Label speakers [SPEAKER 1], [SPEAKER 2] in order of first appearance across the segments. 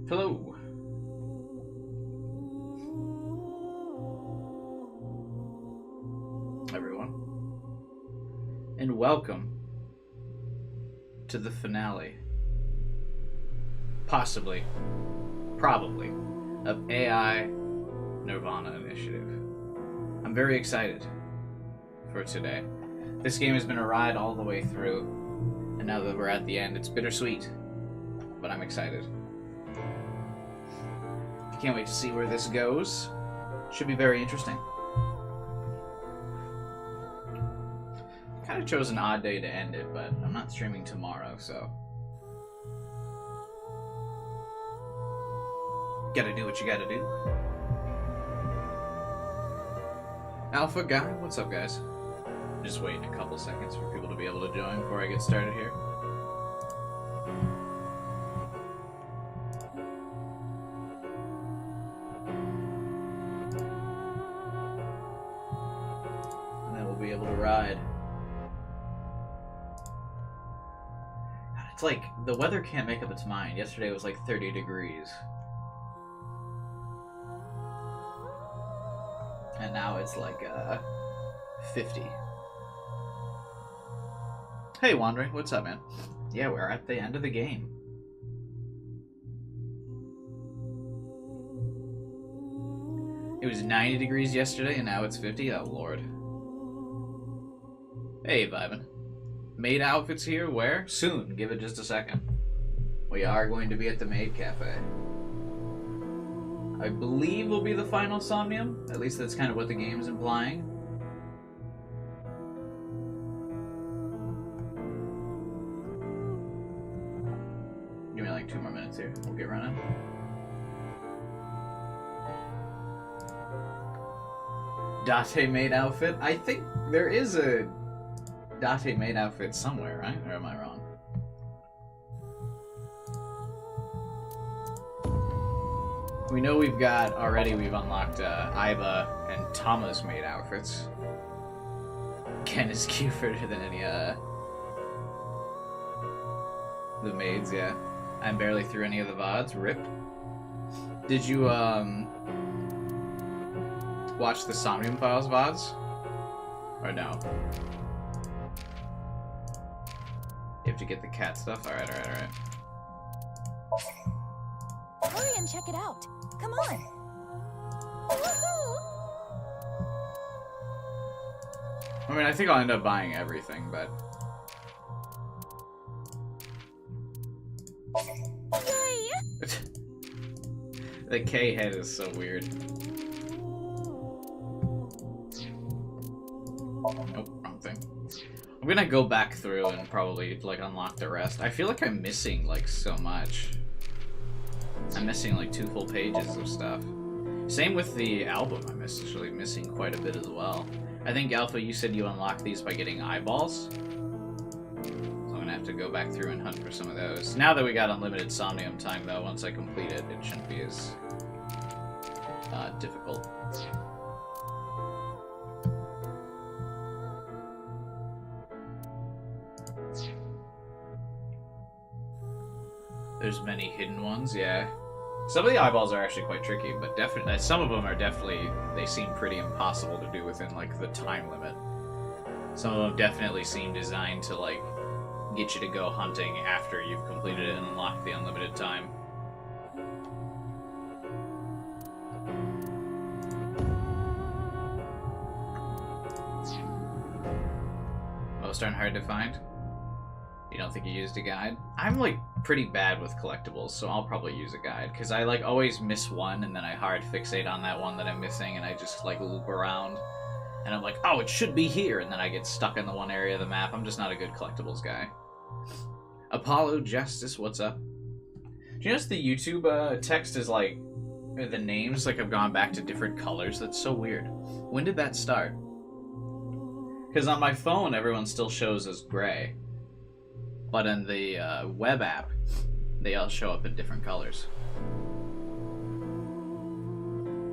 [SPEAKER 1] Hello. Everyone. And welcome to the finale, possibly, probably, of AI nirvanA Initiative. I'm very excited for today. This game has been a ride all the way through, and now that we're at the end, it's bittersweet, but I'm excited. Can't wait to see where this goes. Should be very interesting. Kind of chose an odd day to end it, but I'm not streaming tomorrow, so gotta do what you gotta do. Alpha guy, what's up, guys? Just waiting a couple seconds for people to be able to join before I get started here. And then we'll be able to ride. It's like, the weather can't make up its mind. Yesterday it was like 30 degrees. And now it's like, 50. Hey, Wandering, what's up, man? Yeah, we're at the end of the game. It was 90 degrees yesterday, and now it's 50? Oh, Lord. Hey, Vibin. Maid outfits here? Where? Soon. Give it just a second. We are going to be at the Maid Cafe. I believe will be the final Somnium. At least that's kind of what the game's implying. Give me like 2 more minutes here. We'll get running. Date Maid outfit? I think there is a Date Maid outfit somewhere, right? Or am I wrong? We know we've unlocked Iva and Tama's maid outfits. Ken is cuter than any, the maids, yeah. I'm barely through any of the VODs. Rip. Did you, watch the Somnium Files VODs? Or no? You have to get the cat stuff? Alright.
[SPEAKER 2] Hurry and check it out. Come on. Woohoo!
[SPEAKER 1] I mean, I think I'll end up buying everything, but...
[SPEAKER 2] Yay!
[SPEAKER 1] The K head is so weird. Nope, wrong thing. I'm gonna go back through and probably, like, unlock the rest. I feel like I'm missing, like, so much. I'm missing, like, 2 full pages of stuff. Same with the album. I'm actually missing quite a bit as well. I think, Alpha, you said you unlock these by getting eyeballs? So I'm gonna have to go back through and hunt for some of those. Now that we got unlimited Somnium time, though, once I complete it, it shouldn't be as difficult. There's many hidden ones, yeah. Some of the eyeballs are actually quite tricky, but definitely some of them are they seem pretty impossible to do within, like, the time limit. Some of them definitely seem designed to, like, get you to go hunting after you've completed it and unlocked the unlimited time. Most aren't hard to find. You don't think you used a guide? I'm, like, pretty bad with collectibles, so I'll probably use a guide, because I, like, always miss one, and then I hard fixate on that one that I'm missing, and I just, like, loop around, and I'm like, oh, it should be here, and then I get stuck in the one area of the map. I'm just not a good collectibles guy. Apollo Justice, what's up? Do you notice the YouTube text is, like, the names, like, have gone back to different colors? That's so weird. When did that start? Because on my phone, everyone still shows as gray. But in the web app, they all show up in different colors.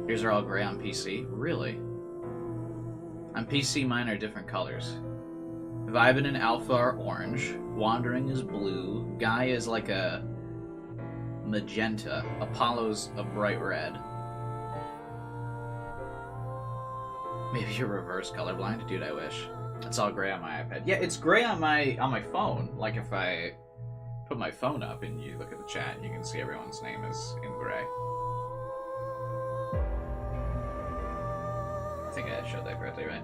[SPEAKER 1] Yours are all gray on PC? Really? On PC, mine are different colors. Vibin and Alpha are orange. Wandering is blue. Guy is like a magenta. Apollo's a bright red. Maybe you're reverse colorblind? Dude, I wish. It's all gray on my iPad. Yeah, it's gray on my phone. Like if I put my phone up and you look at the chat, you can see everyone's name is in gray. I think I showed that correctly, right?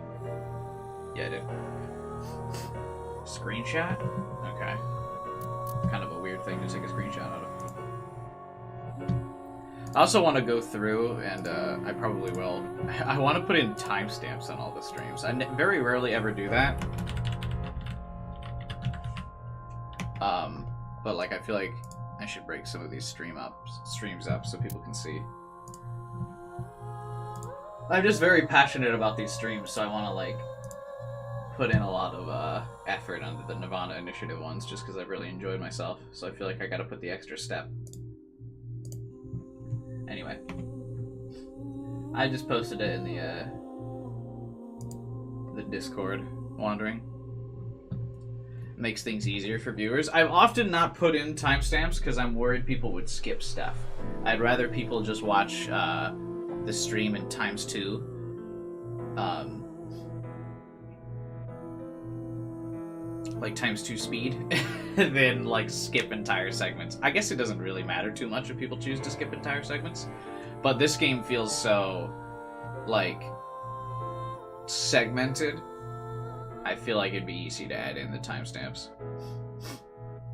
[SPEAKER 1] Yeah, I did. Screenshot? Okay. Kind of a weird thing to take a screenshot out of. I also want to go through, and I probably will. I want to put in timestamps on all the streams. I very rarely ever do that. But like I feel like I should break some of these streams up so people can see. I'm just very passionate about these streams, so I want to like put in a lot of effort under the nirvanA initiative ones, just because I've really enjoyed myself. So I feel like I got to put the extra step. Anyway, I just posted it in the Discord. Wandering makes things easier for viewers. I've often not put in timestamps because I'm worried people would skip stuff. I'd rather people just watch the stream in ×2. Like ×2 speed, than like skip entire segments. I guess it doesn't really matter too much if people choose to skip entire segments, but this game feels so like segmented. I feel like it'd be easy to add in the timestamps.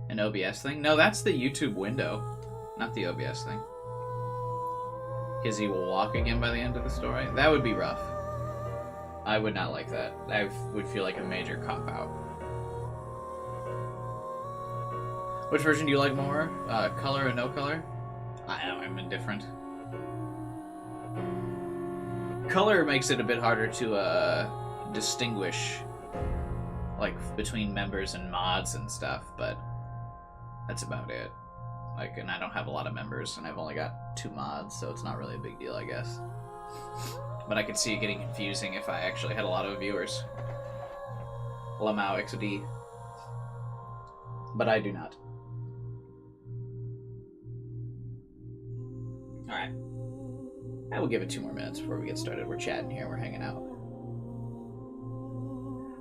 [SPEAKER 1] An OBS thing? No, that's the YouTube window, not the OBS thing. Because he will walk again by the end of the story. That would be rough. I would not like that. I would feel like a major cop-out. Which version do you like more? Color or no color? I'm indifferent. Color makes it a bit harder to distinguish, like, between members and mods and stuff, but that's about it. Like, and I don't have a lot of members, and I've only got 2 mods, so it's not really a big deal, I guess. But I could see it getting confusing if I actually had a lot of viewers. Lamau XD. But I do not. Alright. I will give it 2 more minutes before we get started. We're chatting here, we're hanging out.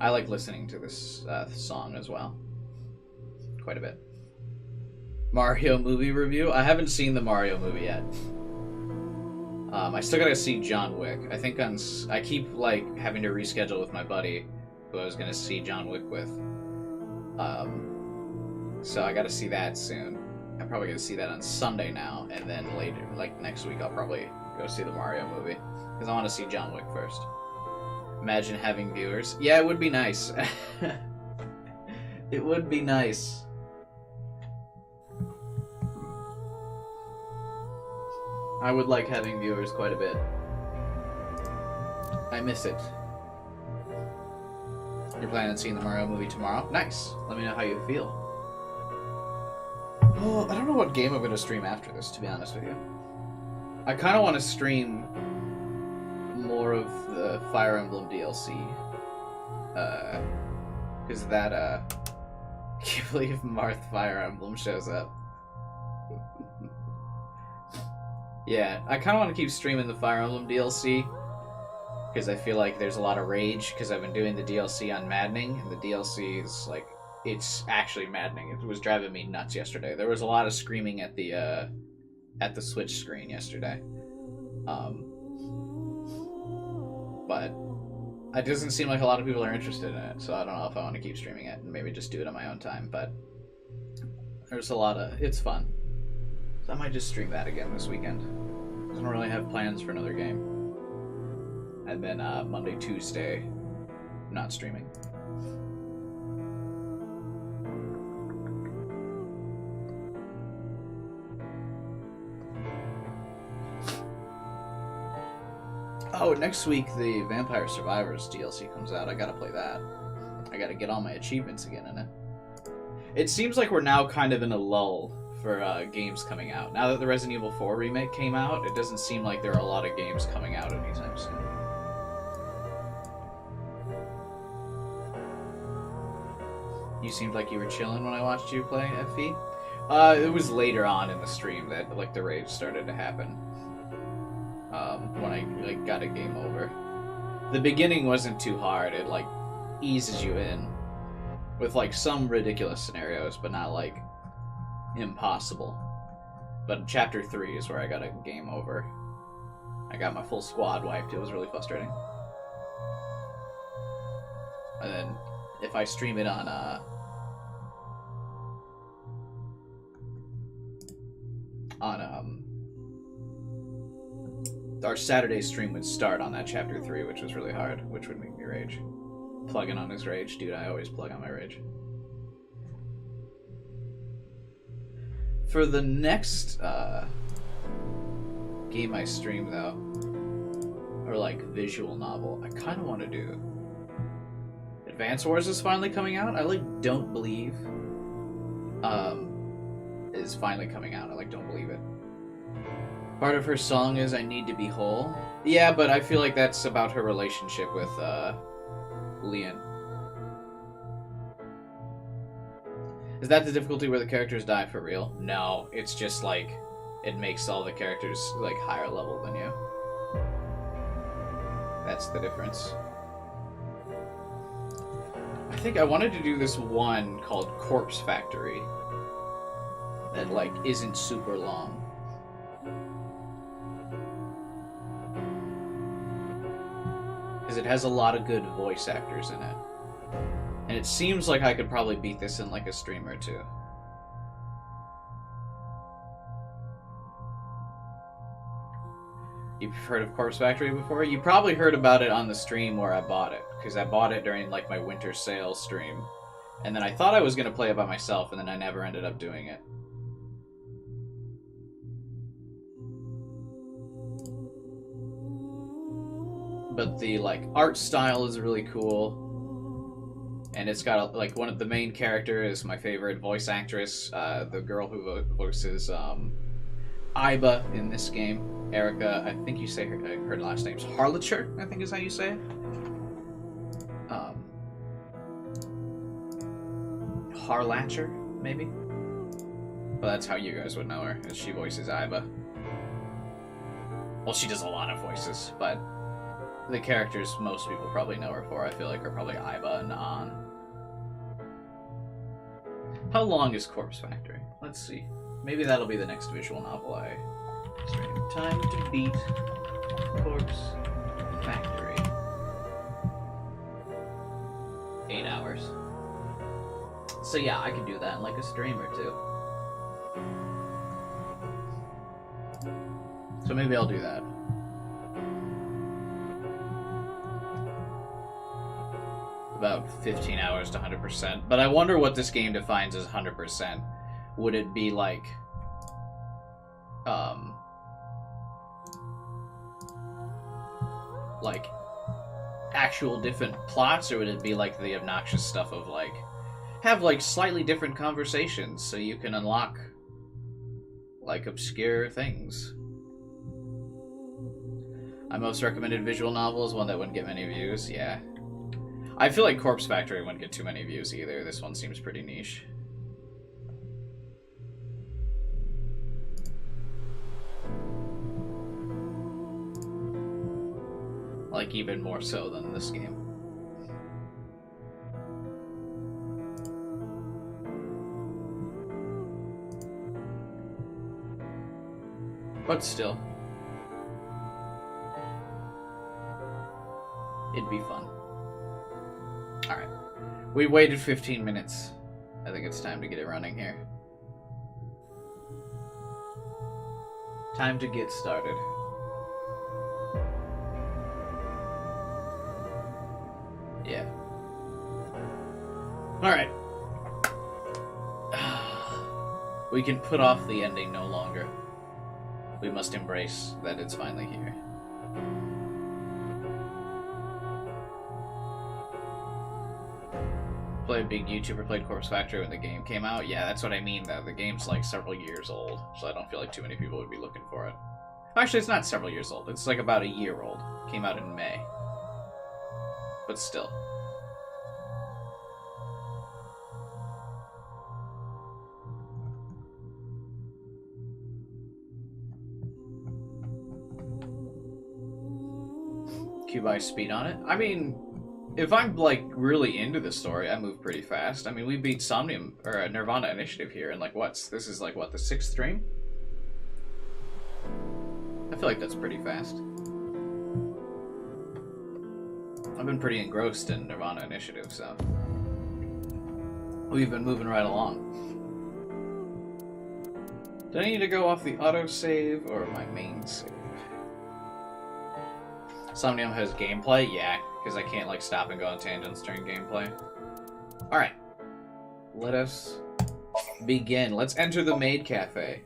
[SPEAKER 1] I like listening to this song as well. Quite a bit. Mario movie review? I haven't seen the Mario movie yet. I still gotta see John Wick. I think I keep like having to reschedule with my buddy who I was gonna see John Wick with. So I gotta see that soon. I'm probably gonna see that on Sunday now, and then later, like next week, I'll probably go see the Mario movie. Because I want to see John Wick first. Imagine having viewers. Yeah, it would be nice. It would be nice. I would like having viewers quite a bit. I miss it. You're planning on seeing the Mario movie tomorrow? Nice. Let me know how you feel. Oh, I don't know what game I'm going to stream after this, to be honest with you. I kind of want to stream more of the Fire Emblem DLC. Because that, I can't believe Marth Fire Emblem shows up. Yeah, I kind of want to keep streaming the Fire Emblem DLC. Because I feel like there's a lot of rage, because I've been doing the DLC on Maddening, and the DLC is, like, it's actually maddening. It was driving me nuts yesterday. There was a lot of screaming at the Switch screen yesterday. But it doesn't seem like a lot of people are interested in it, so I don't know if I want to keep streaming it and maybe just do it on my own time, but there's a lot of... it's fun. So I might just stream that again this weekend. I don't really have plans for another game. And then Monday, Tuesday, not streaming. Oh, next week the Vampire Survivors DLC comes out. I gotta play that. I gotta get all my achievements again in it. It seems like we're now kind of in a lull for games coming out. Now that the Resident Evil 4 remake came out, it doesn't seem like there are a lot of games coming out anytime soon. You seemed like you were chilling when I watched you play FV. It was later on in the stream that like the rage started to happen. When I like got a game over. The beginning wasn't too hard. It like eases you in with like some ridiculous scenarios, but not like impossible. But chapter 3 is where I got a game over. I got my full squad wiped. It was really frustrating. And then if I stream it on our Saturday stream would start on that chapter 3, which was really hard, which would make me rage. Plugging on his rage, dude. I always plug on my rage. For the next game I stream though, or like visual novel, I kind of want to do. Advance Wars is finally coming out. I like don't believe is finally coming out. I like don't believe it. Part of her song is I Need to Be Whole. Yeah, but I feel like that's about her relationship with Leon. Is that the difficulty where the characters die for real? No, it's just like it makes all the characters like higher level than you. That's the difference. I think I wanted to do this one called Corpse Factory that like isn't super long. Because it has a lot of good voice actors in it. And it seems like I could probably beat this in like a stream or two. You've heard of Corpse Factory before? You probably heard about it on the stream where I bought it. Because I bought it during like my winter sale stream. And then I thought I was going to play it by myself, and then I never ended up doing it. But the like art style is really cool. And it's got like one of the main characters, my favorite voice actress, the girl who voices Iba in this game, Erica. I think you say her last name's Harlacher, I think is how you say it. Harlacher, maybe. Well, that's how you guys would know her, as she voices Iba. Well, she does a lot of voices, but the characters most people probably know her for, I feel like, are probably Iba and An. How long is Corpse Factory? Let's see. Maybe that'll be the next visual novel I stream. Time to beat Corpse Factory. 8 hours. So yeah, I could do that in like a stream or two. So maybe I'll do that. About 15 hours to 100%. But I wonder what this game defines as 100%. Would it be like actual different plots, or would it be like the obnoxious stuff of like have like slightly different conversations so you can unlock like obscure things? My most recommended visual novel is one that wouldn't get many views. Yeah, I feel like Corpse Factory wouldn't get too many views either. This one seems pretty niche. Like, even more so than this game. But still. It'd be fun. Alright. We waited 15 minutes. I think it's time to get it running here. Time to get started. Yeah. Alright. We can put off the ending no longer. We must embrace that it's finally here. Play a big YouTuber played Corpse Factory when the game came out. Yeah, that's what I mean, though. The game's like several years old, so I don't feel like too many people would be looking for it. Actually, it's not several years old. It's like about a year old. Came out in May. But still. buy speed on it. I mean, if I'm, like, really into the story, I move pretty fast. I mean, we beat Somnium, or nirvanA Initiative here in, like, this is, like, what, the 6th stream? I feel like that's pretty fast. I've been pretty engrossed in nirvanA Initiative, so... we've been moving right along. Do I need to go off the autosave or my main save? Somnium has gameplay? Yeah, because I can't, like, stop and go on tangents during gameplay. Alright. Let us begin. Let's enter the maid cafe.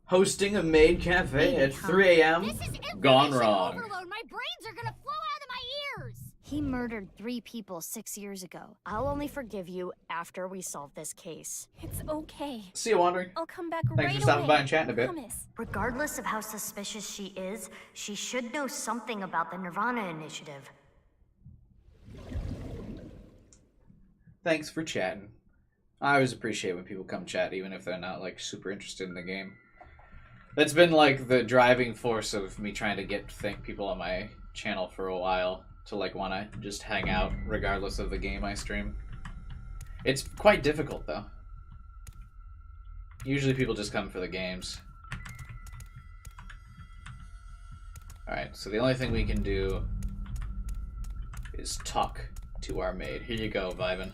[SPEAKER 1] Hosting a maid cafe at 3 a.m.? Gone wrong.
[SPEAKER 3] Overload. My brains are gonna flow out of my ears!
[SPEAKER 4] He murdered 3 people 6 years ago. I'll only forgive you after we solve this case.
[SPEAKER 2] It's okay.
[SPEAKER 1] See you, Wandering.
[SPEAKER 2] I'll come back
[SPEAKER 1] Thanks
[SPEAKER 2] right
[SPEAKER 1] for stopping
[SPEAKER 2] away.
[SPEAKER 1] by and chatting a bit.
[SPEAKER 2] Promise.
[SPEAKER 4] Regardless of how suspicious she is, she should know something about the nirvanA Initiative.
[SPEAKER 1] Thanks for chatting. I always appreciate when people come chat, even if they're not, like, super interested in the game. That's been, like, the driving force of me trying to thank people on my channel for a while to, like, want to just hang out regardless of the game I stream. It's quite difficult, though. Usually people just come for the games. Alright, so the only thing we can do is talk to our maid. Here you go, Vivan.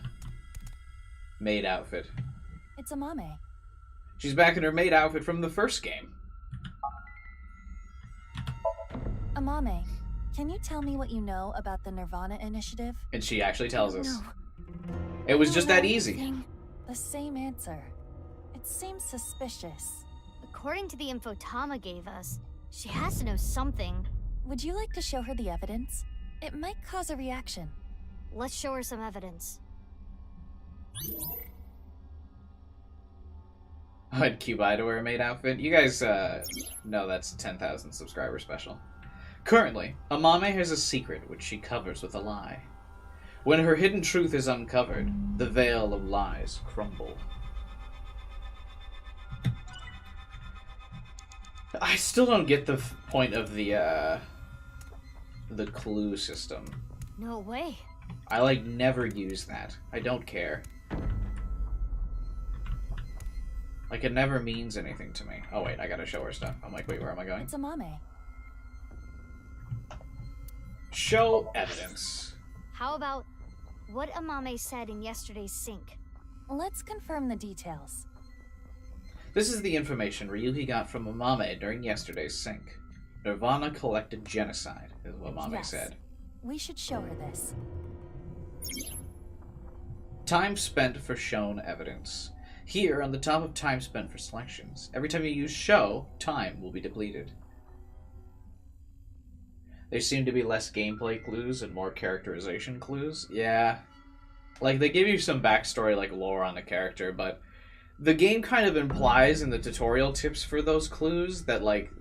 [SPEAKER 1] Maid outfit.
[SPEAKER 2] It's Amame.
[SPEAKER 1] She's back in her maid outfit from the first game.
[SPEAKER 2] Amame, can you tell me what you know about the nirvanA Initiative?
[SPEAKER 1] And she actually tells us.
[SPEAKER 2] No.
[SPEAKER 1] It was just that
[SPEAKER 2] No,
[SPEAKER 1] easy.
[SPEAKER 2] anything. The same answer. It seems suspicious.
[SPEAKER 4] According to the info Tama gave us, she has to know something.
[SPEAKER 2] Would you like to show her the evidence? It might cause a reaction.
[SPEAKER 4] Let's show her some evidence.
[SPEAKER 1] I'd Cubai to wear a maid outfit. You guys know that's a 10,000 subscriber special. Currently, Amame has a secret which she covers with a lie. When her hidden truth is uncovered, the veil of lies crumble. I still don't get the point of the clue system.
[SPEAKER 4] No way.
[SPEAKER 1] I, like, never use that. I don't care. Like, it never means anything to me. Oh, wait, I gotta show her stuff. I'm like, wait, where am I going?
[SPEAKER 2] It's Amame.
[SPEAKER 1] Show evidence.
[SPEAKER 4] How about what Amame said in yesterday's sync?
[SPEAKER 2] Let's confirm the details.
[SPEAKER 1] This is the information Ryuhi got from Amame during yesterday's sync. nirvanA collected genocide, is what Amame
[SPEAKER 2] Yes.
[SPEAKER 1] said.
[SPEAKER 2] We should show her this.
[SPEAKER 1] Time spent for shown evidence. Here, on the top of time spent for selections, every time you use show, time will be depleted. There seem to be less gameplay clues and more characterization clues. Yeah. Like, they give you some backstory, like, lore on the character, but the game kind of implies in the tutorial tips for those clues that, like,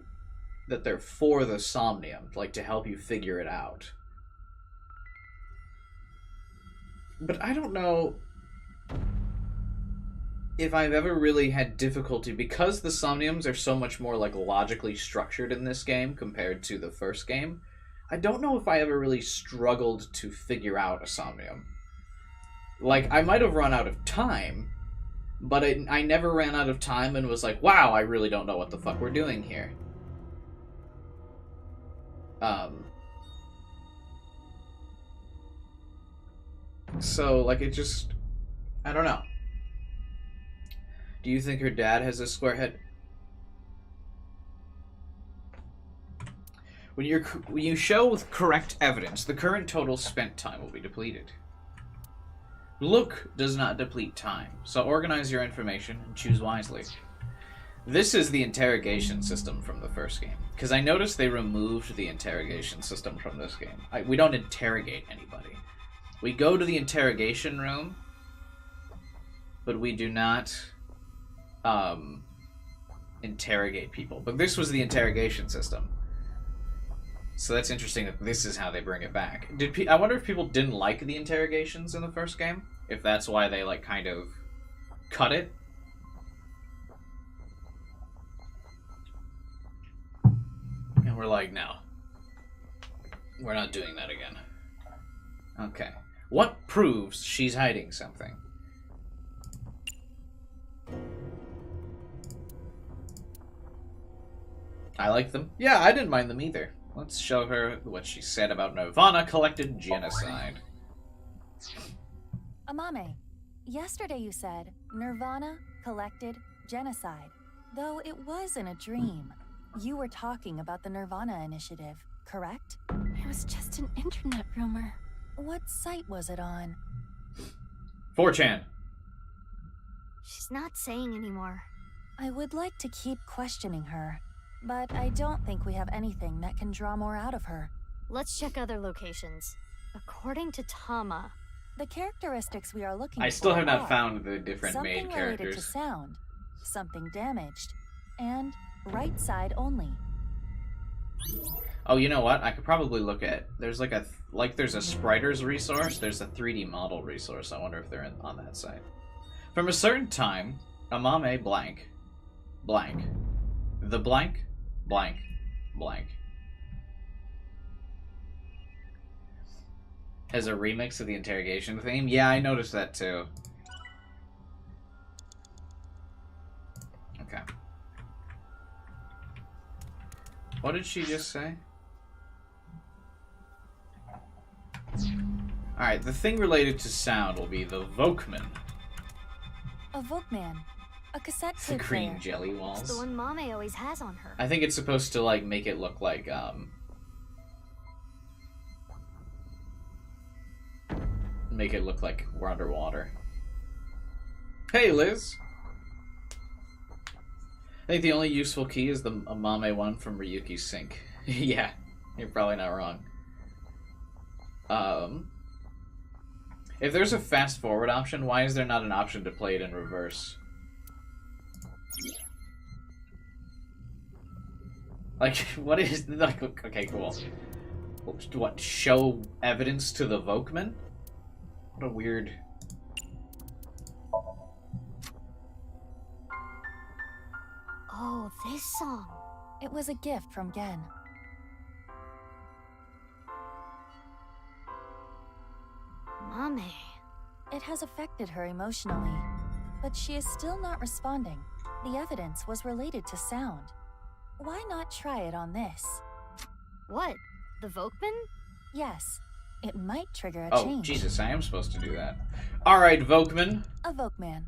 [SPEAKER 1] that they're for the Somnium, like, to help you figure it out. But I don't know if I've ever really had difficulty, because the Somniums are so much more, like, logically structured in this game compared to the first game. I don't know if I ever really struggled to figure out a Somnium. Like, I might have run out of time, but I never ran out of time and was like, wow, I really don't know what the fuck we're doing here. So, like, it just... I don't know. Do you think her dad has a square head? When you show with correct evidence, the current total spent time will be depleted. Look does not deplete time, so organize your information and choose wisely. This is the interrogation system from the first game, because I noticed they removed the interrogation system from this game. We don't interrogate anybody. We go to the interrogation room, but we do not interrogate people. But this was the interrogation system. So that's interesting that this is how they bring it back. I wonder if people didn't like the interrogations in the first game? If that's why they, like, kind of cut it? And we're like, no. We're not doing that again. Okay. What proves she's hiding something? I like them. Yeah, I didn't mind them either. Let's show her what she said about nirvanA collected genocide.
[SPEAKER 4] Amame, yesterday you said nirvanA collected genocide. Though it was in a dream. You were talking about the nirvanA initiative, correct?
[SPEAKER 2] It was just an internet rumor.
[SPEAKER 4] What site was it on?
[SPEAKER 1] 4chan.
[SPEAKER 4] She's not saying anymore. I would like to keep questioning her, but I don't think we have anything that can draw more out of her. Let's check other locations. According to Tama, the characteristics we are looking for
[SPEAKER 1] I still have not
[SPEAKER 4] are
[SPEAKER 1] found the different main
[SPEAKER 4] something related to
[SPEAKER 1] characters.
[SPEAKER 4] sound, something damaged, and right side only.
[SPEAKER 1] Oh, you know what? I could probably look at. There's like there's a Spriters resource. There's a 3D model resource. I wonder if they're on that site. From a certain time, Amame blank, blank, the blank, blank, blank. Has a remix of the interrogation theme. Yeah, I noticed that too. Okay. What did she just say? Alright, the thing related to sound will be the Vokman.
[SPEAKER 4] A Vokman. A cassette
[SPEAKER 1] The
[SPEAKER 4] tape
[SPEAKER 1] green
[SPEAKER 4] player.
[SPEAKER 1] jelly
[SPEAKER 4] It's
[SPEAKER 1] walls.
[SPEAKER 4] the one Mame always has on her.
[SPEAKER 1] I think it's supposed to, like, make it look like, make it look like we're underwater. Hey, Liz! I think the only useful key is the Amame one from Ryuki's Sink. Yeah, you're probably not wrong. If there's a fast forward option, why is there not an option to play it in reverse? Like, what is, like, okay, cool. What, show evidence to the Vokman? What a weird...
[SPEAKER 4] Oh, this song. It was a gift from Gen. Mame. It has affected her emotionally, but she is still not responding. The evidence was related to sound. Why not try it on this? What? The Vokman? Yes. It might trigger a change.
[SPEAKER 1] Oh, Jesus, I am supposed to do that. Alright, Vokman.
[SPEAKER 4] A Vokman.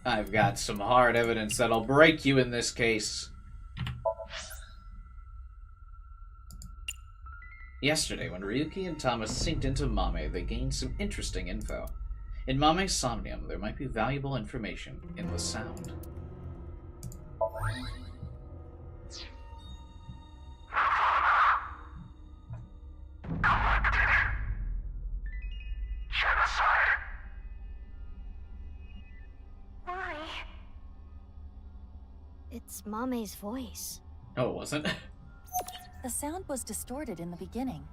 [SPEAKER 1] I've got some hard evidence that'll break you in this case. Yesterday, when Ryuki and Thomas synced into Mame, they gained some interesting info. In Mame's somnium, there might be valuable information in the sound.
[SPEAKER 4] Why? It's Mame's voice.
[SPEAKER 1] Oh, it wasn't?
[SPEAKER 4] The sound was distorted in the beginning.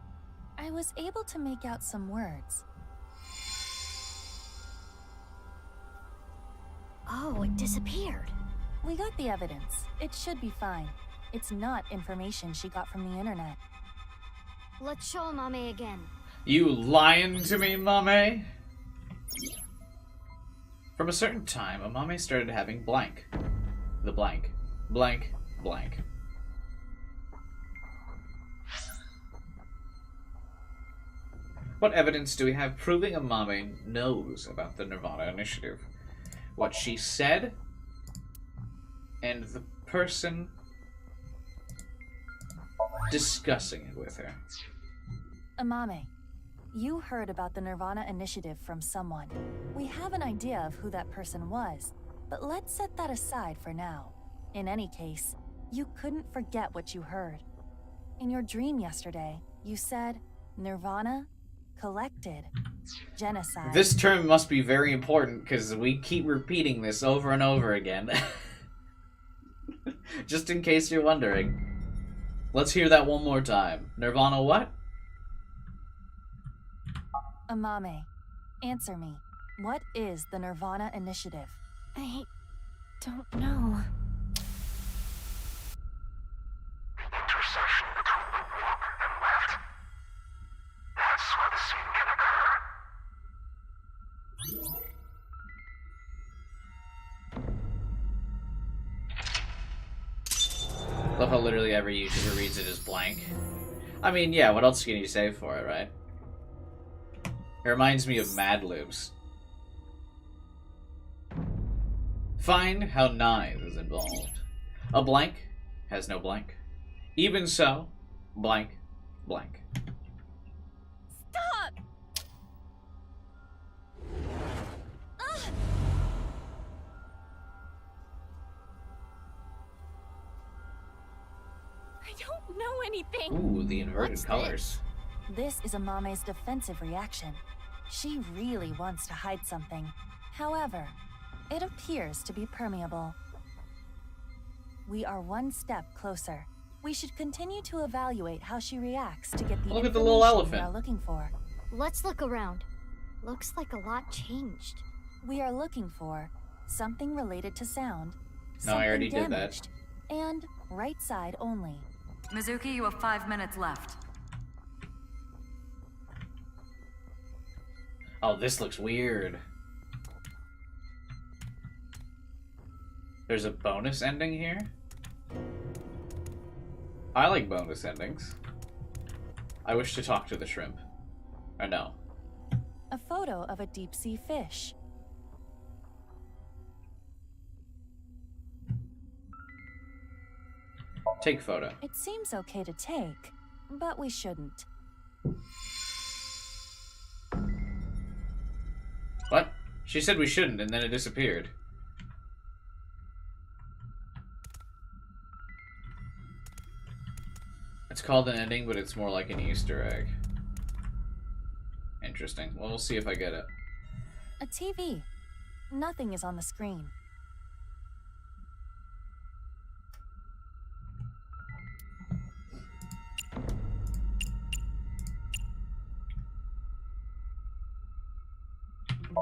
[SPEAKER 4] I was able to make out some words. Oh, it disappeared. We got the evidence. It should be fine. It's not information she got from the internet. Let's show Mame again.
[SPEAKER 1] You lying to me, Mame? From a certain time, Amame started having blank. The blank. Blank. Blank. What evidence do we have proving Amame knows about the nirvanA initiative? What she said, and the person discussing it with her.
[SPEAKER 4] Amame, you heard about the nirvanA initiative from someone. We have an idea of who that person was, but let's set that aside for now. In any case, you couldn't forget what you heard. In your dream yesterday, you said, nirvanA collected genocide.
[SPEAKER 1] This term must be very important because we keep repeating this over and over again. Just in case you're wondering. Let's hear that one more time. nirvanA what?
[SPEAKER 4] Amame, answer me. What is the nirvanA initiative?
[SPEAKER 2] I don't know.
[SPEAKER 5] Intersection between the warp and left.
[SPEAKER 1] love how literally every YouTuber reads it as blank. I mean, yeah, what else can you say for it, right? It reminds me of Mad Libs. Find how knives is involved. A blank has no blank. Even so, blank, blank.
[SPEAKER 2] Stop! Ugh. I don't know anything.
[SPEAKER 1] Ooh, the inverted
[SPEAKER 3] What's
[SPEAKER 1] colors.
[SPEAKER 4] This is Amame's defensive reaction. She really wants to hide something. However, it appears to be permeable. We are one step closer. We should continue to evaluate how she reacts to get the
[SPEAKER 1] Look at the little
[SPEAKER 4] information we
[SPEAKER 1] elephant.
[SPEAKER 4] are looking for.
[SPEAKER 3] Let's look around. Looks like a lot changed.
[SPEAKER 4] We are looking for something related to sound,
[SPEAKER 1] No, I already
[SPEAKER 4] something
[SPEAKER 1] did that.
[SPEAKER 4] damaged, and right side only.
[SPEAKER 5] Mizuki, you have 5 minutes left.
[SPEAKER 1] Oh, this looks weird. There's a bonus ending here? I like bonus endings. I wish to talk to the shrimp. Or no.
[SPEAKER 4] A photo of a deep-sea fish.
[SPEAKER 1] Take photo.
[SPEAKER 4] It seems okay to take, but we shouldn't.
[SPEAKER 1] What? She said we shouldn't, and then it disappeared. It's called an ending, but it's more like an Easter egg. Interesting. Well, we'll see if I get it.
[SPEAKER 4] A TV. Nothing is on the screen.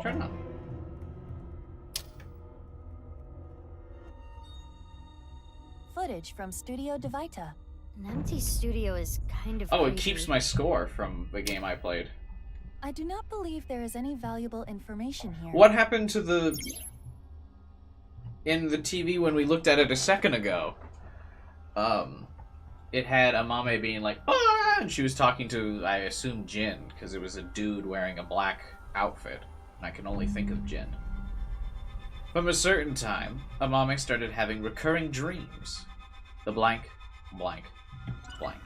[SPEAKER 1] Turn it on.
[SPEAKER 4] Footage from Studio Devita.
[SPEAKER 3] An empty studio is kind of
[SPEAKER 1] Oh, it
[SPEAKER 3] creepy.
[SPEAKER 1] keeps my score from the game I played.
[SPEAKER 4] I do not believe there is any valuable information here.
[SPEAKER 1] What happened to the... in the TV when we looked at it a second ago? It had Amame being like, ah! And she was talking to, I assume, Jin, because it was a dude wearing a black outfit. And I can only think of Jin. From a certain time, Amame started having recurring dreams. The blank, blank, blank.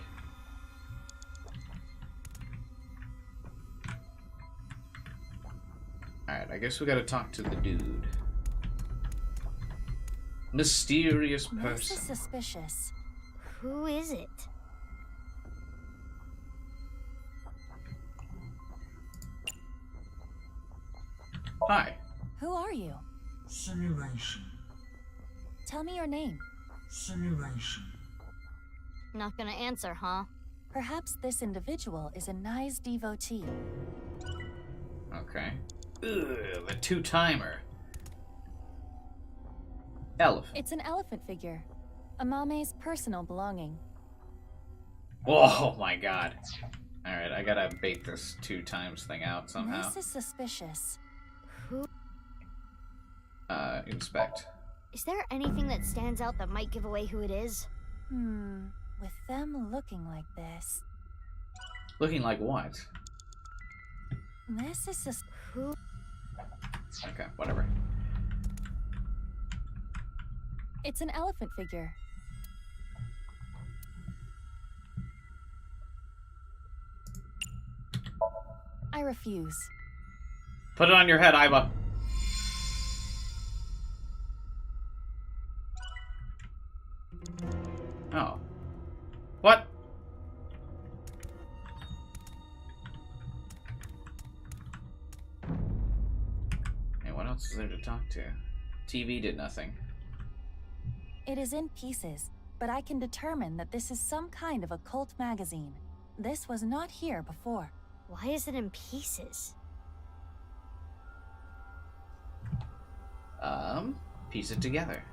[SPEAKER 1] Alright, I guess we gotta talk to the dude. Mysterious
[SPEAKER 4] This is
[SPEAKER 1] person.
[SPEAKER 4] suspicious.
[SPEAKER 3] Who is it?
[SPEAKER 1] Hi.
[SPEAKER 4] Who are you?
[SPEAKER 6] Simulation.
[SPEAKER 4] Tell me your name.
[SPEAKER 6] Simulation.
[SPEAKER 3] Not gonna answer, huh?
[SPEAKER 4] Perhaps this individual is a Nye's devotee.
[SPEAKER 1] Okay. Ugh, the two-timer. Elephant.
[SPEAKER 4] It's an elephant figure. Amame's personal belonging.
[SPEAKER 1] Oh my god. Alright, I gotta bait this 2 times thing out somehow.
[SPEAKER 4] This is suspicious.
[SPEAKER 3] Who?
[SPEAKER 1] Inspect.
[SPEAKER 3] Is there anything that stands out that might give away who it is?
[SPEAKER 4] With them looking like this.
[SPEAKER 1] Looking like what?
[SPEAKER 4] This is
[SPEAKER 3] Who?
[SPEAKER 1] Okay, whatever.
[SPEAKER 4] It's an elephant figure. I refuse.
[SPEAKER 1] Put it on your head, Iba. Oh. What? Hey, what else is there to talk to? TV did nothing.
[SPEAKER 4] It is in pieces, but I can determine that this is some kind of occult magazine. This was not here before.
[SPEAKER 3] Why is it in pieces?
[SPEAKER 1] Piece it together.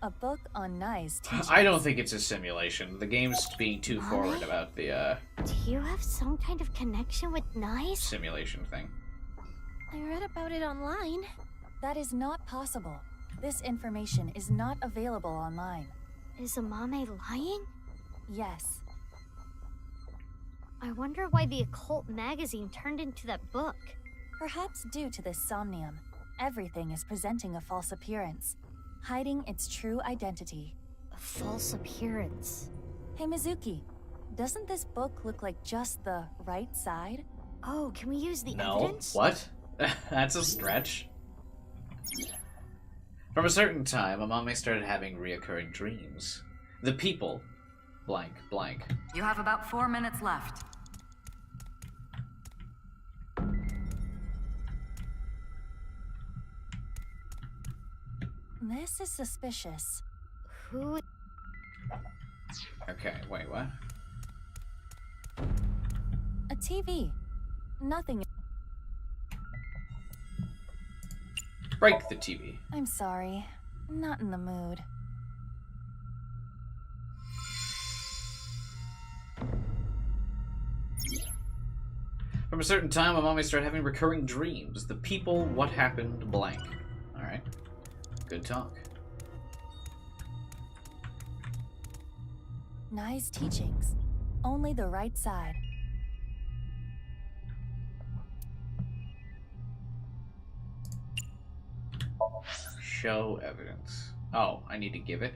[SPEAKER 4] A book on Nai's teachings.
[SPEAKER 1] I don't think it's a simulation. The game's being too forward about the
[SPEAKER 3] Do you have some kind of connection with Nice?
[SPEAKER 1] simulation thing.
[SPEAKER 3] I read about it online.
[SPEAKER 4] That is not possible. This information is not available online.
[SPEAKER 3] Is Amame lying?
[SPEAKER 4] Yes.
[SPEAKER 3] I wonder why the occult magazine turned into that book.
[SPEAKER 4] Perhaps due to this somnium, everything is presenting a false appearance, hiding its true identity.
[SPEAKER 3] A false appearance.
[SPEAKER 4] Hey Mizuki, doesn't this book look like just the right side?
[SPEAKER 3] Oh, can we use the
[SPEAKER 1] No.
[SPEAKER 3] evidence?
[SPEAKER 1] What? That's a stretch. From a certain time, Amame started having reoccurring dreams. The people, blank, blank.
[SPEAKER 5] You have about 4 minutes left.
[SPEAKER 4] This is suspicious.
[SPEAKER 3] Who?
[SPEAKER 1] Okay, wait, what?
[SPEAKER 4] A TV. Nothing.
[SPEAKER 1] Break the TV.
[SPEAKER 4] I'm sorry. I'm not in the mood.
[SPEAKER 1] From a certain time, Amame started having recurring dreams. The people, what happened, blank. Alright. Good talk.
[SPEAKER 4] Nai's teachings. Only the right side.
[SPEAKER 1] Show evidence. Oh, I need to give it?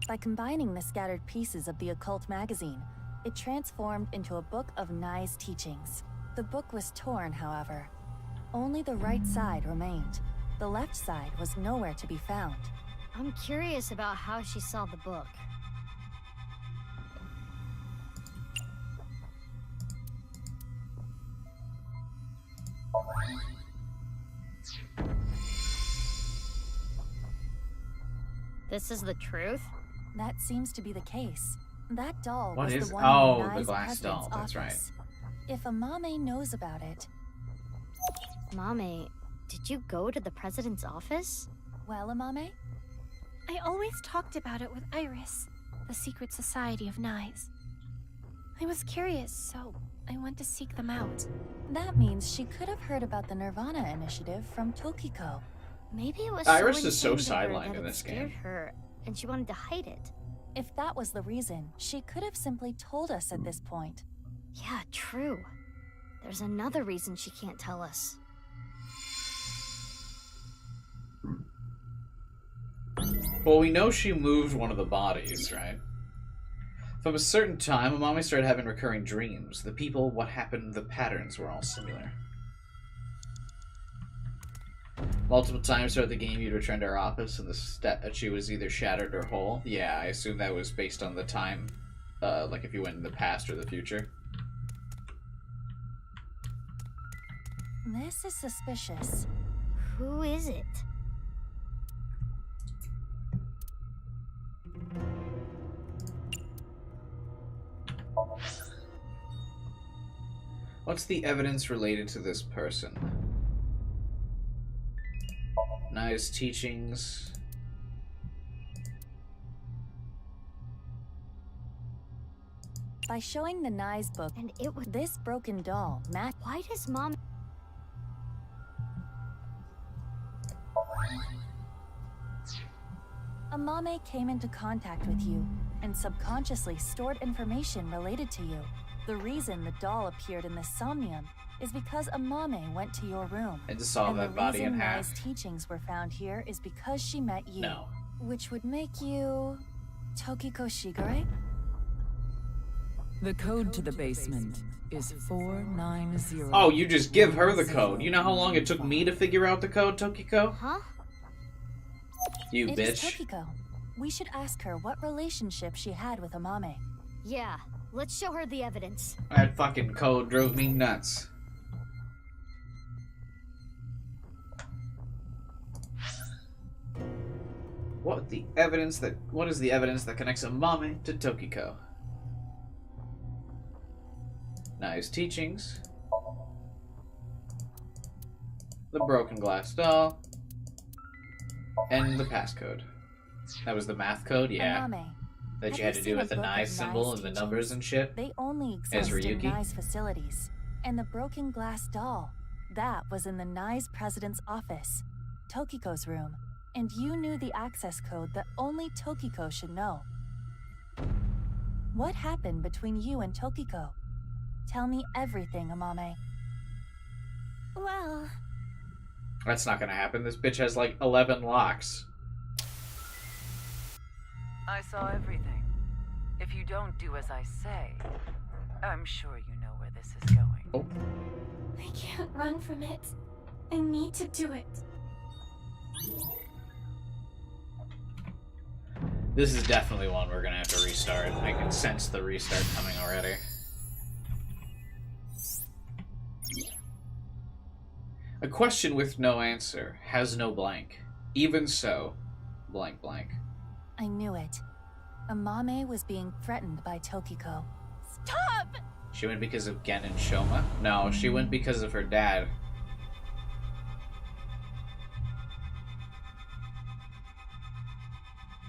[SPEAKER 4] By combining the scattered pieces of the occult magazine, it transformed into a book of Nai's teachings. The book was torn, however. Only the right side remained. The left side was nowhere to be found.
[SPEAKER 3] I'm curious about how she saw the book. This is the truth?
[SPEAKER 4] That seems to be the case. That doll
[SPEAKER 1] What
[SPEAKER 4] was
[SPEAKER 1] is-
[SPEAKER 4] the one
[SPEAKER 1] oh,
[SPEAKER 4] in
[SPEAKER 1] the
[SPEAKER 4] Nai's
[SPEAKER 1] glass
[SPEAKER 4] president's
[SPEAKER 1] doll, that's right.
[SPEAKER 4] office. If Amame knows about it,
[SPEAKER 3] Mame, did you go to the president's office?
[SPEAKER 4] well, Amame,
[SPEAKER 7] I always talked about it with Iris, the secret society of Knives. I was curious, so I went to seek them out.
[SPEAKER 4] that means she could have heard about the nirvanA initiative from Tokiko.
[SPEAKER 3] Maybe it was
[SPEAKER 1] Iris
[SPEAKER 3] so
[SPEAKER 1] is so
[SPEAKER 3] insane to her
[SPEAKER 1] sidelined
[SPEAKER 3] that
[SPEAKER 1] in
[SPEAKER 3] it
[SPEAKER 1] this
[SPEAKER 3] scared
[SPEAKER 1] game.
[SPEAKER 3] her, and she wanted to hide it.
[SPEAKER 4] If that was the reason, she could have simply told us at this point.
[SPEAKER 3] Yeah, true. There's another reason she can't tell us.
[SPEAKER 1] Well, we know she moved one of the bodies, right? From a certain time, Amame started having recurring dreams. The people, what happened, the patterns were all similar. Multiple times throughout the game, you'd return to her office, and the statue was either shattered or whole. Yeah, I assume that was based on the time, like if you went in the past or the future.
[SPEAKER 4] This is suspicious.
[SPEAKER 3] Who is it?
[SPEAKER 1] What's the evidence related to this person? Nai's teachings.
[SPEAKER 4] By showing the Nai's book,
[SPEAKER 3] And it was.
[SPEAKER 4] this broken doll matched.
[SPEAKER 3] Why does Mom.
[SPEAKER 4] Amame came into contact with you and subconsciously stored information related to you. The reason the doll appeared in the somnium is because Amame went to your room.
[SPEAKER 1] I just saw
[SPEAKER 4] and
[SPEAKER 1] that
[SPEAKER 4] the
[SPEAKER 1] body in
[SPEAKER 4] reason
[SPEAKER 1] half.
[SPEAKER 4] Nai's teachings were found here is because she met you.
[SPEAKER 1] No.
[SPEAKER 4] Which would make you Tokiko Shigure?
[SPEAKER 8] The code to the basement is 490.
[SPEAKER 1] Oh, you just give her the code. You know how long it took me to figure out the code, Tokiko?
[SPEAKER 3] Huh?
[SPEAKER 1] You
[SPEAKER 4] It is
[SPEAKER 1] bitch.
[SPEAKER 4] Tokiko. We should ask her what relationship she had with Amame.
[SPEAKER 3] Yeah, let's show her the evidence.
[SPEAKER 1] That fucking code drove me nuts. What is the evidence that connects Amame to Tokiko? Nai's teachings. The broken glass doll. And the passcode. That was the math code? Yeah.
[SPEAKER 4] Amame,
[SPEAKER 1] That
[SPEAKER 4] have
[SPEAKER 1] you had to
[SPEAKER 4] you
[SPEAKER 1] do
[SPEAKER 4] seen
[SPEAKER 1] with
[SPEAKER 4] a
[SPEAKER 1] the
[SPEAKER 4] book of
[SPEAKER 1] Nye symbol
[SPEAKER 4] Nye's
[SPEAKER 1] and the
[SPEAKER 4] teachings?
[SPEAKER 1] numbers and shit?
[SPEAKER 4] They only
[SPEAKER 1] As
[SPEAKER 4] exist in
[SPEAKER 1] Ryuki?
[SPEAKER 4] Nye's facilities. And the broken glass doll, that was in the Nye's president's office, Tokiko's room. And you knew the access code that only Tokiko should know. What happened between you and Tokiko? Tell me everything, Amame.
[SPEAKER 7] Well,
[SPEAKER 1] That's not gonna happen. This bitch has like 11 locks.
[SPEAKER 5] I saw everything. If you don't do as I say, I'm sure you know where this is going.
[SPEAKER 1] Oh.
[SPEAKER 7] I can't run from it. I need to do it.
[SPEAKER 1] This is definitely one we're gonna have to restart. I can sense the restart coming already. A question with no answer has no blank. Even so, blank blank.
[SPEAKER 4] I knew it. Amame was being threatened by Tokiko.
[SPEAKER 7] Stop!
[SPEAKER 1] She went because of Gen and Shoma? No, she went because of her dad.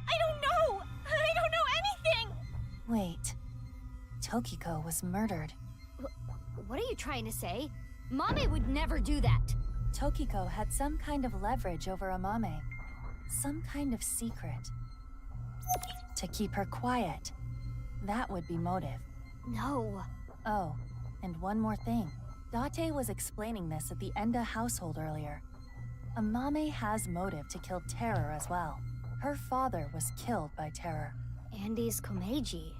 [SPEAKER 7] I don't know! I don't know anything!
[SPEAKER 4] Wait. Tokiko was murdered.
[SPEAKER 3] What are you trying to say? Mame would never do that.
[SPEAKER 4] Tokiko had some kind of leverage over Amame. Some kind of secret. To keep her quiet. That would be motive.
[SPEAKER 3] No.
[SPEAKER 4] Oh, and one more thing. Date was explaining this at the Enda household earlier. Amame has motive to kill Terror as well. Her father was killed by Terror.
[SPEAKER 3] Andy's Komeiji.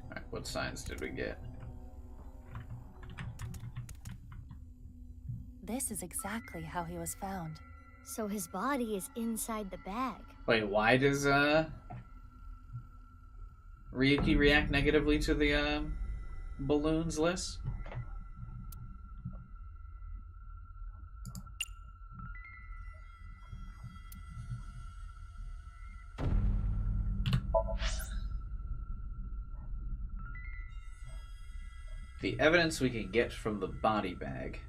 [SPEAKER 1] Alright, what signs did we get?
[SPEAKER 4] This is exactly how he was found.
[SPEAKER 3] So his body is inside the bag.
[SPEAKER 1] Wait, why does Ryuki react negatively to the balloons list? The evidence we can get from the body bag.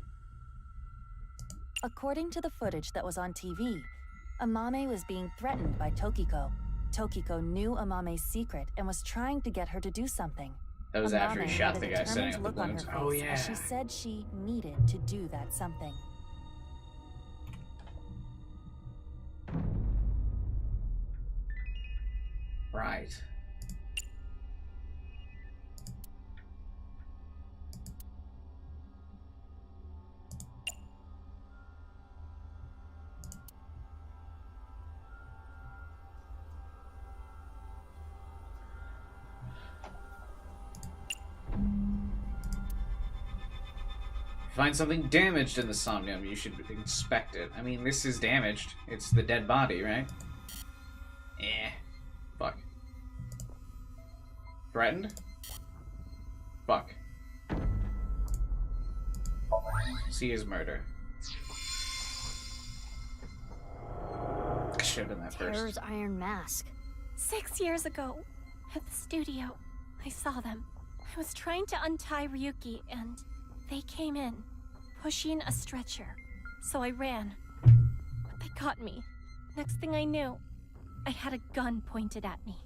[SPEAKER 4] According to the footage that was on TV, Amame was being threatened by Tokiko. Tokiko knew Amame's secret and was trying to get her to do something.
[SPEAKER 1] That was after he
[SPEAKER 4] Amame
[SPEAKER 1] shot
[SPEAKER 4] had
[SPEAKER 1] the
[SPEAKER 4] a
[SPEAKER 1] guy setting
[SPEAKER 4] determined
[SPEAKER 1] up the
[SPEAKER 4] look on her
[SPEAKER 1] balloons.
[SPEAKER 4] face
[SPEAKER 1] Oh,
[SPEAKER 4] as
[SPEAKER 1] yeah.
[SPEAKER 4] she said she needed to do that something.
[SPEAKER 1] Right. Find something damaged in the somnium, you should inspect it. I mean, this is damaged. It's the dead body, right? Eh. Fuck. Threatened? Fuck. See his murder. Should have been that
[SPEAKER 3] Terror's
[SPEAKER 1] first.
[SPEAKER 3] iron mask.
[SPEAKER 7] 6 years ago, at the studio, I saw them. I was trying to untie Ryuki, and they came in, pushing a stretcher. So I ran. But they caught me. Next thing I knew, I had a gun pointed at me.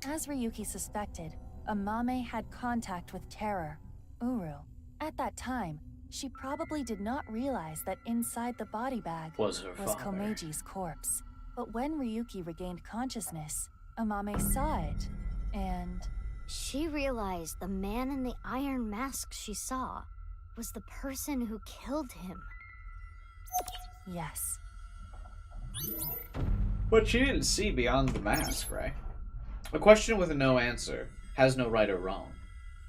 [SPEAKER 4] As Ryuki suspected, Amame had contact with Terror, Uru. At that time, she probably did not realize that inside the body bag
[SPEAKER 1] Was her
[SPEAKER 4] was
[SPEAKER 1] father.
[SPEAKER 4] Komeji's corpse. But when Ryuki regained consciousness, Amame saw it, and
[SPEAKER 3] She realized the man in the iron mask she saw was the person who killed him.
[SPEAKER 4] yes,
[SPEAKER 1] But she didn't see beyond the mask, right? A question with no answer has no right or wrong.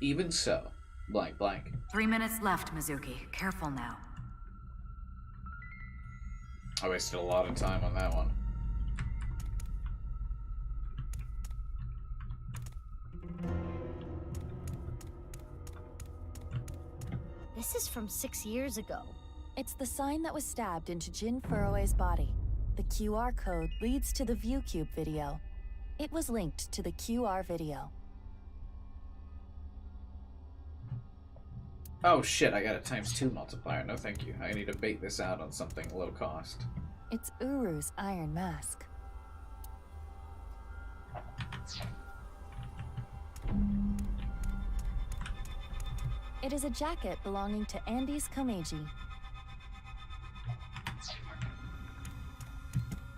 [SPEAKER 1] Even so, blank blank.
[SPEAKER 5] 3 minutes left, Mizuki. Careful now.
[SPEAKER 1] I wasted a lot of time on that one.
[SPEAKER 3] This is from 6 years ago.
[SPEAKER 4] it's the sign that was stabbed into Jin Furue's body. The QR code leads to the ViewCube video. It was linked to the QR video.
[SPEAKER 1] Oh shit, I got a ×2 multiplier. No thank you. I need to bait this out on something low cost.
[SPEAKER 4] It's Uru's iron mask. It is a jacket belonging to Andes Komeiji.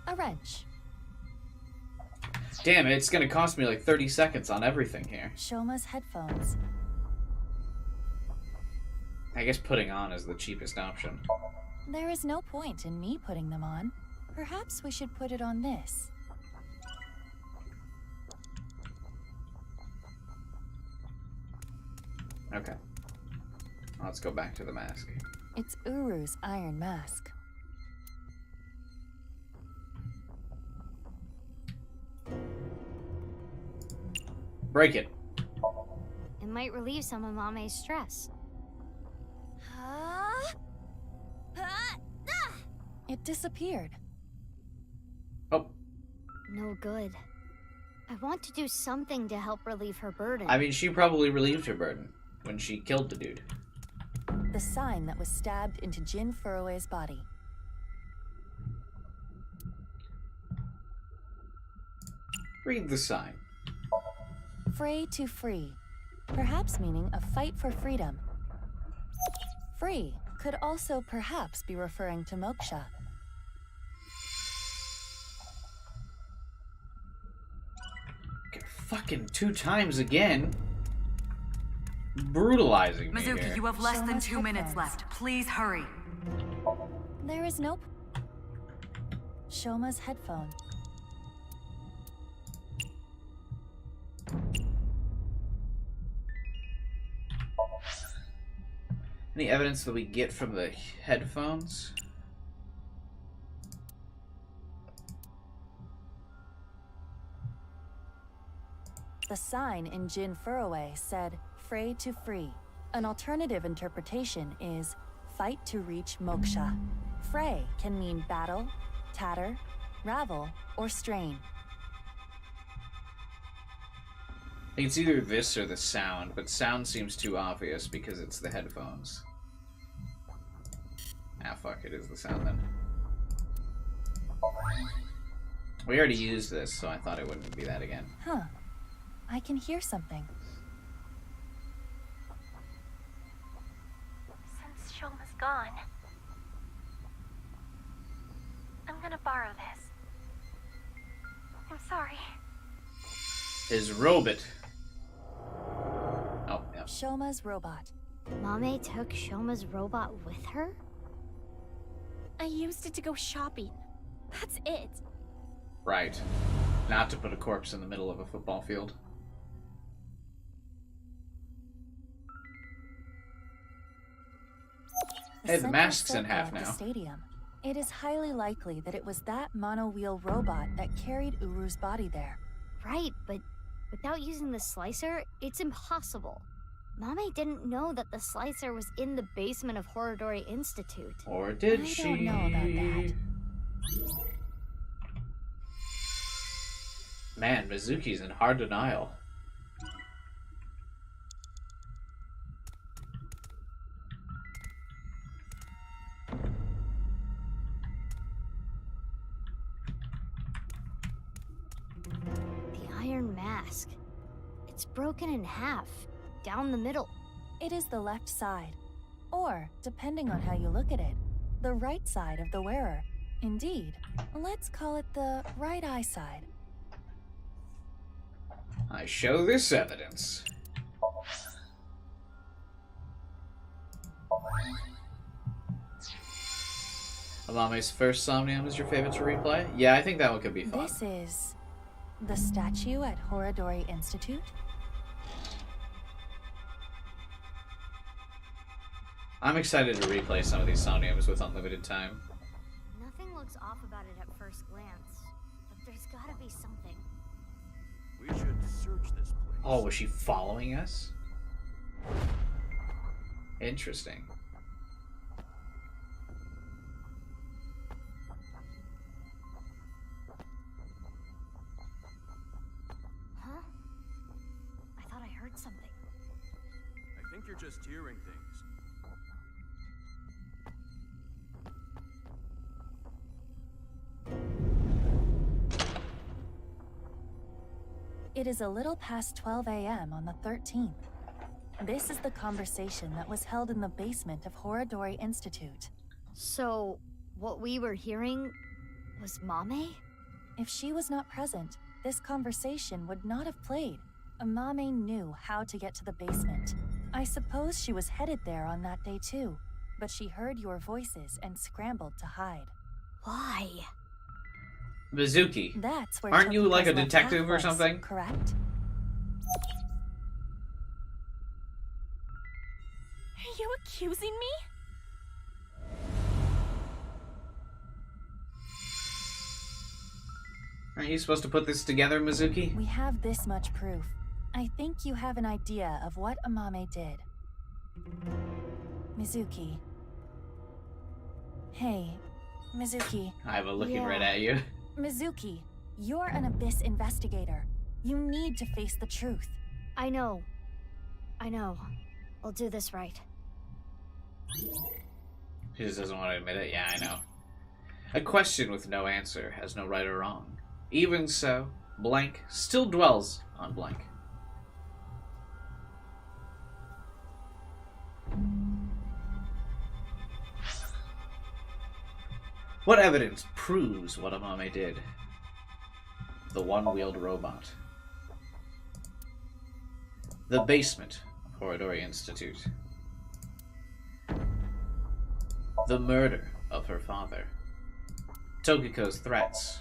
[SPEAKER 4] A wrench.
[SPEAKER 1] Damn it, it's gonna cost me like 30 seconds on everything here.
[SPEAKER 4] Shoma's headphones.
[SPEAKER 1] I guess putting on is the cheapest option.
[SPEAKER 4] There is no point in me putting them on. Perhaps we should put it on this.
[SPEAKER 1] Okay. Let's go back to the mask.
[SPEAKER 4] It's Uru's iron mask.
[SPEAKER 1] Break it.
[SPEAKER 3] It might relieve some of Mame's stress.
[SPEAKER 4] It disappeared.
[SPEAKER 1] Oh.
[SPEAKER 3] No good. I want to do something to help relieve her burden.
[SPEAKER 1] I mean, she probably relieved her burden when she killed the dude.
[SPEAKER 4] The sign that was stabbed into Jin Furue's body.
[SPEAKER 1] Read the sign.
[SPEAKER 4] Fray to free. Perhaps meaning a fight for freedom. Free could also perhaps be referring to moksha.
[SPEAKER 1] Fucking 2 times again. Brutalizing me
[SPEAKER 5] Mizuki,
[SPEAKER 1] here.
[SPEAKER 5] you have less than
[SPEAKER 4] Shoma's
[SPEAKER 5] 2 minutes
[SPEAKER 4] headphones.
[SPEAKER 5] left. Please hurry.
[SPEAKER 4] There is no... Shoma's headphone.
[SPEAKER 1] Any evidence that we get from the headphones?
[SPEAKER 4] The sign in Jin Furue said, Fray to free. An alternative interpretation is, fight to reach moksha. Fray can mean battle, tatter, ravel, or strain.
[SPEAKER 1] I think it's either this or the sound, but sound seems too obvious because it's the headphones. Ah, fuck, it is the sound then. We already used this, so I thought it wouldn't be that again.
[SPEAKER 4] Huh. I can hear something.
[SPEAKER 7] Since Shoma's gone, I'm gonna borrow this. I'm sorry.
[SPEAKER 1] His robot. Oh, yeah.
[SPEAKER 4] Shoma's robot.
[SPEAKER 3] Mame took Shoma's robot with her?
[SPEAKER 7] I used it to go shopping. That's it.
[SPEAKER 1] Right. Not to put a corpse in the middle of a football field. Hey, the
[SPEAKER 4] Central
[SPEAKER 1] mask's in
[SPEAKER 4] circle
[SPEAKER 1] half
[SPEAKER 4] of the
[SPEAKER 1] now.
[SPEAKER 4] stadium. It is highly likely that it was that mono-wheel robot that carried Uru's body there.
[SPEAKER 3] Right, but without using the slicer, it's impossible. Mame didn't know that the slicer was in the basement of Horodori Institute.
[SPEAKER 1] Or did
[SPEAKER 4] I
[SPEAKER 1] she?
[SPEAKER 4] don't know about that.
[SPEAKER 1] Man, Mizuki's in hard denial.
[SPEAKER 3] The iron mask. It's broken in half, down the middle.
[SPEAKER 4] It is the left side. Or, depending on how you look at it, the right side of the wearer. Indeed, let's call it the right eye side.
[SPEAKER 1] I show this evidence. Amame's first Somnium is your favorite to replay? Yeah, I think that one could be fun.
[SPEAKER 4] This is the statue at Horodori Institute.
[SPEAKER 1] I'm excited to replay some of these Somniums with unlimited time.
[SPEAKER 3] Nothing looks off about it at first glance, but there's gotta be something.
[SPEAKER 9] We should search this place.
[SPEAKER 1] Oh, was she following us? Interesting.
[SPEAKER 9] just hearing things.
[SPEAKER 4] It is a little past 12 a.m. on the 13th. This is the conversation that was held in the basement of Horodori Institute.
[SPEAKER 3] So, what we were hearing was Mame?
[SPEAKER 4] If she was not present, this conversation would not have played. Amame knew how to get to the basement. I suppose she was headed there on that day too, but she heard your voices and scrambled to hide.
[SPEAKER 3] Why?
[SPEAKER 1] Mizuki,
[SPEAKER 4] That's where
[SPEAKER 1] aren't you like a
[SPEAKER 4] Tokiko's left
[SPEAKER 1] detective
[SPEAKER 4] half
[SPEAKER 1] or
[SPEAKER 4] was,
[SPEAKER 1] something?
[SPEAKER 4] correct?
[SPEAKER 7] Are you accusing me?
[SPEAKER 1] Aren't you supposed to put this together, Mizuki?
[SPEAKER 4] We have this much proof. I think you have an idea of what Amame did. Mizuki. Hey, Mizuki.
[SPEAKER 1] I have a looking
[SPEAKER 3] Yeah.
[SPEAKER 1] right at you.
[SPEAKER 4] Mizuki, you're an Abyss investigator. You need to face the truth.
[SPEAKER 3] I know. I'll do this right.
[SPEAKER 1] She just doesn't want to admit it. Yeah, I know. A question with no answer has no right or wrong. Even so, blank still dwells on blank. What evidence proves what Amame did? The one-wheeled robot. The basement of Horodori Institute. The murder of her father. Tokiko's threats.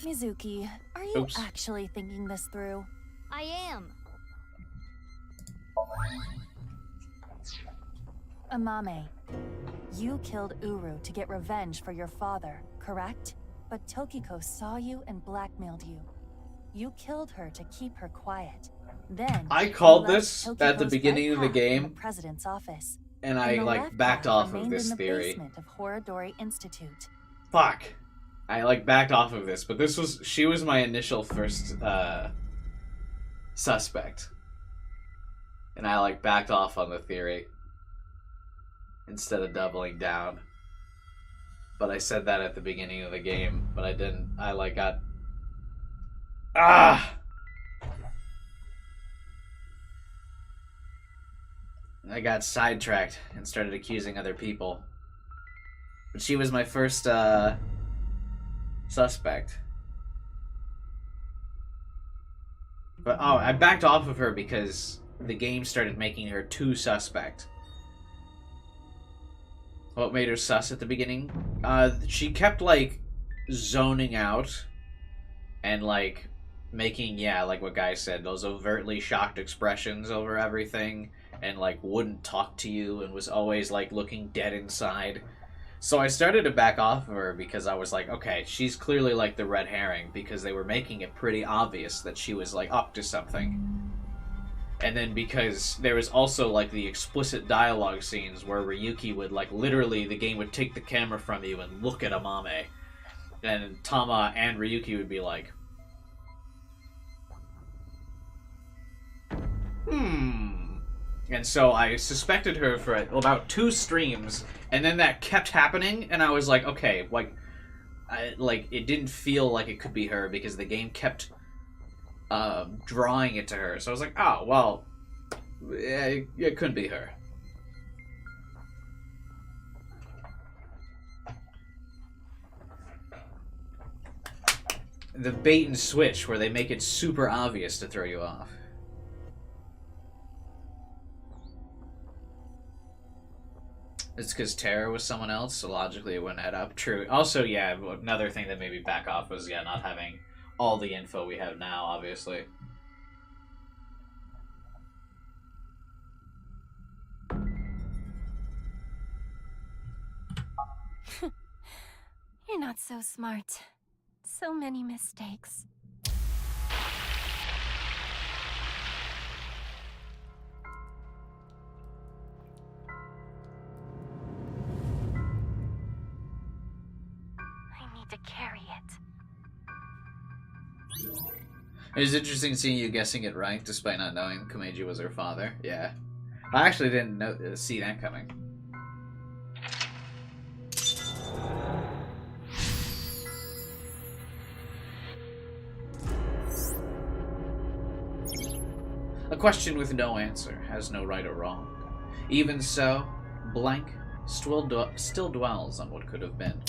[SPEAKER 4] Mizuki, are you
[SPEAKER 1] Oops.
[SPEAKER 4] actually thinking this through?
[SPEAKER 3] I am.
[SPEAKER 4] Amame, you killed Uru to get revenge for your father, correct? But Tokiko saw you and blackmailed you. You killed her to keep her quiet. Then
[SPEAKER 1] I called
[SPEAKER 4] you left
[SPEAKER 1] this at the
[SPEAKER 4] Tokiko's
[SPEAKER 1] beginning
[SPEAKER 4] right
[SPEAKER 1] of the
[SPEAKER 4] half in
[SPEAKER 1] game,
[SPEAKER 4] the president's office.
[SPEAKER 1] and I
[SPEAKER 4] And the
[SPEAKER 1] like
[SPEAKER 4] left
[SPEAKER 1] backed
[SPEAKER 4] half
[SPEAKER 1] off of
[SPEAKER 4] remained
[SPEAKER 1] this
[SPEAKER 4] in the
[SPEAKER 1] theory.
[SPEAKER 4] basement of Horodori Institute.
[SPEAKER 1] Fuck. I like backed off of this, but she was my initial first suspect. And I like backed off on the theory instead of doubling down. But I said that at the beginning of the game, but I didn't. I like got I got sidetracked and started accusing other people. But she was my first suspect. But I backed off of her because the game started making her too suspect. What made her sus at the beginning? She kept like zoning out and like making, yeah, like what Guy said, those overtly shocked expressions over everything, and like wouldn't talk to you and was always like looking dead inside. So I started to back off of her because I was like, okay, she's clearly like the red herring, because they were making it pretty obvious that she was like up to something. And then because there was also like the explicit dialogue scenes where Ryuki would like literally, the game would take the camera from you and look at Amame, and Tama and Ryuki would be like, and so I suspected her for about 2 streams, and then that kept happening, and I was like, okay, like it didn't feel like it could be her because the game kept drawing it to her. So I was like, oh, well, it couldn't be her. The bait and switch where they make it super obvious to throw you off. It's because Terra was someone else, so logically it wouldn't add up. True. Also, yeah, another thing that made me back off was, yeah, not having all the info we have now, obviously.
[SPEAKER 7] You're not so smart. So many mistakes.
[SPEAKER 1] It was interesting seeing you guessing it right, despite not knowing Komeiji was her father. Yeah. I actually didn't see that coming. A question with no answer has no right or wrong. Even so, blank still dwells on what could have been.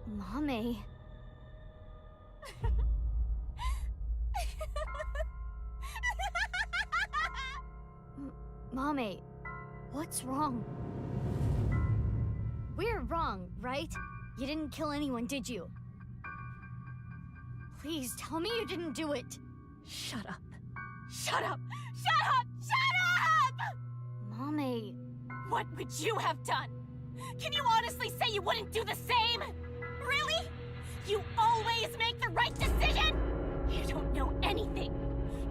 [SPEAKER 3] Mommy. Mommy, what's wrong? We're wrong, right? You didn't kill anyone, did you? Please tell me you didn't do it.
[SPEAKER 7] Shut up. Shut up! Shut up! Shut up!
[SPEAKER 3] Mommy.
[SPEAKER 7] What would you have done? Can you honestly say you wouldn't do the same? Really? You always make the right decision? You don't know anything.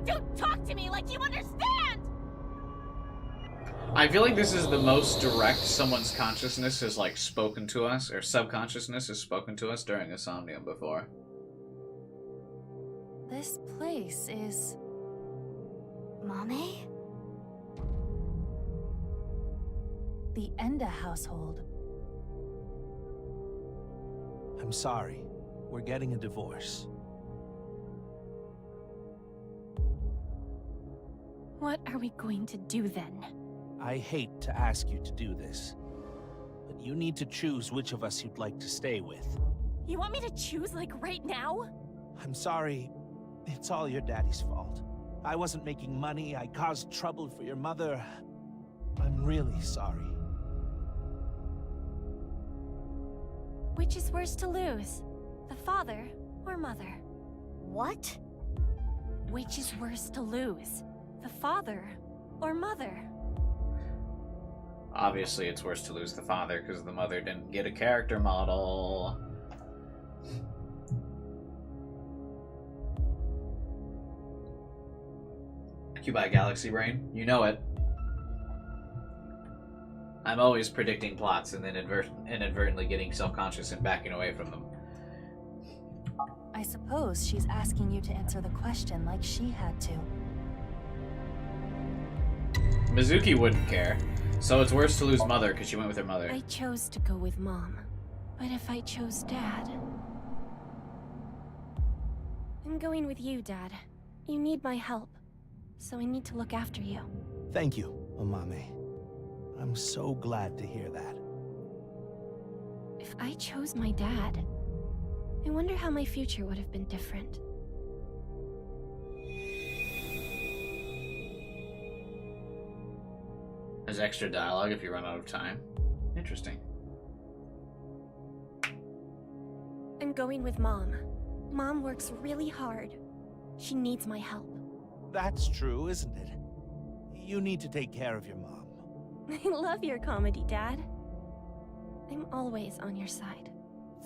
[SPEAKER 7] Don't talk to me like you understand!
[SPEAKER 1] I feel like this is the most direct someone's consciousness has, like, spoken to us, or subconsciousness has spoken to us during a somnium before.
[SPEAKER 4] This place is...
[SPEAKER 3] Mommy?
[SPEAKER 4] the Enda household.
[SPEAKER 10] I'm sorry. We're getting a divorce.
[SPEAKER 7] What are we going to do then?
[SPEAKER 10] I hate to ask you to do this, but you need to choose which of us you'd like to stay with.
[SPEAKER 7] You want me to choose, like, right now?
[SPEAKER 10] I'm sorry. It's all your daddy's fault. I wasn't making money. I caused trouble for your mother. I'm really sorry.
[SPEAKER 7] Which is worse to lose? The father or mother?
[SPEAKER 3] What?
[SPEAKER 7] Which is worse to lose? The father or mother?
[SPEAKER 1] Obviously, it's worse to lose the father because the mother didn't get a character model. You buy Galaxy Brain? You know it. I'm always predicting plots and then inadvertently getting self-conscious and backing away from them.
[SPEAKER 4] I suppose she's asking you to answer the question like she had to.
[SPEAKER 1] Mizuki wouldn't care. So it's worse to lose mother because she went with her mother.
[SPEAKER 7] I chose to go with Mom. But if I chose Dad... I'm going with you, Dad. You need my help. So I need to look after you.
[SPEAKER 10] Thank you, Omame. I'm so glad to hear that.
[SPEAKER 7] If I chose my dad, I wonder how my future would have been different.
[SPEAKER 1] There's extra dialogue if you run out of time. Interesting.
[SPEAKER 7] I'm going with Mom. Mom works really hard. She needs my help.
[SPEAKER 10] That's true, isn't it? You need to take care of your mom.
[SPEAKER 7] I love your comedy, Dad. I'm always on your side.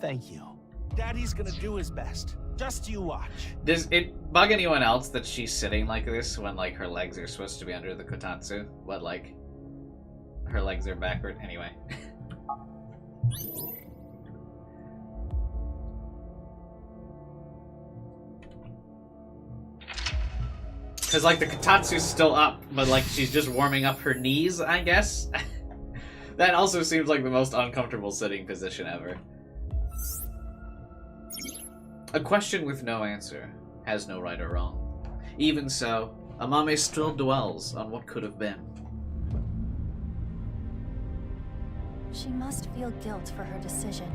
[SPEAKER 10] Thank you. Daddy's gonna do his best. Just you watch.
[SPEAKER 1] Does it bug anyone else that she's sitting like this when, like, her legs are supposed to be under the kotatsu? But, like, her legs are backward? Anyway. Because, like, the kotatsu's still up, but, like, she's just warming up her knees, I guess? That also seems like the most uncomfortable sitting position ever. A question with no answer has no right or wrong. Even so, Amame still dwells on what could have been.
[SPEAKER 4] She must feel guilt for her decision.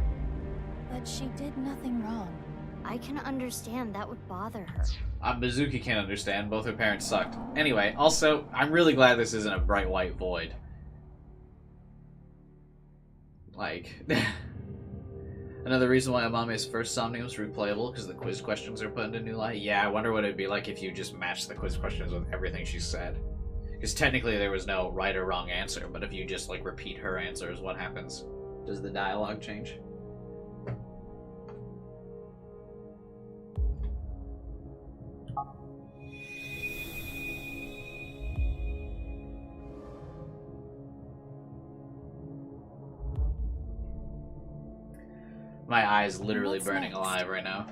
[SPEAKER 4] But she did nothing wrong.
[SPEAKER 3] I can understand that would bother her.
[SPEAKER 1] Mizuki can't understand. Both her parents sucked. Anyway, also, I'm really glad this isn't a bright white void. Like, another reason why Amame's first Somnium was replayable, because the quiz questions are put into new light. Yeah, I wonder what it'd be like if you just matched the quiz questions with everything she said. Because technically there was no right or wrong answer, but if you just, like, repeat her answers, what happens? Does the dialogue change? My eye's literally
[SPEAKER 7] What's
[SPEAKER 1] burning
[SPEAKER 7] next?
[SPEAKER 1] alive right now.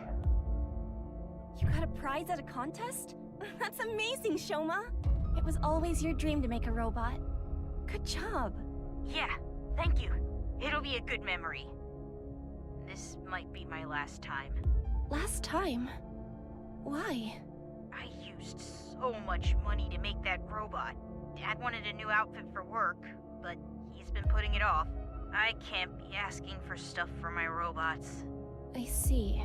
[SPEAKER 7] You got a prize at a contest? That's amazing, Shoma. It was always your dream to make a robot. Good job.
[SPEAKER 11] Yeah, thank you. It'll be a good memory. This might be my last time.
[SPEAKER 7] Last time? Why?
[SPEAKER 11] I used so much money to make that robot. Dad wanted a new outfit for work, but he's been putting it off. I can't be asking for stuff for my robots.
[SPEAKER 7] I see.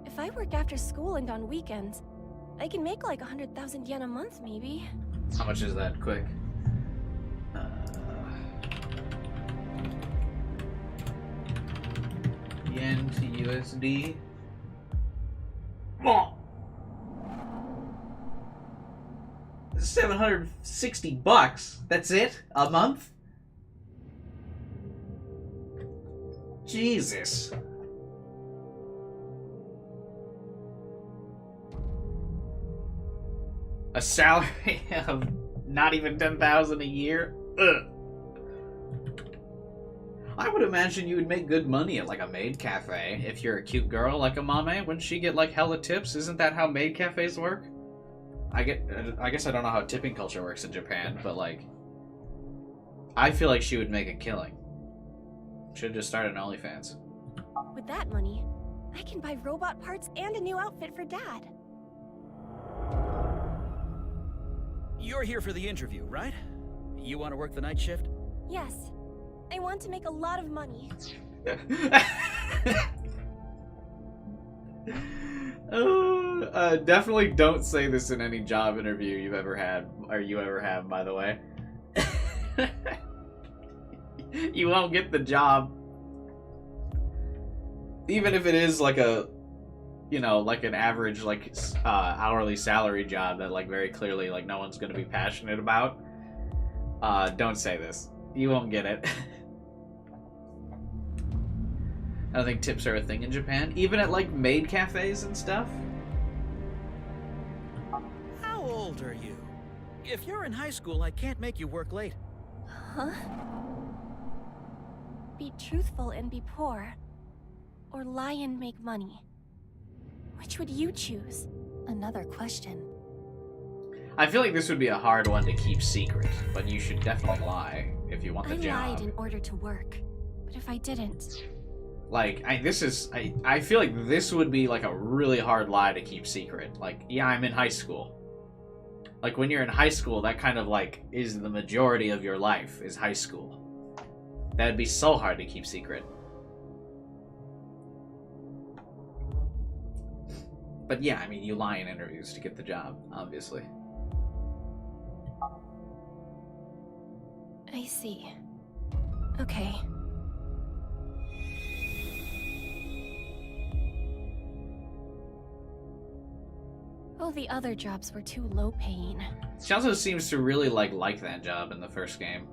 [SPEAKER 7] If I work after school and on weekends, I can make like 100,000 yen a month, maybe.
[SPEAKER 1] How much is that? Quick. Yen to USD. Oh. $760. That's it? A month? Jesus. A salary of not even 10,000 a year? Ugh. I would imagine you would make good money at like a maid cafe if you're a cute girl like Amame. Wouldn't she get like hella tips? Isn't that how maid cafes work? I guess I don't know how tipping culture works in Japan, but like I feel like she would make a killing. Should have just started an OnlyFans.
[SPEAKER 7] With that money, I can buy robot parts and a new outfit for Dad.
[SPEAKER 12] You're here for the interview, right? You want to work the night shift?
[SPEAKER 7] Yes. I want to make a lot of money.
[SPEAKER 1] Definitely don't say this in any job interview you've ever had, or you ever have, by the way. You won't get the job. Even if it is like a, you know, like an average, like, hourly salary job that, like, very clearly, like, no one's gonna be passionate about. Don't say this. You won't get it. I don't think tips are a thing in Japan. Even at, like, maid cafes and stuff.
[SPEAKER 12] How old are you? If you're in high school, I can't make you work late.
[SPEAKER 7] Huh? Be truthful and be poor. Or lie and make money. Which would you choose?
[SPEAKER 4] Another question.
[SPEAKER 1] I feel like this would be a hard one to keep secret, but you should definitely lie if you want the job.
[SPEAKER 7] I lied in order to work. But if I didn't...
[SPEAKER 1] Like, I feel like this would be, like, a really hard lie to keep secret. Like, yeah, I'm in high school. Like, when you're in high school, that kind of, like, is the majority of your life, is high school. That'd be so hard to keep secret. But yeah, I mean, you lie in interviews to get the job, obviously.
[SPEAKER 7] I see. Okay. Oh, the other jobs were too low-paying.
[SPEAKER 1] She also seems to really like that job in the first game.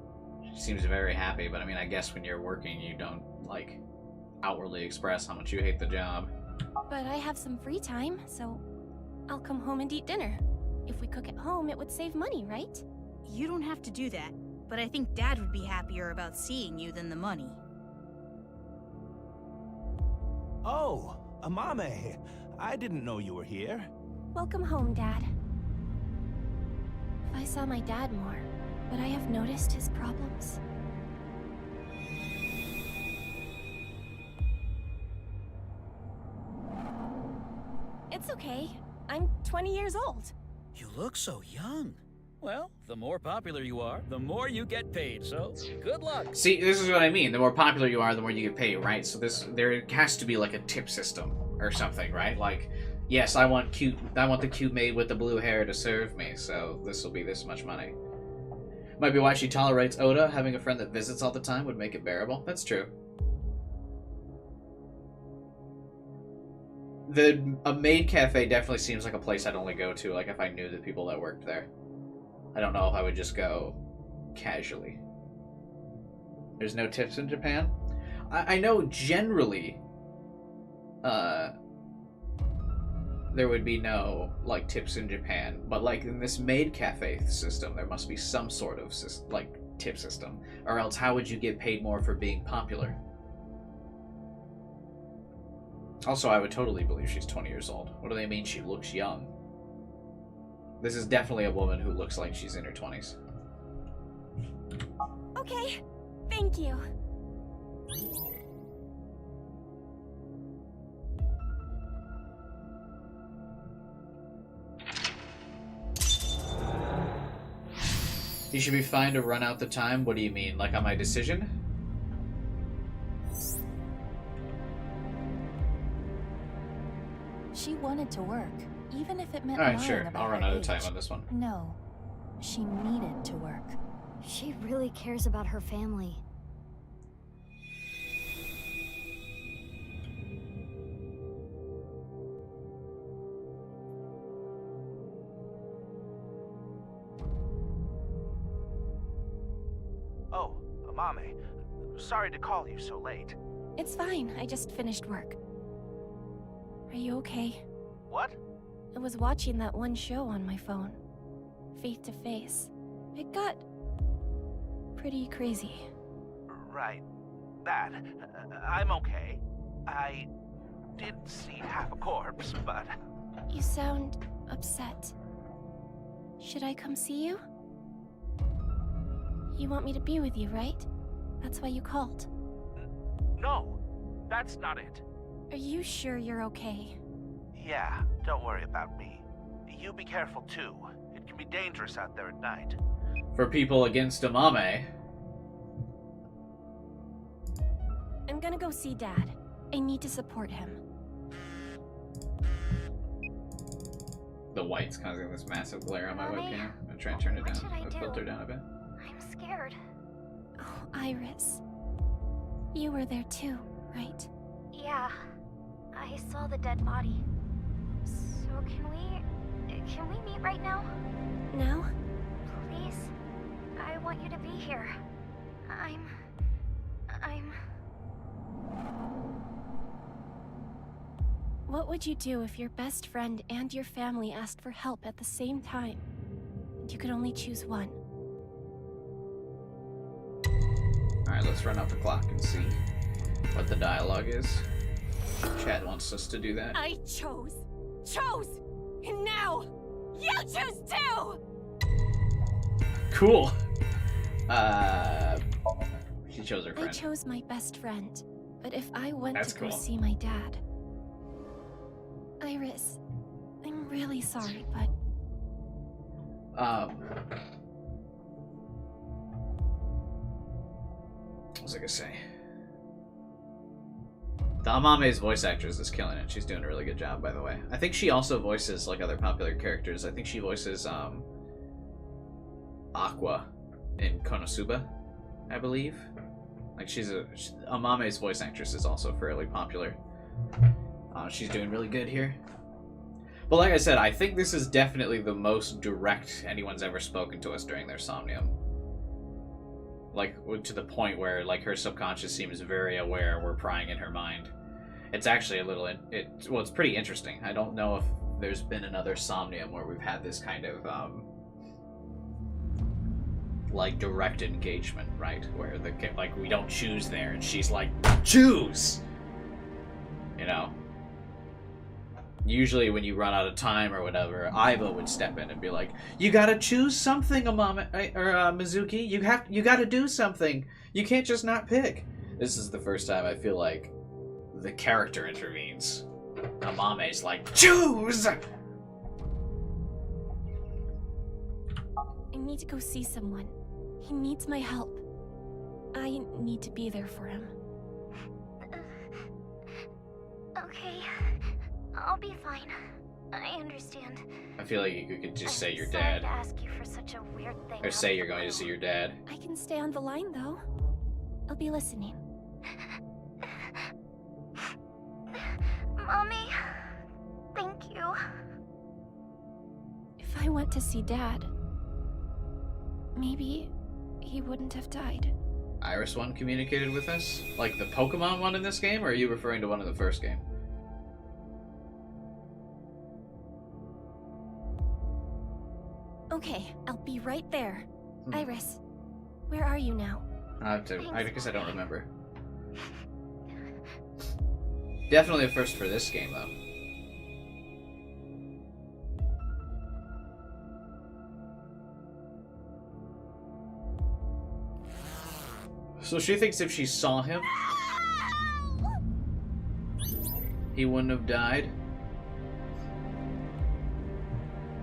[SPEAKER 1] She seems very happy, but I mean, I guess when you're working, you don't, like, outwardly express how much you hate the job.
[SPEAKER 7] But I have some free time, so I'll come home and eat dinner. If we cook at home, it would save money, right?
[SPEAKER 11] You don't have to do that, but I think Dad would be happier about seeing you than the money.
[SPEAKER 10] Oh, Amame. I didn't know you were here.
[SPEAKER 7] Welcome home, Dad. I saw my dad more, but I have noticed his problems. It's okay. I'm 20 years old.
[SPEAKER 12] You look so young. Well, the more popular you are, the more you get paid, so good luck.
[SPEAKER 1] See, this is what I mean. The more popular you are, the more you get paid, right? So there has to be like a tip system or something, right? Like, yes, I want the cute maid with the blue hair to serve me, so this will be this much money. Might be why she tolerates Oda. Having a friend that visits all the time would make it bearable. That's true. A maid cafe definitely seems like a place I'd only go to, like, if I knew the people that worked there. I don't know if I would just go casually. There's no tips in Japan? I know generally, there would be no, like, tips in Japan. But, like, in this maid cafe system, there must be some sort of, like, tip system. Or else how would you get paid more for being popular? Also, I would totally believe she's 20 years old. What do they mean she looks young? This is definitely a woman who looks like she's in her 20s.
[SPEAKER 7] Okay, thank you.
[SPEAKER 1] You should be fine to run out the time? What do you mean? Like on my decision?
[SPEAKER 4] She wanted to work, even if it meant
[SPEAKER 1] Alright,
[SPEAKER 4] lying
[SPEAKER 1] sure.
[SPEAKER 4] about
[SPEAKER 1] I'll run
[SPEAKER 4] her
[SPEAKER 1] out of time
[SPEAKER 4] age.
[SPEAKER 1] on this one.
[SPEAKER 4] No, she needed to work.
[SPEAKER 3] She really cares about her family.
[SPEAKER 10] Oh, Amame. Sorry to call you so late.
[SPEAKER 7] It's fine, I just finished work. Are you okay?
[SPEAKER 10] What?
[SPEAKER 7] I was watching that one show on my phone. Face to Face. It got pretty crazy.
[SPEAKER 10] Right. That. I'm okay. I did see half a corpse, but...
[SPEAKER 7] You sound upset. Should I come see you? You want me to be with you, right? That's why you called.
[SPEAKER 10] No, that's not it.
[SPEAKER 7] Are you sure you're okay?
[SPEAKER 10] Yeah, don't worry about me. You be careful too. It can be dangerous out there at night.
[SPEAKER 1] For people against Amame.
[SPEAKER 7] I'm gonna go see Dad. I need to support him.
[SPEAKER 1] The white's causing this massive glare on my
[SPEAKER 3] Mommy?
[SPEAKER 1] webcam. I'm gonna try and turn it
[SPEAKER 3] What
[SPEAKER 1] down.
[SPEAKER 3] should I
[SPEAKER 1] The
[SPEAKER 3] do?
[SPEAKER 1] filter down a bit.
[SPEAKER 3] I'm scared.
[SPEAKER 7] Oh, Iris. You were there too, right?
[SPEAKER 3] Yeah, I saw the dead body. So can we meet right now?
[SPEAKER 7] Now?
[SPEAKER 3] Please? I want you to be here. I'm...
[SPEAKER 7] What would you do if your best friend and your family asked for help at the same time? And you could only choose one.
[SPEAKER 1] Alright, let's run out the clock and see what the dialogue is. Chad wants us to do that.
[SPEAKER 7] I chose! And now, you choose too!
[SPEAKER 1] Cool! She chose her
[SPEAKER 7] I
[SPEAKER 1] friend.
[SPEAKER 7] chose my best friend, but if I went
[SPEAKER 1] That's
[SPEAKER 7] to go
[SPEAKER 1] cool.
[SPEAKER 7] see my dad... Iris, I'm really sorry, but...
[SPEAKER 1] What was I gonna say? The Amame's voice actress is killing it. She's doing a really good job, by the way. I think she also voices, like, other popular characters. I think she voices, Aqua in Konosuba, I believe. Like, Amame's voice actress is also fairly popular. She's doing really good here. But like I said, I think this is definitely the most direct anyone's ever spoken to us during their somnium. Like, to the point where, like, her subconscious seems very aware we're prying in her mind. It's actually a little... well, it's pretty interesting. I don't know if there's been another somnium where we've had this kind of, like, direct engagement, right? Where, like, we don't choose there, and she's like, choose! You know? Usually when you run out of time or whatever, Aiba would step in and be like, you gotta choose something, Mizuki. You gotta do something. You can't just not pick. This is the first time I feel like the character intervenes. Amame's like, choose!
[SPEAKER 7] I need to go see someone. He needs my help. I need to be there for him.
[SPEAKER 3] Okay. I'll be fine. I understand.
[SPEAKER 1] I feel like you could just say your
[SPEAKER 3] Sorry
[SPEAKER 1] dad.
[SPEAKER 3] to ask you for such a weird thing.
[SPEAKER 1] Or say you're going to see your dad.
[SPEAKER 7] I can stay on the line, though. I'll be listening.
[SPEAKER 3] Mommy, thank you.
[SPEAKER 7] If I went to see Dad, maybe he wouldn't have died.
[SPEAKER 1] Iris one communicated with us? Like the Pokemon one in this game, or are you referring to one in the first game?
[SPEAKER 7] be right there. Iris, where are you now?
[SPEAKER 1] I guess I don't remember. Definitely a first for this game, though. So she thinks if she saw him, he wouldn't have died.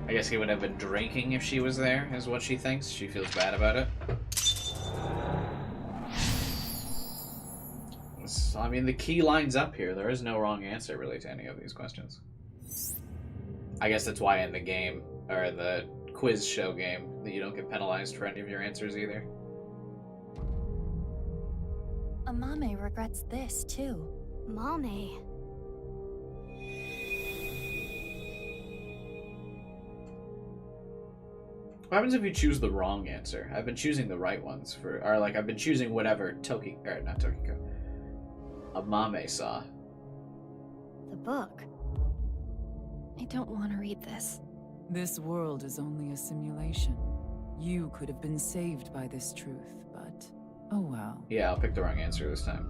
[SPEAKER 1] I guess he would have been drinking if she was there, is what she thinks. She feels bad about it. I mean, the key lines up here. There is no wrong answer, really, to any of these questions. I guess that's why in the game, or the quiz show game, that you don't get penalized for any of your answers either.
[SPEAKER 4] Amame regrets this, too.
[SPEAKER 3] Mame.
[SPEAKER 1] What happens if you choose the wrong answer? I've been choosing the right ones for, or like I've been choosing whatever not Tokiko, Amame saw.
[SPEAKER 3] The book.
[SPEAKER 7] I don't want to read this.
[SPEAKER 8] This world is only a simulation. You could have been saved by this truth, but oh well.
[SPEAKER 1] Yeah, I'll pick the wrong answer this time.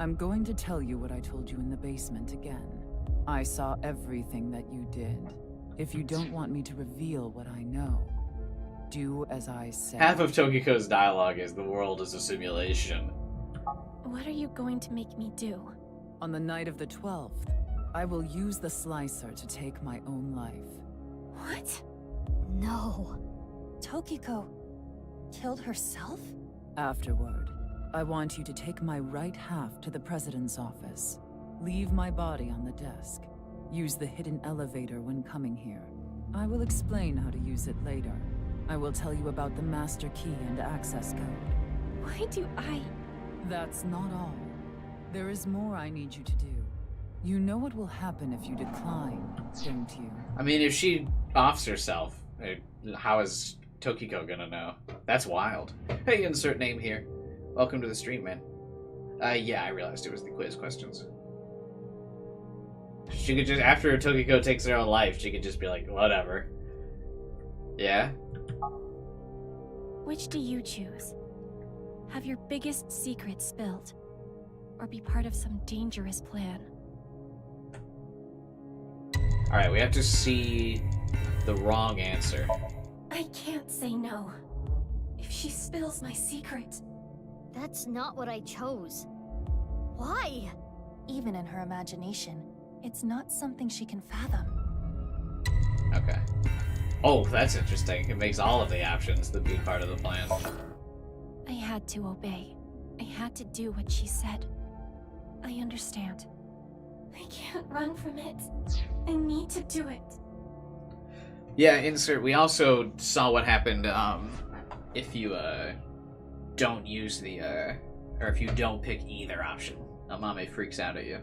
[SPEAKER 8] I'm going to tell you what I told you in the basement again. I saw everything that you did. If you don't want me to reveal what I know, do as I say.
[SPEAKER 1] Half of Tokiko's dialogue is the world is a simulation.
[SPEAKER 7] What are you going to make me do?
[SPEAKER 8] On the night of the 12th, I will use the slicer to take my own life.
[SPEAKER 7] What?
[SPEAKER 3] No.
[SPEAKER 4] Tokiko killed herself?
[SPEAKER 8] Afterward, I want you to take my right half to the president's office. Leave my body on the desk. Use the hidden elevator when coming here. I will explain how to use it later. I will tell you about the master key and access code.
[SPEAKER 7] Why do I...
[SPEAKER 8] That's not all. There is more I need you to do. You know what will happen if you decline, don't you?
[SPEAKER 1] I mean, if she offs herself, how is Tokiko gonna know? That's wild. Hey, insert name here. Welcome to the stream, man. Yeah, I realized it was the quiz questions. She could just, after Tokiko takes her own life, she could just be like, whatever. Yeah?
[SPEAKER 7] Which do you choose? Have your biggest secret spilled? Or be part of some dangerous plan?
[SPEAKER 1] Alright, we have to see the wrong answer.
[SPEAKER 7] I can't say no. If she spills my secret...
[SPEAKER 3] That's not what I chose. Why?
[SPEAKER 4] Even in her imagination, it's not something she can fathom.
[SPEAKER 1] Okay. Oh, that's interesting. It makes all of the options to be part of the plan.
[SPEAKER 7] I had to obey. I had to do what she said. I understand. I can't run from it. I need to do it.
[SPEAKER 1] Yeah, insert. We also saw what happened if you don't use the or if you don't pick either option. Amame freaks out at you.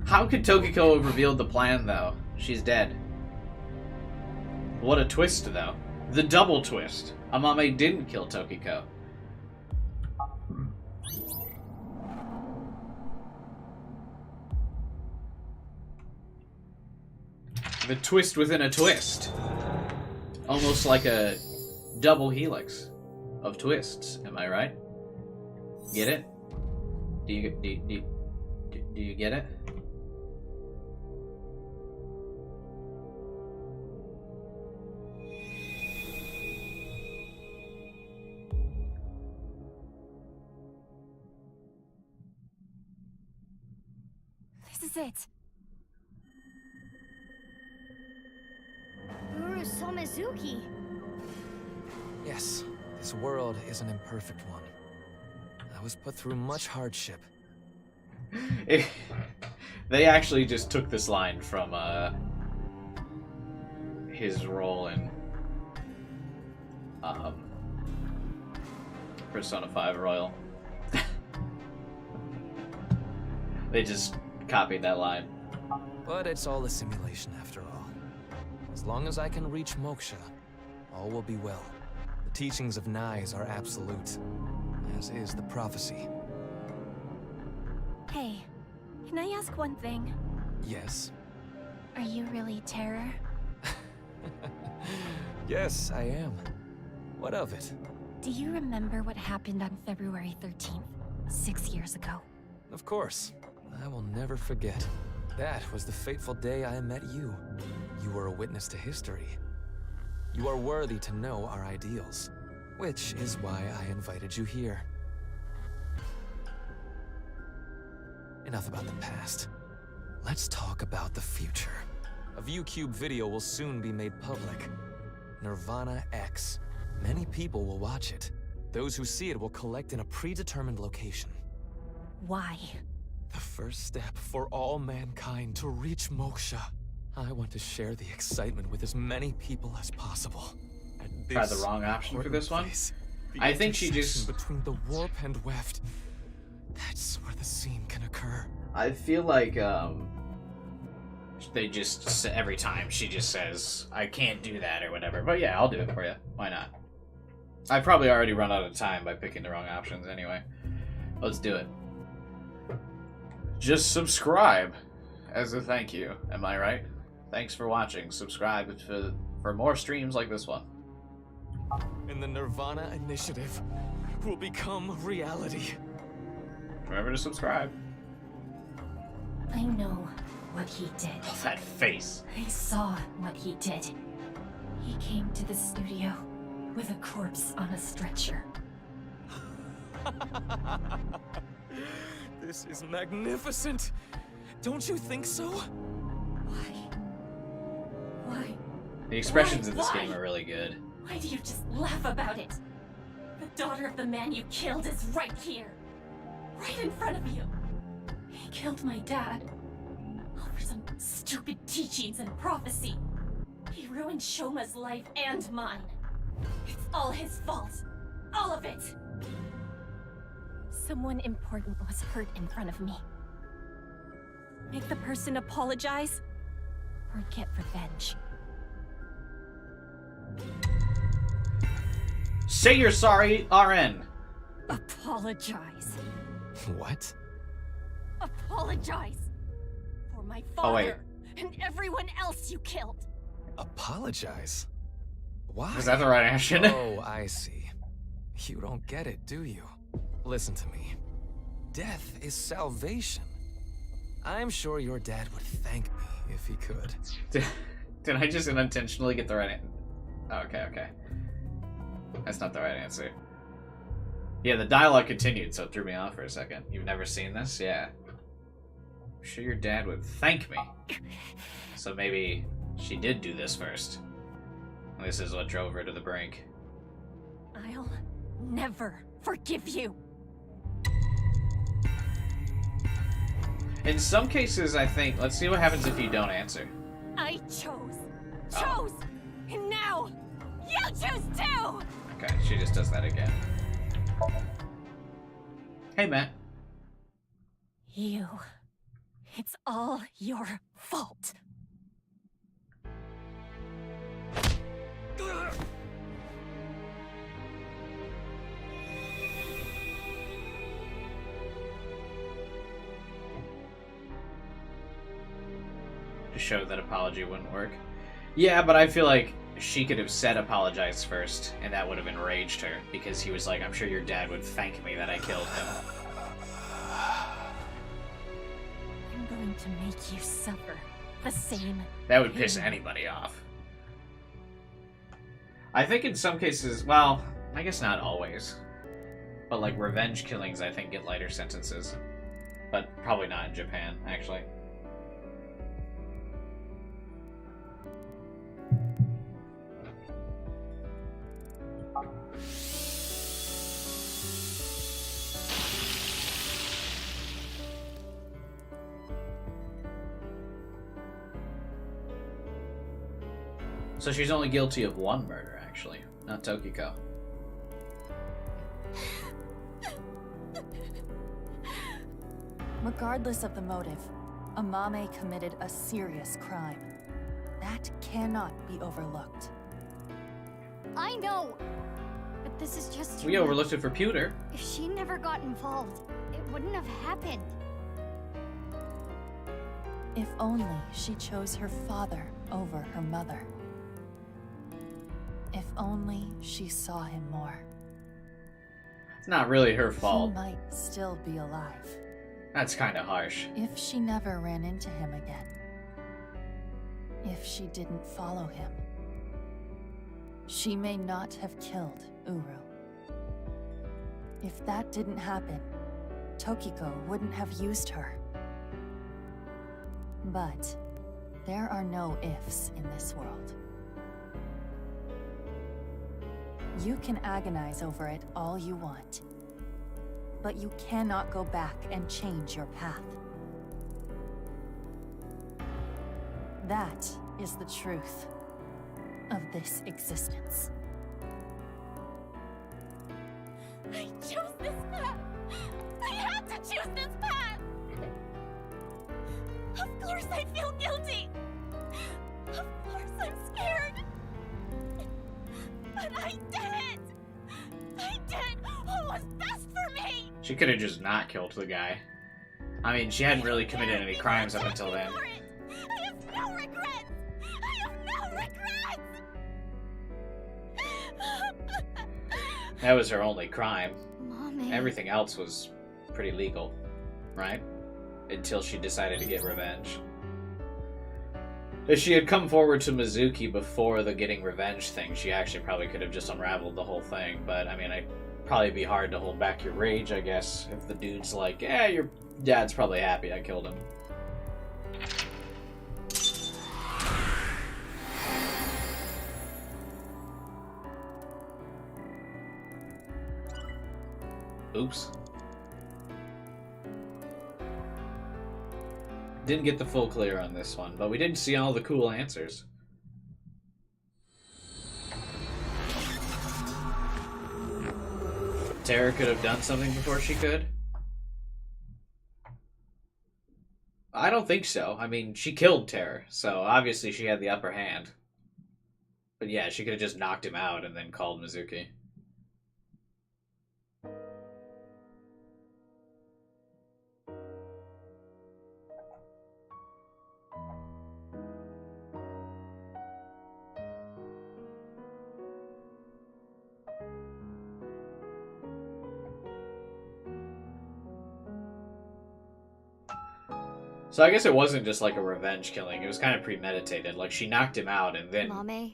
[SPEAKER 1] How could Tokiko have revealed the plan, though? She's dead. What a twist, though. The double twist. Amame didn't kill Tokiko. The twist within a twist. Almost like a double helix of twists. Am I right? Get it? Do you get it?
[SPEAKER 7] This is it.
[SPEAKER 3] Guru Somizuki.
[SPEAKER 13] Yes, this world is an imperfect one. I was put through much hardship.
[SPEAKER 1] They actually just took this line from his role in Persona 5 Royal. They just copied that line.
[SPEAKER 13] But it's all a simulation after all. As long as I can reach Moksha, all will be well. The teachings of Nais are absolute, as is the prophecy.
[SPEAKER 7] Hey, can I ask one thing?
[SPEAKER 13] Yes.
[SPEAKER 7] Are you really Terror?
[SPEAKER 13] Yes, I am. What of it?
[SPEAKER 7] Do you remember what happened on February 13th, 6 years ago?
[SPEAKER 13] Of course. I will never forget. That was the fateful day I met you. You were a witness to history. You are worthy to know our ideals, which is why I invited you here. Enough about the past. Let's talk about the future. A ViewCube video will soon be made public. nirvanA X. Many people will watch it. Those who see it will collect in a predetermined location.
[SPEAKER 7] Why?
[SPEAKER 13] The first step for all mankind to reach moksha. I want to share the excitement with as many people as possible.
[SPEAKER 1] Try the wrong option for this one. I think she just
[SPEAKER 13] between the warp and weft. That's where the scene can occur.
[SPEAKER 1] I feel like they just every time she just says I can't do that or whatever. But yeah, I'll do it for you. Why not? I probably already run out of time by picking the wrong options anyway. Let's do it. Just subscribe as a thank you. Am I right? Thanks for watching. Subscribe for more streams like this one.
[SPEAKER 13] And the nirvanA initiative will become reality.
[SPEAKER 1] Remember to subscribe.
[SPEAKER 7] I know what he did.
[SPEAKER 1] Oh, that face.
[SPEAKER 7] I saw what he did. He came to the studio with a corpse on a stretcher.
[SPEAKER 13] This is magnificent. Don't you think so?
[SPEAKER 7] Why?
[SPEAKER 1] The expressions in this game are really good.
[SPEAKER 7] Why do you just laugh about it? The daughter of the man you killed is right here. Right in front of you. He killed my dad. Over some stupid teachings and prophecy. He ruined Shoma's life and mine. It's all his fault. All of it. Someone important was hurt in front of me. Make the person apologize or get revenge.
[SPEAKER 1] Say you're sorry, RN.
[SPEAKER 7] Apologize.
[SPEAKER 13] What?
[SPEAKER 7] Apologize for my
[SPEAKER 1] Oh, wait.
[SPEAKER 7] father and everyone else you killed.
[SPEAKER 13] Apologize? Why?
[SPEAKER 1] Is that the right action?
[SPEAKER 13] Oh, I see. You don't get it, do you? Listen to me. Death is salvation. I'm sure your dad would thank me if he could.
[SPEAKER 1] Did I just unintentionally get the right answer? Okay. That's not the right answer. Yeah, the dialogue continued, so it threw me off for a second. You've never seen this? Yeah. I'm sure your dad would thank me. So maybe she did do this first. This is what drove her to the brink.
[SPEAKER 7] I'll never forgive you.
[SPEAKER 1] In some cases, I think... Let's see what happens if you don't answer.
[SPEAKER 7] I chose. And now, you choose too!
[SPEAKER 1] Okay, she just does that again. Hey, Matt.
[SPEAKER 7] You. It's all your fault.
[SPEAKER 1] To show that apology wouldn't work. Yeah, but I feel like she could have said apologize first, and that would have enraged her, because he was like, I'm sure your dad would thank me that I killed him.
[SPEAKER 7] I'm going to make you suffer the same.
[SPEAKER 1] That would piss anybody off. I think in some cases, well, I guess not always, but like revenge killings, I think, get lighter sentences. But probably not in Japan, actually. So she's only guilty of one murder, actually, not Tokiko.
[SPEAKER 4] Regardless of the motive, Amame committed a serious crime. That cannot be overlooked.
[SPEAKER 3] I know, but this is just...
[SPEAKER 1] We overlooked it for Pewter.
[SPEAKER 3] If she never got involved, it wouldn't have happened.
[SPEAKER 4] If only she chose her father over her mother. If only she saw him more.
[SPEAKER 1] It's not really her fault.
[SPEAKER 4] He might still be alive.
[SPEAKER 1] That's kind of harsh.
[SPEAKER 4] If she never ran into him again. If she didn't follow him. She may not have killed Uru. If that didn't happen, Tokiko wouldn't have used her. But there are no ifs in this world. You can agonize over it all you want, but you cannot go back and change your path. That is the truth of this existence.
[SPEAKER 7] I chose this path! I had to choose this path! Of course I feel guilty! Of course I'm scared! But I did it! I did what was best for me!
[SPEAKER 1] She could have just not killed the guy. I mean, she hadn't really committed any crimes up until then.
[SPEAKER 7] I have no regrets! I have no regrets!
[SPEAKER 1] That was her only crime.
[SPEAKER 3] Mommy.
[SPEAKER 1] Everything else was pretty legal, right? Until she decided to get revenge. If she had come forward to Mizuki before the getting revenge thing, she actually probably could have just unraveled the whole thing. But, I mean, it'd probably be hard to hold back your rage, I guess, if the dude's like, yeah, your dad's probably happy I killed him. Oops. Didn't get the full clear on this one, but we did see all the cool answers. Tara could have done something before she could? I don't think so. I mean, she killed Tara, so obviously she had the upper hand. But yeah, she could have just knocked him out and then called Mizuki. So I guess it wasn't just like a revenge killing. It was kind of premeditated. Like, she knocked him out and then
[SPEAKER 3] Mame,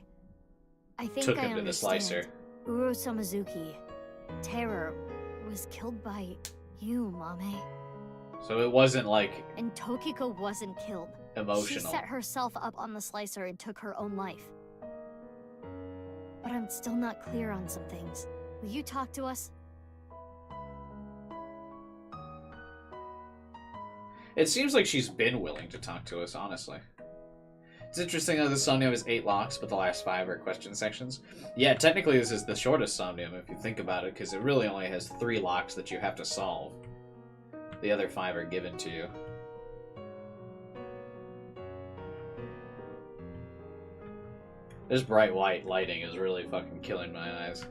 [SPEAKER 3] I think
[SPEAKER 1] took
[SPEAKER 3] I
[SPEAKER 1] him to the slicer.
[SPEAKER 3] Uro Samazuki, Terror, was killed by you, Mame.
[SPEAKER 1] So it wasn't like
[SPEAKER 3] And Tokiko wasn't killed.
[SPEAKER 1] emotional.
[SPEAKER 3] She set herself up on the slicer and took her own life. But I'm still not clear on some things. Will you talk to us?
[SPEAKER 1] It seems like she's been willing to talk to us, honestly. It's interesting how the Somnium has 8 locks, but the last 5 are question sections. Yeah, technically this is the shortest Somnium, if you think about it, because it really only has 3 locks that you have to solve. The other 5 are given to you. This bright white lighting is really fucking killing my eyes.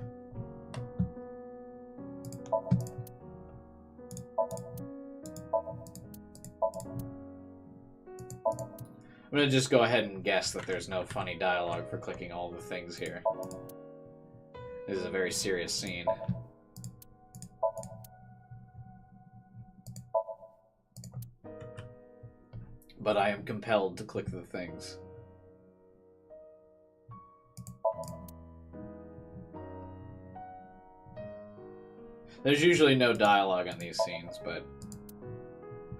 [SPEAKER 1] I'm gonna just go ahead and guess that there's no funny dialogue for clicking all the things here. This is a very serious scene. But I am compelled to click the things. There's usually no dialogue on these scenes, but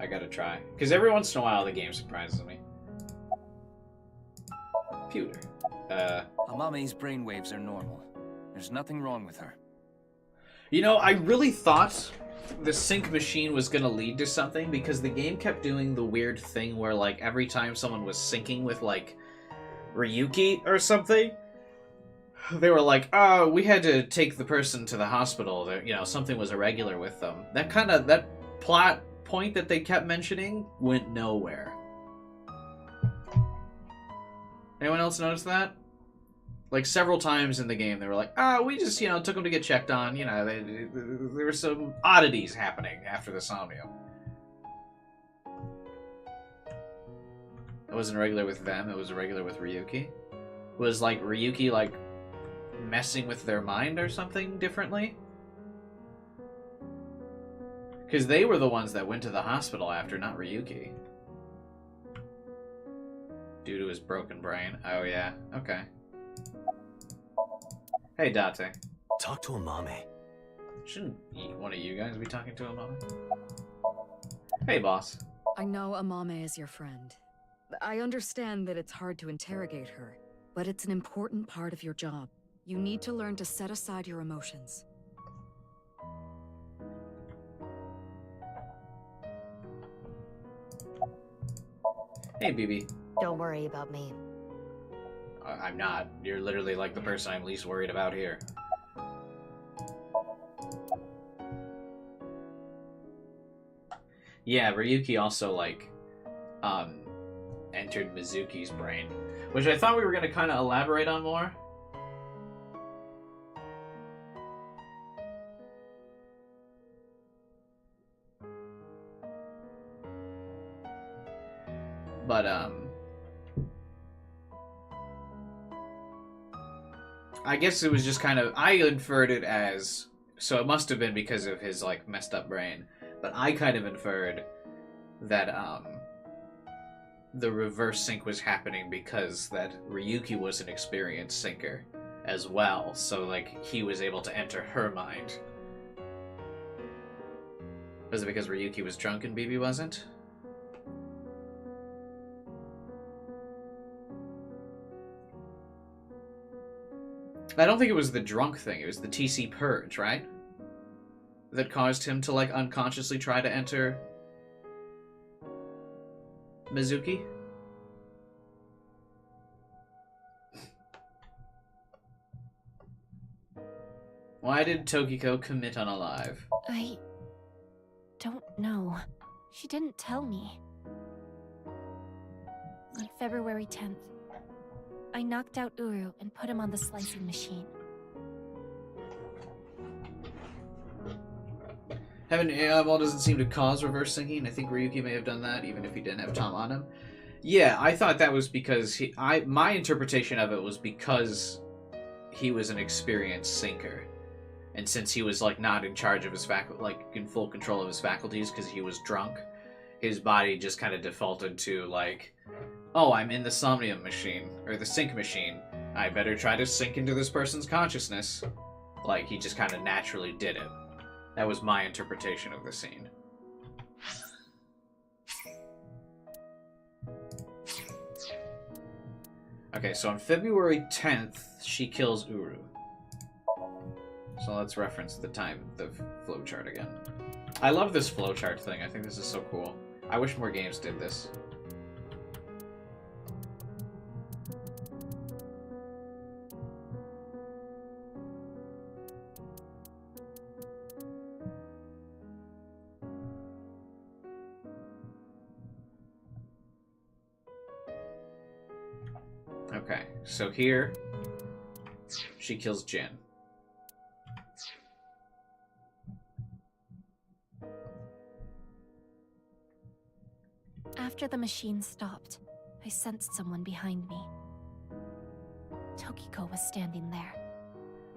[SPEAKER 1] I gotta try. Because every once in a while the game surprises me. Pewter.
[SPEAKER 14] Amame's brainwaves are normal. There's nothing wrong with her.
[SPEAKER 1] You know, I really thought the sync machine was gonna lead to something because the game kept doing the weird thing where, like, every time someone was syncing with, like, Ryuki or something, they were like, oh, we had to take the person to the hospital. That, you know, something was irregular with them. That plot point that they kept mentioning went nowhere. Anyone else notice that? Like, several times in the game, they were like, oh, we just, you know, took them to get checked on. You know, there were some oddities happening after the Somnium. It wasn't regular with them, it was regular with Ryuki. Was, like, Ryuki, like, messing with their mind or something differently? Because they were the ones that went to the hospital after, not Ryuki. Due to his broken brain. Oh, yeah. Okay. Hey, Date.
[SPEAKER 9] Talk to Amame.
[SPEAKER 1] Shouldn't one of you guys be talking to Amame? Hey, boss.
[SPEAKER 15] I know Amame is your friend. I understand that it's hard to interrogate her, but it's an important part of your job. You need to learn to set aside your emotions.
[SPEAKER 1] Hey, BB.
[SPEAKER 16] Don't worry about me.
[SPEAKER 1] I'm not. You're literally like the person I'm least worried about here. Yeah, Ryuki also, like, entered Mizuki's brain, which I thought we were going to kind of elaborate on more. But, I guess it was just kind of, I inferred it as, so it must have been because of his, like, messed up brain, but I kind of inferred that, the reverse sync was happening because that Ryuki was an experienced syncer as well, so, like, he was able to enter her mind. Was it because Ryuki was drunk and BB wasn't? I don't think it was the drunk thing, it was the TC purge, right? That caused him to, like, unconsciously try to enter Mizuki? Why did Tokiko commit unalive?
[SPEAKER 7] I don't know. She didn't tell me. On February 10th, I knocked out Uru and put him on the slicing machine.
[SPEAKER 1] Having AIBall doesn't seem to cause reverse syncing. I think Ryuki may have done that, even if he didn't have Tom on him. Yeah, I thought that was because my interpretation of it was because he was an experienced syncer. And since he was, like, not in charge of his like, in full control of his faculties because he was drunk, his body just kind of defaulted to, like, oh, I'm in the somnium machine, or the sync machine. I better try to sync into this person's consciousness. Like, he just kind of naturally did it. That was my interpretation of the scene. Okay, so on February 10th, she kills Uru. So let's reference the flowchart again. I love this flowchart thing. I think this is so cool. I wish more games did this. Okay, so here, she kills Jin.
[SPEAKER 7] After the machine stopped, I sensed someone behind me. Tokiko was standing there.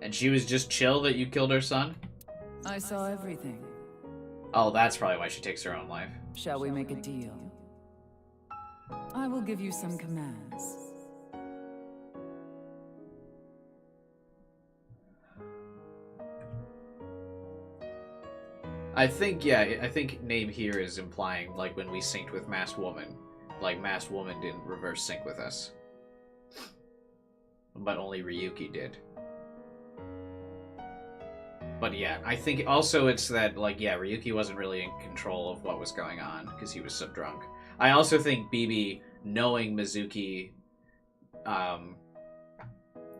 [SPEAKER 1] And she was just chill that you killed her son?
[SPEAKER 8] I saw everything.
[SPEAKER 1] Oh, that's probably why she takes her own life.
[SPEAKER 8] Shall we make a deal? I will give you some commands.
[SPEAKER 1] I think, yeah, I think name here is implying, like, when we synced with Masked Woman. Like, Masked Woman didn't reverse sync with us. But only Ryuki did. But yeah, I think also it's that, like, yeah, Ryuki wasn't really in control of what was going on, because he was so drunk. I also think BB, knowing Mizuki,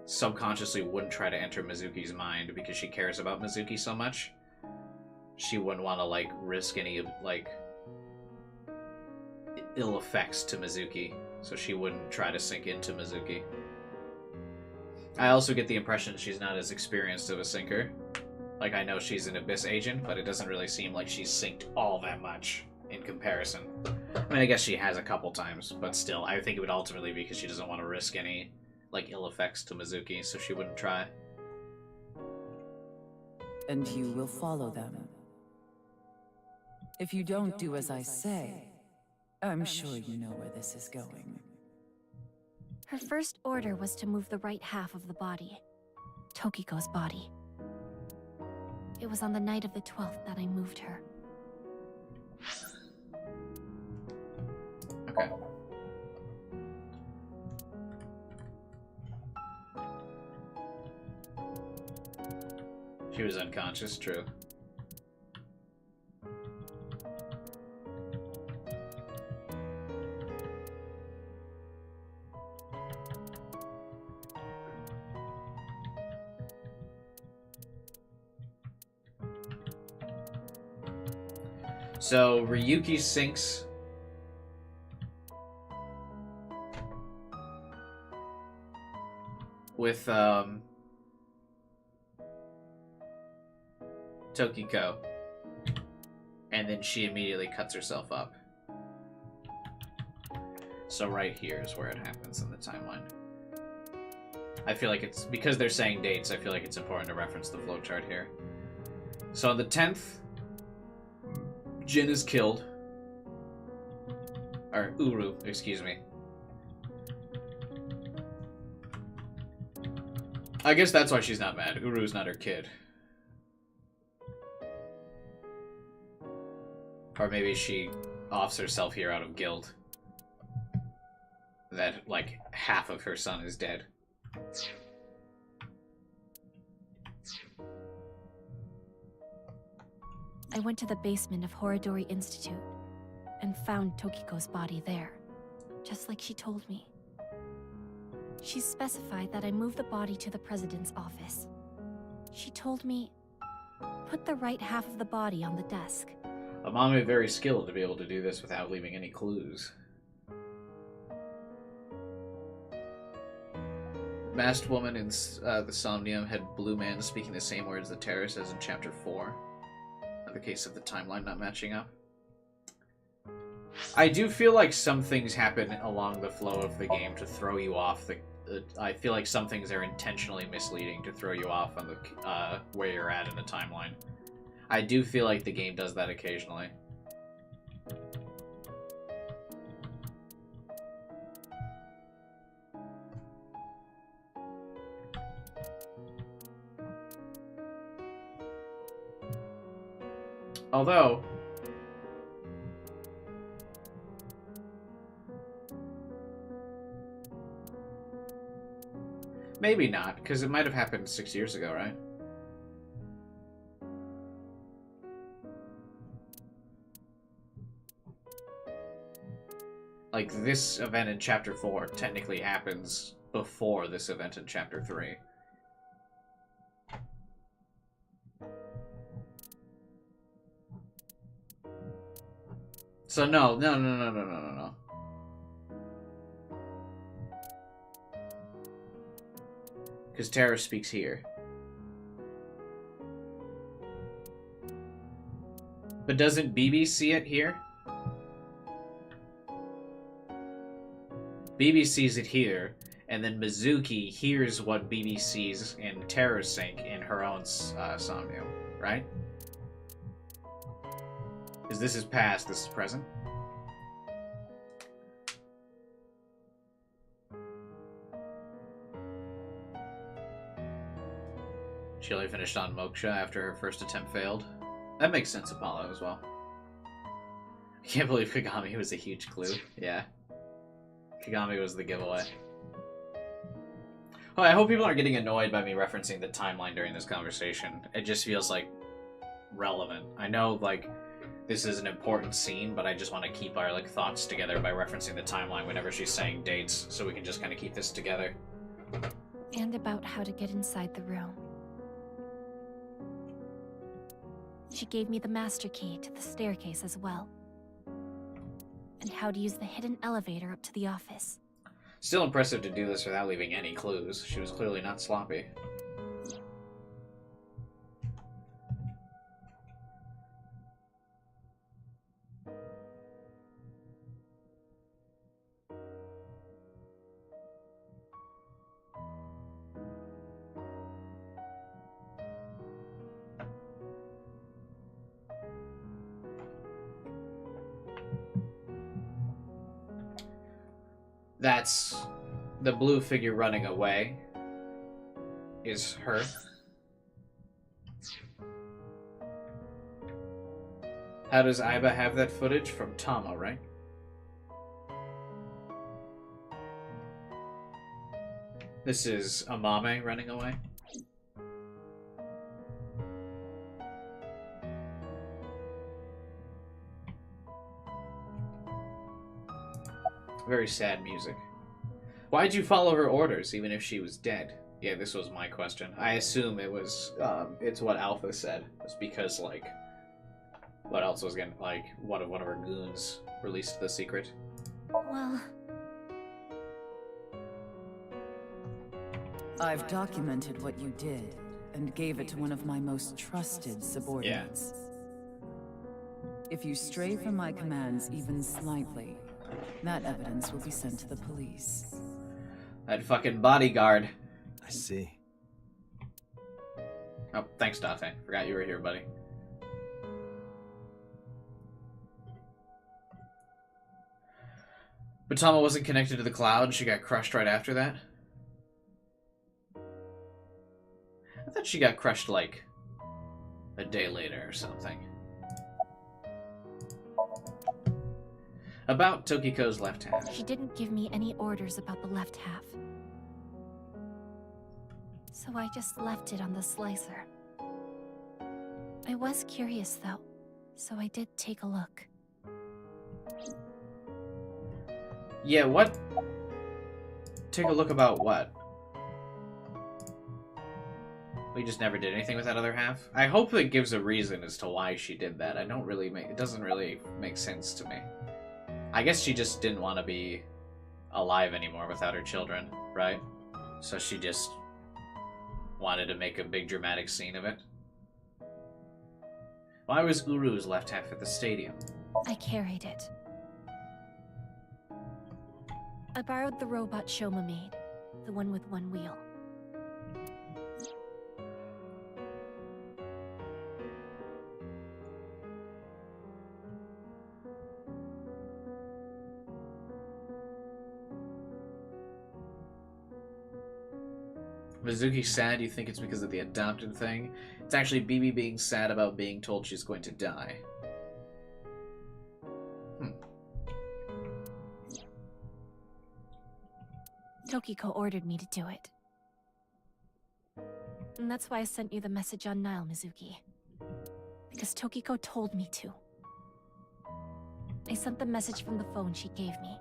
[SPEAKER 1] subconsciously wouldn't try to enter Mizuki's mind, because she cares about Mizuki so much. She wouldn't want to, like, risk any, like, ill effects to Mizuki, so she wouldn't try to sink into Mizuki. I also get the impression she's not as experienced of a syncer. Like, I know she's an Abyss agent, but it doesn't really seem like she's synced all that much in comparison. I mean, I guess she has a couple times, but still, I think it would ultimately be because she doesn't want to risk any, like, ill effects to Mizuki, so she wouldn't try.
[SPEAKER 8] And you will follow them. If you don't do as I say, I'm sure you know where this is going.
[SPEAKER 7] Her first order was to move the right half of the body. Tokiko's body. It was on the night of the 12th that I moved her.
[SPEAKER 1] Okay. She was unconscious, true. So, Ryuki sinks with, Tokiko. And then she immediately cuts herself up. So right here is where it happens in the timeline. I feel like it's, because they're saying dates, I feel like it's important to reference the flowchart here. So on the 10th, Jin is killed. Or Uru, excuse me. I guess that's why she's not mad. Uru's not her kid. Or maybe she offs herself here out of guilt. That, like, half of her son is dead.
[SPEAKER 7] I went to the basement of Horodori Institute and found Tokiko's body there, just like she told me. She specified that I move the body to the president's office. She told me, put the right half of the body on the desk.
[SPEAKER 1] Amame very skilled to be able to do this without leaving any clues. Masked woman in the Somnium had Blue Man speaking the same words that Terra says in Chapter 4. In the case of the timeline not matching up. I do feel like some things happen along the flow of the game to throw you off. I feel like some things are intentionally misleading to throw you off on the where you're at in the timeline. I do feel like the game does that occasionally. Although, maybe not, because it might have happened 6 years ago, right? Like, this event in Chapter 4 technically happens before this event in Chapter 3. So no. Because Terra speaks here. But doesn't BB see it here? BB sees it here, and then Mizuki hears what BB sees in Terra Sync in her own Somnium, right? Because this is past, this is present. She only finished on Moksha after her first attempt failed. That makes sense, Apollo, as well. I can't believe Kagami was a huge clue. Yeah. Kagami was the giveaway. Oh, I hope people aren't getting annoyed by me referencing the timeline during this conversation. It just feels, like, relevant. I know, like, this is an important scene, but I just want to keep our, like, thoughts together by referencing the timeline whenever she's saying dates, so we can just kind of keep this together.
[SPEAKER 7] And about how to get inside the room. She gave me the master key to the staircase as well. And how to use the hidden elevator up to the office.
[SPEAKER 1] Still impressive to do this without leaving any clues. She was clearly not sloppy. That's the blue figure running away. Is her. How does Aiba have that footage? From Tama, right? This is Amame running away. Very sad music. Why'd you follow her orders, even if she was dead? Yeah, this was my question. I assume it was, it's what Alpha said. It's because, like, what else was gonna, like, one of her goons released the secret.
[SPEAKER 7] Well...
[SPEAKER 8] I've documented what you did, and gave it to one of my most trusted subordinates. If you stray from my commands even slightly, that evidence will be sent to the police.
[SPEAKER 1] That fucking bodyguard.
[SPEAKER 9] I see.
[SPEAKER 1] Oh, thanks, Date. Forgot you were here, buddy. But Tama wasn't connected to the cloud, and she got crushed right after that? I thought she got crushed, like, a day later or something. About Tokiko's left half.
[SPEAKER 7] She didn't give me any orders about the left half. So I just left it on the slicer. I was curious, though, so I did take a look.
[SPEAKER 1] Yeah, what? Take a look about what? We just never did anything with that other half? I hope it gives a reason as to why she did that. It doesn't really make sense to me. I guess she just didn't want to be alive anymore without her children, right? So she just wanted to make a big dramatic scene of it. Why was Uru's left half at the stadium?
[SPEAKER 7] I carried it. I borrowed the robot Shoma made, the one with one wheel.
[SPEAKER 1] Mizuki's sad, you think it's because of the adopted thing? It's actually Bibi being sad about being told she's going to die.
[SPEAKER 7] Tokiko ordered me to do it. And that's why I sent you the message on Nile, Mizuki. Because Tokiko told me to. I sent the message from the phone she gave me.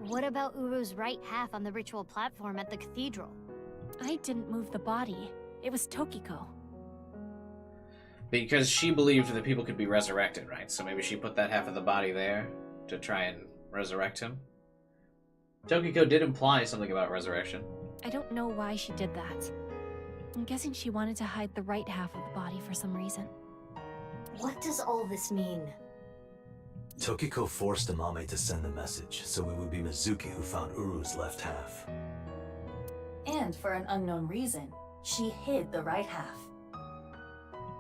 [SPEAKER 3] What about Uru's right half on the ritual platform at the cathedral?
[SPEAKER 7] I didn't move the body. It was Tokiko.
[SPEAKER 1] Because she believed that people could be resurrected, right? So maybe she put that half of the body there to try and resurrect him. Tokiko did imply something about resurrection.
[SPEAKER 7] I don't know why she did that. I'm guessing she wanted to hide the right half of the body for some reason.
[SPEAKER 3] What does all this mean?
[SPEAKER 16] Tokiko forced Amame to send the message, so it would be Mizuki who found Uru's left half.
[SPEAKER 4] And for an unknown reason, she hid the right half.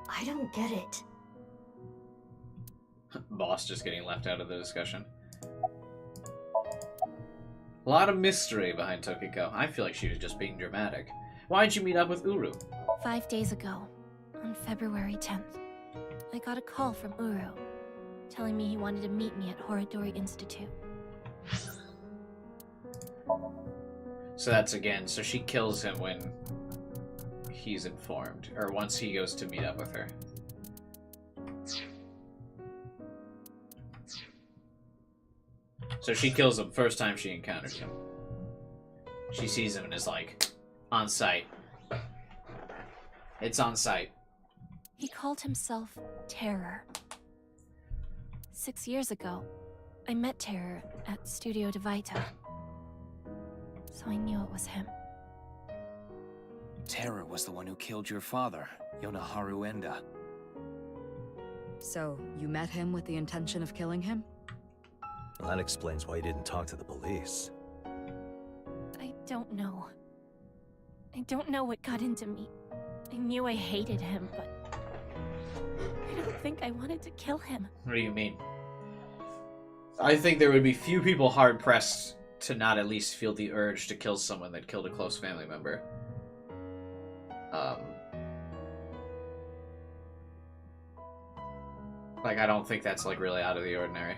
[SPEAKER 3] I don't get it.
[SPEAKER 1] Boss just getting left out of the discussion. A lot of mystery behind Tokiko. I feel like she was just being dramatic. Why'd you meet up with Uru?
[SPEAKER 7] 5 days ago, on February 10th, I got a call from Uru, telling me he wanted to meet me at Horodori Institute.
[SPEAKER 1] So that's again, so she kills him when he's informed, or once he goes to meet up with her. So she kills him first time she encounters him. She sees him and is like, on sight. It's on sight.
[SPEAKER 7] He called himself Terror. 6 years ago, I met Terror at Studio de Vita. So I knew it was him.
[SPEAKER 14] Terror was the one who killed your father, Yonaharu Enda.
[SPEAKER 15] So, you met him with the intention of killing him?
[SPEAKER 16] Well, that explains why you didn't talk to the police.
[SPEAKER 7] I don't know. I don't know what got into me. I knew I hated him, but I don't think I wanted to kill him.
[SPEAKER 1] What do you mean? I think there would be few people hard-pressed to not at least feel the urge to kill someone that killed a close family member. Like, I don't think that's, like, really out of the ordinary.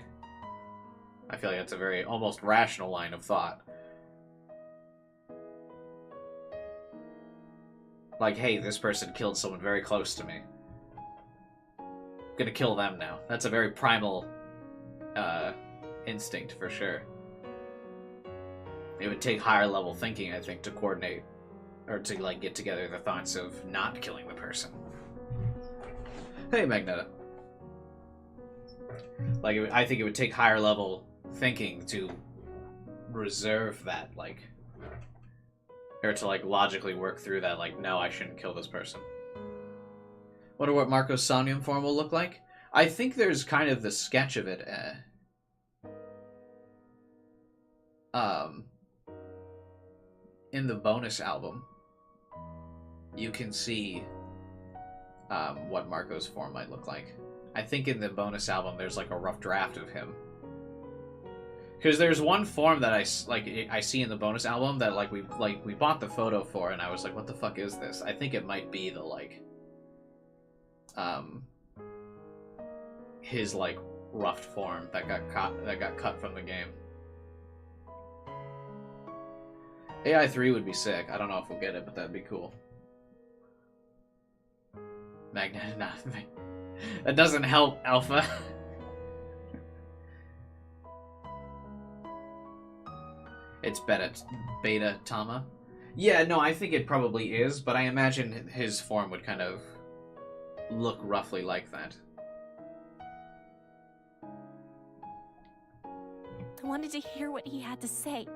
[SPEAKER 1] I feel like that's a very, almost rational line of thought. Like, hey, this person killed someone very close to me. I'm gonna kill them now. That's a very primal, instinct, for sure. It would take higher level thinking, I think, to coordinate, or to, like, get together the thoughts of not killing the person. Hey, Magneta. Like, I think it would take higher level thinking to reserve that, like, or to, like, logically work through that, like, no, I shouldn't kill this person. Wonder what Marco's Somnium form will look like? I think there's kind of the sketch of it, in the bonus album. You can see, what Marco's form might look like. I think in the bonus album there's like a rough draft of him. Because there's one form that I see in the bonus album that we bought the photo for, and I was like, what the fuck is this? I think it might be the his like roughed form that got cut from the game. AI3 would be sick. I don't know if we'll get it, but that'd be cool. Magnet, nah, that doesn't help, Alpha. It's Beta Tama. Yeah, no, I think it probably is, but I imagine his form would kind of look roughly like that.
[SPEAKER 7] I wanted to hear what he had to say.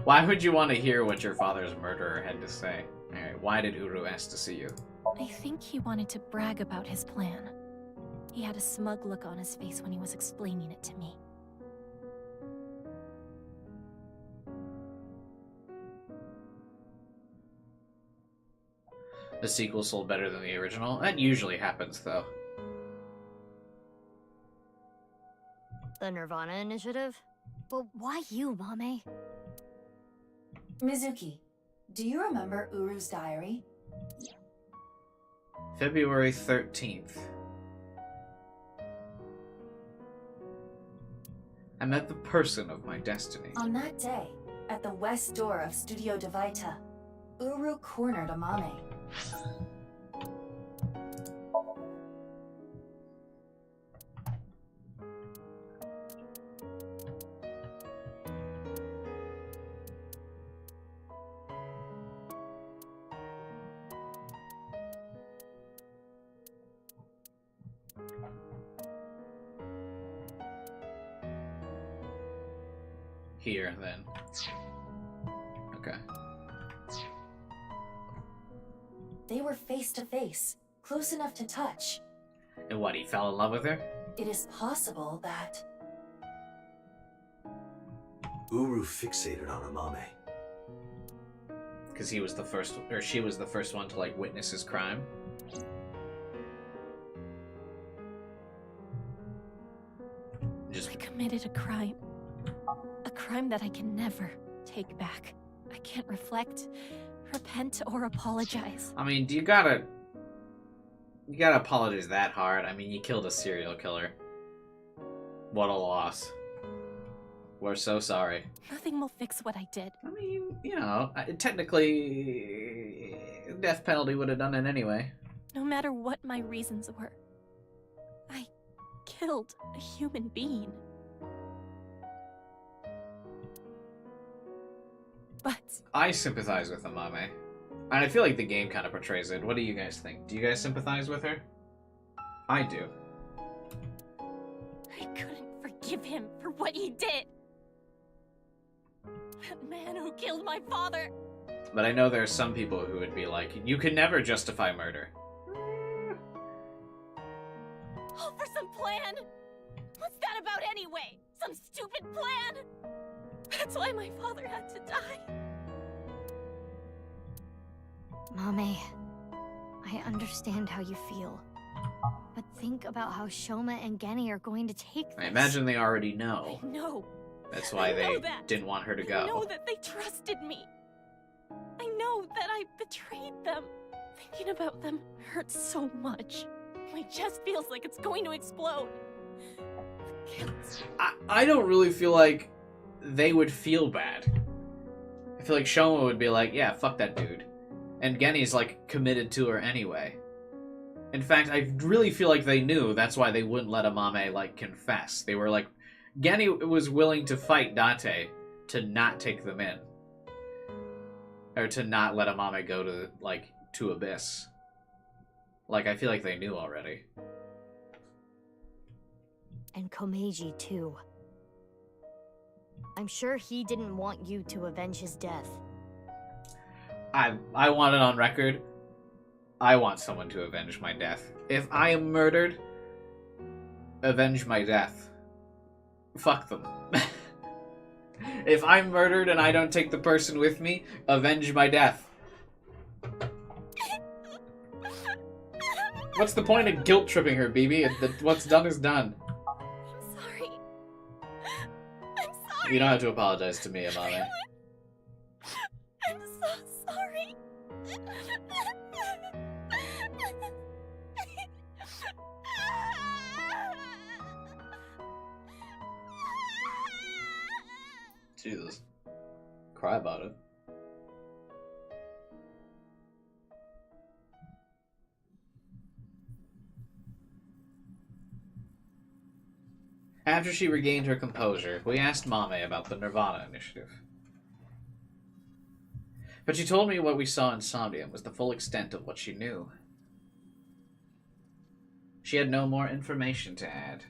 [SPEAKER 1] Why would you want to hear what your father's murderer had to say? Alright, why did Uru ask to see you?
[SPEAKER 7] I think he wanted to brag about his plan. He had a smug look on his face when he was explaining it to me.
[SPEAKER 1] The sequel sold better than the original? That usually happens, though.
[SPEAKER 3] The nirvanA initiative? But why you, Mame?
[SPEAKER 4] Mizuki, do you remember Uru's diary?
[SPEAKER 1] February 13th. I met the person of my destiny.
[SPEAKER 4] On that day, at the west door of Studio Devaita, Uru cornered Amame.
[SPEAKER 1] Here, then. Okay.
[SPEAKER 4] They were face to face, close enough to touch.
[SPEAKER 1] And what, he fell in love with her?
[SPEAKER 4] It is possible that...
[SPEAKER 16] Uru fixated on Amame.
[SPEAKER 1] Because he was the first, or she was the first one to, like, witness his crime?
[SPEAKER 7] I committed a crime. A crime that I can never take back. I can't reflect, repent, or apologize.
[SPEAKER 1] I mean, you gotta apologize that hard? I mean, you killed a serial killer. What a loss. We're so sorry.
[SPEAKER 7] Nothing will fix what I did.
[SPEAKER 1] I mean, you know, technically, death penalty would have done it anyway.
[SPEAKER 7] No matter what my reasons were, I killed a human being. But
[SPEAKER 1] I sympathize with Amame. And I feel like the game kind of portrays it. What do you guys think? Do you guys sympathize with her? I do.
[SPEAKER 7] I couldn't forgive him for what he did. That man who killed my father.
[SPEAKER 1] But I know there are some people who would be like, you can never justify murder.
[SPEAKER 7] All for some plan? What's that about anyway? Some stupid plan? That's why my father had to die.
[SPEAKER 3] Mame, I understand how you feel. But think about how Shoma and Genny are going to take this.
[SPEAKER 1] I imagine they already know.
[SPEAKER 7] I know.
[SPEAKER 1] That's why they didn't want her to go.
[SPEAKER 7] I know that they trusted me. I know that I betrayed them. Thinking about them hurts so much. My chest feels like it's going to explode.
[SPEAKER 1] I don't really feel like they would feel bad. I feel like Shoma would be like, yeah, fuck that dude. And Genny's like committed to her anyway. In fact, I really feel like they knew that's why they wouldn't let Amame like confess. They were like, Genny was willing to fight Date to not take them in. Or to not let Amame go to, like, to Abyss. Like, I feel like they knew already.
[SPEAKER 3] And Komeiji, too. I'm sure he didn't want you to avenge his death.
[SPEAKER 1] I want it on record. I want someone to avenge my death. If I am murdered, avenge my death. Fuck them. If I'm murdered and I don't take the person with me, avenge my death. What's the point of guilt tripping her, BB? What's done is done.
[SPEAKER 7] I'm sorry. I'm sorry.
[SPEAKER 1] You don't have to apologize to me, Amame.
[SPEAKER 7] I'm so sorry.
[SPEAKER 1] Jesus. Cry about it. After she regained her composure, we asked Mame about the nirvanA initiative. But she told me what we saw in Somnium was the full extent of what she knew. She had no more information to add.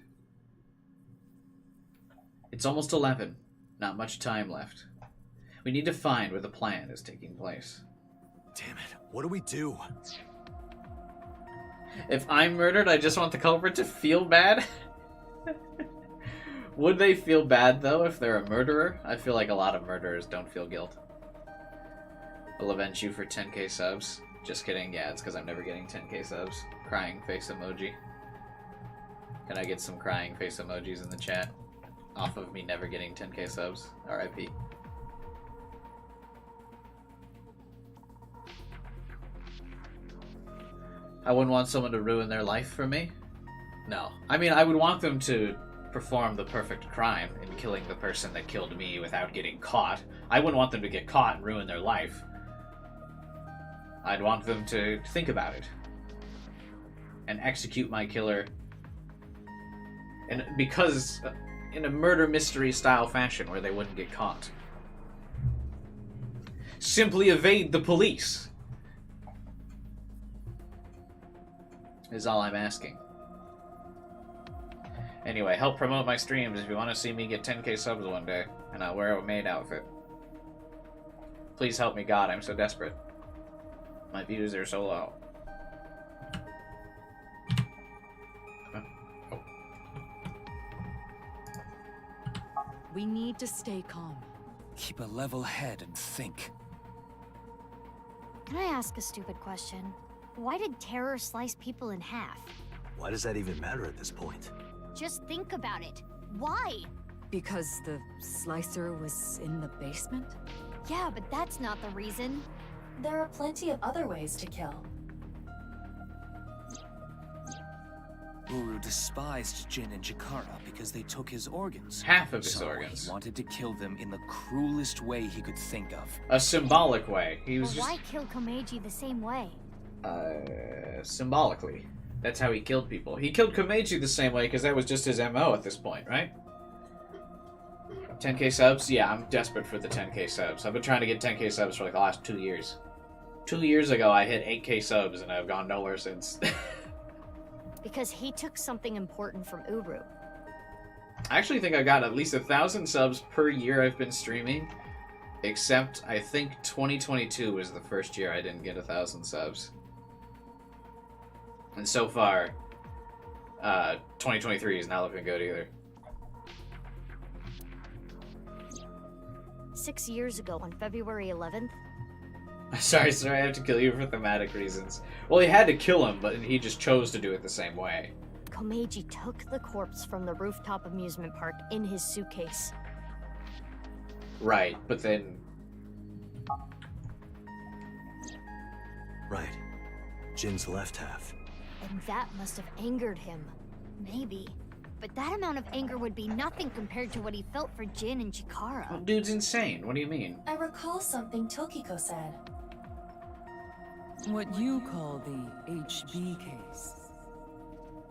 [SPEAKER 1] It's almost 11. Not much time left. We need to find where the plan is taking place.
[SPEAKER 9] Damn it, what do we do?
[SPEAKER 1] If I'm murdered, I just want the culprit to feel bad? Would they feel bad, though, if they're a murderer? I feel like a lot of murderers don't feel guilt. I'll avenge you for 10k subs. Just kidding, yeah, it's because I'm never getting 10k subs. Crying face emoji. Can I get some crying face emojis in the chat? Off of me never getting 10k subs. RIP. I wouldn't want someone to ruin their life for me. No. I mean, I would want them to perform the perfect crime in killing the person that killed me without getting caught. I wouldn't want them to get caught and ruin their life. I'd want them to think about it. And execute my killer. And because... in a murder mystery style fashion where they wouldn't get caught. Simply evade the police is all I'm asking. Anyway, help promote my streams if you want to see me get 10k subs one day, and I'll wear a maid outfit. Please help me, God, I'm so desperate. My views are so low.
[SPEAKER 15] We need to stay calm.
[SPEAKER 14] Keep a level head and think.
[SPEAKER 3] Can I ask a stupid question? Why did terror slice people in half?
[SPEAKER 16] Why does that even matter at this point?
[SPEAKER 3] Just think about it. Why?
[SPEAKER 15] Because the slicer was in the basement?
[SPEAKER 3] Yeah, but that's not the reason.
[SPEAKER 4] There are plenty of other ways to kill.
[SPEAKER 14] Uru despised Jin and Jakara because they took his organs.
[SPEAKER 1] Half of his
[SPEAKER 14] so
[SPEAKER 1] organs.
[SPEAKER 14] He wanted to kill them in the cruelest way he could think of.
[SPEAKER 1] A symbolic way. He was
[SPEAKER 3] Why kill Komeiji the same way?
[SPEAKER 1] Symbolically. That's how he killed people. He killed Komeiji the same way because that was just his MO at this point, right? 10k subs? Yeah, I'm desperate for the 10k subs. I've been trying to get 10k subs for like the last 2 years. 2 years ago, I hit 8k subs and I've gone nowhere since.
[SPEAKER 3] Because he took something important from Uru.
[SPEAKER 1] I actually think I got at least 1,000 subs per year I've been streaming. Except, I think 2022 was the first year I didn't get 1,000 subs. And so far, 2023 is not looking good either.
[SPEAKER 3] 6 years ago, on February 11th,
[SPEAKER 1] Sorry, I have to kill you for thematic reasons. Well, he had to kill him, but he just chose to do it the same way.
[SPEAKER 3] Komeiji took the corpse from the rooftop amusement park in his suitcase.
[SPEAKER 1] Right, but then...
[SPEAKER 16] Right. Jin's left half.
[SPEAKER 3] And that must have angered him. Maybe. But that amount of anger would be nothing compared to what he felt for Jin and Chikara.
[SPEAKER 1] Well, dude's insane. What do you mean?
[SPEAKER 4] I recall something Tokiko said.
[SPEAKER 8] What you call the HB case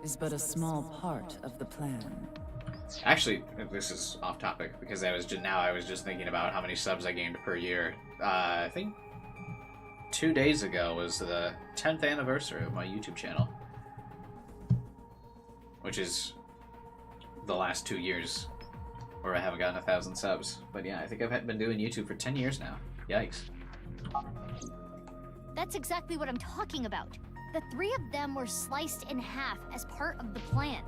[SPEAKER 8] is but a small part of the plan.
[SPEAKER 1] Actually, this is off topic because I was just thinking about how many subs I gained per year. I think 2 days ago was the 10th anniversary of my YouTube channel, which is the last 2 years where I haven't gotten 1,000 subs. But yeah, I think I've been doing YouTube for 10 years now. Yikes.
[SPEAKER 3] That's exactly what I'm talking about. The 3 of them were sliced in half as part of the plan.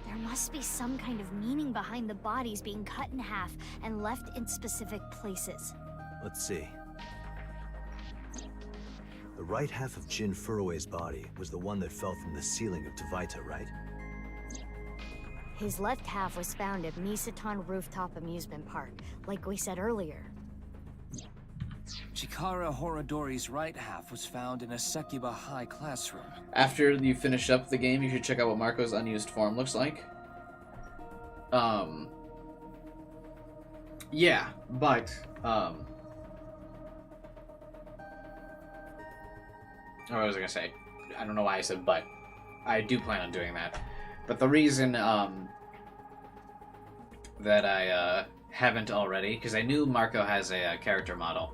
[SPEAKER 3] There must be some kind of meaning behind the bodies being cut in half and left in specific places.
[SPEAKER 16] Let's see. The right half of Jin Furue's body was the one that fell from the ceiling of Tavaita, right?
[SPEAKER 3] His left half was found at Misaton Rooftop Amusement Park, like we said earlier.
[SPEAKER 14] Chikara Horodori's right half was found in a Sekiba High classroom.
[SPEAKER 1] After you finish up the game, you should check out what Marco's unused form looks like. Yeah, but, what was I gonna say? I don't know why I said but. I do plan on doing that. But the reason, that I, haven't already, because I knew Marco has a character model.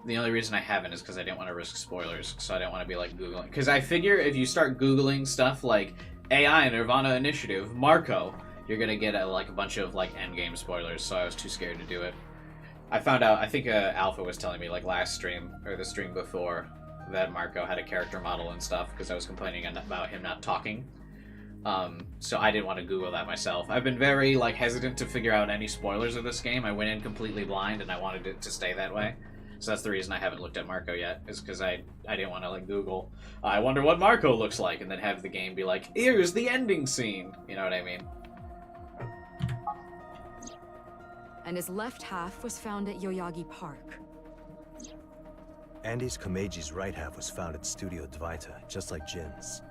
[SPEAKER 1] The only reason I haven't is because I didn't want to risk spoilers, so I didn't want to be, like, Googling. Because I figure if you start Googling stuff like AI nirvanA Initiative, Marco, you're gonna get, a bunch of, endgame spoilers, so I was too scared to do it. I found out, I think Alpha was telling me, last stream, or the stream before, that Marco had a character model and stuff, because I was complaining about him not talking. So I didn't want to Google that myself. I've been very, hesitant to figure out any spoilers of this game. I went in completely blind, and I wanted it to stay that way. So that's the reason I haven't looked at Marco yet, is because I didn't want to, Google, I wonder what Marco looks like, and then have the game be like, here's the ending scene. You know what I mean?
[SPEAKER 15] And his left half was found at Yoyagi Park.
[SPEAKER 16] Andy's Komeji's right half was found at Studio Dvaita, just like Jin's.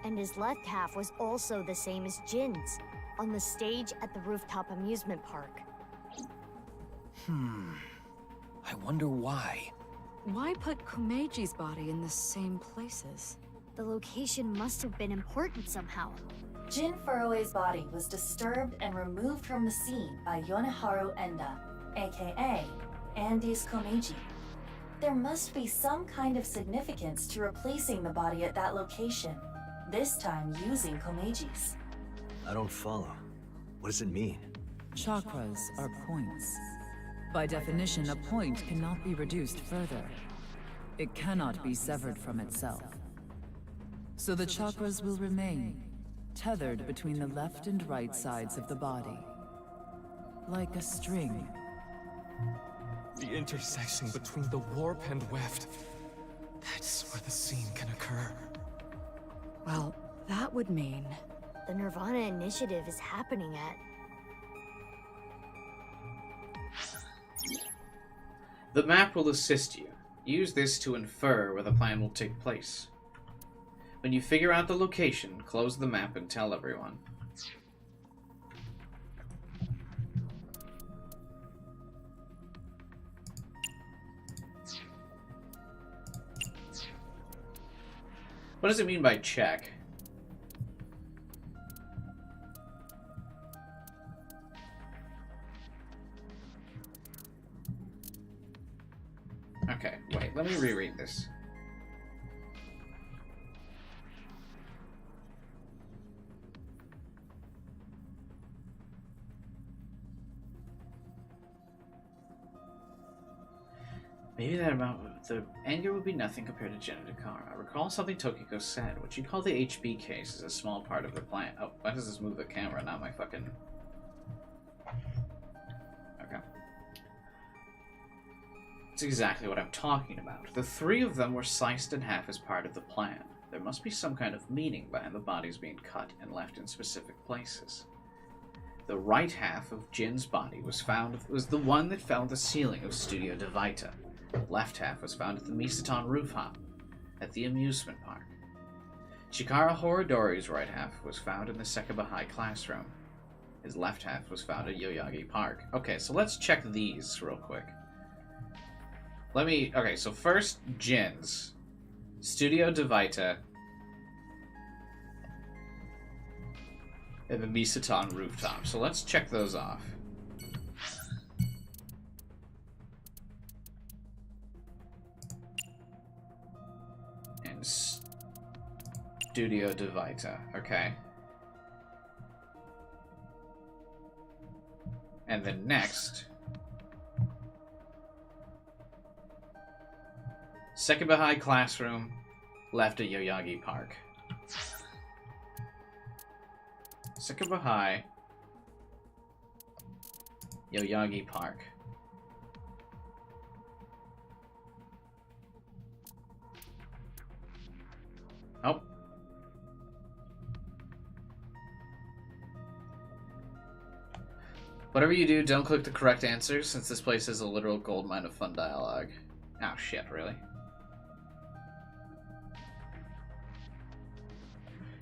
[SPEAKER 3] And his left half was also the same as Jin's, on the stage at the Rooftop Amusement Park.
[SPEAKER 14] I wonder why.
[SPEAKER 15] Why put Komeji's body in the same places?
[SPEAKER 3] The location must have been important somehow.
[SPEAKER 4] Jin Furue's body was disturbed and removed from the scene by Yoneharu Enda, aka Andy's Komeji. There must be some kind of significance to replacing the body at that location, this time using Komeji's.
[SPEAKER 16] I don't follow. What does it mean?
[SPEAKER 8] Chakras are points. By definition, a point cannot be reduced further. It cannot be severed from itself. So the chakras will remain, tethered between the left and right sides of the body. Like a string.
[SPEAKER 13] The intersection between the warp and weft. That's where the scene can occur.
[SPEAKER 15] Well, that would mean...
[SPEAKER 3] The nirvanA Initiative is happening at...
[SPEAKER 1] The map will assist you. Use this to infer where the plan will take place. When you figure out the location, close the map and tell everyone. What does it mean by check? Okay, wait, let me reread this. Maybe that amount, the anger would be nothing compared to Jin and Chikara. Recall something Tokiko said. What you call the HB case is a small part of the plan. Oh, why does this move the camera, not my fucking... Okay. It's exactly what I'm talking about. The 3 of them were sliced in half as part of the plan. There must be some kind of meaning behind the bodies being cut and left in specific places. The right half of Jin's body was the one that found the ceiling of Studio DeVita. The left half was found at the Misaton rooftop at the amusement park. Chikara Horodori's right half was found in the Sekaba High classroom. His left half was found at Yoyagi Park. Okay, so let's check these real quick. Okay, so first, Jin's. Studio DeVita. And the Misaton rooftop. So let's check those off. And Studio DeVita. Okay. And then next, Sekaba High classroom, left at Yoyagi Park. Sekaba High, Yoyagi Park. Oh. Whatever you do, don't click the correct answers, since this place is a literal goldmine of fun dialogue. Oh shit, really?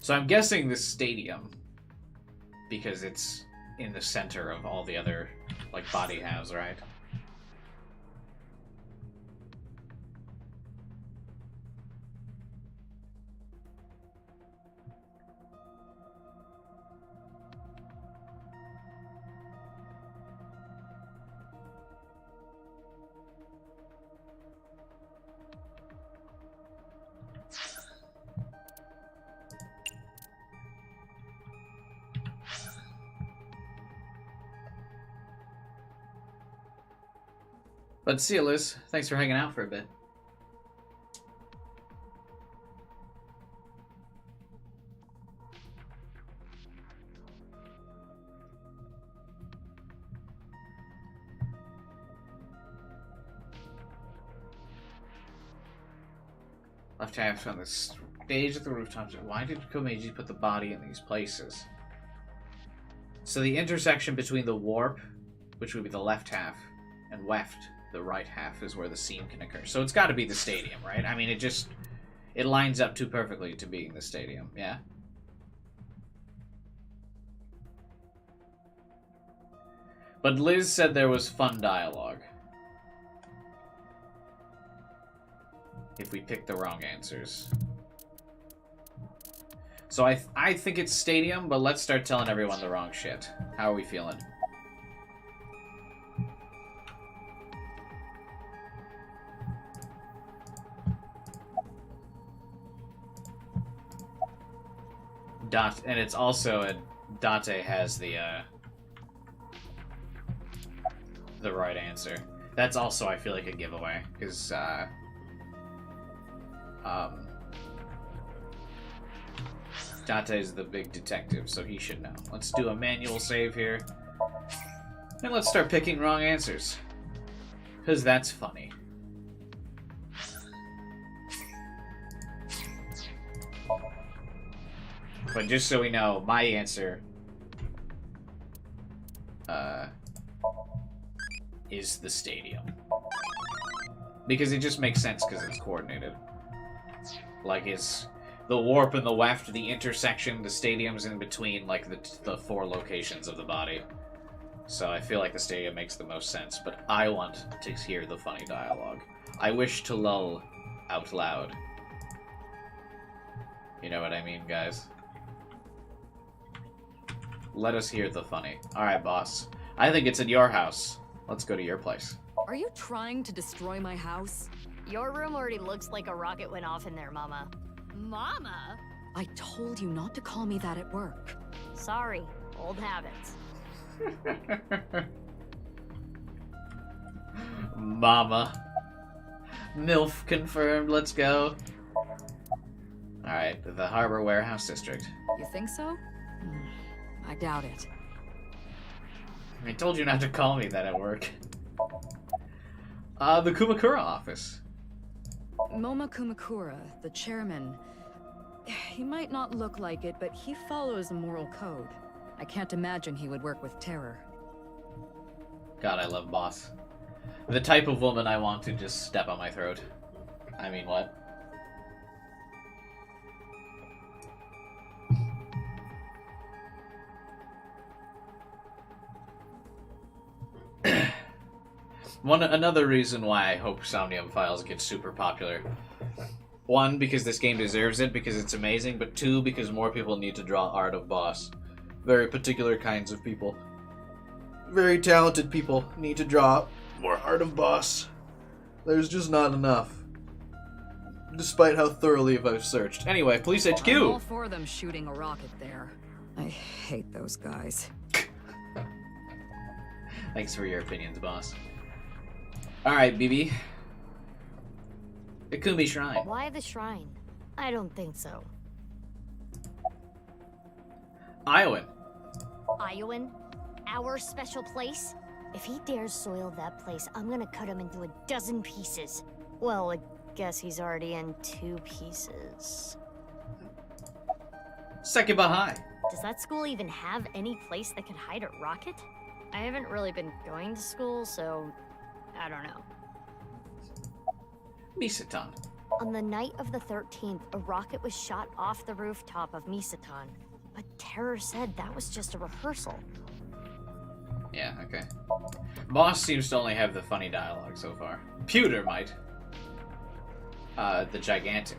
[SPEAKER 1] So I'm guessing this stadium, because it's in the center of all the other, like, body halves, right? But see you, Liz. Thanks for hanging out for a bit. Left half on the stage at the rooftops. Why did Komeiji put the body in these places? So the intersection between the warp, which would be the left half, and weft, the right half, is where the scene can occur. So it's got to be the stadium, right? I mean, it lines up too perfectly to being the stadium, yeah? But Liz said there was fun dialogue. If we pick the wrong answers. So I think it's stadium, but let's start telling everyone the wrong shit. How are we feeling? And it's also Date has the right answer. That's also, I feel like, a giveaway, because Date's the big detective, so he should know. Let's do a manual save here, and let's start picking wrong answers, because that's funny. But just so we know, my answer is the stadium. Because it just makes sense because it's coordinated. Like, it's the warp and the weft, the intersection, the stadium's in between, like, the four locations of the body. So I feel like the stadium makes the most sense, but I want to hear the funny dialogue. I wish to lull out loud. You know what I mean, guys? Let us hear the funny. Alright, boss. I think it's in your house. Let's go to your place.
[SPEAKER 15] Are you trying to destroy my house?
[SPEAKER 3] Your room already looks like a rocket went off in there, Mama. Mama?
[SPEAKER 15] I told you not to call me that at work.
[SPEAKER 3] Sorry. Old habits.
[SPEAKER 1] Mama. MILF confirmed. Let's go. Alright, the Harbor Warehouse District.
[SPEAKER 15] You think so? I doubt it.
[SPEAKER 1] I told you not to call me that at work. The Kumakura office.
[SPEAKER 15] Moma Kumakura, the chairman. He might not look like it, but he follows a moral code. I can't imagine he would work with terror.
[SPEAKER 1] God, I love Boss. The type of woman I want to just step on my throat. I mean, what? Another reason why I hope Somnium Files gets super popular. One, because this game deserves it, because it's amazing, but two, because more people need to draw art of Boss. Very particular kinds of people. Very talented people need to draw more art of Boss. There's just not enough. Despite how thoroughly I've searched. Anyway, Police HQ!
[SPEAKER 15] I'm all for them shooting a rocket there. I hate those guys.
[SPEAKER 1] Thanks for your opinions, boss. Alright, BB. Ikumi Shrine.
[SPEAKER 3] Why the shrine? I don't think so.
[SPEAKER 1] Iowan.
[SPEAKER 3] Iowan? Our special place? If he dares soil that place, I'm gonna cut him into a dozen pieces. Well, I guess he's already in 2 pieces.
[SPEAKER 1] Sekiba High.
[SPEAKER 3] Does that school even have any place that could hide a rocket? I haven't really been going to school, so I don't know.
[SPEAKER 1] Misatan.
[SPEAKER 3] On the night of the 13th, a rocket was shot off the rooftop of Misatan. But Terror said that was just a rehearsal.
[SPEAKER 1] Yeah, okay. Boss seems to only have the funny dialogue so far. Pewter might. The Gigantic.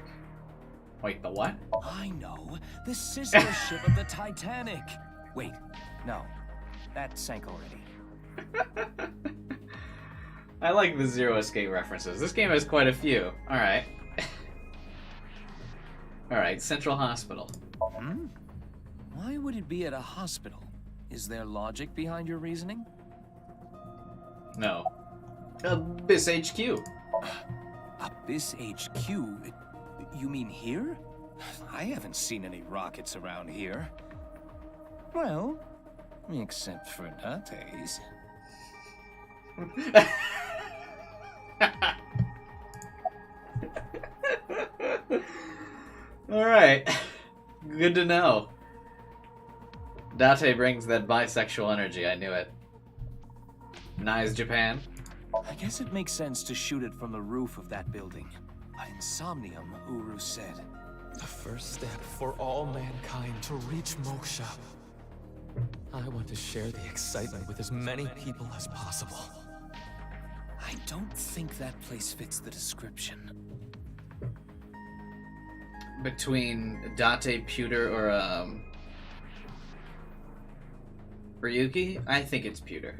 [SPEAKER 1] Wait, the what?
[SPEAKER 14] I know. The sister ship of the Titanic. Wait, no. That sank already.
[SPEAKER 1] I like the Zero Escape references. This game has quite a few. Alright. Alright, Central Hospital.
[SPEAKER 14] Hmm? Why would it be at a hospital? Is there logic behind your reasoning?
[SPEAKER 1] No. Abyss HQ.
[SPEAKER 14] Abyss HQ? You mean here? I haven't seen any rockets around here. Well, except for Date's.
[SPEAKER 1] Alright. Good to know. Date brings that bisexual energy, I knew it. Nice Japan.
[SPEAKER 14] I guess it makes sense to shoot it from the roof of that building. But Insomnium, Uru said.
[SPEAKER 13] The first step for all mankind to reach moksha. I want to share the excitement with as many people as possible.
[SPEAKER 14] I don't think that place fits the description.
[SPEAKER 1] Between Date, Pewter, or Ryuki? I think it's Pewter.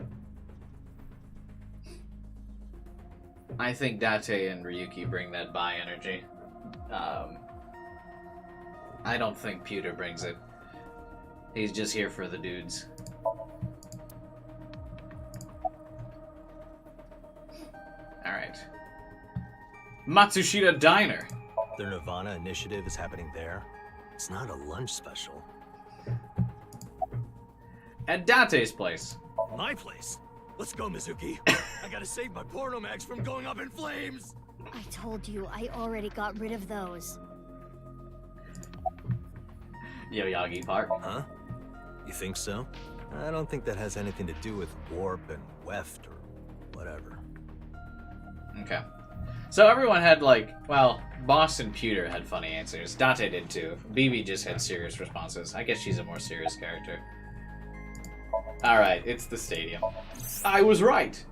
[SPEAKER 1] I think Date and Ryuki bring that bi energy. I don't think Pewter brings it. He's just here for the dudes. Alright. Matsushita Diner.
[SPEAKER 16] The nirvanA initiative is happening there. It's not a lunch special.
[SPEAKER 1] At Date's place.
[SPEAKER 9] My place? Let's go, Mizuki. I gotta save my porno mags from going up in flames.
[SPEAKER 3] I told you, I already got rid of those.
[SPEAKER 1] Yoyagi Park.
[SPEAKER 16] Huh? You think so? I don't think that has anything to do with warp and weft or whatever.
[SPEAKER 1] Okay. So everyone had like, well, Boss and Pewter had funny answers. Date did too. BB just had serious responses. I guess she's a more serious character. Alright, it's the stadium. I was right!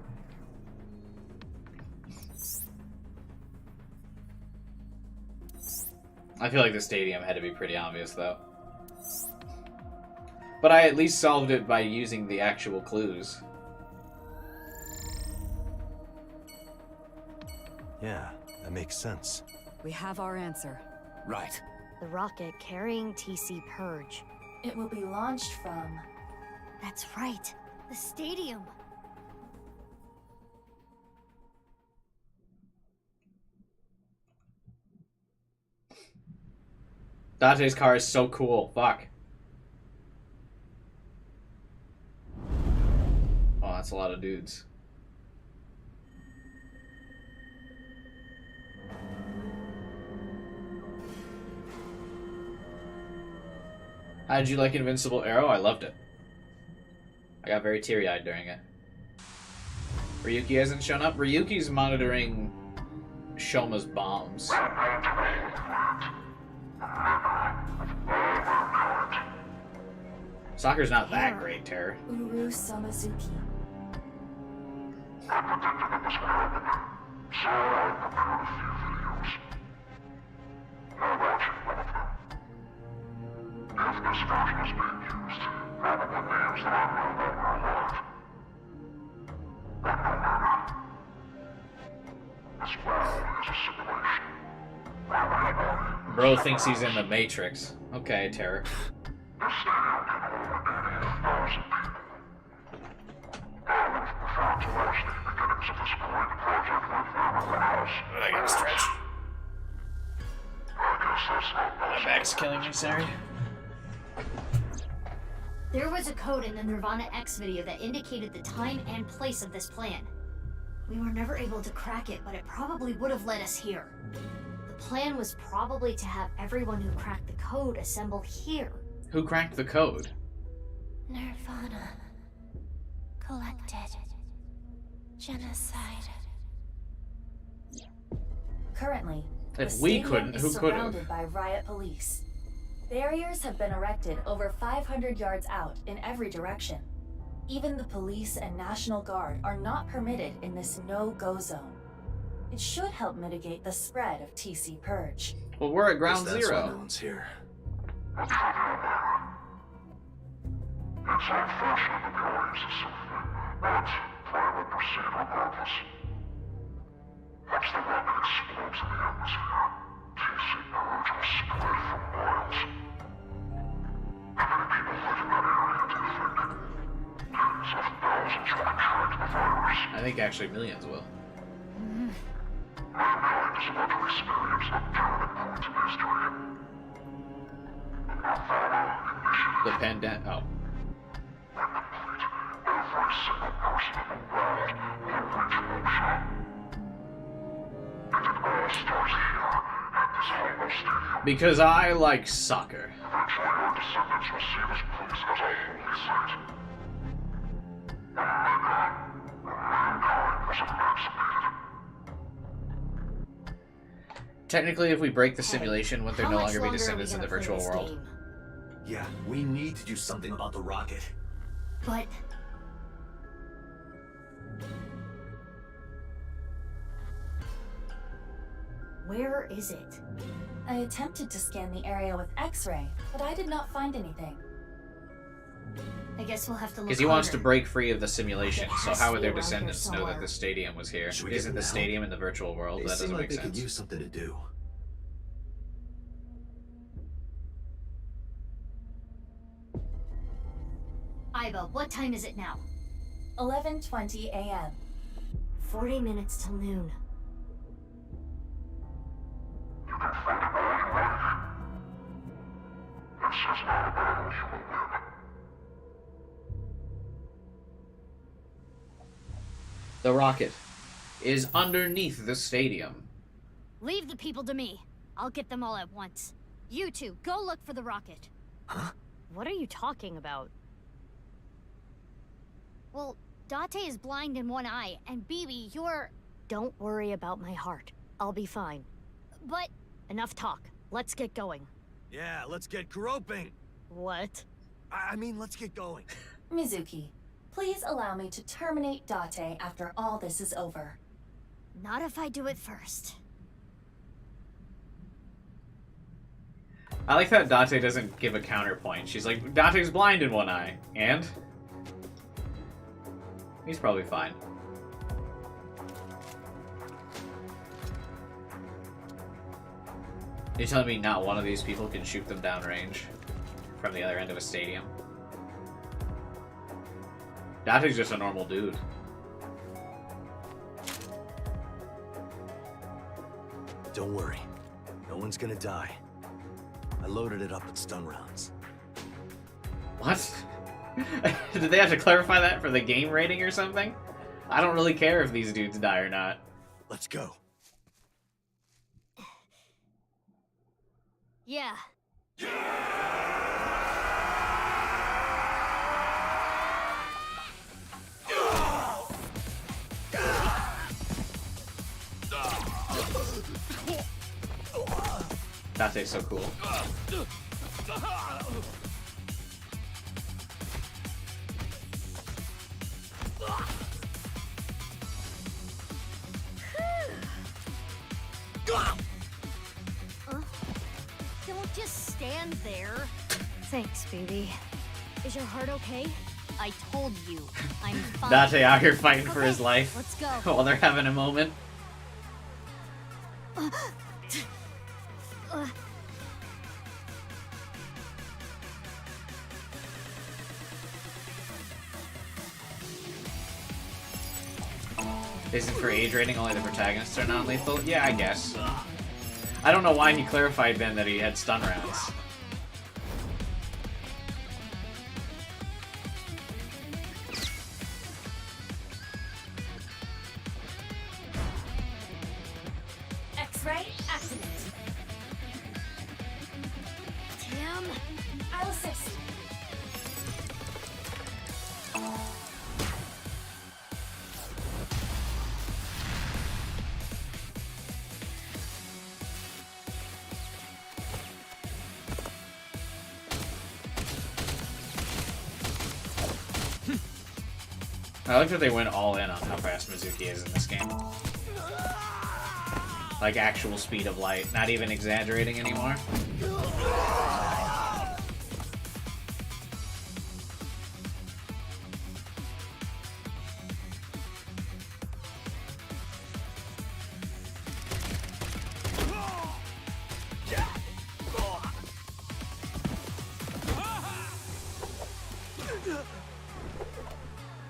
[SPEAKER 1] I feel like the stadium had to be pretty obvious though. But I at least solved it by using the actual clues.
[SPEAKER 16] Yeah, that makes sense.
[SPEAKER 15] We have our answer.
[SPEAKER 14] Right.
[SPEAKER 3] The rocket carrying TC Purge.
[SPEAKER 4] It will be launched from...
[SPEAKER 3] That's right. The stadium.
[SPEAKER 1] Date's car is so cool. Fuck. Oh, that's a lot of dudes. How'd you like Invincible Arrow? I loved it. I got very teary-eyed during it. Ryuki hasn't shown up. Ryuki's monitoring Shoma's bombs. Soccer's not that great, Terror.
[SPEAKER 4] Uru Samazuki.
[SPEAKER 1] Bro thinks he's in the Matrix. Okay, Terror. I gotta stretch. My back's killing me, sorry.
[SPEAKER 3] There was a code in the nirvanA X video that indicated the time and place of this plan. We were never able to crack it, but it probably would have led us here. The plan was probably to have everyone who cracked the code assemble here.
[SPEAKER 1] Who cracked the code?
[SPEAKER 7] nirvanA. Collected. Genocide.
[SPEAKER 4] Currently,
[SPEAKER 1] If
[SPEAKER 4] the
[SPEAKER 1] we
[SPEAKER 4] stadium
[SPEAKER 1] couldn't,
[SPEAKER 4] is
[SPEAKER 1] who could have?
[SPEAKER 4] surrounded by riot police. Barriers have been erected over 500 yards out in every direction. Even the police and National Guard are not permitted in this no-go zone. It should help mitigate the spread of TC Purge.
[SPEAKER 1] Well, we're at ground
[SPEAKER 16] Guess that's why
[SPEAKER 1] zero.
[SPEAKER 16] no one's here.
[SPEAKER 1] I think actually millions will. The pandemic. Oh. Because I like soccer. Technically, if we break the simulation, wouldn't there no longer be descendants in the virtual world?
[SPEAKER 16] Yeah, we need to do something about the rocket.
[SPEAKER 3] But... where is it?
[SPEAKER 4] I attempted to scan the area with X-ray, but I did not find anything.
[SPEAKER 3] I guess we'll have to look
[SPEAKER 1] Because he wants to
[SPEAKER 3] harder.
[SPEAKER 1] break free of the simulation,
[SPEAKER 3] It
[SPEAKER 1] so
[SPEAKER 3] has
[SPEAKER 1] how
[SPEAKER 3] to
[SPEAKER 1] would
[SPEAKER 3] be
[SPEAKER 1] their
[SPEAKER 3] around here
[SPEAKER 1] descendants know that
[SPEAKER 3] somewhere.
[SPEAKER 1] the stadium was here?
[SPEAKER 16] Should we give
[SPEAKER 1] Isn't
[SPEAKER 16] them
[SPEAKER 1] the
[SPEAKER 16] help?
[SPEAKER 1] stadium in the virtual world?
[SPEAKER 16] They
[SPEAKER 1] That
[SPEAKER 16] seem
[SPEAKER 1] doesn't
[SPEAKER 16] like
[SPEAKER 1] make
[SPEAKER 16] they could
[SPEAKER 1] sense.
[SPEAKER 16] use something to do.
[SPEAKER 3] Iba, what time is it now?
[SPEAKER 4] 11:20 a.m.
[SPEAKER 3] 40 minutes till noon.
[SPEAKER 1] The rocket is underneath the stadium.
[SPEAKER 3] Leave the people to me. I'll get them all at once. You two, go look for the rocket.
[SPEAKER 16] Huh?
[SPEAKER 3] What are you talking about? Well, Date is blind in one eye, and Bibi, you're... Don't worry about my heart. I'll be fine. But... enough talk. Let's get going.
[SPEAKER 9] Yeah, let's get groping.
[SPEAKER 3] What?
[SPEAKER 9] I mean, let's get going.
[SPEAKER 4] Mizuki, please allow me to terminate Date after all this is over.
[SPEAKER 3] Not if I do it first.
[SPEAKER 1] I like that Date doesn't give a counterpoint. She's like, Date's blind in one eye. And? He's probably fine. You're telling me not one of these people can shoot them downrange from the other end of a stadium? Date's just a normal dude.
[SPEAKER 16] Don't worry. No one's gonna die. I loaded it up with stun rounds.
[SPEAKER 1] What? Did they have to clarify that for the game rating or something? I don't really care if these dudes die or not.
[SPEAKER 16] Let's go.
[SPEAKER 3] Yeah.
[SPEAKER 1] Date's so cool.
[SPEAKER 3] Don't just stand there. Thanks, baby. Is your heart okay? I told you, I'm fine.
[SPEAKER 1] Date out here fighting for his life.
[SPEAKER 3] Let's go.
[SPEAKER 1] While they're having a moment. Is it for age rating? Only the protagonists are non-lethal? Yeah, I guess. I don't know why he clarified then that he had stun rounds.
[SPEAKER 4] X-ray activate.
[SPEAKER 3] Damn.
[SPEAKER 4] I'll assist.
[SPEAKER 1] I like that they went all in on how fast Mizuki is in this game. Like actual speed of light, not even exaggerating anymore.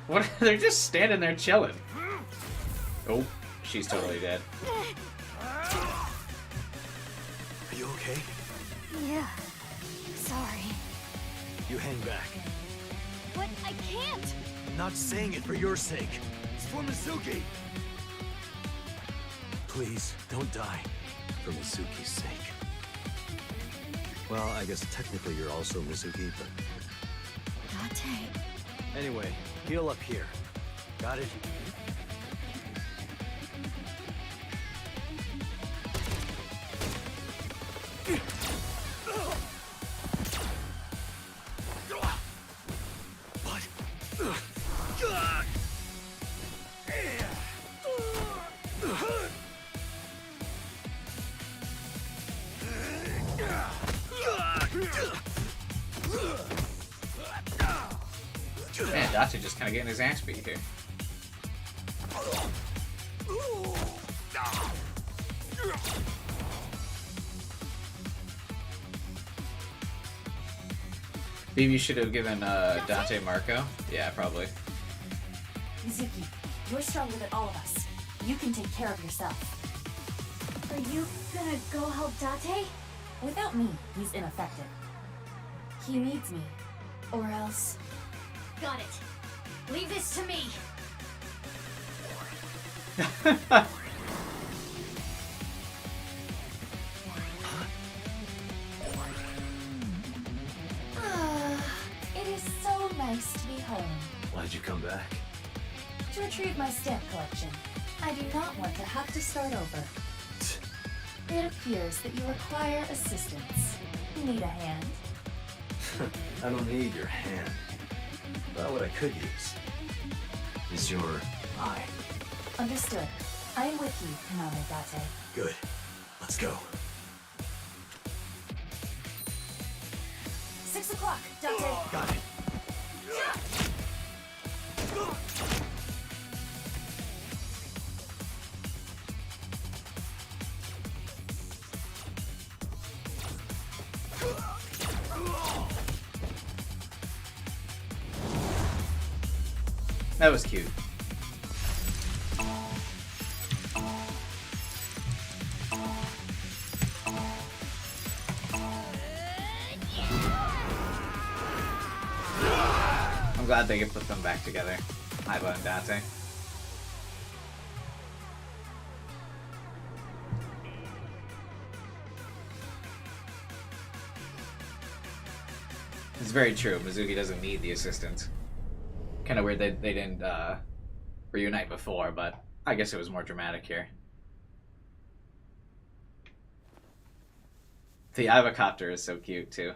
[SPEAKER 1] What? They're just standing there chilling. Oh, she's totally dead.
[SPEAKER 16] Are you okay?
[SPEAKER 3] Yeah. Sorry.
[SPEAKER 16] You hang back.
[SPEAKER 3] But I can't.
[SPEAKER 16] I'm not saying it for your sake. It's for Mizuki. Please, don't die. For Mizuki's sake. Well, I guess technically you're also Mizuki, but...
[SPEAKER 3] Date.
[SPEAKER 16] Anyway, heal up here. Got it?
[SPEAKER 1] Man, Date just kind of getting his ass beat here. Maybe you should have given Date Marco. Yeah, probably.
[SPEAKER 4] Mizuki, you're stronger than all of us. You can take care of yourself.
[SPEAKER 3] Are you gonna go help Date?
[SPEAKER 4] Without me, he's ineffective. He needs me. Or else...
[SPEAKER 3] Got it. Leave this to me.
[SPEAKER 4] It is so nice to be home.
[SPEAKER 16] Why'd you come back?
[SPEAKER 4] To retrieve my stamp collection. I do not want to have to start over. It appears that you require assistance. Need a hand?
[SPEAKER 16] I don't need your hand. But what I could use is your eye.
[SPEAKER 4] Understood. I am with you, Kaname Date.
[SPEAKER 16] Good. Let's go.
[SPEAKER 4] 6 o'clock, Date.
[SPEAKER 16] Got it.
[SPEAKER 1] That was cute. I'm glad they could put them back together. Iva and Date. It's very true. Mizuki doesn't need the assistance. Kind of weird they didn't reunite before, but I guess it was more dramatic here. The avocopter is so cute too.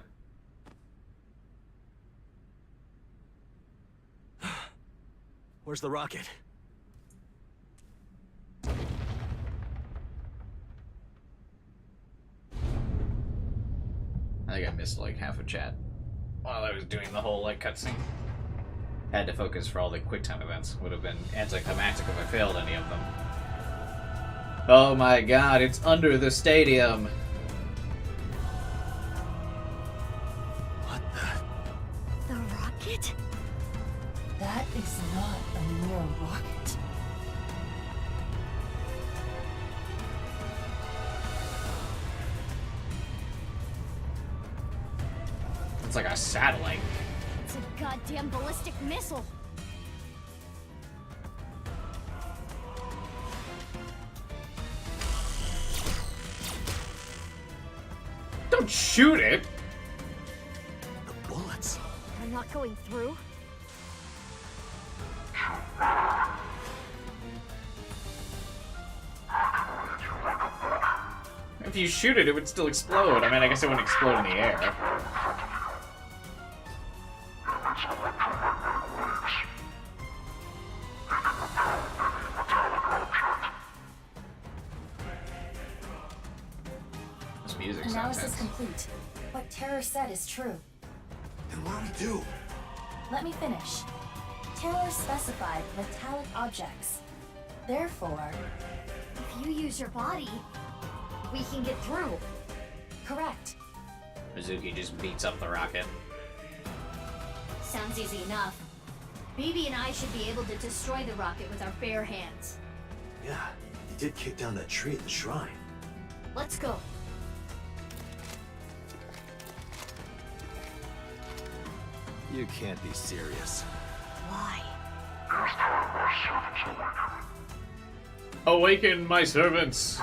[SPEAKER 9] Where's the rocket?
[SPEAKER 1] I think I missed like half a chat while I was doing the whole like cutscene. Had to focus for all the QuickTime events. Would have been anticlimactic if I failed any of them. Oh my god, it's under the stadium!
[SPEAKER 3] The rocket?
[SPEAKER 4] That is not a mere rocket.
[SPEAKER 1] It's like a satellite.
[SPEAKER 3] It's a goddamn ballistic missile.
[SPEAKER 1] Don't shoot it!
[SPEAKER 9] The bullets.
[SPEAKER 3] I'm not going through.
[SPEAKER 1] If you shoot it, it would still explode. I mean, I guess it wouldn't explode in the air. This music sounds
[SPEAKER 4] Analysis
[SPEAKER 1] tense.
[SPEAKER 4] complete. What Terror said is true.
[SPEAKER 9] Then what do we do?
[SPEAKER 4] Let me finish. Terror specified metallic objects. Therefore,
[SPEAKER 3] If you use your body, we can get through.
[SPEAKER 4] correct.
[SPEAKER 1] Mizuki just beats up the rocket.
[SPEAKER 3] Sounds easy enough. Bibi and I should be able to destroy the rocket with our bare hands.
[SPEAKER 16] Yeah, he did kick down that tree at the shrine.
[SPEAKER 3] Let's go.
[SPEAKER 16] You can't be serious.
[SPEAKER 3] Why?
[SPEAKER 1] Awaken my servants!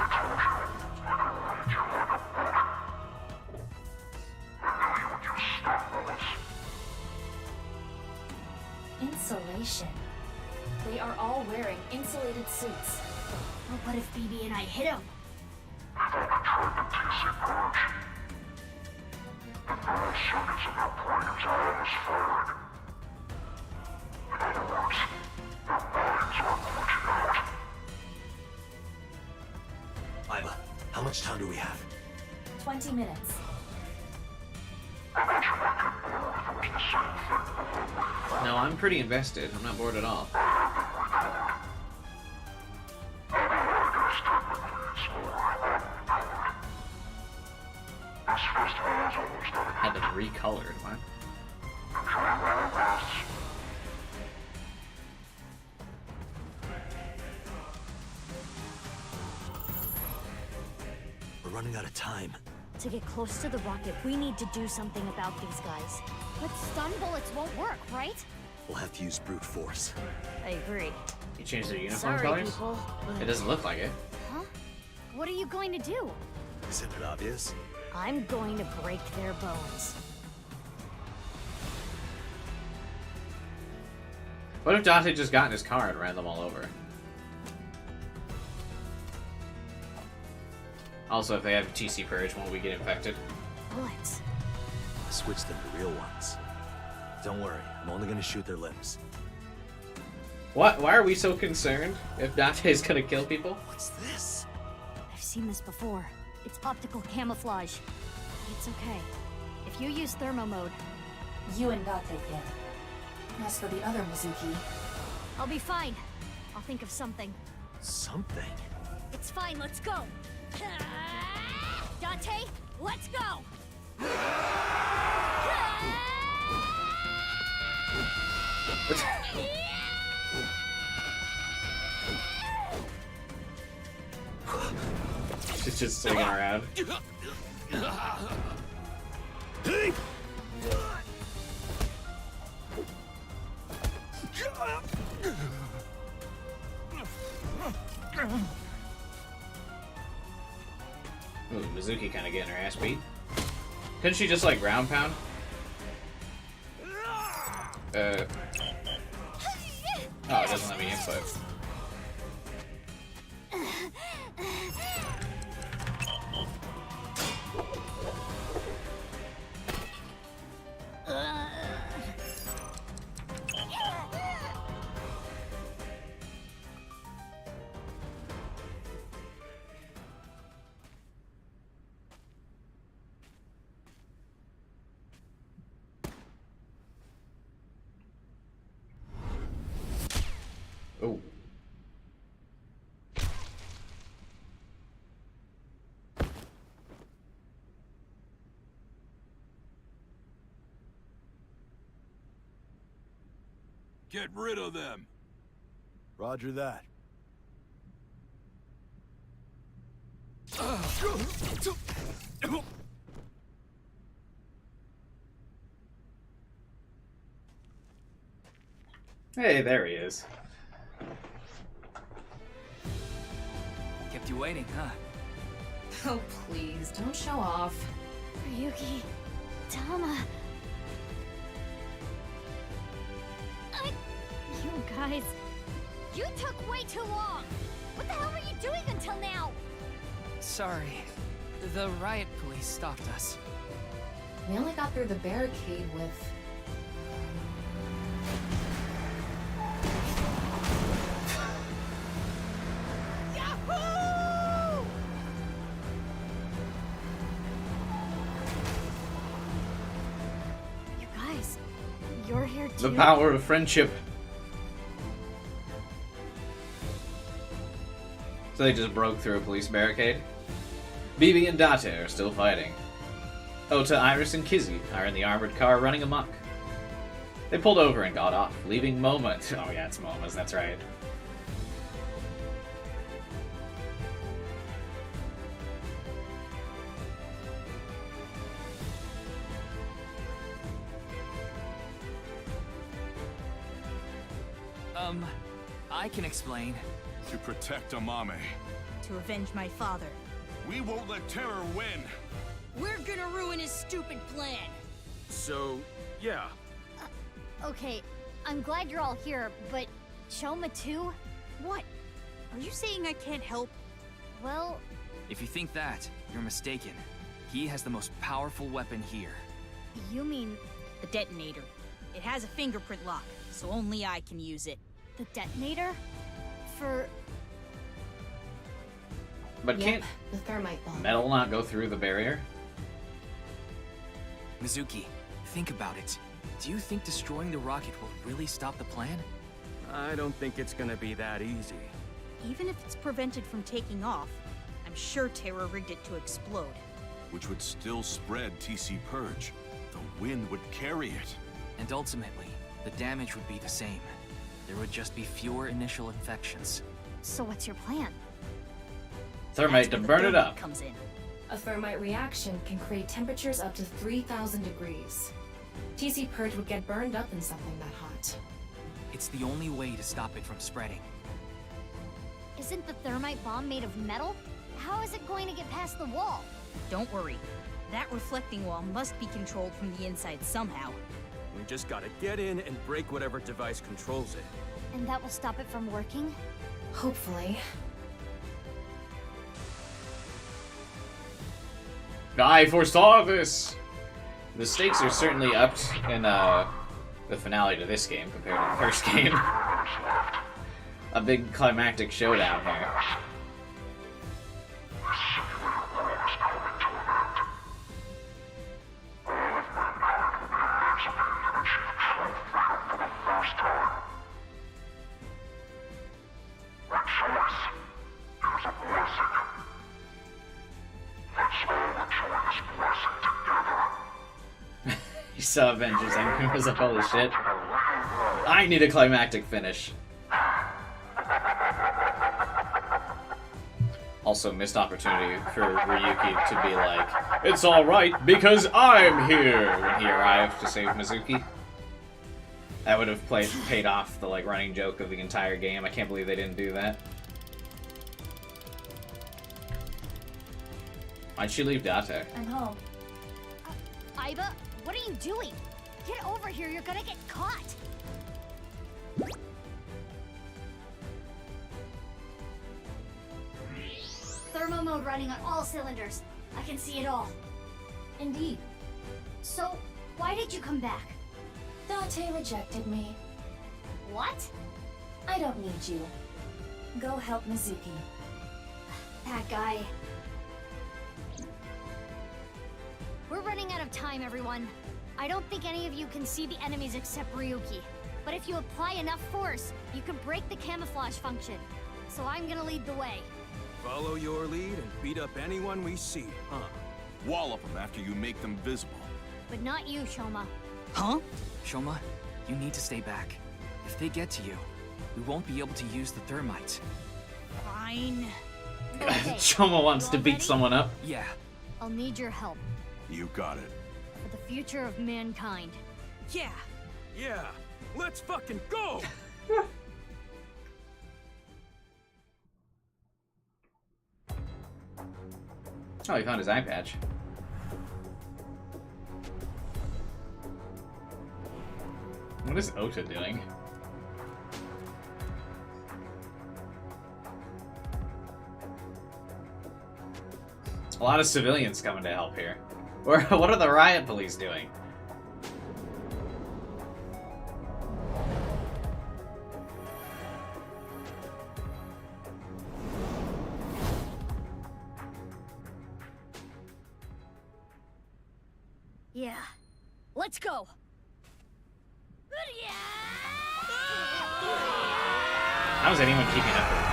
[SPEAKER 4] Insulation. They are all wearing insulated suits.
[SPEAKER 3] Well, what if Bibi and I hit him?
[SPEAKER 16] Iva, how much time do we have?
[SPEAKER 4] 20 minutes.
[SPEAKER 1] No, I'm pretty invested. I'm not bored at all. Had them recolored, what?
[SPEAKER 16] We're running out of time.
[SPEAKER 3] To get close to the rocket, we need to do something about these guys. But stun bullets won't work, right?
[SPEAKER 16] We'll have to use brute force.
[SPEAKER 3] I agree.
[SPEAKER 1] You changed their uniform
[SPEAKER 3] Sorry,
[SPEAKER 1] colors?
[SPEAKER 3] people.
[SPEAKER 1] It doesn't look like it.
[SPEAKER 3] Huh? What are you going to do?
[SPEAKER 16] Isn't it obvious?
[SPEAKER 3] I'm going to break their bones.
[SPEAKER 1] What if Dante just got in his car and ran them all over? Also, if they have TC Purge, won't we get infected?
[SPEAKER 3] Bullets.
[SPEAKER 16] Switch them to real ones. Don't worry, I'm only gonna shoot their limbs.
[SPEAKER 1] What? Why are we so concerned if Dante's gonna kill people?
[SPEAKER 16] What's this?
[SPEAKER 3] I've seen this before. It's optical camouflage. It's okay. If you use thermo mode,
[SPEAKER 4] You and Date can. As for the other Mizuki,
[SPEAKER 3] I'll be fine. I'll think of something.
[SPEAKER 16] Something?
[SPEAKER 3] It's fine, let's go. Dante, let's go.
[SPEAKER 1] She's just swinging around. Ooh, Mizuki kind of getting her ass beat. Couldn't she just like ground pound? Oh, it doesn't let me input. Oh.
[SPEAKER 9] Get rid of them.
[SPEAKER 16] Roger that.
[SPEAKER 1] Hey, there he is.
[SPEAKER 17] Kept you waiting, huh?
[SPEAKER 18] Oh, please, don't show off.
[SPEAKER 3] Ryuki, Tama. You guys, you took way too long. What the hell were you doing until now?
[SPEAKER 17] Sorry. The riot police stopped us.
[SPEAKER 18] We only got through the barricade with...
[SPEAKER 3] Yahoo! You guys, you're here too?
[SPEAKER 1] The power of friendship. So they just broke through a police barricade? Bibi and Date are still fighting. Ota, Iris, and Kizzy are in the armored car running amok. They pulled over and got off, leaving Moma... Oh yeah, it's Moma's, that's right.
[SPEAKER 17] I can explain.
[SPEAKER 9] To protect Amame.
[SPEAKER 11] To avenge my father.
[SPEAKER 9] We won't let terror win.
[SPEAKER 11] We're gonna ruin his stupid plan.
[SPEAKER 9] So, yeah.
[SPEAKER 3] Okay, I'm glad you're all here, but Choma too?
[SPEAKER 11] What? Are you saying I can't help?
[SPEAKER 3] Well...
[SPEAKER 17] If you think that, you're mistaken. He has the most powerful weapon here.
[SPEAKER 3] You mean...
[SPEAKER 11] The detonator. It has a fingerprint lock, so only I can use it.
[SPEAKER 3] The detonator? For...
[SPEAKER 1] But can't
[SPEAKER 18] the thermite bomb.
[SPEAKER 1] metal not go through the barrier?
[SPEAKER 17] Mizuki, think about it. Do you think destroying the rocket will really stop the plan?
[SPEAKER 14] I don't think it's gonna be that easy.
[SPEAKER 11] Even if it's prevented from taking off, I'm sure Terra rigged it to explode.
[SPEAKER 9] Which would still spread TC Purge. The wind would carry it.
[SPEAKER 17] And ultimately, the damage would be the same. There would just be fewer initial infections.
[SPEAKER 3] So what's your plan?
[SPEAKER 1] Thermite to burn it up.
[SPEAKER 11] Comes in.
[SPEAKER 18] A thermite reaction can create temperatures up to 3,000 degrees. TC Purge would get burned up in something that hot.
[SPEAKER 17] It's the only way to stop it from spreading.
[SPEAKER 3] Isn't the thermite bomb made of metal? How is it going to get past the wall?
[SPEAKER 11] Don't worry. That reflecting wall must be controlled from the inside somehow.
[SPEAKER 14] We just gotta get in and break whatever device controls it.
[SPEAKER 3] And that will stop it from working?
[SPEAKER 18] Hopefully.
[SPEAKER 1] I foresaw this! The stakes are certainly upped in the finale to this game compared to the first game. A big climactic showdown here. You saw Avengers Endgame was like, holy shit. I need a climactic finish. Also, missed opportunity for Ryuki to be like, it's alright because I'm here when he arrived to save Mizuki. That would have paid off the like running joke of the entire game. I can't believe they didn't do that. Why'd she leave Date?
[SPEAKER 4] I'm home.
[SPEAKER 3] Aiba, what are you doing? Get over here, you're gonna get caught! Thermo mode running on all cylinders. I can see it all.
[SPEAKER 4] Indeed.
[SPEAKER 3] So, why did you come back?
[SPEAKER 4] Date rejected me.
[SPEAKER 3] What?
[SPEAKER 4] I don't need you. Go help Mizuki.
[SPEAKER 3] That guy. We're running out of time, everyone. I don't think any of you can see the enemies except Ryuki. But if you apply enough force, you can break the camouflage function. So I'm gonna lead the way.
[SPEAKER 19] Follow your lead and beat up anyone we see, huh?
[SPEAKER 20] Wallop them after you make them visible.
[SPEAKER 3] But not you, Shoma.
[SPEAKER 17] Huh? Shoma, you need to stay back. If they get to you, we won't be able to use the thermites.
[SPEAKER 3] Fine.
[SPEAKER 1] Shoma wants to beat someone up.
[SPEAKER 17] Yeah.
[SPEAKER 3] I'll need your help.
[SPEAKER 20] You got it.
[SPEAKER 3] For the future of mankind.
[SPEAKER 19] Yeah. Yeah. Let's fucking go!
[SPEAKER 1] Oh, he found his eye patch. What is Ota doing? A lot of civilians coming to help here. Or what are the riot police doing?
[SPEAKER 3] Yeah. Let's go.
[SPEAKER 1] How is anyone keeping up with this?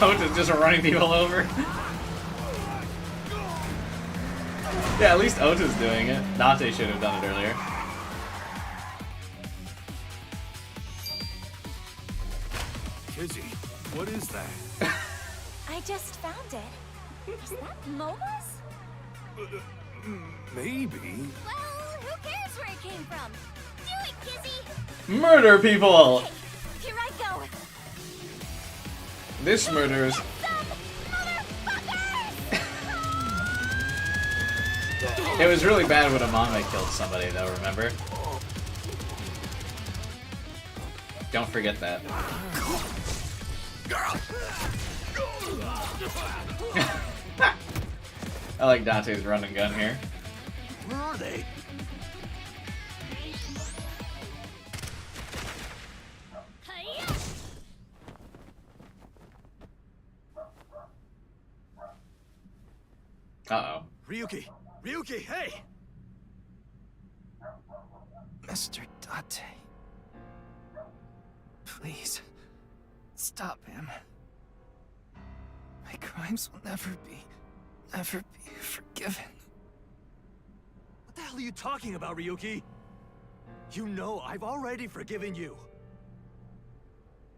[SPEAKER 1] Ota's just running people over. Yeah, at least Ota's doing it. Dante should have done it earlier.
[SPEAKER 19] Kizzy, what is that?
[SPEAKER 7] I just found it. Is that Momo's?
[SPEAKER 19] Maybe.
[SPEAKER 3] Well, who cares where it came from? Do it, Kizzy!
[SPEAKER 1] Murder people!
[SPEAKER 3] Okay, here I go!
[SPEAKER 1] This murders. It was really bad when Amame killed somebody, though, remember? Don't forget that. I like Dante's run and gun here.
[SPEAKER 9] Where are they?
[SPEAKER 1] Uh-oh.
[SPEAKER 9] Ryuki! Ryuki, hey!
[SPEAKER 14] Mr. Date. Please, stop him. My crimes will never be forgiven.
[SPEAKER 9] What the hell are you talking about, Ryuki? You know I've already forgiven you.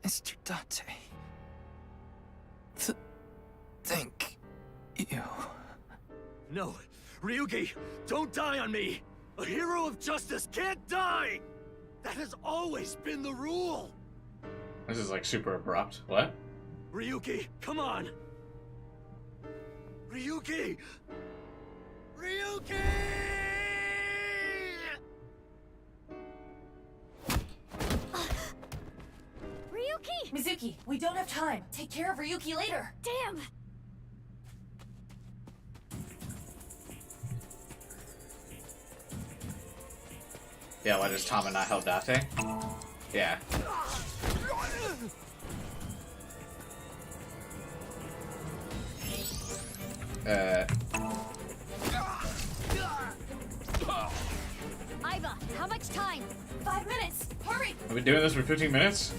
[SPEAKER 14] Mr. Date. Thank you.
[SPEAKER 9] No, Ryuki, don't die on me! A hero of justice can't die! That has always been the rule!
[SPEAKER 1] This is like super abrupt. What?
[SPEAKER 9] Ryuki, come on! Ryuki! Ryuki!
[SPEAKER 4] Ryuki! Mizuki, we don't have time. Take care of Ryuki later.
[SPEAKER 3] Damn!
[SPEAKER 1] Yeah, why does Tama not help Date? Yeah.
[SPEAKER 3] Iva, how much time?
[SPEAKER 4] 5 minutes! Hurry!
[SPEAKER 1] Have we been doing this for 15 minutes?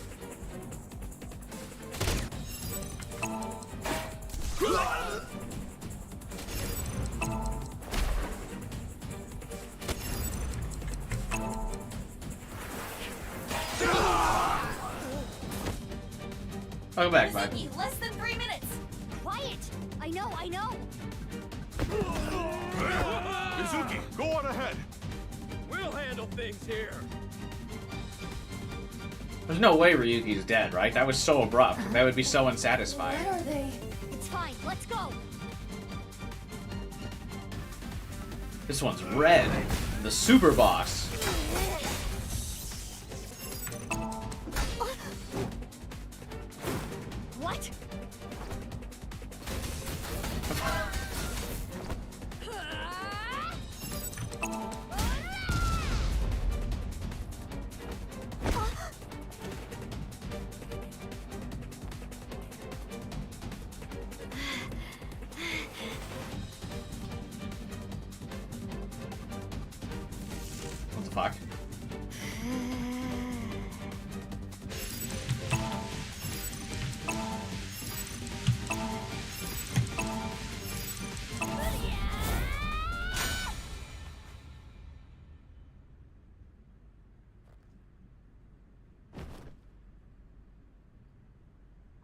[SPEAKER 1] Welcome back, bud.
[SPEAKER 4] Mizuki, less than 3 minutes!
[SPEAKER 3] Quiet! I know!
[SPEAKER 20] Mizuki, go on ahead.
[SPEAKER 19] We'll handle things here.
[SPEAKER 1] There's no way Ryuki's dead, right? That was so abrupt. That would be so unsatisfying.
[SPEAKER 4] Where are they?
[SPEAKER 3] It's fine, let's go!
[SPEAKER 1] This one's red. The super boss.
[SPEAKER 3] What?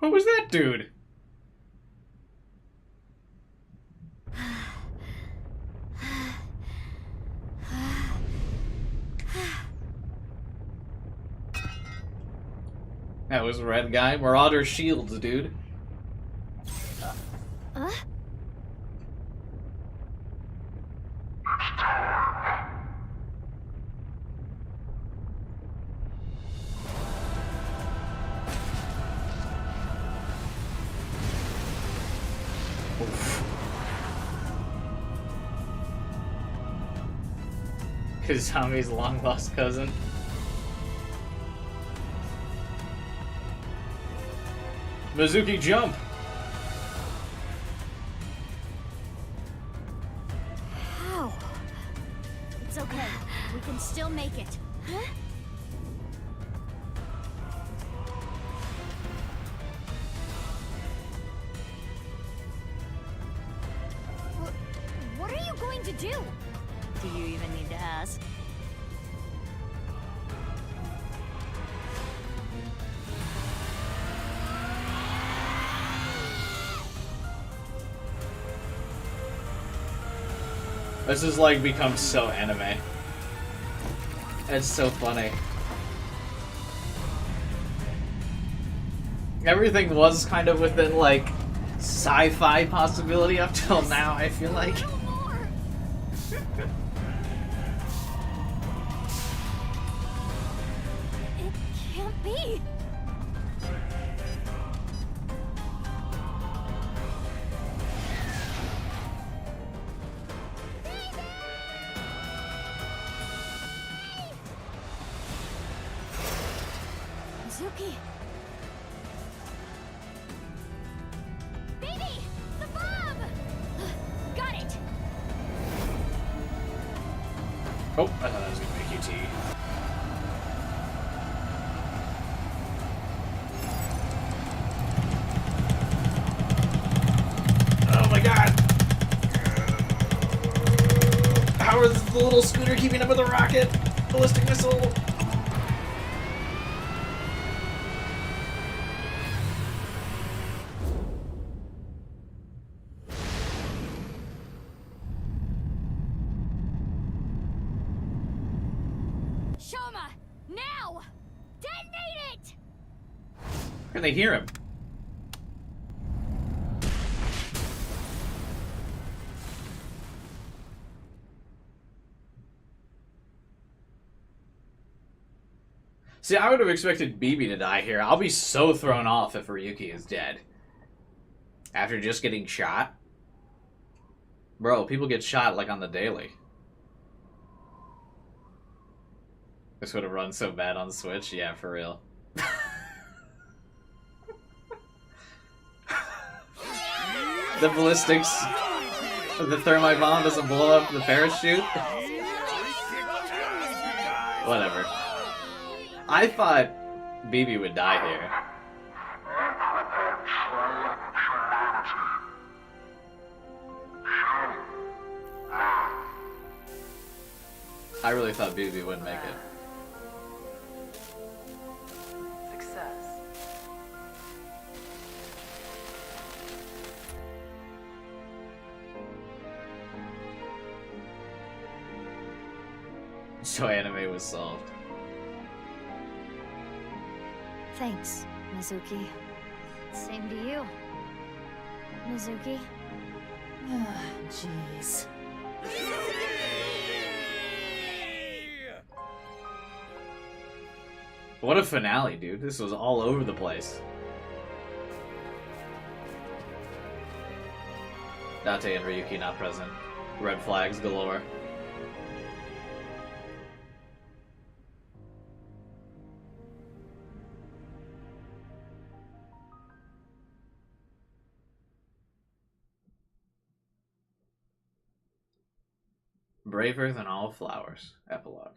[SPEAKER 1] Who was that dude? That was Red Guy. Marauder Shields, dude. Kazami's long lost cousin. Mizuki, jump!
[SPEAKER 3] How? It's okay. We can still make it. Huh? What are you going to do? Do you even need to ask?
[SPEAKER 1] This has like become so anime. It's so funny. Everything was kind of within like sci-fi possibility up till now, I feel like.
[SPEAKER 3] It can't be. Mizuki. Baby! The bomb! Got it!
[SPEAKER 1] Oh, I thought that was gonna make you tea. Oh my god! How is the little scooter keeping up with the rocket? Ballistic missile!
[SPEAKER 3] Shoma! Now! Detonate it!
[SPEAKER 1] How can they hear him? See, I would have expected Bibi to die here. I'll be so thrown off if Ryuki is dead. After just getting shot? Bro, people get shot like on the daily. This would have run so bad on Switch. Yeah, for real. The ballistics... The thermite bomb doesn't blow up the parachute? Whatever. I thought Bibi would die here. I really thought Bibi wouldn't make it.
[SPEAKER 5] Success.
[SPEAKER 1] So anime was solved.
[SPEAKER 3] Thanks, Mizuki. Same to you, Mizuki.
[SPEAKER 4] Jeez.
[SPEAKER 1] What a finale, dude. This was all over the place. Date and Ryuki not present. Red flags galore. Braver than all flowers. Epilogue.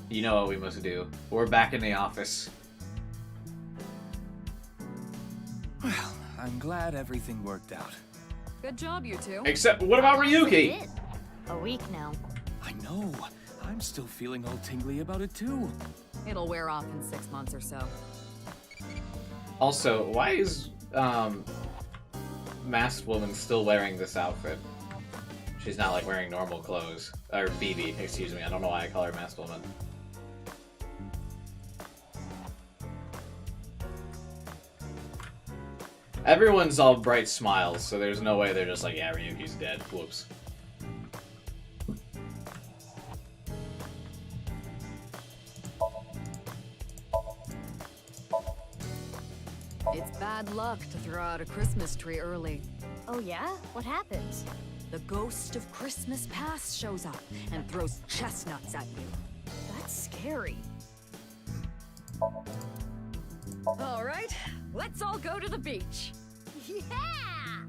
[SPEAKER 1] You know what we must do. We're back in the office.
[SPEAKER 14] I'm glad everything worked out.
[SPEAKER 15] Good job, you two.
[SPEAKER 1] Except, what about Ryuki?
[SPEAKER 3] A week now.
[SPEAKER 14] I know. I'm still feeling all tingly about it too.
[SPEAKER 15] It'll wear off in 6 months or so.
[SPEAKER 1] Also, why is Masked Woman still wearing this outfit? She's not like wearing normal clothes. Or BB, excuse me. I don't know why I call her Masked Woman. Everyone's all bright smiles, so there's no way they're just like, yeah, Ryuki's dead. Whoops.
[SPEAKER 15] It's bad luck to throw out a Christmas tree early.
[SPEAKER 3] Oh yeah? What happens?
[SPEAKER 15] The ghost of Christmas past shows up and throws chestnuts at you.
[SPEAKER 3] That's scary.
[SPEAKER 15] All right, let's all go to the beach.
[SPEAKER 3] Yeah!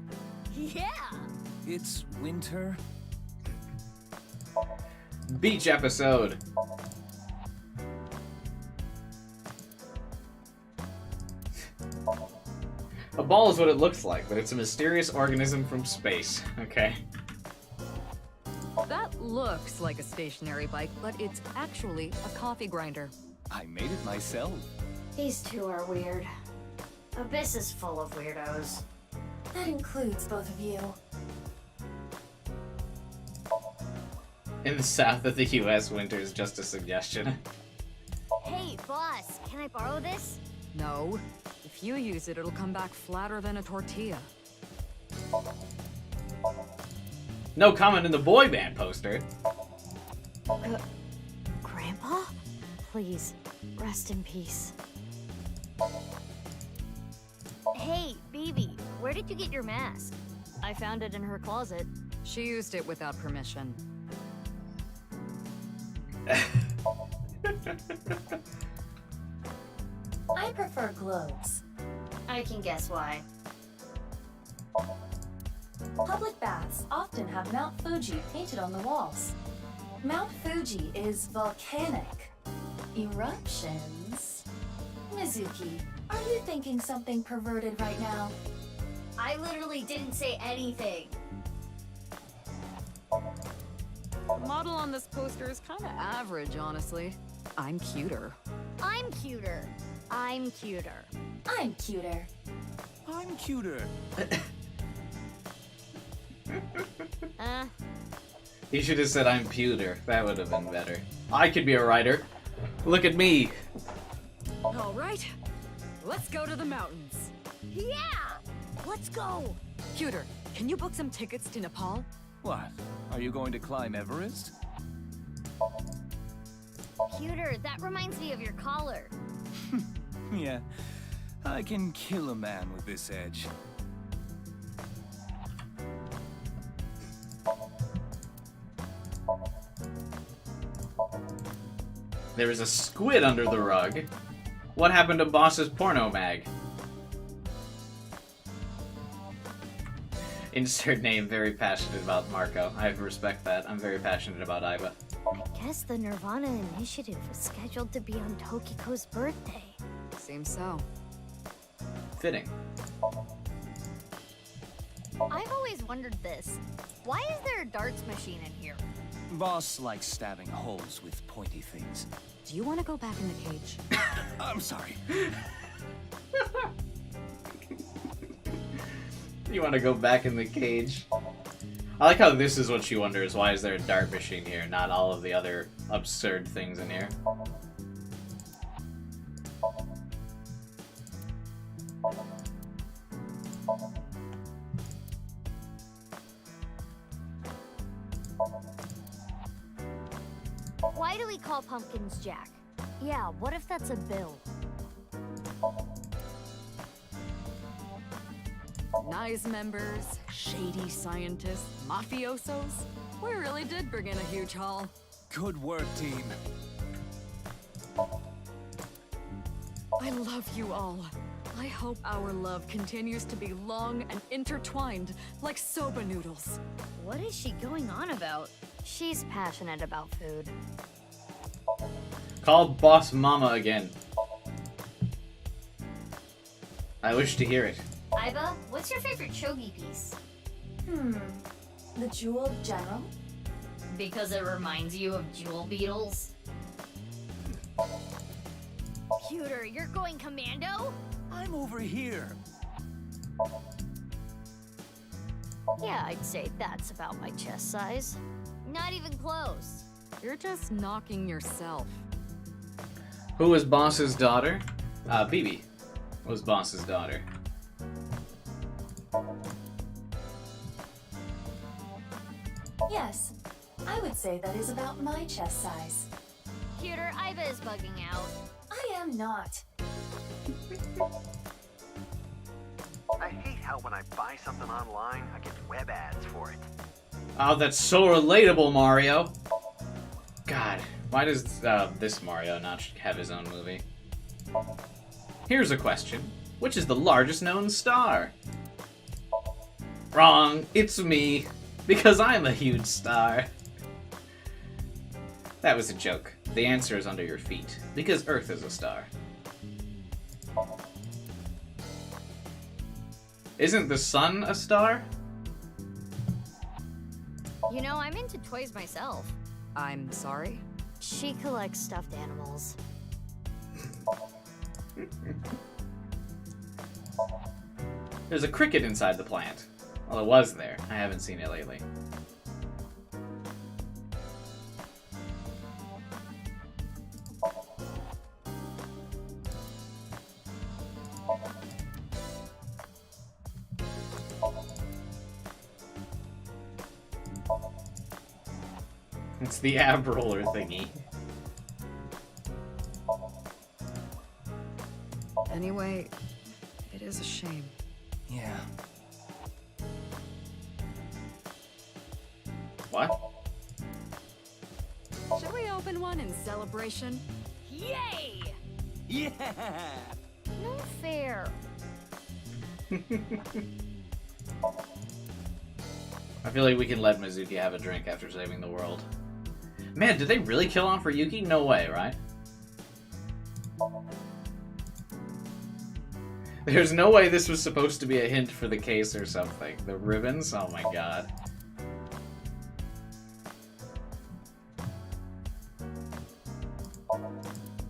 [SPEAKER 3] Yeah!
[SPEAKER 14] It's winter.
[SPEAKER 1] Beach episode. A ball is what it looks like, but it's a mysterious organism from space. Okay.
[SPEAKER 15] That looks like a stationary bike, but it's actually a coffee grinder.
[SPEAKER 14] I made it myself.
[SPEAKER 3] These two are weird. Abyss is full of weirdos.
[SPEAKER 4] That includes both of you.
[SPEAKER 1] In the south of the US, winter is just a suggestion.
[SPEAKER 3] Hey, boss, can I borrow this?
[SPEAKER 15] No. If you use it, it'll come back flatter than a tortilla.
[SPEAKER 1] No comment in the boy band poster.
[SPEAKER 3] Grandpa? Please, rest in peace. Hey, baby, where did you get your mask? I found it in her closet.
[SPEAKER 15] She used it without permission.
[SPEAKER 4] I prefer globes.
[SPEAKER 3] I can guess why.
[SPEAKER 4] Public baths often have Mount Fuji painted on the walls. Mount Fuji is volcanic. Eruptions. Mizuki, are you thinking something perverted right now?
[SPEAKER 3] I literally didn't say anything.
[SPEAKER 15] The model on this poster is kind of average, honestly. I'm cuter.
[SPEAKER 3] I'm cuter. I'm cuter.
[SPEAKER 4] I'm cuter.
[SPEAKER 14] I'm cuter.
[SPEAKER 1] He should have said I'm pewter. That would have been better. I could be a writer. Look at me.
[SPEAKER 15] All right, let's go to the mountains.
[SPEAKER 3] Yeah! Let's go!
[SPEAKER 15] Cuter, can you book some tickets to Nepal?
[SPEAKER 14] What? Are you going to climb Everest?
[SPEAKER 3] Cuter, that reminds me of your collar.
[SPEAKER 14] Yeah. I can kill a man with this edge.
[SPEAKER 1] There is a squid under the rug. What happened to Boss's porno mag? Insert name, very passionate about Marco. I respect that. I'm very passionate about Aiba.
[SPEAKER 3] I guess the nirvanA initiative was scheduled to be on Tokiko's birthday.
[SPEAKER 15] Seems so.
[SPEAKER 1] Fitting.
[SPEAKER 3] I've always wondered this. Why is there a darts machine in here?
[SPEAKER 14] Boss likes stabbing holes with pointy things.
[SPEAKER 15] Do you want to go back in the cage?
[SPEAKER 14] I'm sorry.
[SPEAKER 1] You want to go back in the cage? I like how this is what she wonders. Why is there a dart machine here? Not all of the other absurd things in here.
[SPEAKER 3] Why do we call pumpkins Jack? Yeah, what if that's a bill?
[SPEAKER 15] Nice members, shady scientists, mafiosos. We really did bring in a huge haul.
[SPEAKER 14] Good work, team.
[SPEAKER 15] I love you all. I hope our love continues to be long and intertwined like soba noodles.
[SPEAKER 3] What is she going on about? She's passionate about food.
[SPEAKER 1] Call Boss Mama again. I wish to hear it.
[SPEAKER 3] Iva, what's your favorite shogi piece?
[SPEAKER 4] The Jeweled General?
[SPEAKER 3] Because it reminds you of jewel beetles? Pewter, you're going commando?
[SPEAKER 14] I'm over here.
[SPEAKER 3] Yeah, I'd say that's about my chest size. Not even close.
[SPEAKER 15] You're just knocking yourself.
[SPEAKER 1] Who was Boss's daughter? Bibi was Boss's daughter.
[SPEAKER 4] Yes, I would say that is about my chest size.
[SPEAKER 3] Pewter, Iva is bugging out.
[SPEAKER 4] I am not.
[SPEAKER 21] I hate how when I buy something online, I get web ads for it.
[SPEAKER 1] Oh, that's so relatable, Mario. God, why does this Mario not have his own movie? Here's a question. Which is the largest known star? Wrong, it's me. Because I'm a huge star. That was a joke. The answer is under your feet. Because Earth is a star. Isn't the sun a star?
[SPEAKER 3] You know, I'm into toys myself.
[SPEAKER 15] I'm sorry?
[SPEAKER 3] She collects stuffed animals.
[SPEAKER 1] There's a cricket inside the plant. Well, it was there. I haven't seen it lately. It's the ab roller thingy.
[SPEAKER 15] Anyway, it is a shame.
[SPEAKER 14] Yeah.
[SPEAKER 1] What?
[SPEAKER 15] Shall we open one in celebration?
[SPEAKER 3] Yay!
[SPEAKER 14] Yeah!
[SPEAKER 3] No fair.
[SPEAKER 1] I feel like we can let Mizuki have a drink after saving the world. Man, did they really kill off Ryuki? No way, right? There's no way this was supposed to be a hint for the case or something. The ribbons? Oh my god.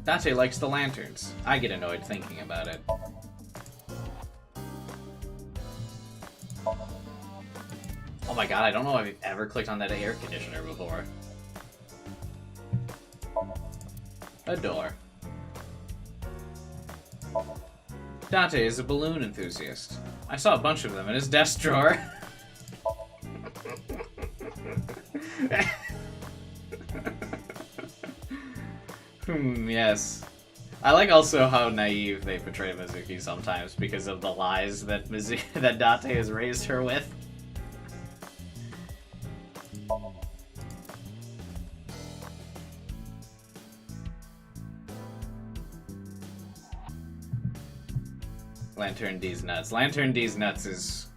[SPEAKER 1] Date likes the lanterns. I get annoyed thinking about it. Oh my god, I don't know if I've ever clicked on that air conditioner before. A door. Date is a balloon enthusiast. I saw a bunch of them in his desk drawer. Yes. I like also how naive they portray Mizuki sometimes because of the lies that that Date has raised her with. Lantern D's nuts. Lantern D's nuts is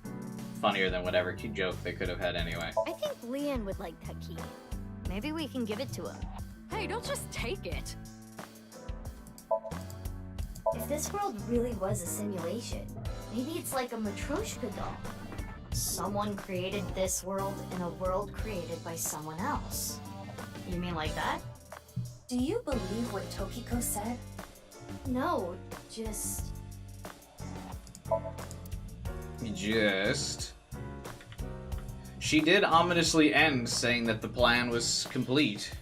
[SPEAKER 1] funnier than whatever key joke they could have had anyway.
[SPEAKER 3] I think Leon would like that key. Maybe we can give it to him.
[SPEAKER 15] Hey, don't just take it.
[SPEAKER 3] If this world really was a simulation, maybe it's like a Matryoshka doll. Someone created this world in a world created by someone else. You mean like that?
[SPEAKER 4] Do you believe what Tokiko said?
[SPEAKER 3] No, just...
[SPEAKER 1] She did ominously end saying that the plan was complete.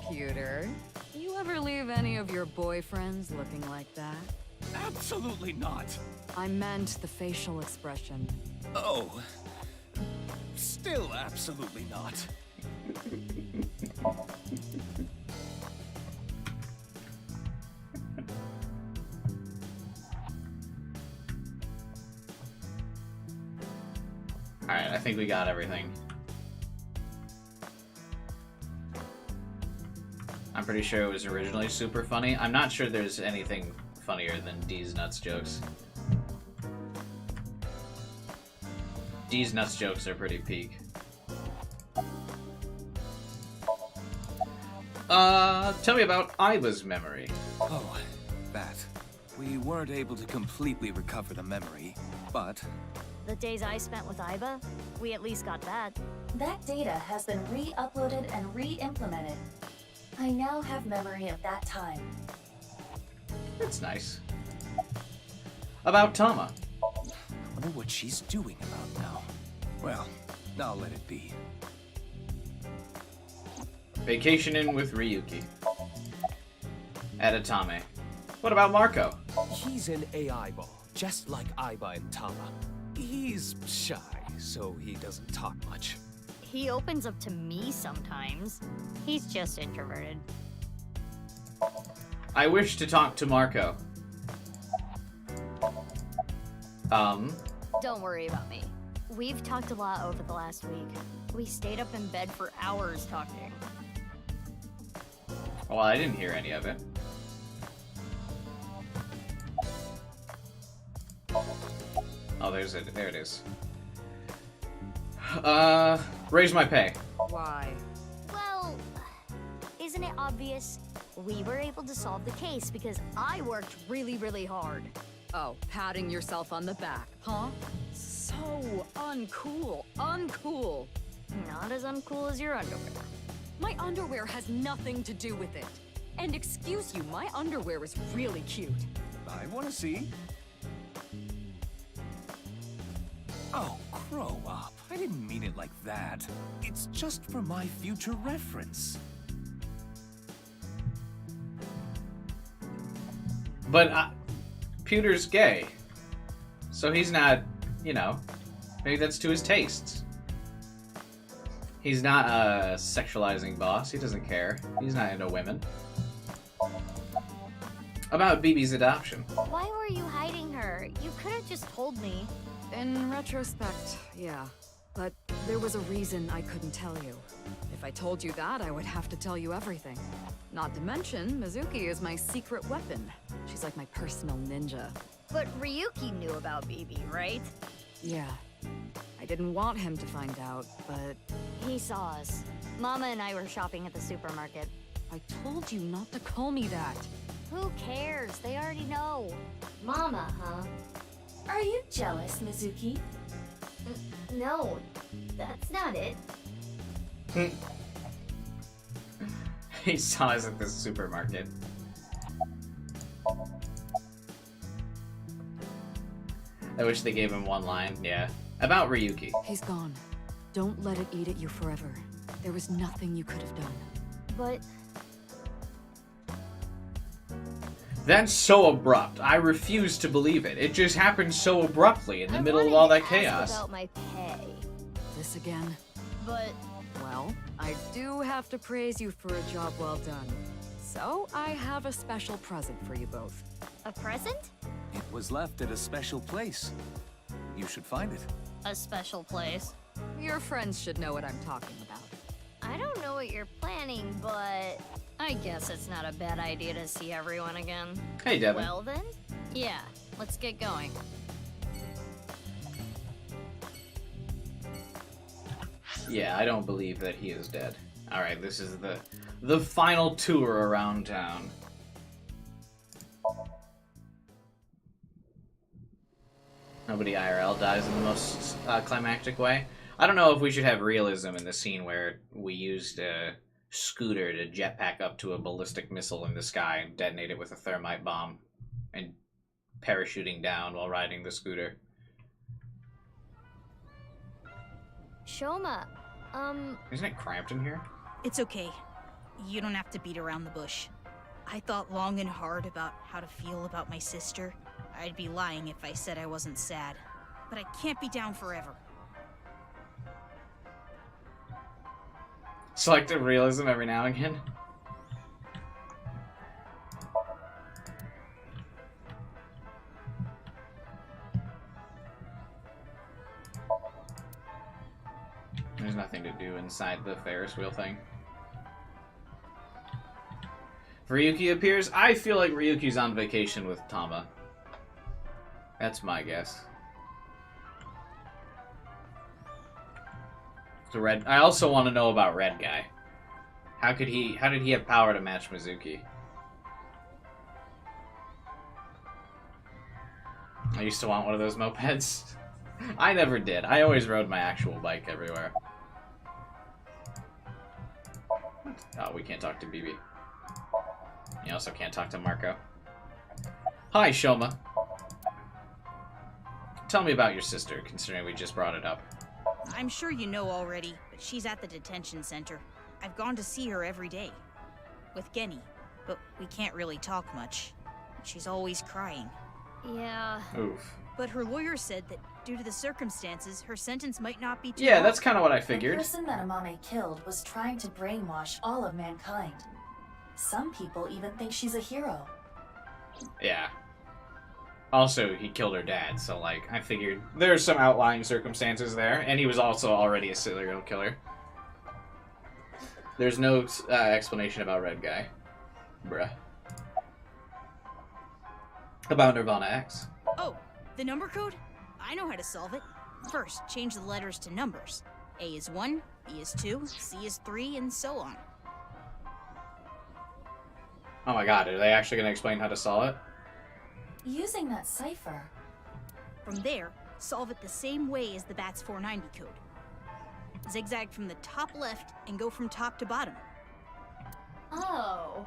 [SPEAKER 15] Pewter, you ever leave any of your boyfriends looking like that?
[SPEAKER 14] Absolutely not.
[SPEAKER 15] I meant the facial expression.
[SPEAKER 14] Oh. Still absolutely not.
[SPEAKER 1] Alright, I think we got everything. I'm pretty sure it was originally super funny. I'm not sure there's anything funnier than D's nuts jokes. D's nuts jokes are pretty peak. Tell me about Iva's memory.
[SPEAKER 14] Oh, that. We weren't able to completely recover the memory, but...
[SPEAKER 3] The days I spent with Iba, we at least got that.
[SPEAKER 4] That data has been re-uploaded and re-implemented. I now have memory of that time.
[SPEAKER 1] That's nice. About Tama.
[SPEAKER 14] Wonder what she's doing about now. Well, I'll let it be.
[SPEAKER 1] Vacationing with Ryuki. At Atame. What about Marco?
[SPEAKER 9] He's an AI ball, just like Aiba and Tama. He's shy, so he doesn't talk much.
[SPEAKER 3] He opens up to me sometimes. He's just introverted.
[SPEAKER 1] I wish to talk to Marco.
[SPEAKER 3] Don't worry about me. We've talked a lot over the last week. We stayed up in bed for hours talking.
[SPEAKER 1] Well, I didn't hear any of it. Oh, there it is. Raise my pay.
[SPEAKER 15] Why?
[SPEAKER 3] Well, isn't it obvious? We were able to solve the case because I worked really, really hard.
[SPEAKER 15] Oh, patting yourself on the back, huh? So uncool. Uncool.
[SPEAKER 3] Not as uncool as your underwear.
[SPEAKER 15] My underwear has nothing to do with it. And excuse you, my underwear is really cute.
[SPEAKER 14] I want to see. Oh, grow up. I didn't mean it like that. It's just for my future reference.
[SPEAKER 1] But Pewter's gay. So he's not, you know, maybe that's to his tastes. He's not a sexualizing boss. He doesn't care. He's not into women. About BB's adoption.
[SPEAKER 3] Why were you hiding her? You could have just told me.
[SPEAKER 15] In retrospect, yeah. But there was a reason I couldn't tell you. If I told you that, I would have to tell you everything. Not to mention, Mizuki is my secret weapon. She's like my personal ninja.
[SPEAKER 3] But Ryuki knew about BB, right?
[SPEAKER 15] Yeah. I didn't want him to find out, but...
[SPEAKER 3] He saw us. Mama and I were shopping at the supermarket.
[SPEAKER 15] I told you not to call me that.
[SPEAKER 3] Who cares? They already know. Mama, huh?
[SPEAKER 4] Are you jealous, Mizuki?
[SPEAKER 3] No, that's not it.
[SPEAKER 1] He saw us at the supermarket. I wish they gave him one line, yeah. About Ryuki.
[SPEAKER 15] He's gone. Don't let it eat at you forever. There was nothing you could have done.
[SPEAKER 3] But...
[SPEAKER 1] That's so abrupt. I refuse to believe it. It just happened so abruptly in the middle of all that chaos.
[SPEAKER 3] About my pay.
[SPEAKER 15] This again?
[SPEAKER 3] But...
[SPEAKER 15] Well, I do have to praise you for a job well done. So, I have a special present for you both.
[SPEAKER 3] A present?
[SPEAKER 14] It was left at a special place. You should find it.
[SPEAKER 3] A special place?
[SPEAKER 15] Your friends should know what I'm talking about.
[SPEAKER 3] I don't know what you're planning, but... I guess it's not a bad idea to see everyone again.
[SPEAKER 1] Hey, Devin.
[SPEAKER 3] Well then, yeah, let's get going.
[SPEAKER 1] Yeah, I don't believe that he is dead. Alright, this is the final tour around town. Nobody IRL dies in the most climactic way. I don't know if we should have realism in the scene where we used a scooter to jetpack up to a ballistic missile in the sky and detonate it with a thermite bomb and parachuting down while riding the scooter.
[SPEAKER 3] Shoma,
[SPEAKER 1] Isn't it cramped in here?
[SPEAKER 11] It's okay. You don't have to beat around the bush. I thought long and hard about how to feel about my sister. I'd be lying if I said I wasn't sad. But I can't be down forever.
[SPEAKER 1] Selective realism every now and again. There's nothing to do inside the Ferris wheel thing. Ryuki appears. I feel like Ryuki's on vacation with Tama. That's my guess. The red. I also want to know about Red Guy. How did he have power to match Mizuki? I used to want one of those mopeds. I never did. I always rode my actual bike everywhere. Oh, we can't talk to BB. You also can't talk to Marco. Hi, Shoma. Tell me about your sister, considering we just brought it up.
[SPEAKER 11] I'm sure you know already, but she's at the detention center. I've gone to see her every day. With Genny, but we can't really talk much. She's always crying.
[SPEAKER 3] Yeah.
[SPEAKER 1] Oof.
[SPEAKER 11] But her lawyer said that due to the circumstances, her sentence might not be too
[SPEAKER 1] Yeah,
[SPEAKER 11] long.
[SPEAKER 1] that's kind of what I figured.
[SPEAKER 4] The person that Amame killed was trying to brainwash all of mankind. Some people even think she's a hero.
[SPEAKER 1] Yeah. Also, he killed her dad, so, like, I figured there's some outlying circumstances there, and he was also already a serial killer. There's no explanation about Red Guy. Bruh. About nirvanA X.
[SPEAKER 11] Oh, the number code? I know how to solve it. First, change the letters to numbers. A is 1, B is 2, C is 3, and so on.
[SPEAKER 1] Oh my god, are they actually going to explain how to solve it?
[SPEAKER 4] Using that cipher.
[SPEAKER 11] From there, solve it the same way as the BATS 490 code. Zigzag from the top left and go from top to bottom.
[SPEAKER 3] Oh.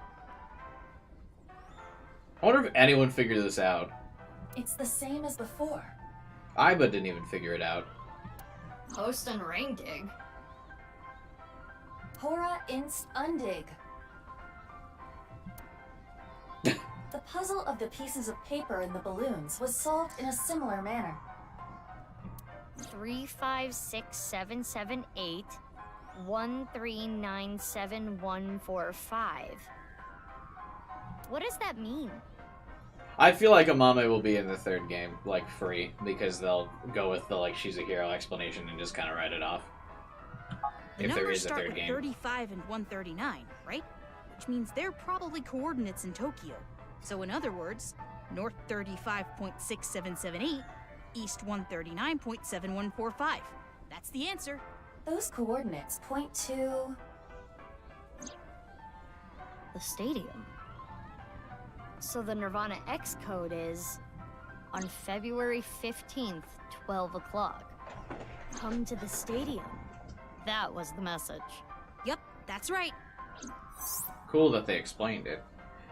[SPEAKER 1] I wonder if anyone figured this out.
[SPEAKER 4] It's the same as before.
[SPEAKER 1] Iba didn't even figure it out.
[SPEAKER 3] Post and ring dig.
[SPEAKER 4] Hora inst undig. The puzzle of the pieces of paper in the balloons was solved in a similar manner.
[SPEAKER 3] 3, 5, 6, 7, 7, 8, 1, 3, 9, 7, 1, 4, 5. What does that mean?
[SPEAKER 1] I feel like Amame will be in the third game, like, free, because they'll go with the, like, she's a hero explanation and just kind of write it off. If there
[SPEAKER 11] Numbers
[SPEAKER 1] is a
[SPEAKER 11] start
[SPEAKER 1] third
[SPEAKER 11] with
[SPEAKER 1] game.
[SPEAKER 11] 35 and 139, right? Which means they're probably coordinates in Tokyo. So in other words, north 35.6778, east 139.7145. That's the answer.
[SPEAKER 4] Those coordinates point to...
[SPEAKER 3] The stadium. So the nirvanA X code is on February 15th, 12 o'clock. Come to the stadium. That was the message.
[SPEAKER 11] Yep, that's right.
[SPEAKER 1] Cool that they explained it.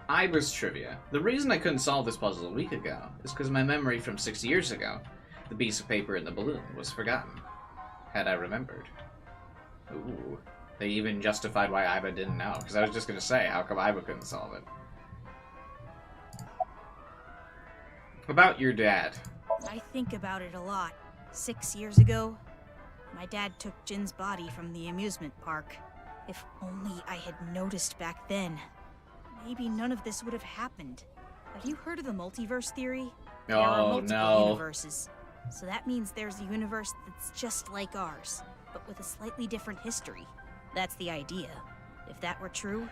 [SPEAKER 1] Iber's trivia. The reason I couldn't solve this puzzle a week ago is because my memory from 6 years ago, the piece of paper in the balloon, was forgotten. Had I remembered. Ooh. They even justified why Iba didn't know, because I was just going to say, how come Iba couldn't solve it? About your dad.
[SPEAKER 11] I think about it a lot. 6 years ago, my dad took Jin's body from the amusement park. If only I had noticed back then, maybe none of this would have happened. Have you heard of the multiverse theory? There are multiple universes. So that means there's a universe that's just like ours, but with a slightly different history. That's the idea. If that were true,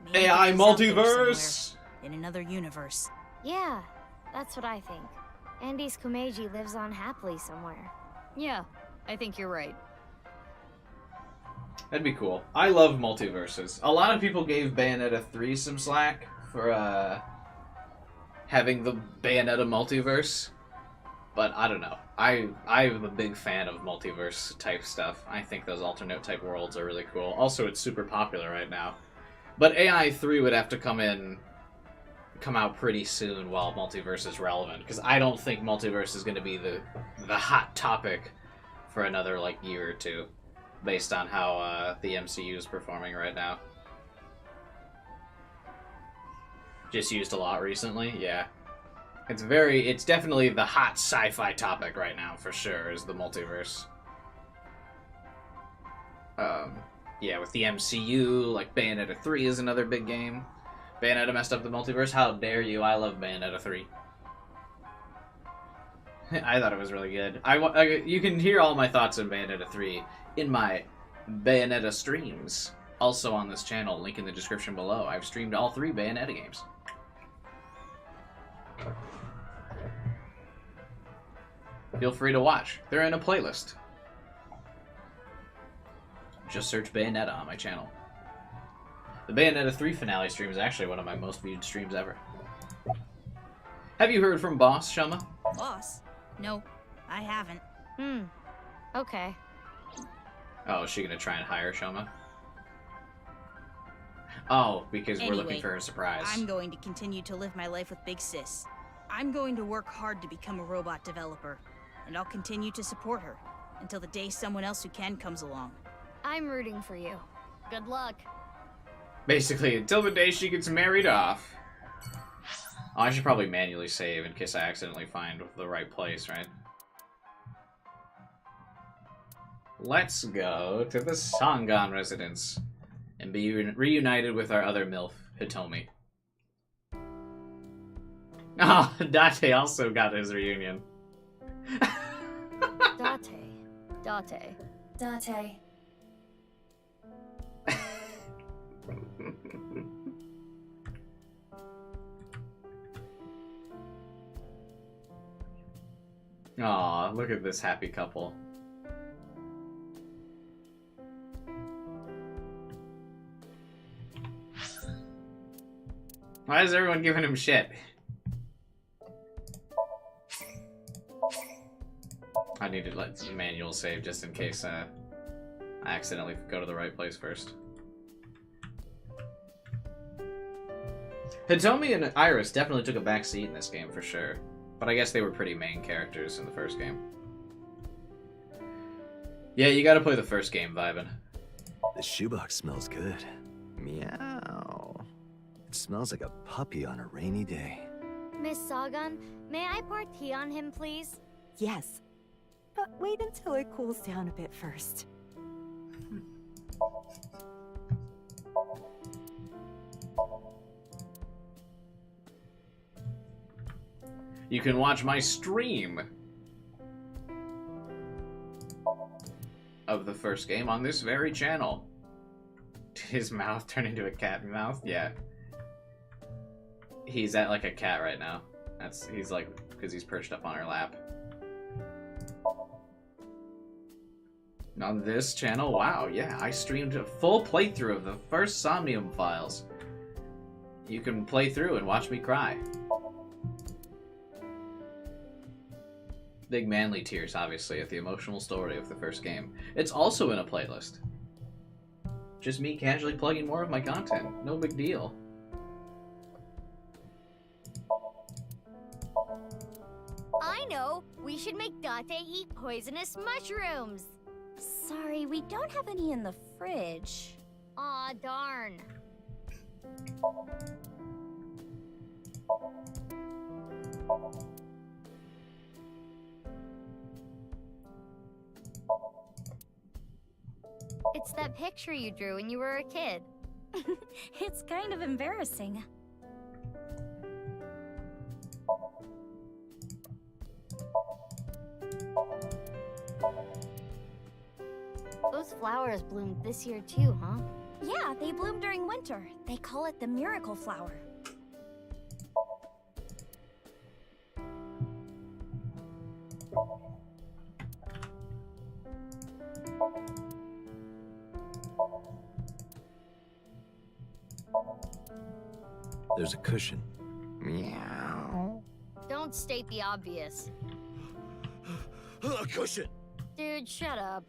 [SPEAKER 11] maybe
[SPEAKER 1] AI
[SPEAKER 11] there's out there
[SPEAKER 1] multiverse!
[SPEAKER 11] somewhere in another universe.
[SPEAKER 3] Yeah, that's what I think. Andy's Kumeiji lives on happily somewhere. Yeah, I think you're right.
[SPEAKER 1] That'd be cool. I love multiverses. A lot of people gave Bayonetta 3 some slack for having the Bayonetta multiverse, but I don't know. I'm a big fan of multiverse type stuff. I think those alternate type worlds are really cool. Also, it's super popular right now. But AI 3 would have to come out pretty soon while multiverse is relevant, because I don't think multiverse is going to be the hot topic for another like year or two, based on how the MCU is performing right now. Just used a lot recently, yeah. It's definitely the hot sci-fi topic right now, for sure, is the multiverse. Yeah, with the MCU, like Bayonetta 3 is another big game. Bayonetta messed up the multiverse? How dare you, I love Bayonetta 3. I thought it was really good. You can hear all my thoughts on Bayonetta 3 in my Bayonetta streams. Also on this channel, link in the description below. I've streamed all 3 Bayonetta games. Feel free to watch. They're in a playlist. Just search Bayonetta on my channel. The Bayonetta 3 finale stream is actually one of my most viewed streams ever. Have you heard from Boss, Shoma?
[SPEAKER 11] Boss? No, I haven't.
[SPEAKER 3] Okay.
[SPEAKER 1] Oh, is she gonna try and hire Shoma? Oh, because we're looking
[SPEAKER 11] Anyway,
[SPEAKER 1] for her surprise.
[SPEAKER 11] I'm going to continue to live my life with Big Sis. I'm going to work hard to become a robot developer, and I'll continue to support her until the day someone else who can comes along.
[SPEAKER 3] I'm rooting for you. Good luck.
[SPEAKER 1] Basically, until the day she gets married off. Oh, I should probably manually save in case I accidentally find the right place, right? Let's go to the Sangan residence and be reunited with our other MILF, Hitomi. Oh, Date also got his reunion.
[SPEAKER 4] Date.
[SPEAKER 1] Aw, look at this happy couple. Why is everyone giving him shit? I need to let manual save just in case I accidentally go to the right place first. Hitomi and Iris definitely took a back seat in this game for sure, but I guess they were pretty main characters in the first game. Yeah, you gotta play the first game, vibin'.
[SPEAKER 16] The shoebox smells good. Meow. It smells like a puppy on a rainy day.
[SPEAKER 3] Miss Sagan, may I pour tea on him, please?
[SPEAKER 2] Yes. But wait until it cools down a bit first.
[SPEAKER 1] You can watch my stream of the first game on this very channel. Did his mouth turn into a cat mouth? Yeah. He's at like a cat right now. He's like, because he's perched up on her lap. On this channel? Wow, yeah, I streamed a full playthrough of the first Somnium Files. You can play through and watch me cry. Big manly tears, obviously, at the emotional story of the first game. It's also in a playlist. Just me casually plugging more of my content. No big deal.
[SPEAKER 3] I know! We should make Date eat poisonous mushrooms!
[SPEAKER 2] Sorry, we don't have any in the fridge.
[SPEAKER 3] Aw, darn. It's that picture you drew when you were a kid.
[SPEAKER 2] It's kind of embarrassing.
[SPEAKER 3] Those flowers bloomed this year too, huh?
[SPEAKER 2] Yeah, they bloom during winter. They call it the miracle flower.
[SPEAKER 16] There's a cushion. Meow.
[SPEAKER 3] Don't state the obvious.
[SPEAKER 9] A cushion!
[SPEAKER 3] Dude, shut up.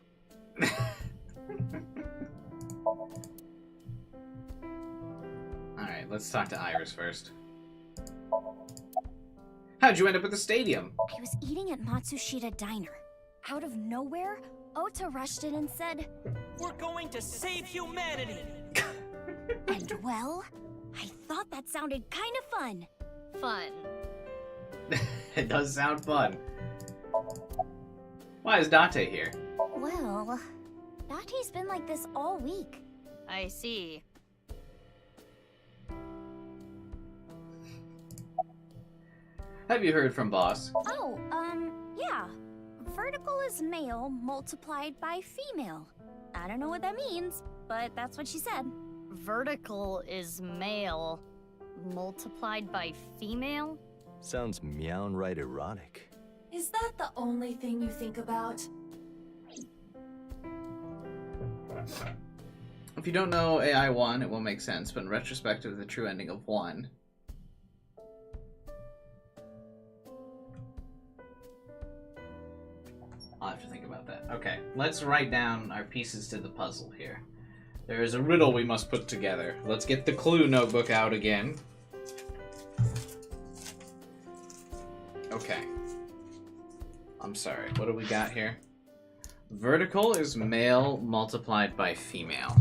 [SPEAKER 1] Alright, let's talk to Iris first. How'd you end up at the stadium?
[SPEAKER 2] I was eating at Matsushita Diner. Out of nowhere, Ota rushed in and said,
[SPEAKER 14] "We're going to save humanity!"
[SPEAKER 2] And well, I thought that sounded kind of fun.
[SPEAKER 3] Fun.
[SPEAKER 1] It does sound fun. Why is Date here?
[SPEAKER 2] Well, Date's been like this all week.
[SPEAKER 3] I see.
[SPEAKER 1] Have you heard from Boss?
[SPEAKER 2] Oh, yeah. Vertical is male multiplied by female. I don't know what that means, but that's what she said.
[SPEAKER 3] Vertical is male multiplied by female?
[SPEAKER 16] Sounds meow-right erotic.
[SPEAKER 4] Is that the only thing you think about?
[SPEAKER 1] If you don't know AI 1, it won't make sense, but in retrospect of the true ending of 1. I'll have to think about that. Okay, let's write down our pieces to the puzzle here. There is a riddle we must put together. Let's get the clue notebook out again. Okay. I'm sorry, what do we got here? Vertical is male multiplied by female.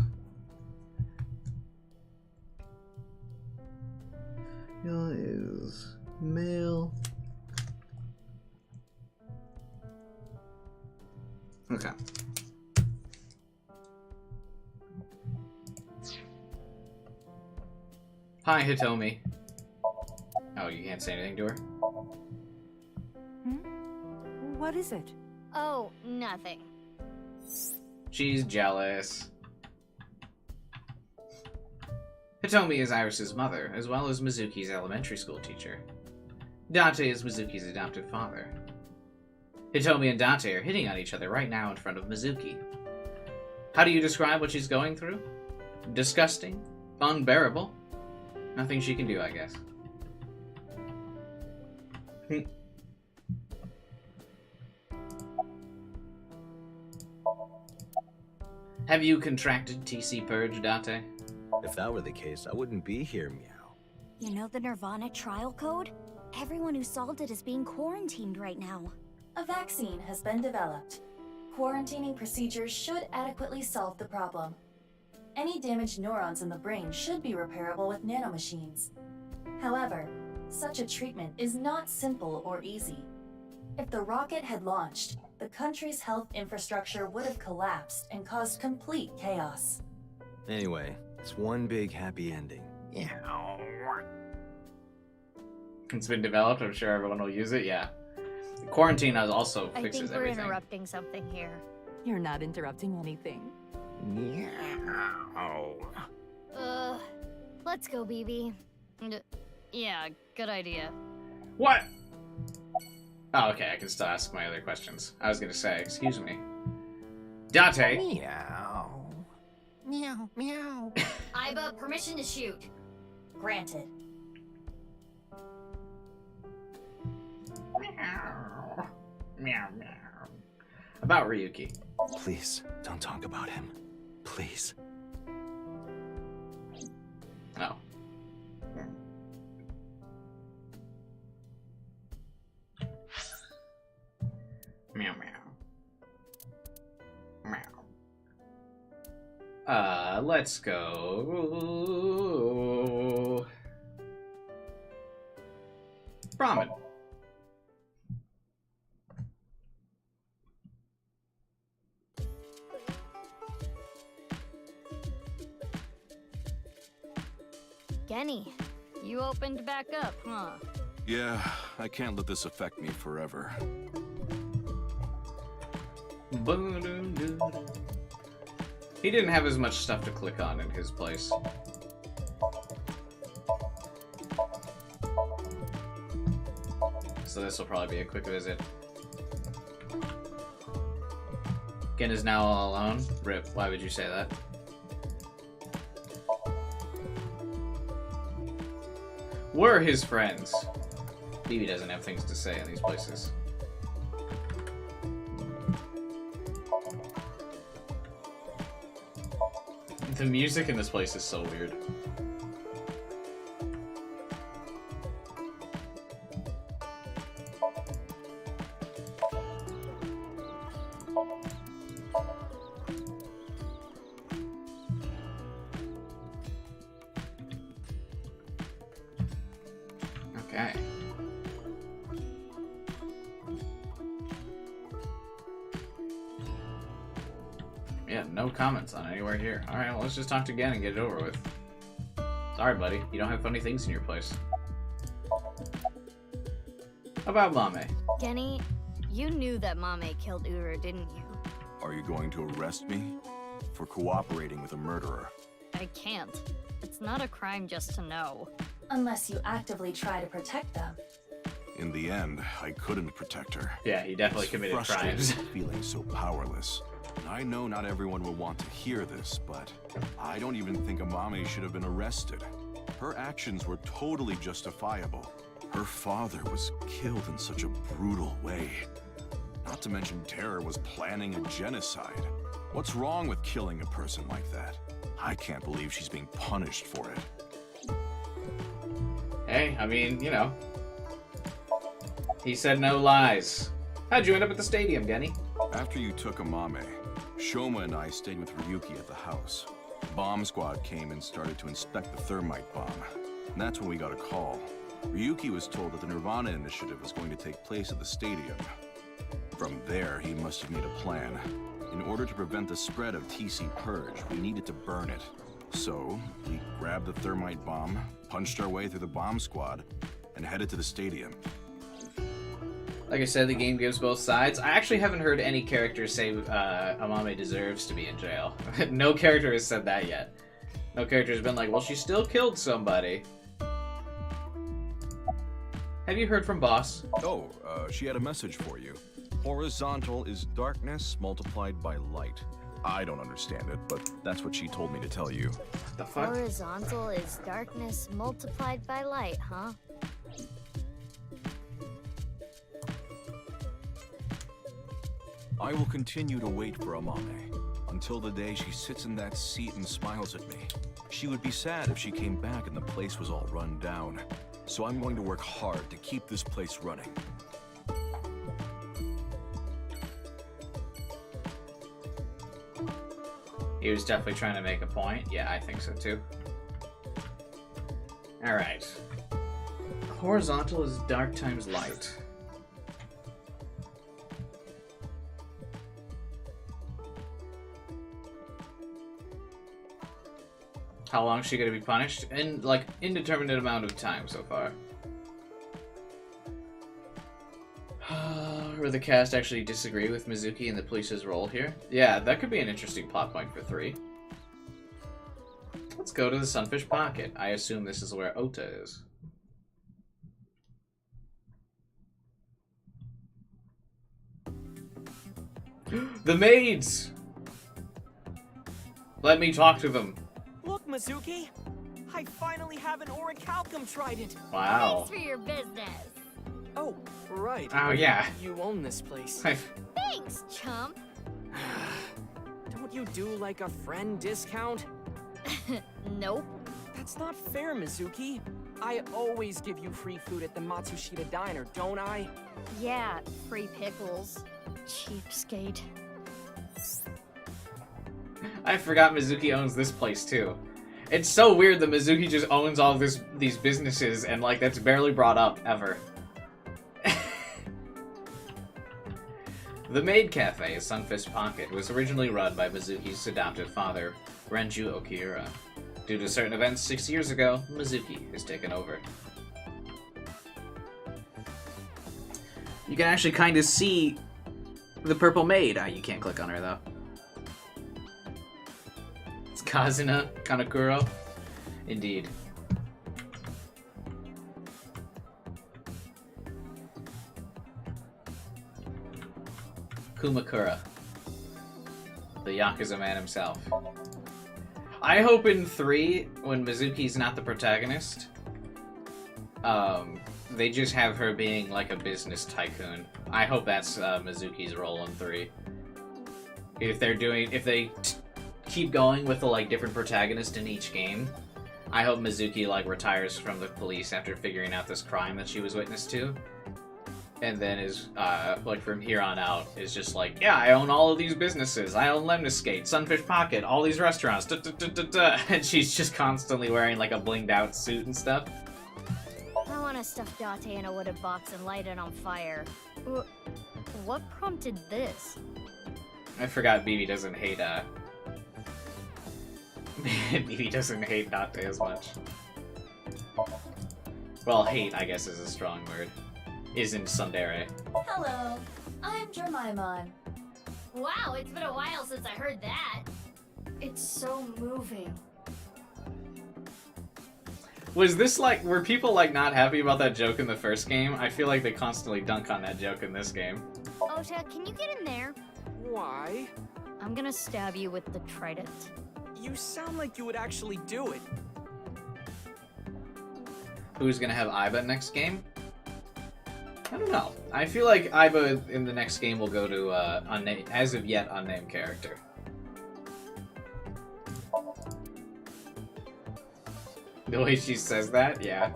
[SPEAKER 1] Is male. Okay. Hi, Hitomi. Oh, you can't say anything to her?
[SPEAKER 15] What is it?
[SPEAKER 3] Oh, nothing.
[SPEAKER 1] She's jealous. Hitomi is Iris's mother, as well as Mizuki's elementary school teacher. Dante is Mizuki's adopted father. Hitomi and Dante are hitting on each other right now in front of Mizuki. How do you describe what she's going through? Disgusting? Unbearable? Nothing she can do, I guess. Have you contracted TC Purge, Dante?
[SPEAKER 16] If that were the case, I wouldn't be here, Meow.
[SPEAKER 2] You know the nirvanA trial code? Everyone who solved it is being quarantined right now.
[SPEAKER 4] A vaccine has been developed. Quarantining procedures should adequately solve the problem. Any damaged neurons in the brain should be repairable with nanomachines. However, such a treatment is not simple or easy. If the rocket had launched, the country's health infrastructure would have collapsed and caused complete chaos.
[SPEAKER 16] Anyway, it's one big happy ending. Yeah.
[SPEAKER 1] It's been developed, I'm sure everyone will use it, yeah. Quarantine also
[SPEAKER 3] I
[SPEAKER 1] fixes
[SPEAKER 3] think we're
[SPEAKER 1] everything.
[SPEAKER 3] interrupting something here.
[SPEAKER 15] You're not interrupting anything.
[SPEAKER 3] Let's go, BB. Yeah, good idea.
[SPEAKER 1] What? Oh, okay, I can still ask my other questions. I was gonna say, excuse me. Dante!
[SPEAKER 15] Meow. Meow, meow.
[SPEAKER 3] Iba, permission to shoot.
[SPEAKER 4] Granted.
[SPEAKER 1] Meow. Meow, meow. About Ryuki.
[SPEAKER 16] Please, don't talk about him. Please.
[SPEAKER 1] Oh. Meow, meow. Meow. Let's go... Ramen.
[SPEAKER 3] Genny, you opened back up, huh?
[SPEAKER 20] Yeah, I can't let this affect me forever.
[SPEAKER 1] He didn't have as much stuff to click on in his place. So this will probably be a quick visit. Gen is now all alone. Rip, why would you say that? We're his friends. BB doesn't have things to say in these places. The music in this place is so weird. Okay. Yeah, no comments on anywhere here. Alright, well, let's just talk to Gen and get it over with. Sorry, buddy. You don't have funny things in your place. How about Mame?
[SPEAKER 3] Genny, you knew that Mame killed Uru, didn't you?
[SPEAKER 20] Are you going to arrest me? For cooperating with a murderer?
[SPEAKER 3] I can't. It's not a crime just to know.
[SPEAKER 4] Unless you actively try to protect them.
[SPEAKER 20] In the end, I couldn't protect her.
[SPEAKER 1] Yeah, he definitely committed crimes.
[SPEAKER 20] Feeling so powerless. I know not everyone will want to hear this, but I don't even think Amame should have been arrested. Her actions were totally justifiable. Her father was killed in such a brutal way. Not to mention Terror was planning a genocide. What's wrong with killing a person like that? I can't believe she's being punished for it.
[SPEAKER 1] Hey, I mean, you know. He said no lies. How'd you end up at the stadium, Genny?
[SPEAKER 20] After you took Amame, Shoma and I stayed with Ryuki at the house. The bomb squad came and started to inspect the thermite bomb. And that's when we got a call. Ryuki was told that the nirvanA initiative was going to take place at the stadium. From there, he must have made a plan. In order to prevent the spread of TC Purge, we needed to burn it. So, we grabbed the thermite bomb, punched our way through the bomb squad, and headed to the stadium.
[SPEAKER 1] Like I said, the game gives both sides. I actually haven't heard any characters say Amame deserves to be in jail. No character has said that yet. No character has been like, well, she still killed somebody. Have you heard from Boss?
[SPEAKER 20] Oh, she had a message for you. Horizontal is darkness multiplied by light. I don't understand it, but that's what she told me to tell you.
[SPEAKER 1] What the fuck?
[SPEAKER 3] Horizontal is darkness multiplied by light, huh?
[SPEAKER 20] I will continue to wait for Amame until the day she sits in that seat and smiles at me. She would be sad if she came back and the place was all run down. So I'm going to work hard to keep this place running.
[SPEAKER 1] He was definitely trying to make a point. Yeah, I think so too. Alright. Horizontal is dark times light. How long is she going to be punished? In, like, indeterminate amount of time so far. Or the cast actually disagree with Mizuki and the police's role here? Yeah, that could be an interesting plot point for 3. Let's go to the Sunfish Pocket. I assume this is where Ota is. The maids! Let me talk to them.
[SPEAKER 6] Look, Mizuki! I finally have an orichalcum trident!
[SPEAKER 1] Wow.
[SPEAKER 3] Thanks for your business!
[SPEAKER 6] Oh, right.
[SPEAKER 1] Oh, yeah.
[SPEAKER 6] You own this place.
[SPEAKER 3] Thanks, chump!
[SPEAKER 6] Don't you do like a friend discount?
[SPEAKER 3] Nope.
[SPEAKER 6] That's not fair, Mizuki. I always give you free food at the Matsushita Diner, don't I?
[SPEAKER 3] Yeah, free pickles. Cheapskate.
[SPEAKER 1] I forgot Mizuki owns this place too. It's so weird that Mizuki just owns all these businesses and like that's barely brought up ever. The Maid Cafe, a Sunfish Pocket, was originally run by Mizuki's adoptive father, Renju Okiura. Due to certain events 6 years ago, Mizuki has taken over. You can actually kind of see the purple maid. Ah, you can't click on her though. It's Kazuna Kanekuro. Indeed. Kumakura. The Yakuza man himself. I hope in 3, when Mizuki's not the protagonist, they just have her being like a business tycoon. I hope that's Mizuki's role in 3. If they keep going with the like different protagonist in each game, I hope Mizuki like retires from the police after figuring out this crime that she was witness to. And then is, like, from here on out, is just like, yeah, I own all of these businesses. I own Lemniscate, Sunfish Pocket, all these restaurants, and she's just constantly wearing, like, a blinged-out suit and stuff.
[SPEAKER 3] I want to stuff Date in a wooden box and light it on fire. What prompted this?
[SPEAKER 1] I forgot BB doesn't hate, BB doesn't hate Date as much. Well, hate, I guess, is a strong word. Isn't Sundere.
[SPEAKER 4] Hello, I'm Jemimon.
[SPEAKER 3] Wow, it's been a while since I heard that.
[SPEAKER 18] It's so moving.
[SPEAKER 1] Was this like, were people like not happy about that joke in the first game? I feel like they constantly dunk on that joke in this game.
[SPEAKER 3] Ota, can you get in there?
[SPEAKER 6] Why?
[SPEAKER 3] I'm gonna stab you with the trident.
[SPEAKER 6] You sound like you would actually do it.
[SPEAKER 1] Who's gonna have Aiba next game? I don't know. I feel like Aiba in the next game will go to as of yet unnamed character. The way she says that, yeah.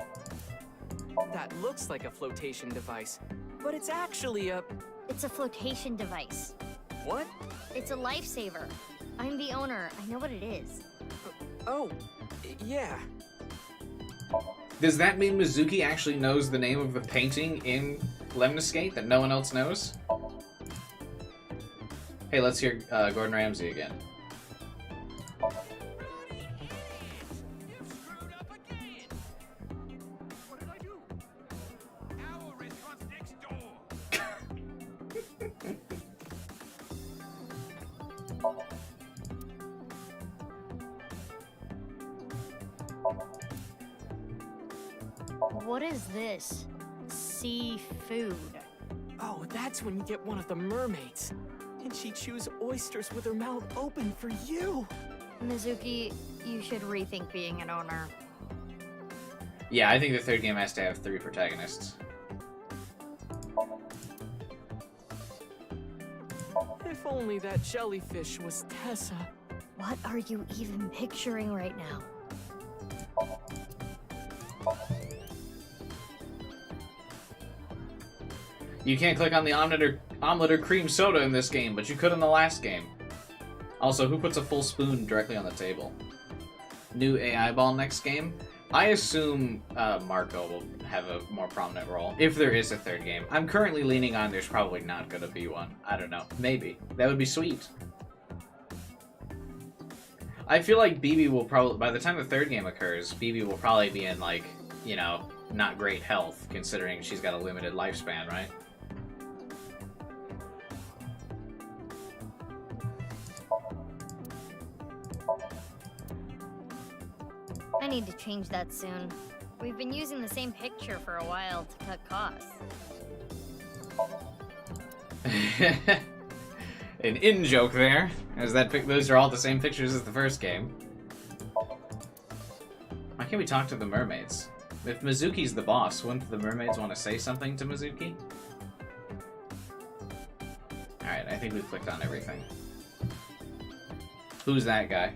[SPEAKER 6] That looks like a flotation device, but it's actually a...
[SPEAKER 3] It's a flotation device.
[SPEAKER 6] What?
[SPEAKER 3] It's a lifesaver. I'm the owner. I know what it is.
[SPEAKER 6] Oh, yeah.
[SPEAKER 1] Does that mean Mizuki actually knows the name of the painting in Lemniscate that no one else knows? Hey, let's hear Gordon Ramsay again.
[SPEAKER 3] What is this? Seafood.
[SPEAKER 6] Oh, that's when you get one of the mermaids. And she chews oysters with her mouth open for you.
[SPEAKER 3] Mizuki, you should rethink being an owner.
[SPEAKER 1] Yeah, I think the third game has to have 3 protagonists.
[SPEAKER 6] If only that jellyfish was Tessa.
[SPEAKER 3] What are you even picturing right now?
[SPEAKER 1] You can't click on the omelet or cream soda in this game, but you could in the last game. Also, who puts a full spoon directly on the table? New AI ball next game? I assume Marco will have a more prominent role, if there is a third game. I'm currently leaning on there's probably not going to be one. I don't know. Maybe. That would be sweet. I feel like BB will probably, by the time the third game occurs, BB will probably be in, like, you know, not great health, considering she's got a limited lifespan, right?
[SPEAKER 3] I need to change that soon. We've been using the same picture for a while to cut costs.
[SPEAKER 1] An in-joke there, as those are all the same pictures as the first game. Why can't we talk to the mermaids? If Mizuki's the boss, wouldn't the mermaids want to say something to Mizuki? Alright, I think we've clicked on everything. Who's that guy?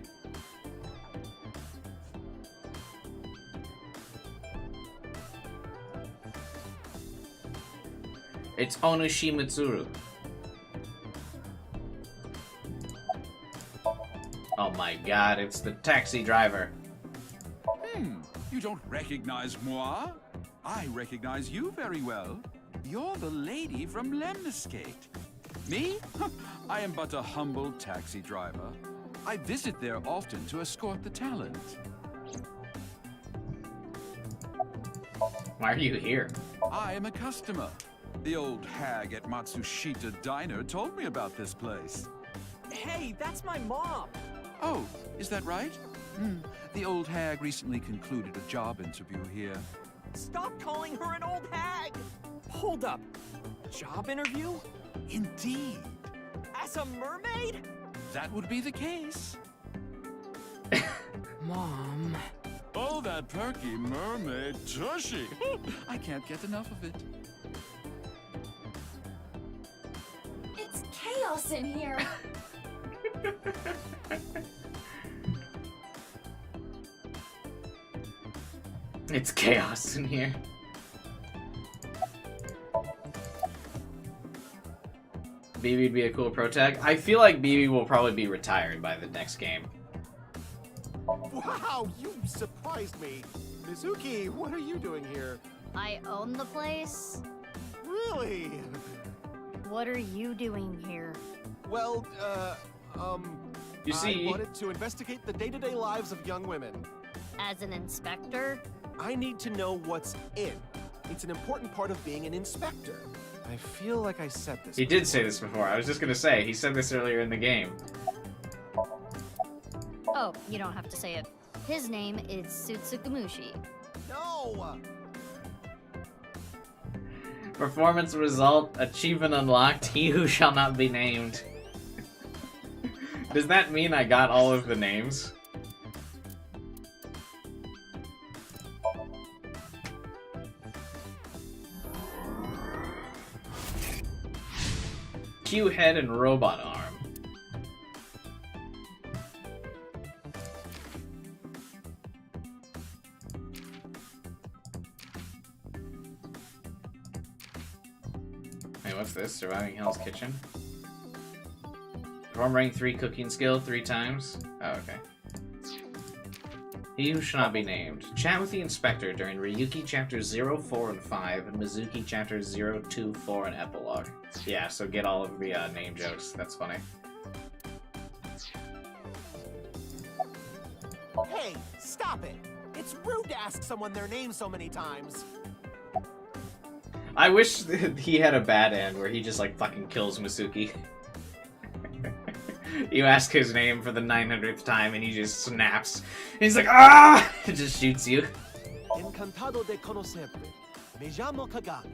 [SPEAKER 1] It's Onushi Mitsuru. Oh my god, it's the taxi driver.
[SPEAKER 12] You don't recognize moi? I recognize you very well. You're the lady from Lemniscate. Me? I am but a humble taxi driver. I visit there often to escort the talent.
[SPEAKER 1] Why are you here?
[SPEAKER 12] I am a customer. The old hag at Matsushita Diner told me about this place.
[SPEAKER 6] Hey, that's my mom!
[SPEAKER 12] Oh, is that right? The old hag recently concluded a job interview here.
[SPEAKER 6] Stop calling her an old hag! Hold up. Job interview?
[SPEAKER 12] Indeed.
[SPEAKER 6] As a mermaid?
[SPEAKER 12] That would be the case.
[SPEAKER 6] Mom.
[SPEAKER 12] Oh, that perky mermaid tushy. I can't get enough of it.
[SPEAKER 18] It's chaos in here.
[SPEAKER 1] It's chaos in here. BB'd be a cool protag. I feel like BB will probably be retired by the next game.
[SPEAKER 22] Wow, you surprised me. Mizuki, what are you doing here?
[SPEAKER 3] I own the place?
[SPEAKER 22] Really?
[SPEAKER 3] What are you doing here?
[SPEAKER 22] Well,
[SPEAKER 1] You see,
[SPEAKER 22] I wanted to investigate the day-to-day lives of young women.
[SPEAKER 3] As an inspector?
[SPEAKER 22] I need to know what's in. It's an important part of being an inspector. I feel like I said this
[SPEAKER 1] he did say this before. I was just gonna say, he said this earlier in the game.
[SPEAKER 3] Oh, you don't have to say it. His name is Sutsukumushi.
[SPEAKER 22] No!
[SPEAKER 1] Performance result, achievement unlocked, he who shall not be named. Does that mean I got all of the names? Q head and robot arm. Wait, what's this? Surviving Hell's Kitchen? Perform rank 3 cooking skill 3 times? Oh, okay. He who shall not be named. Chat with the Inspector during Ryuki chapters 0, 4, and 5, and Mizuki chapters 0, 2, 4, and Epilogue. Yeah, so get all of the name jokes. That's funny.
[SPEAKER 22] Hey, stop it! It's rude to ask someone their name so many times.
[SPEAKER 1] I wish he had a bad end where he just, like, fucking kills Mizuki. You ask his name for the 900th time and he just snaps. He's like, ah! It just shoots you.
[SPEAKER 22] Encantado de conocerte. Me llamo Kagami.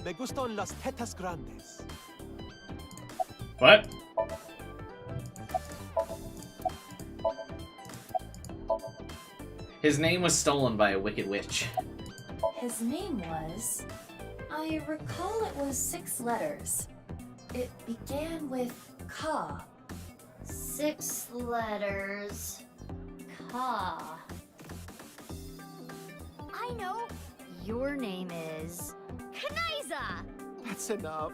[SPEAKER 22] Me gustan las tetas grandes.
[SPEAKER 1] What? His name was stolen by a wicked witch.
[SPEAKER 4] His name was... I recall it was 6 letters. It began with Ka.
[SPEAKER 3] 6 letters. Ka. I know. Your name is... Kanaiza!
[SPEAKER 22] That's enough.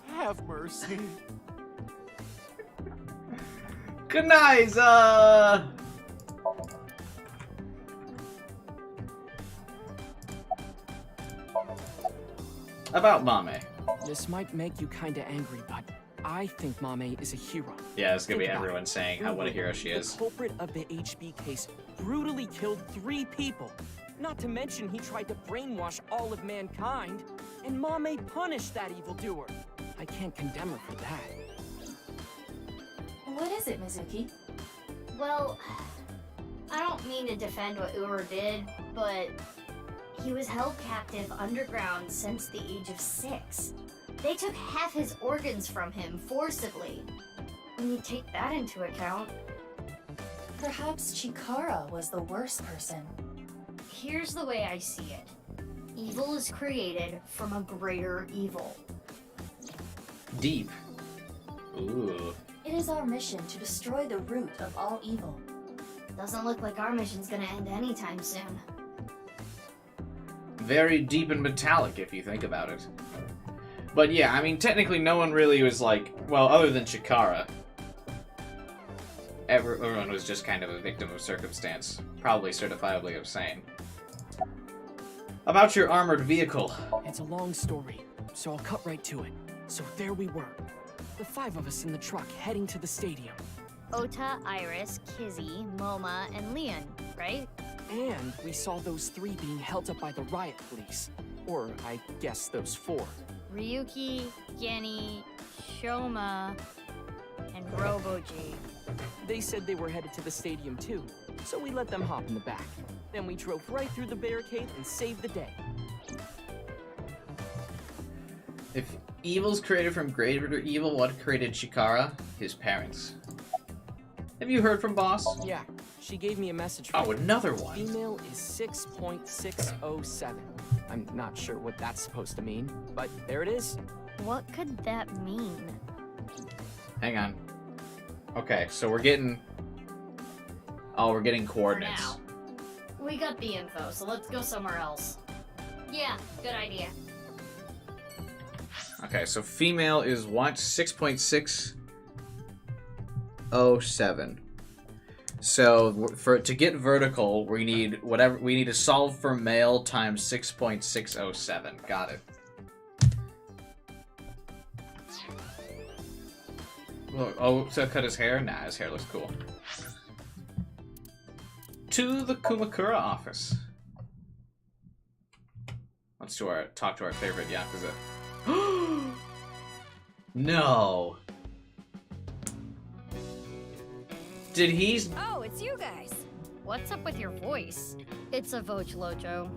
[SPEAKER 22] Have mercy.
[SPEAKER 1] Kanaiza! About Mame.
[SPEAKER 6] This might make you kinda angry, but I think Mame is a hero.
[SPEAKER 1] Yeah, it's gonna be
[SPEAKER 6] Think about
[SPEAKER 1] everyone
[SPEAKER 6] it.
[SPEAKER 1] saying how what a hero she is.
[SPEAKER 6] The culprit of the HB case brutally killed 3 people. Not to mention he tried to brainwash all of mankind, and Mame punished that evildoer. I can't condemn her for that.
[SPEAKER 4] What is it, Mizuki?
[SPEAKER 3] Well, I don't mean to defend what Ur did, but he was held captive underground since the age of 6. They took half his organs from him forcibly. When you take that into account...
[SPEAKER 4] Perhaps Chikara was the worst person.
[SPEAKER 3] Here's the way I see it. Evil is created from a greater evil.
[SPEAKER 1] Deep. Ooh.
[SPEAKER 4] It is our mission to destroy the root of all evil.
[SPEAKER 3] Doesn't look like our mission's gonna end anytime soon.
[SPEAKER 1] Very deep and metallic if you think about it. But yeah, I mean, technically no one really was like, well, other than Chikara. Everyone was just kind of a victim of circumstance. Probably certifiably insane. About your armored vehicle.
[SPEAKER 6] It's a long story, so I'll cut right to it. So there we were. The 5 of us in the truck heading to the stadium.
[SPEAKER 3] Ota, Iris, Kizzy, Moma, and Leon, right?
[SPEAKER 6] And we saw those 3 being held up by the riot police. Or, I guess, those 4.
[SPEAKER 3] Ryuki, Genny, Shoma, and Robo-G.
[SPEAKER 6] They said they were headed to the stadium too, so we let them hop in the back. Then we drove right through the barricade and saved the day.
[SPEAKER 1] If evil's created from greater evil, what created Chikara? His parents. Have you heard from Boss?
[SPEAKER 6] Yeah, she gave me a message.
[SPEAKER 1] Oh, another one.
[SPEAKER 6] Female is 6.607. I'm not sure what that's supposed to mean, but there it is.
[SPEAKER 3] What could that mean?
[SPEAKER 1] Hang on. Okay, so we're getting... Oh, we're getting coordinates.
[SPEAKER 3] For now. We got the info, so let's go somewhere else. Yeah, good idea.
[SPEAKER 1] Okay, so female is what? 6.607. So to get vertical, we need to solve for male times 6.607. Got it. Look, oh, so cut his hair? Nah, his hair looks cool. To the Kumakura office. Let's talk to our favorite Yakuza. No. Did he?
[SPEAKER 3] Oh, it's you guys. What's up with your voice? It's a Vochlocho.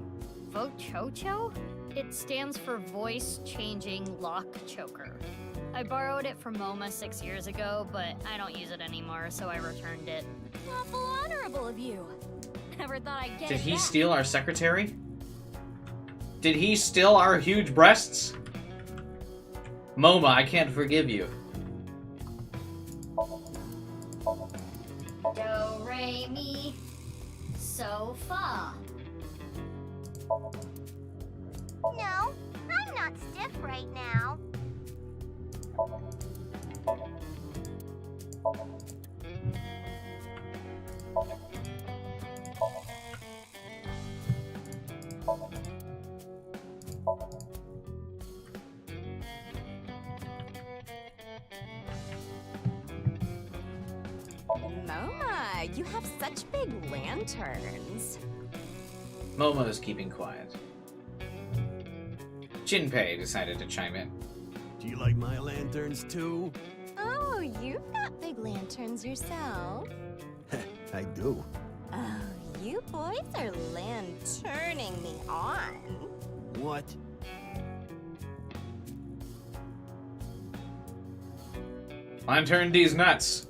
[SPEAKER 3] Vochocho? It stands for Voice Changing Lock Choker. I borrowed it from MoMA 6 years ago, but I don't use it anymore, so I returned it. Awful honorable of you. Never thought I'd get
[SPEAKER 1] Did
[SPEAKER 3] it
[SPEAKER 1] he
[SPEAKER 3] back.
[SPEAKER 1] steal our secretary? Did he steal our huge breasts? MoMA, I can't forgive you.
[SPEAKER 3] Do, re, mi, so, fa.
[SPEAKER 8] No, I'm not stiff right now.
[SPEAKER 10] Moma, you have such big lanterns.
[SPEAKER 1] MoMA is keeping quiet. Jinpei decided to chime in.
[SPEAKER 9] Do you like my lanterns too?
[SPEAKER 10] Oh, you've got big lanterns yourself.
[SPEAKER 9] I do.
[SPEAKER 10] Oh, you boys are lanterning me on.
[SPEAKER 9] What?
[SPEAKER 1] Lantern these nuts.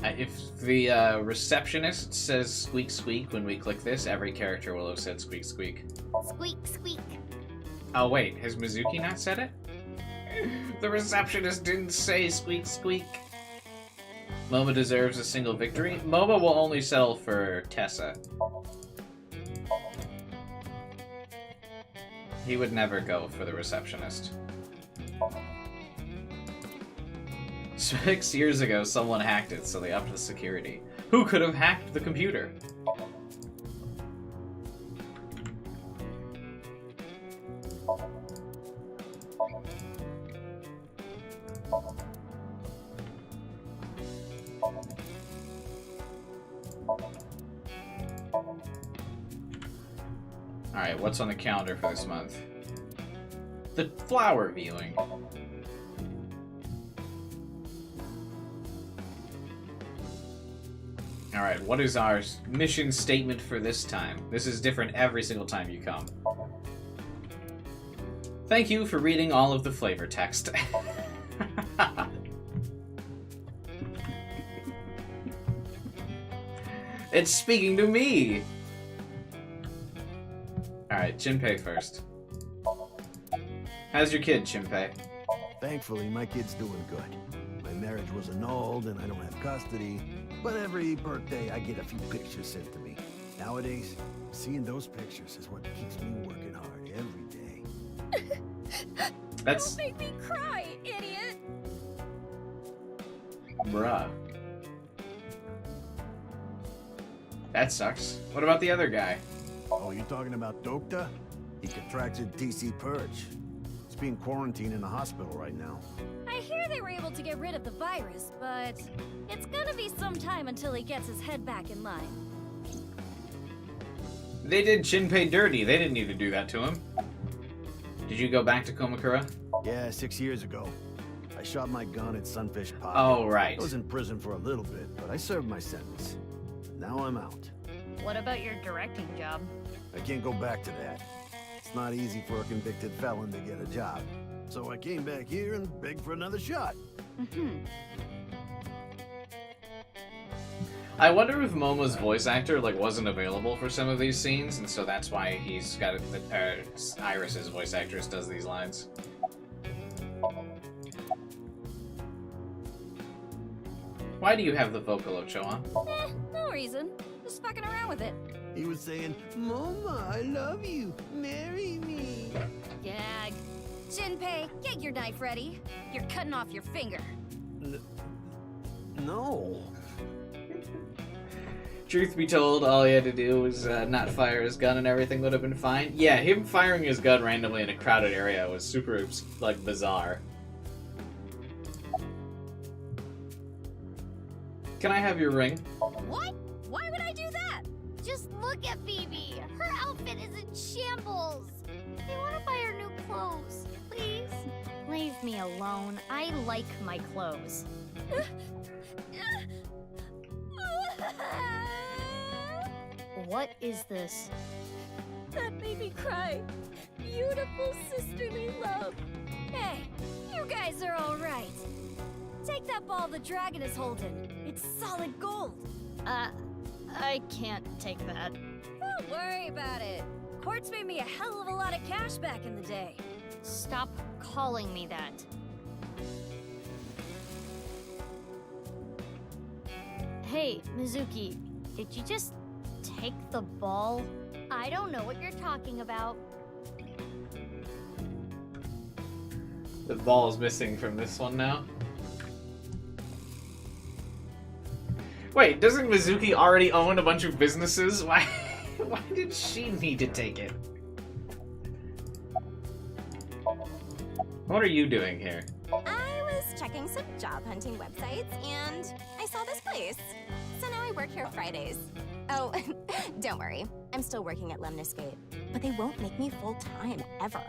[SPEAKER 1] If the receptionist says squeak squeak when we click this, every character will have said squeak squeak.
[SPEAKER 8] Squeak, squeak.
[SPEAKER 1] Oh wait, has Mizuki not said it? The receptionist didn't say squeak squeak. MoMA deserves a single victory. MoMA will only settle for Tessa. He would never go for the receptionist. 6 years ago, someone hacked it, so they upped the security. Who could have hacked the computer? Alright, what's on the calendar for this month? The flower viewing. Alright, what is our mission statement for this time? This is different every single time you come. Thank you for reading all of the flavor text. It's speaking to me! Alright, Jinpei first. How's your kid, Jinpei?
[SPEAKER 9] Thankfully, my kid's doing good. My marriage was annulled and I don't have custody, but every birthday I get a few pictures sent to me. Nowadays, seeing those pictures is what keeps me working hard every day.
[SPEAKER 1] That's...
[SPEAKER 2] Don't make me cry, idiot!
[SPEAKER 1] Bruh. That sucks. What about the other guy?
[SPEAKER 9] Oh, you talking about Dokta? He contracted TC Purge. He's being quarantined in a hospital right now.
[SPEAKER 2] I hear they were able to get rid of the virus, but it's gonna be some time until he gets his head back in line.
[SPEAKER 1] They did Jinpei dirty. They didn't need to do that to him. Did you go back to Komakura?
[SPEAKER 9] Yeah, 6 years ago. I shot my gun at Sunfish Pocket.
[SPEAKER 1] Oh, right.
[SPEAKER 9] I was in prison for a little bit, but I served my sentence. Now I'm out.
[SPEAKER 11] What about your directing job?
[SPEAKER 9] I can't go back to that. It's not easy for a convicted felon to get a job. So I came back here and begged for another shot.
[SPEAKER 1] I wonder if Momo's voice actor wasn't available for some of these scenes, and so that's why he's got Iris's voice actress does these lines. Why do you have the vocal, Ochoa?
[SPEAKER 2] No reason. Just fucking around with it.
[SPEAKER 9] He was saying, "Mama, I love you. Marry me."
[SPEAKER 2] Gag. Jinpei, get your knife ready. You're cutting off your finger.
[SPEAKER 9] No.
[SPEAKER 1] Truth be told, all he had to do was not fire his gun and everything would have been fine. Yeah, him firing his gun randomly in a crowded area was super, bizarre. Can I have your ring?
[SPEAKER 2] What? Why would I do that?
[SPEAKER 8] Just look at Phoebe. Her outfit is in shambles. I want to buy her new clothes, please.
[SPEAKER 3] Leave me alone. I like my clothes. What is this?
[SPEAKER 2] That made me cry. Beautiful sisterly love. Hey, you guys are all right. Take that ball the dragon is holding. It's solid gold.
[SPEAKER 3] I can't take that.
[SPEAKER 2] Don't worry about it. Quartz made me a hell of a lot of cash back in the day.
[SPEAKER 3] Stop calling me that. Hey, Mizuki, did you just take the ball?
[SPEAKER 8] I don't know what you're talking about.
[SPEAKER 1] The ball is missing from this one now. Wait, doesn't Mizuki already own a bunch of businesses? Why did she need to take it? What are you doing here?
[SPEAKER 10] I was checking some job hunting websites and I saw this place. So now I work here Fridays. Oh, don't worry. I'm still working at Lemniscate. But they won't make me full-time, ever.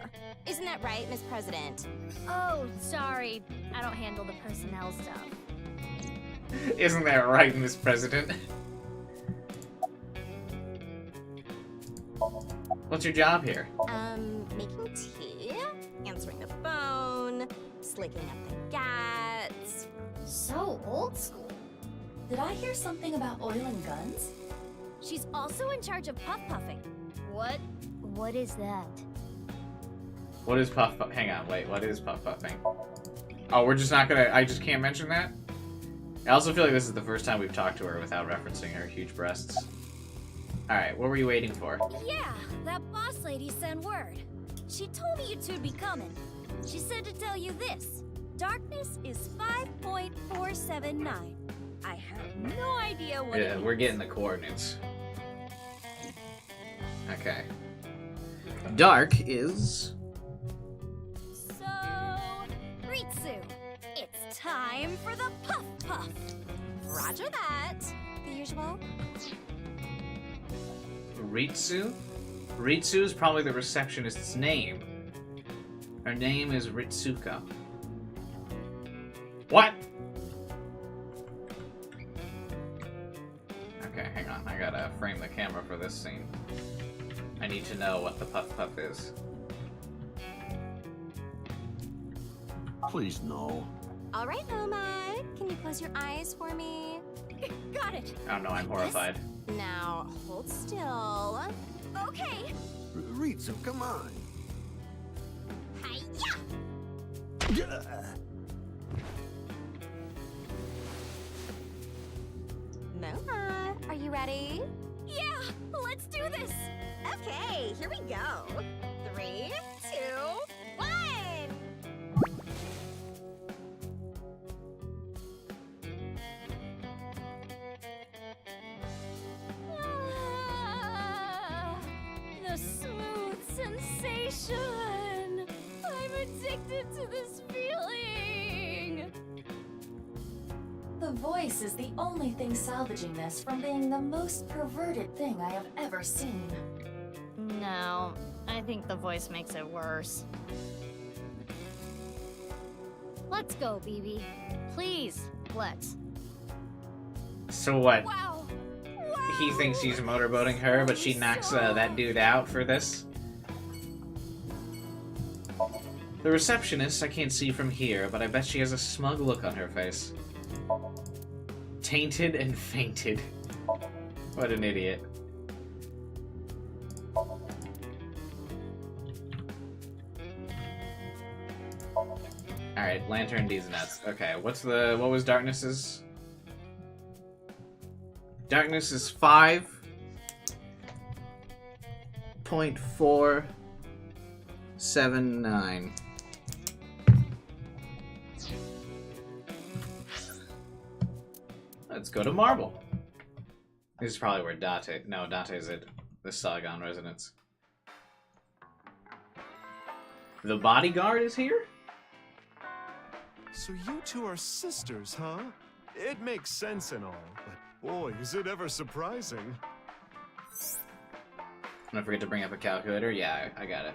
[SPEAKER 10] Isn't that right, Miss President?
[SPEAKER 3] Oh, sorry. I don't handle the personnel stuff.
[SPEAKER 1] Isn't that right, Miss President? What's your job here?
[SPEAKER 10] Making tea, answering the phone, slicking up the gats.
[SPEAKER 3] So old school.
[SPEAKER 4] Did I hear something about oil and guns?
[SPEAKER 2] She's also in charge of puff-puffing.
[SPEAKER 3] What is that?
[SPEAKER 1] What is puff? Hang on, wait. What is puff-puffing? Oh, we're just not gonna. I just can't mention that. I also feel like this is the first time we've talked to her without referencing her huge breasts. All right, what were you waiting for?
[SPEAKER 2] Yeah, that boss lady sent word. She told me you two'd be coming. She said to tell you this. Darkness is 5.479. I have no idea what it
[SPEAKER 1] Yeah,
[SPEAKER 2] means.
[SPEAKER 1] we're getting the coordinates. Okay. Dark is...
[SPEAKER 2] So, Ritsu, it's time for the Puff Puff.
[SPEAKER 10] Roger that. The usual.
[SPEAKER 1] Ritsu? Ritsu is probably the receptionist's name. Her name is Ritsuka. What? Okay, hang on. I gotta frame the camera for this scene. I need to know what the Puff Puff is.
[SPEAKER 9] Please, no.
[SPEAKER 10] All right, Oma. Can you close your eyes for me?
[SPEAKER 2] Got it.
[SPEAKER 1] Oh no, I'm horrified.
[SPEAKER 10] Now, hold still.
[SPEAKER 2] Okay.
[SPEAKER 9] Ritsu, come on.
[SPEAKER 10] Hi-ya! Noma, are you ready?
[SPEAKER 2] Yeah, let's do this.
[SPEAKER 10] Okay, here we go. 3, 2, 1.
[SPEAKER 2] Ah, the smooth sensation. I'm addicted to this feeling.
[SPEAKER 4] The voice is the only thing salvaging this from being the most perverted thing I have ever seen.
[SPEAKER 3] No, I think the voice makes it worse. Let's go, BB. Please, let's.
[SPEAKER 1] So what?
[SPEAKER 2] Wow.
[SPEAKER 1] He thinks he's motorboating her, but she knocks that dude out for this? The receptionist I can't see from here, but I bet she has a smug look on her face. Tainted and fainted. What an idiot. Alright, Lantern D's nuts. Okay, what was Darkness's? Darkness is 5.479. Let's go to Marble. This is probably where Date... No, Date is at the Saigon residence. The bodyguard is here?
[SPEAKER 22] So you two are sisters, huh? It makes sense and all, but boy, is it ever surprising.
[SPEAKER 1] Don't forget to bring up a calculator. Yeah, I got it.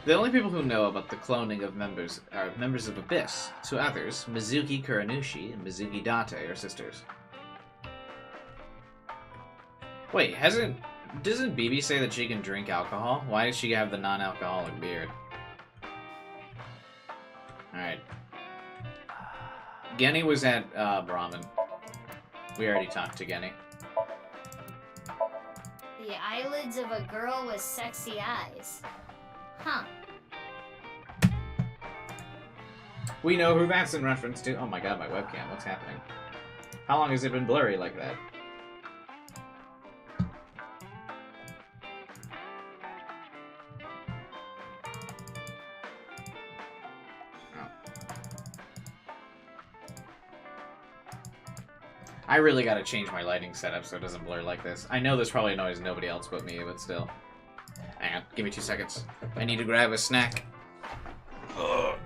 [SPEAKER 1] The only people who know about the cloning of members are members of Abyss. To others, Mizuki Kuranushi and Mizuki Date are sisters. Wait, doesn't BB say that she can drink alcohol? Why does she have the non-alcoholic beard? Alright. Genny was at Brahmin. We already talked to Genny.
[SPEAKER 3] the eyelids of a girl with sexy eyes. Huh.
[SPEAKER 1] We know who that's in reference to. Oh my god, my webcam. What's happening? How long has it been blurry like that? I really gotta change my lighting setup so it doesn't blur like this. I know this probably annoys nobody else but me, but still. Hang on, give me 2 seconds. I need to grab a snack. Ugh.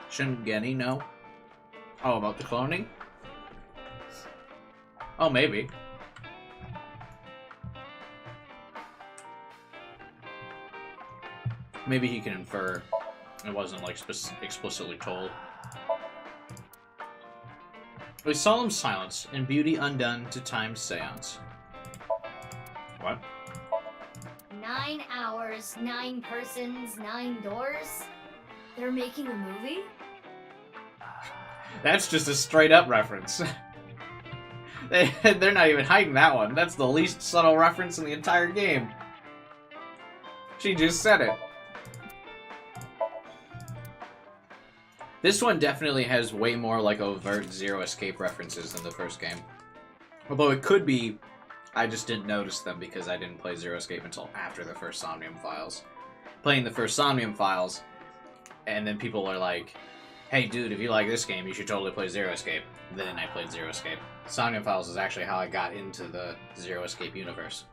[SPEAKER 1] Shingeni, no? Oh, about the cloning? Oh, maybe. Maybe he can infer. It wasn't, like, explicitly told. A solemn silence, and beauty undone to time's seance. What?
[SPEAKER 3] 9 hours, 9 persons, 9 doors? They're making a movie?
[SPEAKER 1] That's just a straight-up reference. They're not even hiding that one. That's the least subtle reference in the entire game. She just said it. This one definitely has way more, like, overt Zero Escape references than the first game. Although it could be I just didn't notice them because I didn't play Zero Escape until after the first Somnium Files. Playing the first Somnium Files, and then people are like, hey dude, if you like this game, you should totally play Zero Escape. Then I played Zero Escape. Somnium Files is actually how I got into the Zero Escape universe.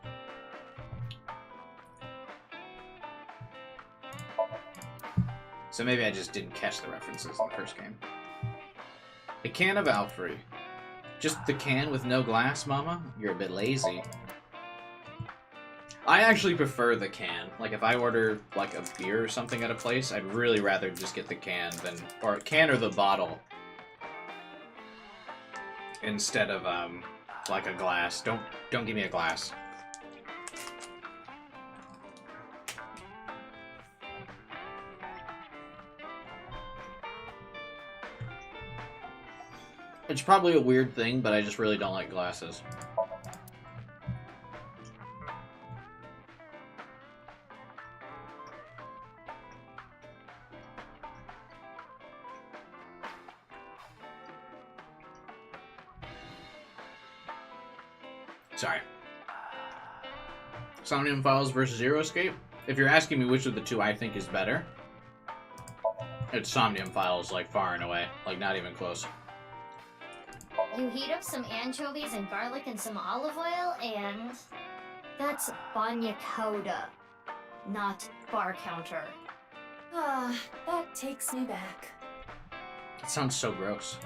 [SPEAKER 1] So maybe I just didn't catch the references in the first game. A can of Alfrey. Just the can with no glass, mama? You're a bit lazy. I actually prefer the can. Like, if I order, like, a beer or something at a place, I'd really rather just get the can than... Or can or the bottle. Instead of, like a glass. Don't give me a glass. It's probably a weird thing, but I just really don't like glasses. Sorry. Somnium Files versus Zero Escape? If you're asking me which of the two I think is better, it's Somnium Files, like, far and away. Like, not even close.
[SPEAKER 3] You heat up some anchovies and garlic and some olive oil, and... That's banya coda, not bar counter.
[SPEAKER 4] Ah, that takes me back.
[SPEAKER 1] It sounds so gross.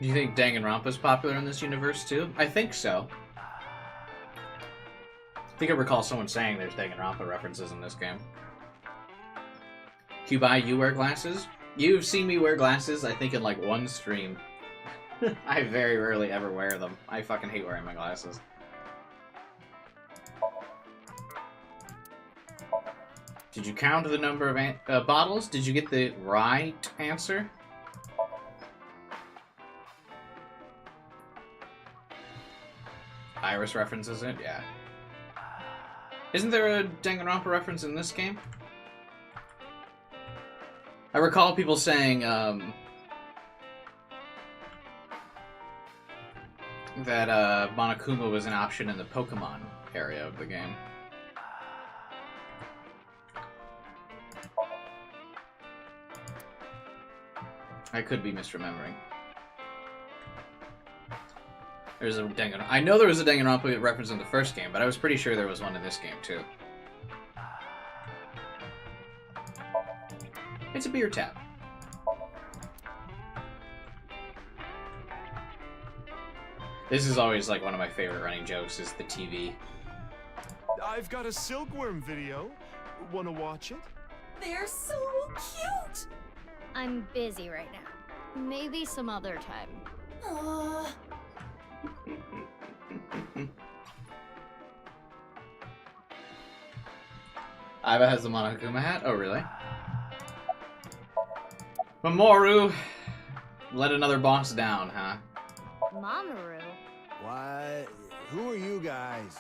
[SPEAKER 1] Do you think Danganronpa's popular in this universe, too? I think so. I think I recall someone saying there's Danganronpa references in this game. Cubai, you wear glasses? You've seen me wear glasses, I think, in, like, one stream. I very rarely ever wear them. I fucking hate wearing my glasses. Did you count the number of bottles? Did you get the right answer? Iris references it? Yeah. Isn't there a Danganronpa reference in this game? I recall people saying that Monokuma was an option in the Pokemon area of the game. I could be misremembering. There's a Danganronpa. I know there was a Danganronpa reference in the first game, but I was pretty sure there was one in this game too. It's a beer tap. This is always like one of my favorite running jokes is the TV.
[SPEAKER 22] I've got a silkworm video. Wanna watch it?
[SPEAKER 18] They're so cute!
[SPEAKER 3] I'm busy right now. Maybe some other time.
[SPEAKER 1] Iva has the Monokuma hat? Oh, really? Mamoru, let another boss down, huh?
[SPEAKER 3] Mamoru?
[SPEAKER 9] What? Who are you guys?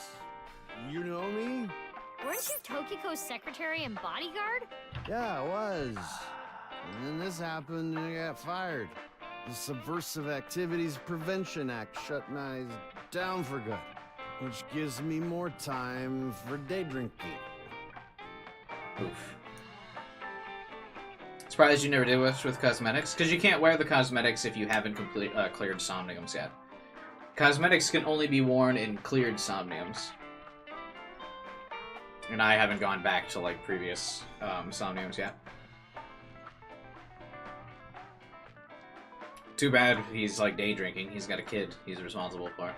[SPEAKER 9] You know me?
[SPEAKER 3] Weren't you Tokiko's secretary and bodyguard?
[SPEAKER 9] Yeah, I was. And then this happened and I got fired. The Subversive Activities Prevention Act shut my down for good, which gives me more time for day drinking.
[SPEAKER 1] Oof. Surprised you never did with cosmetics, because you can't wear the cosmetics if you haven't cleared somniums yet. Cosmetics can only be worn in cleared somniums. And I haven't gone back to like previous somniums yet. Too bad he's like day drinking. He's got a kid he's responsible for.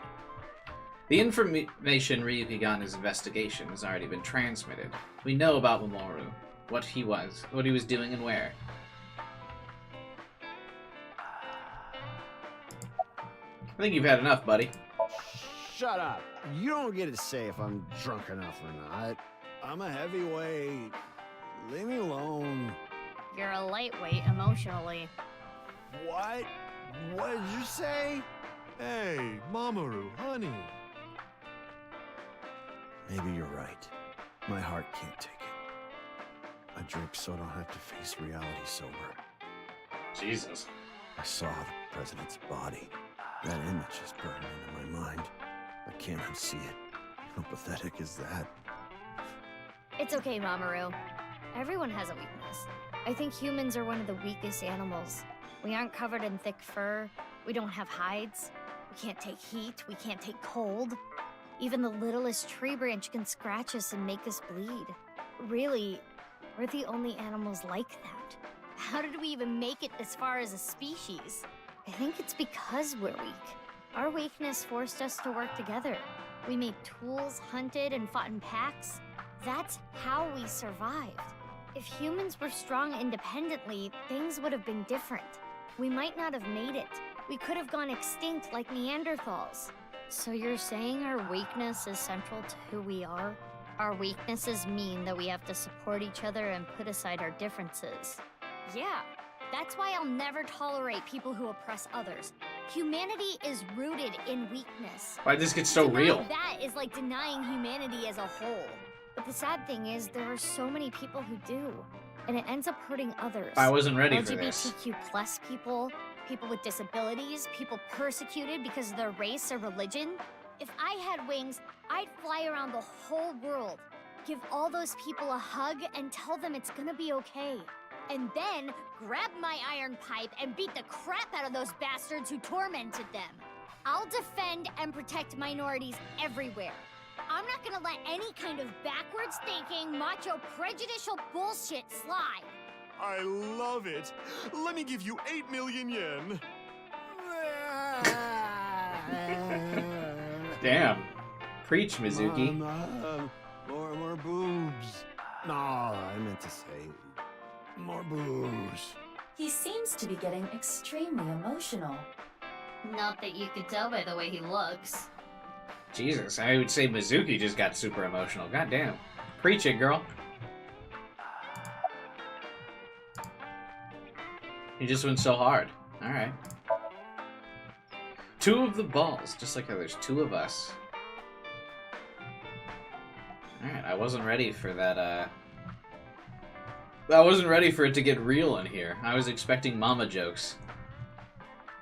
[SPEAKER 1] The information Ryuki got in his investigation has already been transmitted. We know about Mamoru, what he was doing and where. I think you've had enough, buddy.
[SPEAKER 9] Shut up. You don't get to say if I'm drunk enough or not. I'm a heavyweight. Leave me alone.
[SPEAKER 3] You're a lightweight emotionally.
[SPEAKER 9] What? What did you say?
[SPEAKER 22] Hey, Mamoru, honey.
[SPEAKER 9] Maybe you're right. My heart can't take it. I drink so I don't have to face reality sober.
[SPEAKER 1] Jesus.
[SPEAKER 9] I saw the president's body. That image is burned into my mind. I can't unsee it. How pathetic is that?
[SPEAKER 3] It's okay, Mamoru. Everyone has a weakness. I think humans are one of the weakest animals. We aren't covered in thick fur. We don't have hides. We can't take heat. We can't take cold. Even the littlest tree branch can scratch us and make us bleed. Really, we're the only animals like that. How did we even make it this far as a species? I think it's because we're weak. Our weakness forced us to work together. We made tools, hunted, and fought in packs. That's how we survived. If humans were strong independently, things would have been different. We might not have made it. We could have gone extinct like Neanderthals. So you're saying our weakness is central to who we are? Our weaknesses mean that we have to support each other and put aside our differences. Yeah, that's why I'll never tolerate people who oppress others. Humanity is rooted in weakness.
[SPEAKER 1] Why'd this get so
[SPEAKER 3] Denying
[SPEAKER 1] real?
[SPEAKER 3] that is like denying humanity as a whole. But the sad thing is, there are so many people who do, and it ends up hurting others.
[SPEAKER 1] I wasn't ready for this.
[SPEAKER 3] LGBTQ plus people, people with disabilities, people persecuted because of their race or religion. If I had wings, I'd fly around the whole world, give all those people a hug and tell them it's gonna be okay. And then grab my iron pipe and beat the crap out of those bastards who tormented them. I'll defend and protect minorities everywhere. I'm not gonna let any kind of backwards thinking, macho, prejudicial bullshit slide.
[SPEAKER 22] I love it. Let me give you 8 million yen.
[SPEAKER 1] Damn. Preach, Mizuki.
[SPEAKER 9] Mama, more boobs. No, I meant to say more booze.
[SPEAKER 4] He seems to be getting extremely emotional.
[SPEAKER 3] Not that you could tell by the way he looks.
[SPEAKER 1] Jesus, I would say Mizuki just got super emotional. God damn. Preach it, girl. He just went so hard. Alright. 2 of the balls, just like how there's 2 of us. Alright, I wasn't ready for that, I wasn't ready for it to get real in here. I was expecting mama jokes.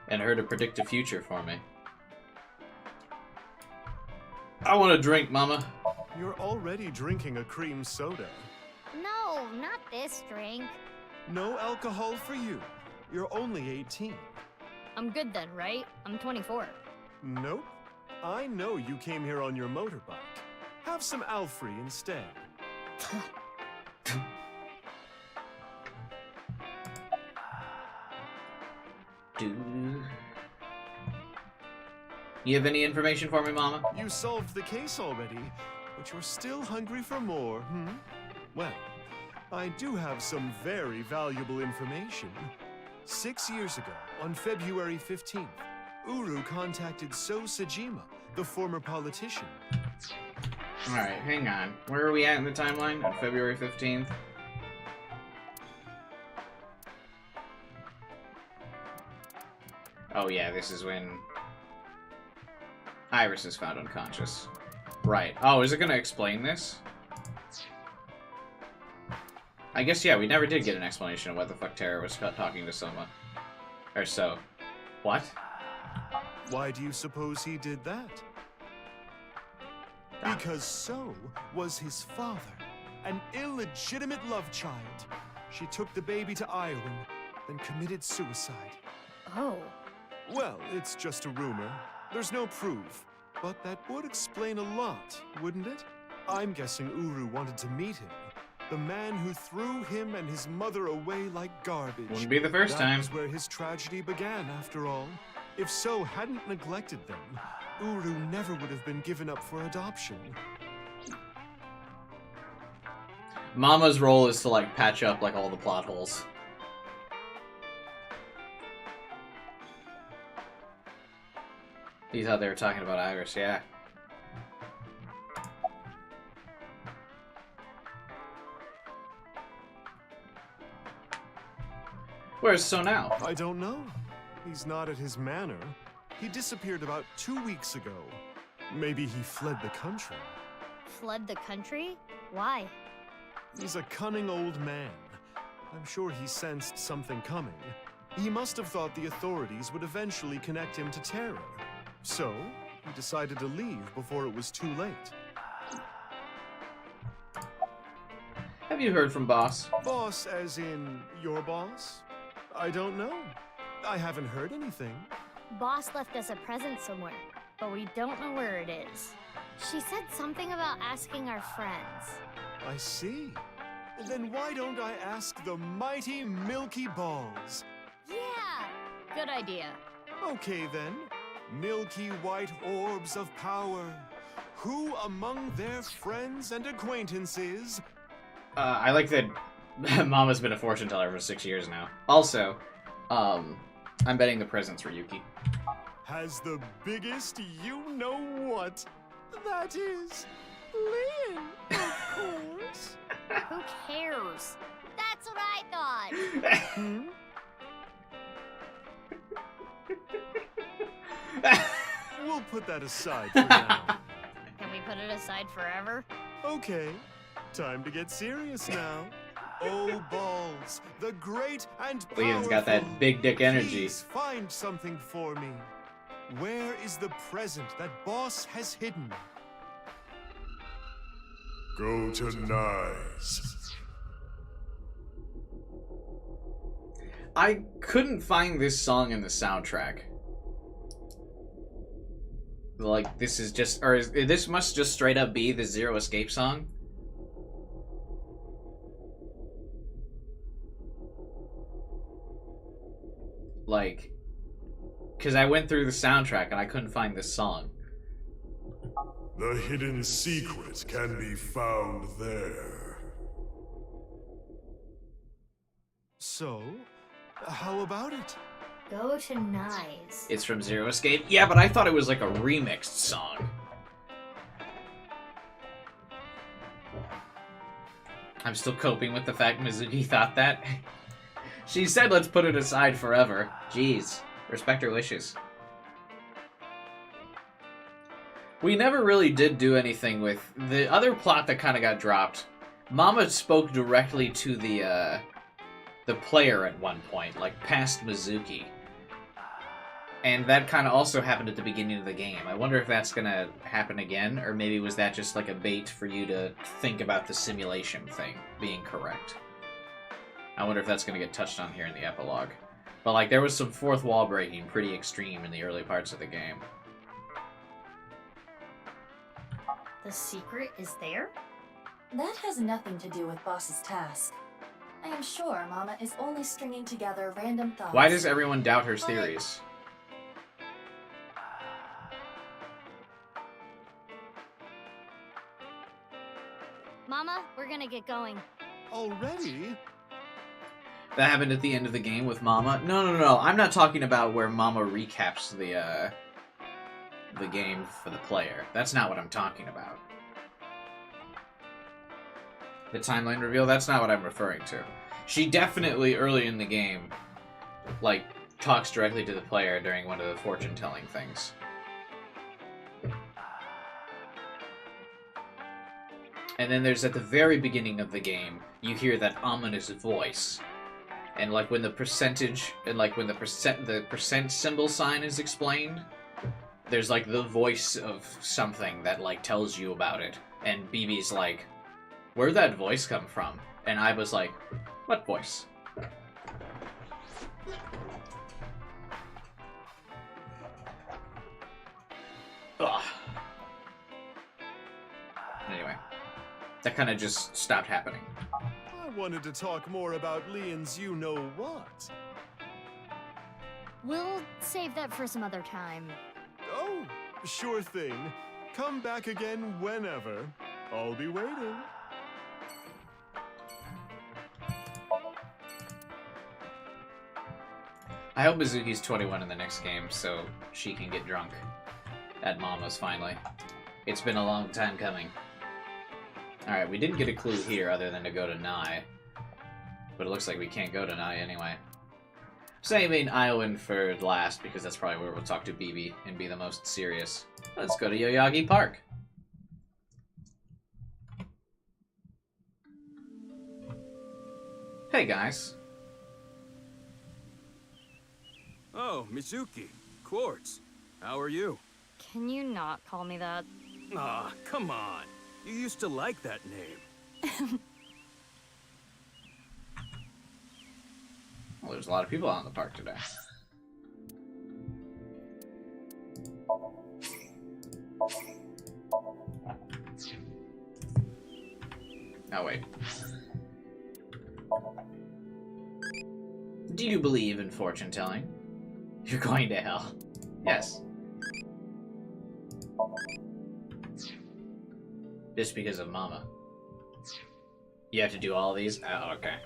[SPEAKER 1] And her to predict the future for me. I want a drink, mama.
[SPEAKER 22] You're already drinking a cream soda.
[SPEAKER 8] No, not this drink.
[SPEAKER 22] No alcohol for you. You're only 18.
[SPEAKER 3] I'm good then, right? I'm 24.
[SPEAKER 22] Nope. I know you came here on your motorbike. Have some Alfrey instead.
[SPEAKER 1] You have any information for me, Mama?
[SPEAKER 22] You solved the case already, but you're still hungry for more, hmm? Well, I do have some very valuable information. 6 years ago, on February 15th, Uru contacted So Sajima, the former politician.
[SPEAKER 1] Alright, hang on. Where are we at in the timeline? On February 15th? Oh yeah, this is when Iris is found unconscious. Right. Oh, is it gonna explain this? I guess, yeah, we never did get an explanation of what the fuck Tara was talking to Soma. Or So. What?
[SPEAKER 22] Why do you suppose he did that? Because So was his father, an illegitimate love child. She took the baby to Iowan, then committed suicide.
[SPEAKER 3] Oh.
[SPEAKER 22] Well, it's just a rumor. There's no proof. But that would explain a lot, wouldn't it? I'm guessing Uru wanted to meet him. The man who threw him and his mother away like garbage.
[SPEAKER 1] Wouldn't be the first time.
[SPEAKER 22] That was where his tragedy began, after all. If So hadn't neglected them, Uru never would have been given up for adoption.
[SPEAKER 1] Mama's role is to, like, patch up, like, all the plot holes. He thought they were talking about Iris, yeah. Where's So now?
[SPEAKER 22] I don't know. He's not at his manor. He disappeared about 2 weeks ago. Maybe he fled the country.
[SPEAKER 3] Fled the country? Why?
[SPEAKER 22] He's a cunning old man. I'm sure he sensed something coming. He must have thought the authorities would eventually connect him to terror. So, he decided to leave before it was too late.
[SPEAKER 1] Have you heard from Boss?
[SPEAKER 22] Boss as in your boss? I don't know. I haven't heard anything.
[SPEAKER 3] Boss left us a present somewhere, but we don't know where it is.
[SPEAKER 8] She said something about asking our friends.
[SPEAKER 22] I see. Then why don't I ask the mighty Milky Balls?
[SPEAKER 3] Yeah! Good idea.
[SPEAKER 22] Okay then. Milky white orbs of power. Who among their friends and acquaintances...
[SPEAKER 1] I like that Mama's been a fortune teller for 6 years now. Also, I'm betting the presents were Yuki.
[SPEAKER 22] Has the biggest you-know-what. That is... Lynn, of course.
[SPEAKER 8] Who cares? That's what I thought.
[SPEAKER 22] Hmm? We'll put that aside for now.
[SPEAKER 3] Can we put it aside forever?
[SPEAKER 22] Okay, time to get serious now. Oh, Balls, the great and powerful.
[SPEAKER 1] Leon's got that big dick energy.
[SPEAKER 22] Please find something for me. Where is the present that Boss has hidden?
[SPEAKER 13] Go to Nyes.
[SPEAKER 1] I couldn't find this song in the soundtrack. Like, this is just, or this must just straight up be the Zero Escape song. Like, because I went through the soundtrack and I couldn't find this song.
[SPEAKER 13] The hidden secret can be found there.
[SPEAKER 22] So, how about it?
[SPEAKER 8] Go to Nyes.
[SPEAKER 1] It's from Zero Escape? Yeah, but I thought it was like a remixed song. I'm still coping with the fact Mizuki thought that. She said let's put it aside forever. Jeez. Respect her wishes. We never really did do anything with the other plot that kind of got dropped. Mama spoke directly to the player at one point, like past Mizuki. And that kind of also happened at the beginning of the game. I wonder if that's going to happen again, or maybe was that just like a bait for you to think about the simulation thing being correct. I wonder if that's going to get touched on here in the epilogue. But like, there was some fourth wall breaking pretty extreme in the early parts of the game.
[SPEAKER 18] The secret is there?
[SPEAKER 4] That has nothing to do with Boss's task. I am sure Mama is only stringing together random thoughts.
[SPEAKER 1] Why does everyone doubt her theories?
[SPEAKER 8] Mama, we're gonna get going.
[SPEAKER 22] Already?
[SPEAKER 1] That happened at the end of the game with Mama? No. I'm not talking about where Mama recaps the game for the player. That's not what I'm talking about. The timeline reveal? That's not what I'm referring to. She definitely, early in the game, like, talks directly to the player during one of the fortune-telling things. And then there's at the very beginning of the game, you hear that ominous voice. And like when the percentage, and like when the percent symbol sign is explained, there's like the voice of something that like tells you about it. And BB's like, where'd that voice come from? And I was like, what voice? Ugh. Anyway, that kind of just stopped happening.
[SPEAKER 22] I wanted to talk more about Leon's you-know-what.
[SPEAKER 3] We'll save that for some other time.
[SPEAKER 22] Oh, sure thing. Come back again whenever. I'll be waiting.
[SPEAKER 1] I hope Mizuki's 21 in the next game so she can get drunk at Mama's finally. It's been a long time coming. Alright, we didn't get a clue here other than to go to Nye. But it looks like we can't go to Nye anyway. Saving Iowan for last because that's probably where we'll talk to BB and be the most serious. Let's go to Yoyagi Park. Hey guys.
[SPEAKER 19] Oh, Mizuki. Quartz. How are you?
[SPEAKER 3] Can you not call me that?
[SPEAKER 19] Aw, come on. You used to like that name.
[SPEAKER 1] Well, there's a lot of people out in the park today. Oh, wait. Do you believe in fortune-telling? You're going to hell. Yes. Just because of Mama. You have to do all these? Oh, okay.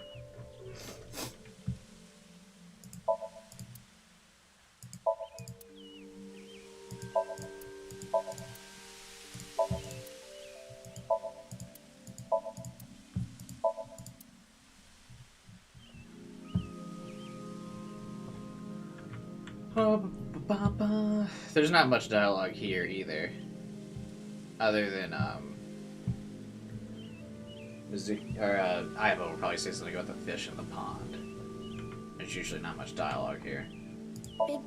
[SPEAKER 1] There's not much dialogue here either. Other than, Ivo will probably say something about the fish in the pond. There's usually not much dialogue here.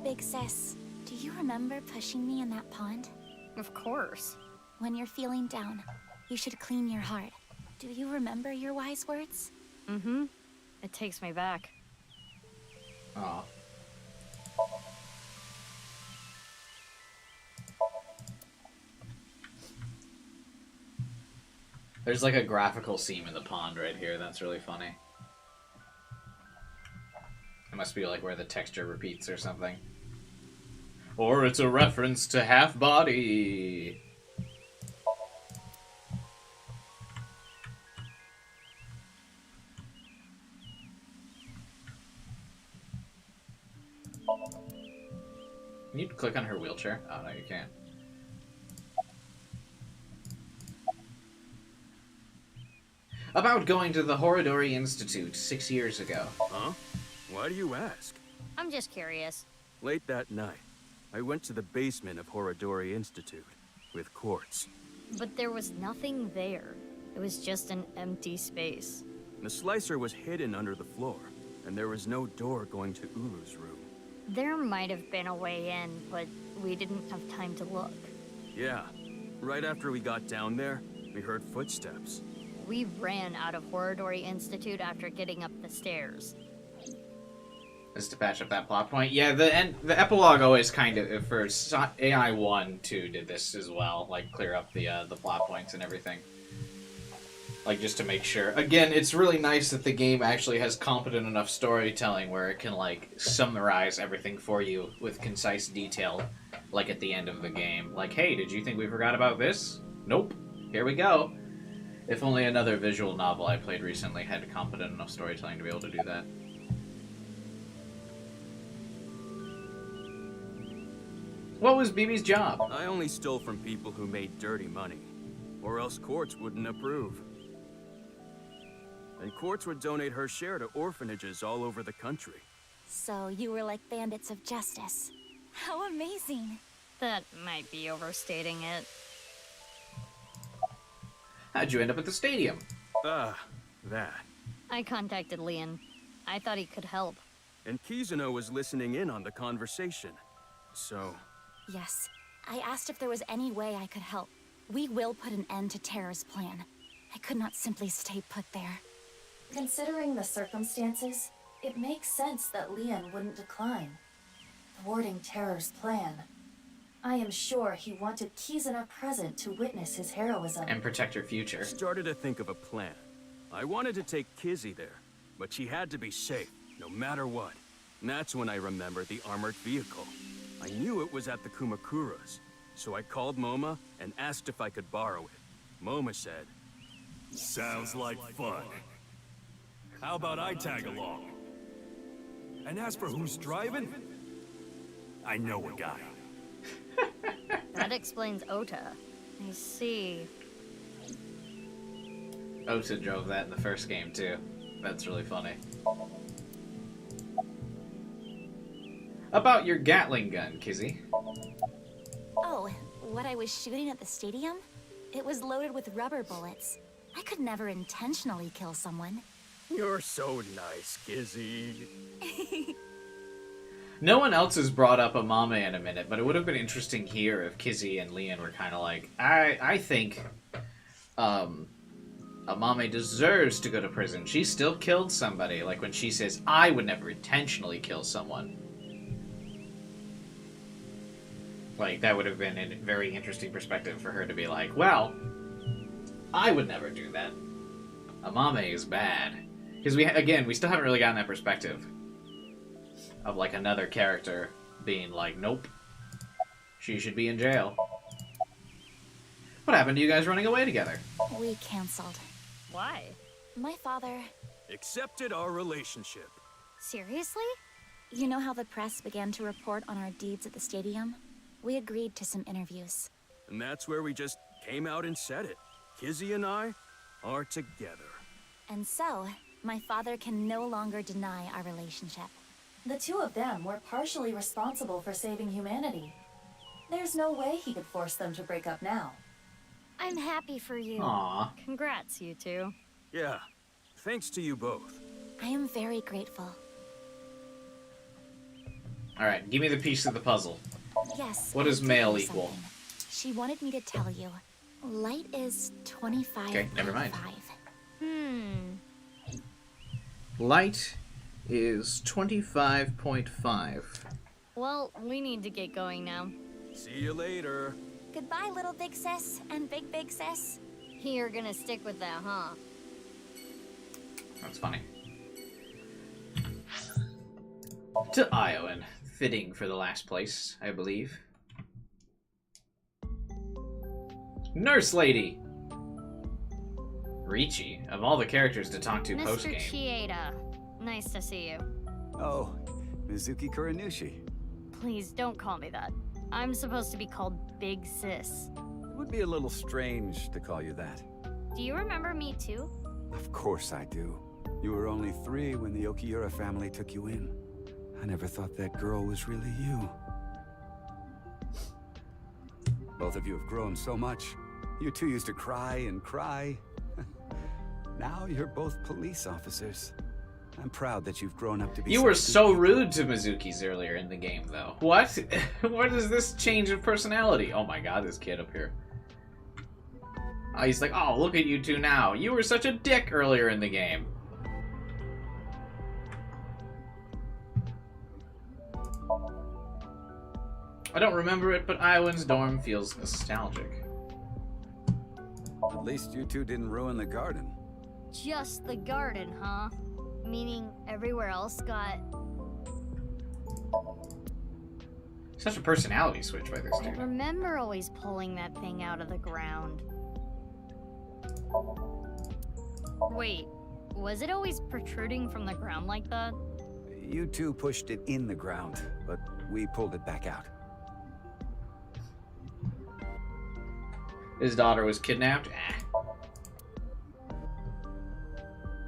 [SPEAKER 2] Big sis, do you remember pushing me in that pond?
[SPEAKER 3] Of course.
[SPEAKER 2] When you're feeling down, you should clean your heart. Do you remember your wise words?
[SPEAKER 3] Mm-hmm. It takes me back.
[SPEAKER 1] Aw. There's like a graphical seam in the pond right here. That's really funny. It must be like where the texture repeats or something. Or it's a reference to Half Body. Can you click on her wheelchair? Oh, no, you can't. About going to the Horodori Institute 6 years ago.
[SPEAKER 19] Huh? Why do you ask?
[SPEAKER 3] I'm just curious.
[SPEAKER 19] Late that night, I went to the basement of Horodori Institute.
[SPEAKER 14] with quartz.
[SPEAKER 3] But there was nothing there. It was just an empty space.
[SPEAKER 14] The slicer was hidden under the floor, and there was no door going to Ulu's room.
[SPEAKER 3] There might have been a way in, but we didn't have time to look.
[SPEAKER 14] Yeah, right after we got down there, we heard footsteps.
[SPEAKER 3] We ran out of Horridori Institute after getting up the stairs.
[SPEAKER 1] Just to patch up that plot point. Yeah, the epilogue always kind of, for AI 1-2 did this as well, like clear up the plot points and everything. Like, just to make sure. Again, it's really nice that the game actually has competent enough storytelling where it can, like, summarize everything for you with concise detail, like at the end of the game. Like, hey, did you think we forgot about this? Nope. Here we go. If only another visual novel I played recently had competent enough storytelling to be able to do that. What was BB's job?
[SPEAKER 14] I only stole from people who made dirty money, or else Quartz wouldn't approve. And Quartz would donate her share to orphanages all over the country.
[SPEAKER 2] So you were like bandits of justice. How amazing.
[SPEAKER 3] That might be overstating it.
[SPEAKER 1] How'd you end up at the stadium?
[SPEAKER 14] That.
[SPEAKER 3] I contacted Leon. I thought he could help.
[SPEAKER 14] And Kizuno was listening in on the conversation. So...
[SPEAKER 2] Yes. I asked if there was any way I could help. We will put an end to Terror's plan. I could not simply stay put there.
[SPEAKER 4] Considering the circumstances, it makes sense that Leon wouldn't decline. Thwarting Terror's plan. I am sure he wanted Kizuna present to witness his heroism.
[SPEAKER 1] And protect her future.
[SPEAKER 14] Started to think of a plan. I wanted to take Kizzy there, but she had to be safe, no matter what. And that's when I remembered the armored vehicle. I knew it was at the Kumakuras, so I called Moma and asked if I could borrow it. Moma said,
[SPEAKER 7] "Sounds like fun. How about I tag along? And as for who's driving, I know a guy."
[SPEAKER 3] That explains Ota. I see.
[SPEAKER 1] Ota drove that in the first game, too. That's really funny. About your Gatling gun, Kizzy.
[SPEAKER 2] Oh, what I was shooting at the stadium? It was loaded with rubber bullets. I could never intentionally kill someone.
[SPEAKER 14] "You're so nice, Kizzy."
[SPEAKER 1] No one else has brought up Amame in a minute, but it would have been interesting here if Kizzy and Leon were kind of like, I think Amame deserves to go to prison. She still killed somebody. Like when she says, I would never intentionally kill someone. Like, that would have been a very interesting perspective for her to be like, well, I would never do that. Amame is bad. Because we still haven't really gotten that perspective of like another character being like, nope, she should be in jail. What happened to you guys running away together?
[SPEAKER 2] We canceled.
[SPEAKER 3] Why?
[SPEAKER 2] My father...
[SPEAKER 14] Accepted our relationship.
[SPEAKER 2] Seriously? You know how the press began to report on our deeds at the stadium? We agreed to some interviews.
[SPEAKER 14] And that's where we just came out and said it. Kizzy and I are together.
[SPEAKER 2] And so, my father can no longer deny our relationship.
[SPEAKER 4] The two of them were partially responsible for saving humanity. There's no way he could force them to break up now.
[SPEAKER 3] I'm happy for you.
[SPEAKER 1] Aww.
[SPEAKER 3] Congrats, you two.
[SPEAKER 14] Yeah, thanks to you both.
[SPEAKER 2] I am very grateful.
[SPEAKER 1] Alright, give me the piece of the puzzle.
[SPEAKER 2] Yes.
[SPEAKER 1] What does male equal?
[SPEAKER 2] Something. She wanted me to tell you. Light is 25.
[SPEAKER 1] Okay, never mind. Light is 25.5.
[SPEAKER 3] Well, we need to get going now.
[SPEAKER 14] See you later.
[SPEAKER 2] Goodbye, little big sis and big sis.
[SPEAKER 3] You're gonna stick with that, huh?
[SPEAKER 1] That's funny. To Iowan. Fitting for the last place, I believe. Nurse Lady! Ricci, of all the characters to talk to post-game.
[SPEAKER 3] Mr. Chieda, nice to see you.
[SPEAKER 17] Oh, Mizuki Kuranushi.
[SPEAKER 3] Please don't call me that. I'm supposed to be called Big Sis.
[SPEAKER 17] It would be a little strange to call you that.
[SPEAKER 3] Do you remember me too?
[SPEAKER 17] Of course I do. You were only 3 when the Okiura family took you in. I never thought that girl was really you. Both of you have grown so much. You two used to cry and cry. Now you're both police officers. I'm proud that you've grown up to be.
[SPEAKER 1] You were so rude to Mizuki's earlier in the game, though. What? What is this change of personality? Oh my god, this kid up here. Oh, he's like, oh, look at you two now. You were such a dick earlier in the game. I don't remember it, but Iwan's dorm feels nostalgic.
[SPEAKER 17] At least you two didn't ruin the garden.
[SPEAKER 3] Just the garden, huh? Meaning everywhere else got...
[SPEAKER 1] Such a personality switch by this
[SPEAKER 3] I
[SPEAKER 1] dude.
[SPEAKER 3] remember always pulling that thing out of the ground. Wait, was it always protruding from the ground like that?
[SPEAKER 17] You two pushed it in the ground, but we pulled it back out.
[SPEAKER 1] His daughter was kidnapped?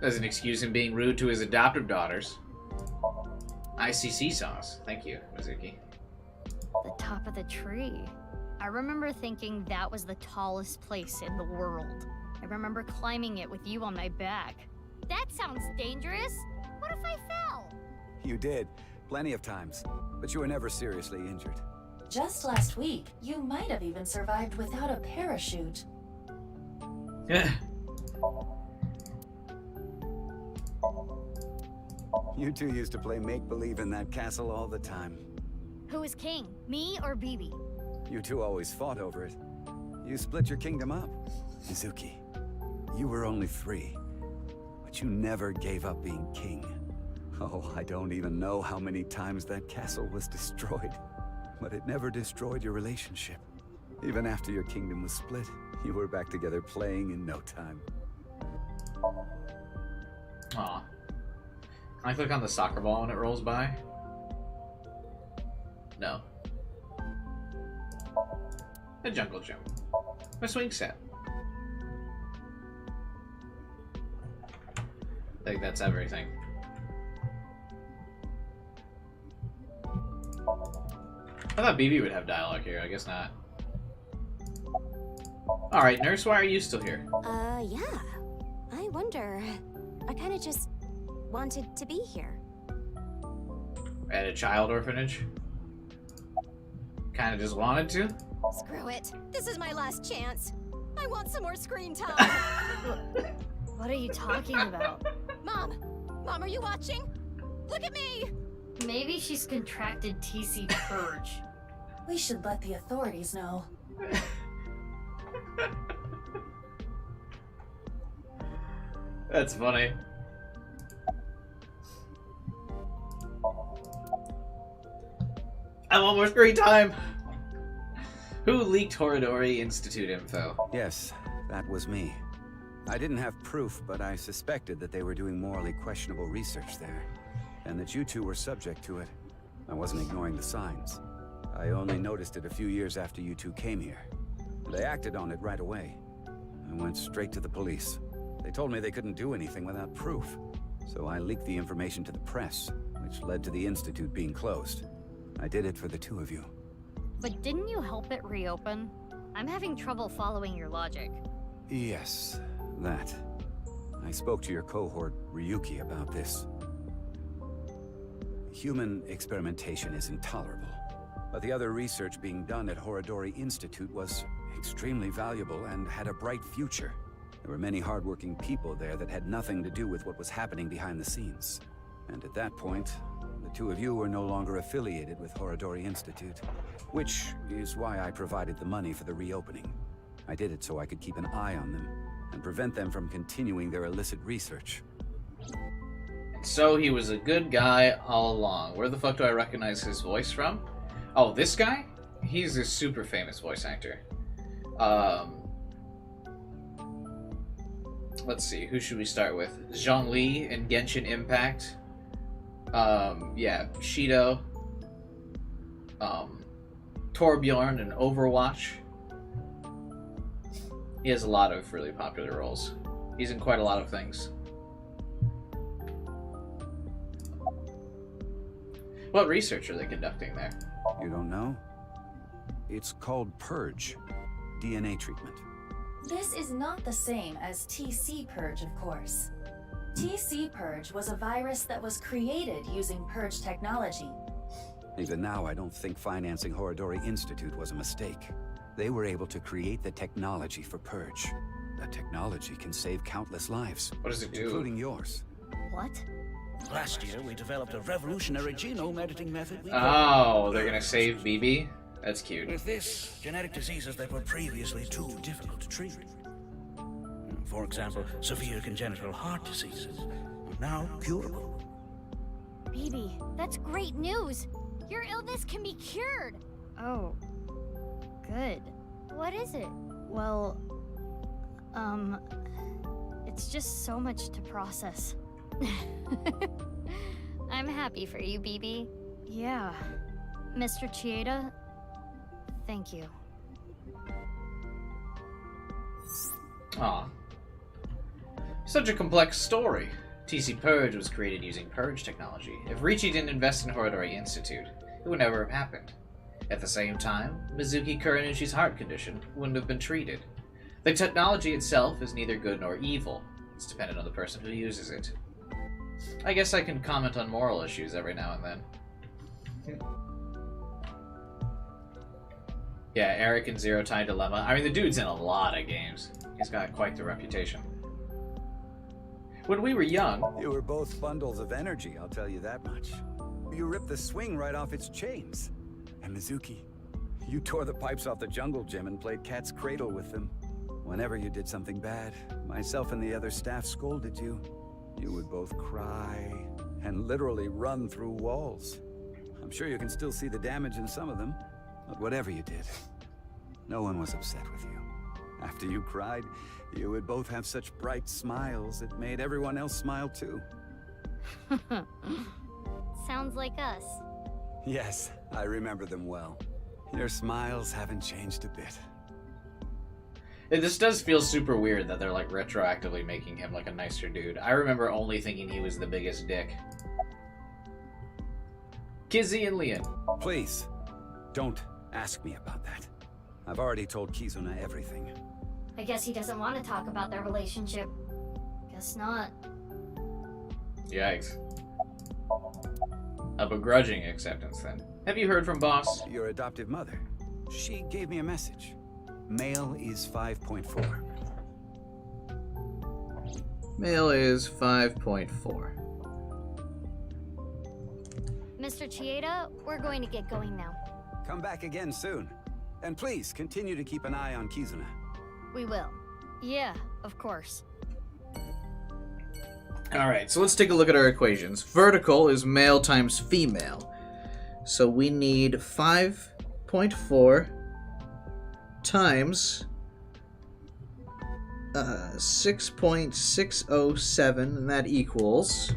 [SPEAKER 1] Doesn't excuse him being rude to his adoptive daughters. ICC sauce. Thank you, Mizuki.
[SPEAKER 3] The top of the tree. I remember thinking that was the tallest place in the world. I remember climbing it with you on my back.
[SPEAKER 8] That sounds dangerous. What if I fell?
[SPEAKER 17] You did, plenty of times, but you were never seriously injured.
[SPEAKER 4] Just last week, you might have even survived without a parachute.
[SPEAKER 17] You two used to play make-believe in that castle all the time.
[SPEAKER 3] Who was king, me or Bibi?
[SPEAKER 17] You two always fought over it. You split your kingdom up. Mizuki, you were only 3, but you never gave up being king. Oh, I don't even know how many times that castle was destroyed. But it never destroyed your relationship. Even after your kingdom was split, you were back together playing in no time.
[SPEAKER 1] Aw. Can I click on the soccer ball when it rolls by? No. A jungle gym. A swing set. I think that's everything. I thought BB would have dialogue here. I guess not. Alright, Nurse, why are you still here?
[SPEAKER 10] Yeah. I wonder. I kind of just wanted to be here.
[SPEAKER 1] At a child orphanage? Kinda just wanted to?
[SPEAKER 10] Screw it. This is my last chance. I want some more screen time.
[SPEAKER 3] What are you talking about?
[SPEAKER 10] Mom! Mom, are you watching? Look at me!
[SPEAKER 18] Maybe she's contracted TC Purge.
[SPEAKER 4] We should let the authorities know.
[SPEAKER 1] That's funny. I want more screen time! Who leaked Horadori Institute info?
[SPEAKER 17] Yes, that was me. I didn't have proof, but I suspected that they were doing morally questionable research there, and that you two were subject to it. I wasn't ignoring the signs. I only noticed it a few years after you two came here. They acted on it right away. I went straight to the police. They told me they couldn't do anything without proof. So I leaked the information to the press, which led to the Institute being closed. I did it for the two of you.
[SPEAKER 3] But didn't you help it reopen? I'm having trouble following your logic.
[SPEAKER 17] Yes, that. I spoke to your cohort, Ryuki, about this. Human experimentation is intolerable. But the other research being done at Horadori Institute was extremely valuable and had a bright future. There were many hardworking people there that had nothing to do with what was happening behind the scenes. And at that point, the two of you were no longer affiliated with Horadori Institute, which is why I provided the money for the reopening. I did it so I could keep an eye on them and prevent them from continuing their illicit research.
[SPEAKER 1] So he was a good guy all along. Where the fuck do I recognize his voice from? Oh, this guy? He's a super famous voice actor. Let's see, who should we start with? Zhongli in Genshin Impact. Yeah, Shido. Torbjorn in Overwatch. He has a lot of really popular roles. He's in quite a lot of things. What research are they conducting there?
[SPEAKER 17] You don't know? It's called Purge. DNA treatment.
[SPEAKER 4] This is not the same as TC Purge, of course. TC Purge was a virus that was created using Purge technology.
[SPEAKER 17] Even now, I don't think financing Horadori Institute was a mistake. They were able to create the technology for Purge. That technology can save countless lives.
[SPEAKER 1] What does it do?
[SPEAKER 17] Including yours.
[SPEAKER 3] What?
[SPEAKER 5] Last year, we developed a revolutionary genome editing method.
[SPEAKER 1] Oh, they're gonna save BB? That's cute.
[SPEAKER 5] With this, genetic diseases that were previously too difficult to treat. For example, severe congenital heart diseases are now curable.
[SPEAKER 3] Baby, that's great news. Your illness can be cured. Oh, good. What is it? Well, it's just so much to process. I'm happy for you, BB. Yeah. Mr. Chieda, thank you.
[SPEAKER 1] Aw. Such a complex story. TC Purge was created using Purge technology. If Ricci didn't invest in Horadori Institute, it would never have happened. At the same time, Mizuki Kuranuchi's heart condition wouldn't have been treated. The technology itself is neither good nor evil. It's dependent on the person who uses it. I guess I can comment on moral issues every now and then. Yeah, Eric in Zero Time Dilemma. I mean, the dude's in a lot of games. He's got quite the reputation. When we were young...
[SPEAKER 17] You were both bundles of energy, I'll tell you that much. You ripped the swing right off its chains. And Mizuki, you tore the pipes off the jungle gym and played cat's cradle with them. Whenever you did something bad, myself and the other staff scolded you. You would both cry and literally run through walls. I'm sure you can still see the damage in some of them, but whatever you did, no one was upset with you. After you cried, you would both have such bright smiles, it made everyone else smile too.
[SPEAKER 3] Sounds like us.
[SPEAKER 17] Yes, I remember them well. Your smiles haven't changed a bit.
[SPEAKER 1] This does feel super weird that they're like retroactively making him like a nicer dude. I remember only thinking he was the biggest dick. Kizzy and Leon.
[SPEAKER 17] Please, don't ask me about that. I've already told Kizuna everything.
[SPEAKER 3] I guess he doesn't want to talk about their relationship. Guess not.
[SPEAKER 1] Yikes. A begrudging acceptance, then. Have you heard from Boss?
[SPEAKER 17] Your adoptive mother. She gave me a message. Male is 5.4.
[SPEAKER 1] Male is 5.4.
[SPEAKER 3] Mr. Chieda, we're going to get going now.
[SPEAKER 17] Come back again soon. And please, continue to keep an eye on Kizuna.
[SPEAKER 3] We will. Yeah, of course.
[SPEAKER 1] Alright, so let's take a look at our equations. Vertical is male times female. So we need 5.4 times 6.607, and that equals...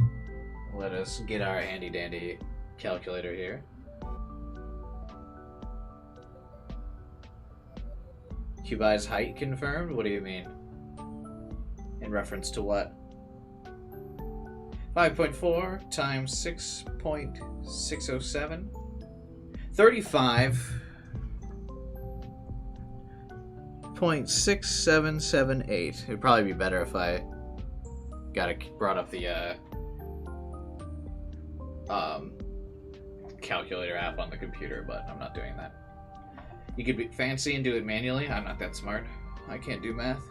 [SPEAKER 1] Let us get our handy-dandy calculator here. Cubai's height confirmed? What do you mean? In reference to what? 5.4 times 6.607. 35.6778. It'd probably be better if I brought up the calculator app on the computer, but I'm not doing that. You could be fancy and do it manually. I'm not that smart. I can't do math.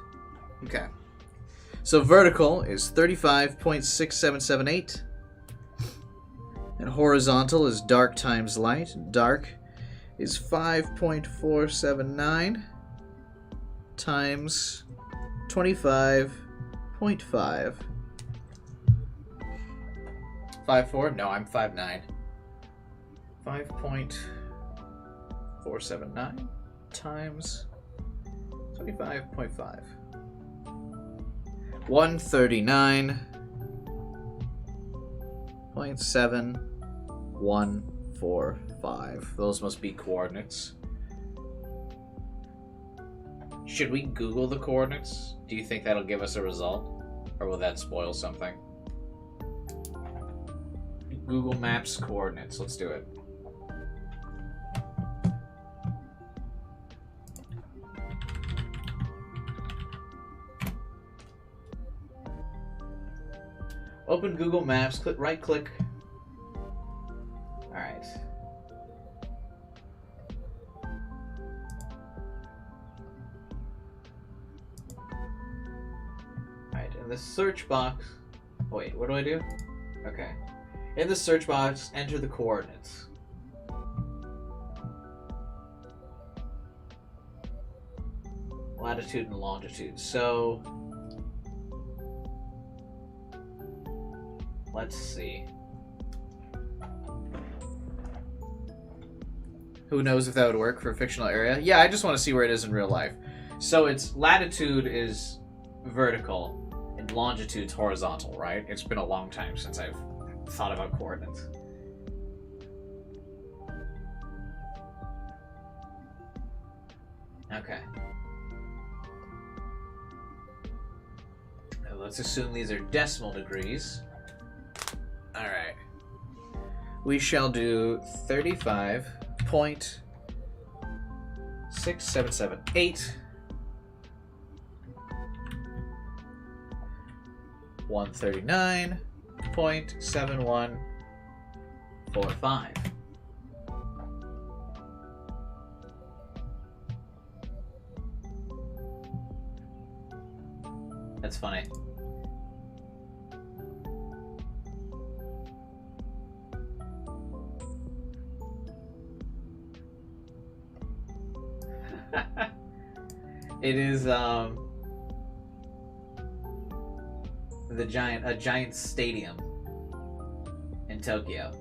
[SPEAKER 1] Okay. So vertical is 35.6778. And horizontal is dark times light. Dark is 5.479 times 25.5. 5.4? No, I'm 5.9. 5.479 times 25.5. 139.7145. Those must be coordinates. Should we Google the coordinates? Do you think that'll give us a result? Or will that spoil something? Google Maps coordinates. Let's do it. Open Google Maps, right click. Alright. Alright, in the search box... Wait, what do I do? Okay. In the search box, enter the coordinates. Latitude and longitude. So... Let's see. Who knows if that would work for a fictional area? Yeah, I just want to see where it is in real life. So its latitude is vertical and longitude's horizontal, right? It's been a long time since I've thought about coordinates. Okay. Now let's assume these are decimal degrees. Alright. We shall do 35.6778 139.7145. That's funny. It is a giant stadium in Tokyo.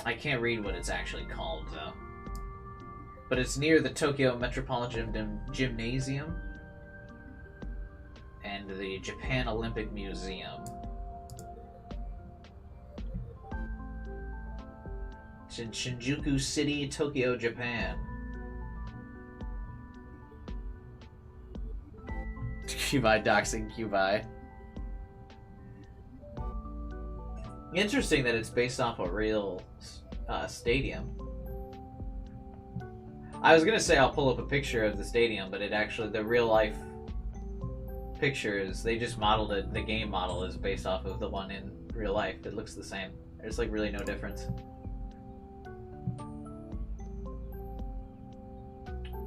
[SPEAKER 1] I can't read what it's actually called though. But it's near the Tokyo Metropolitan Gymnasium and the Japan Olympic Museum. It's in Shinjuku City, Tokyo, Japan. Cubai doxing Cubai. Interesting that it's based off a real stadium. I was gonna say I'll pull up a picture of the stadium, but it actually, the real life pictures, they just modeled it, the game model is based off of the one in real life. It looks the same. There's like really no difference.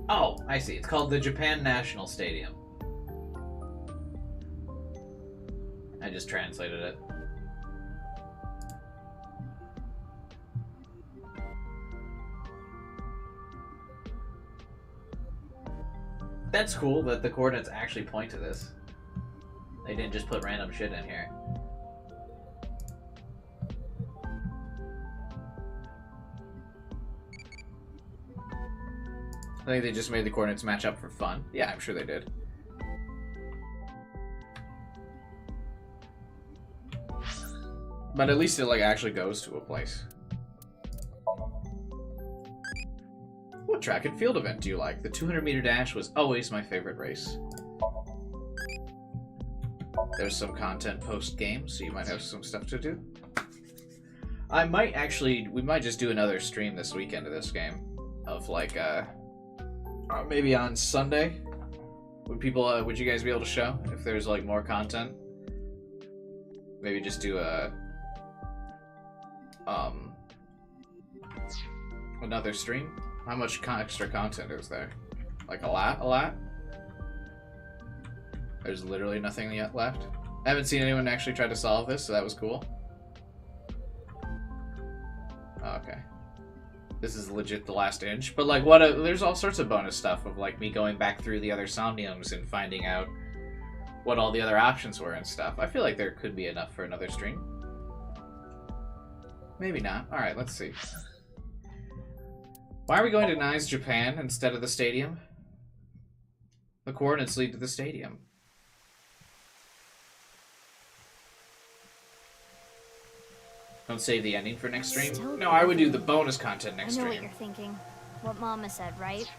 [SPEAKER 1] Oh, I see. It's called the Japan National Stadium. I just translated it. That's cool that the coordinates actually point to this. They didn't just put random shit in here. I think they just made the coordinates match up for fun. Yeah, I'm sure they did. But at least it like actually goes to a place. What track and field event do you like? The 200-meter dash was always my favorite race. There's some content post-game, so you might have some stuff to do. I might actually, we might just do another stream this weekend of this game. Of like, maybe on Sunday. Would people, would you guys be able to show if there's like more content? Maybe just do a, another stream? How much extra content is there? Like a lot? A lot? There's literally nothing yet left. I haven't seen anyone actually try to solve this, so that was cool. Oh, okay. This is legit the last inch. But like, there's all sorts of bonus stuff of like me going back through the other Somniums and finding out what all the other options were and stuff. I feel like there could be enough for another stream. Maybe not. Alright, let's see. Why are we going to Nai's Japan instead of the stadium? The coordinates lead to the stadium. Don't save the ending for next stream? No, I would do the bonus content next stream.
[SPEAKER 3] I know what you're thinking. What Mama said, right?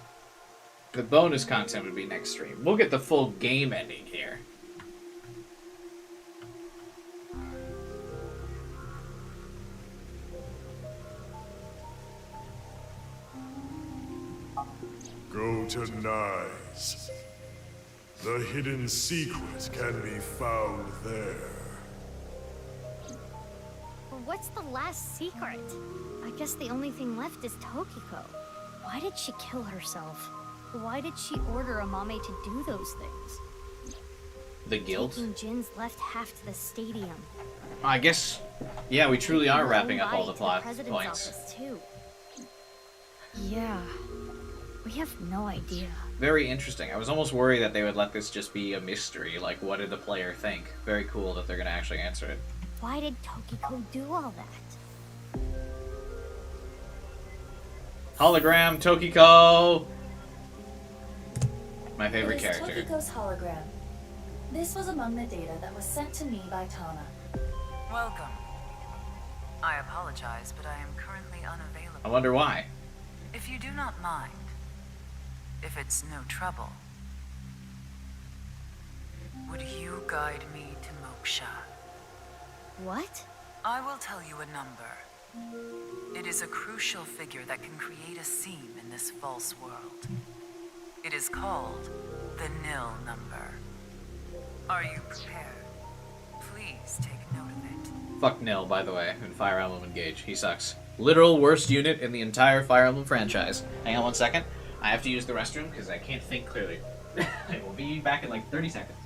[SPEAKER 1] The bonus content would be next stream. We'll get the full game ending here.
[SPEAKER 13] Go to Nai's. The hidden secret can be found there.
[SPEAKER 3] What's the last secret? I guess the only thing left is Tokiko. Why did she kill herself? Why did she order Amame to do those things?
[SPEAKER 1] The guilt?
[SPEAKER 3] Taking Jin's left half to the stadium.
[SPEAKER 1] I guess, yeah, we truly are
[SPEAKER 3] Taking her
[SPEAKER 1] wrapping
[SPEAKER 3] own
[SPEAKER 1] up all
[SPEAKER 3] body
[SPEAKER 1] the
[SPEAKER 3] to
[SPEAKER 1] plot
[SPEAKER 3] president's
[SPEAKER 1] points.
[SPEAKER 3] office, too. Yeah. We have no idea.
[SPEAKER 1] Very interesting. I was almost worried that they would let this just be a mystery, like what did the player think? Very cool that they're going to actually answer it.
[SPEAKER 3] Why did Tokiko do all that?
[SPEAKER 1] Hologram Tokiko! My favorite
[SPEAKER 4] It is
[SPEAKER 1] character.
[SPEAKER 4] Tokiko's hologram. This was among the data that was sent to me by Tana.
[SPEAKER 15] Welcome. I apologize, but I am currently unavailable.
[SPEAKER 1] I wonder why.
[SPEAKER 15] If you do not mind, if it's no trouble, would you guide me to Moksha?
[SPEAKER 3] What?
[SPEAKER 15] I will tell you a number. It is a crucial figure that can create a seam in this false world. It is called the nil number. Are you prepared? Please take note of it.
[SPEAKER 1] Fuck Nil, by the way, in Fire Emblem Engage. He sucks. Literal worst unit in the entire Fire Emblem franchise. Hang on 1 second. I have to use the restroom because I can't think clearly. I will be back in like 30 seconds.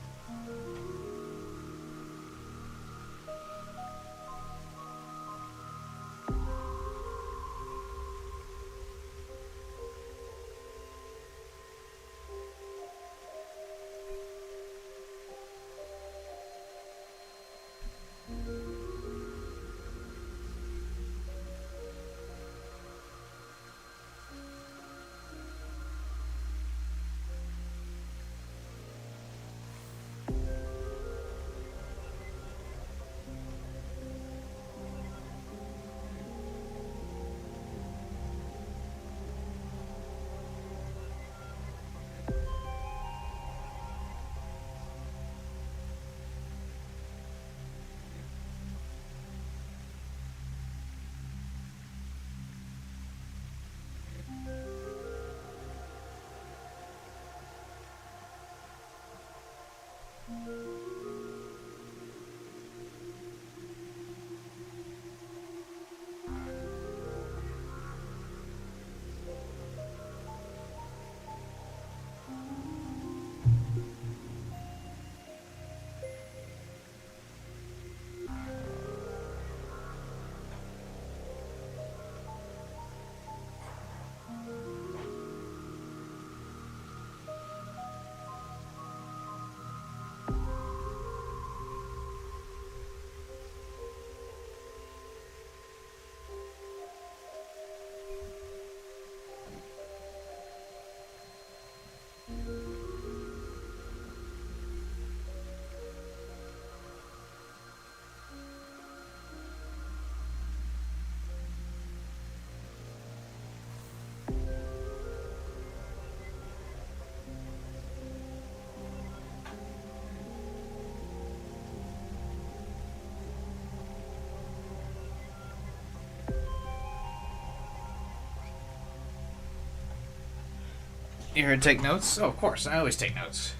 [SPEAKER 1] You here to take notes? Oh, of course. I always take notes.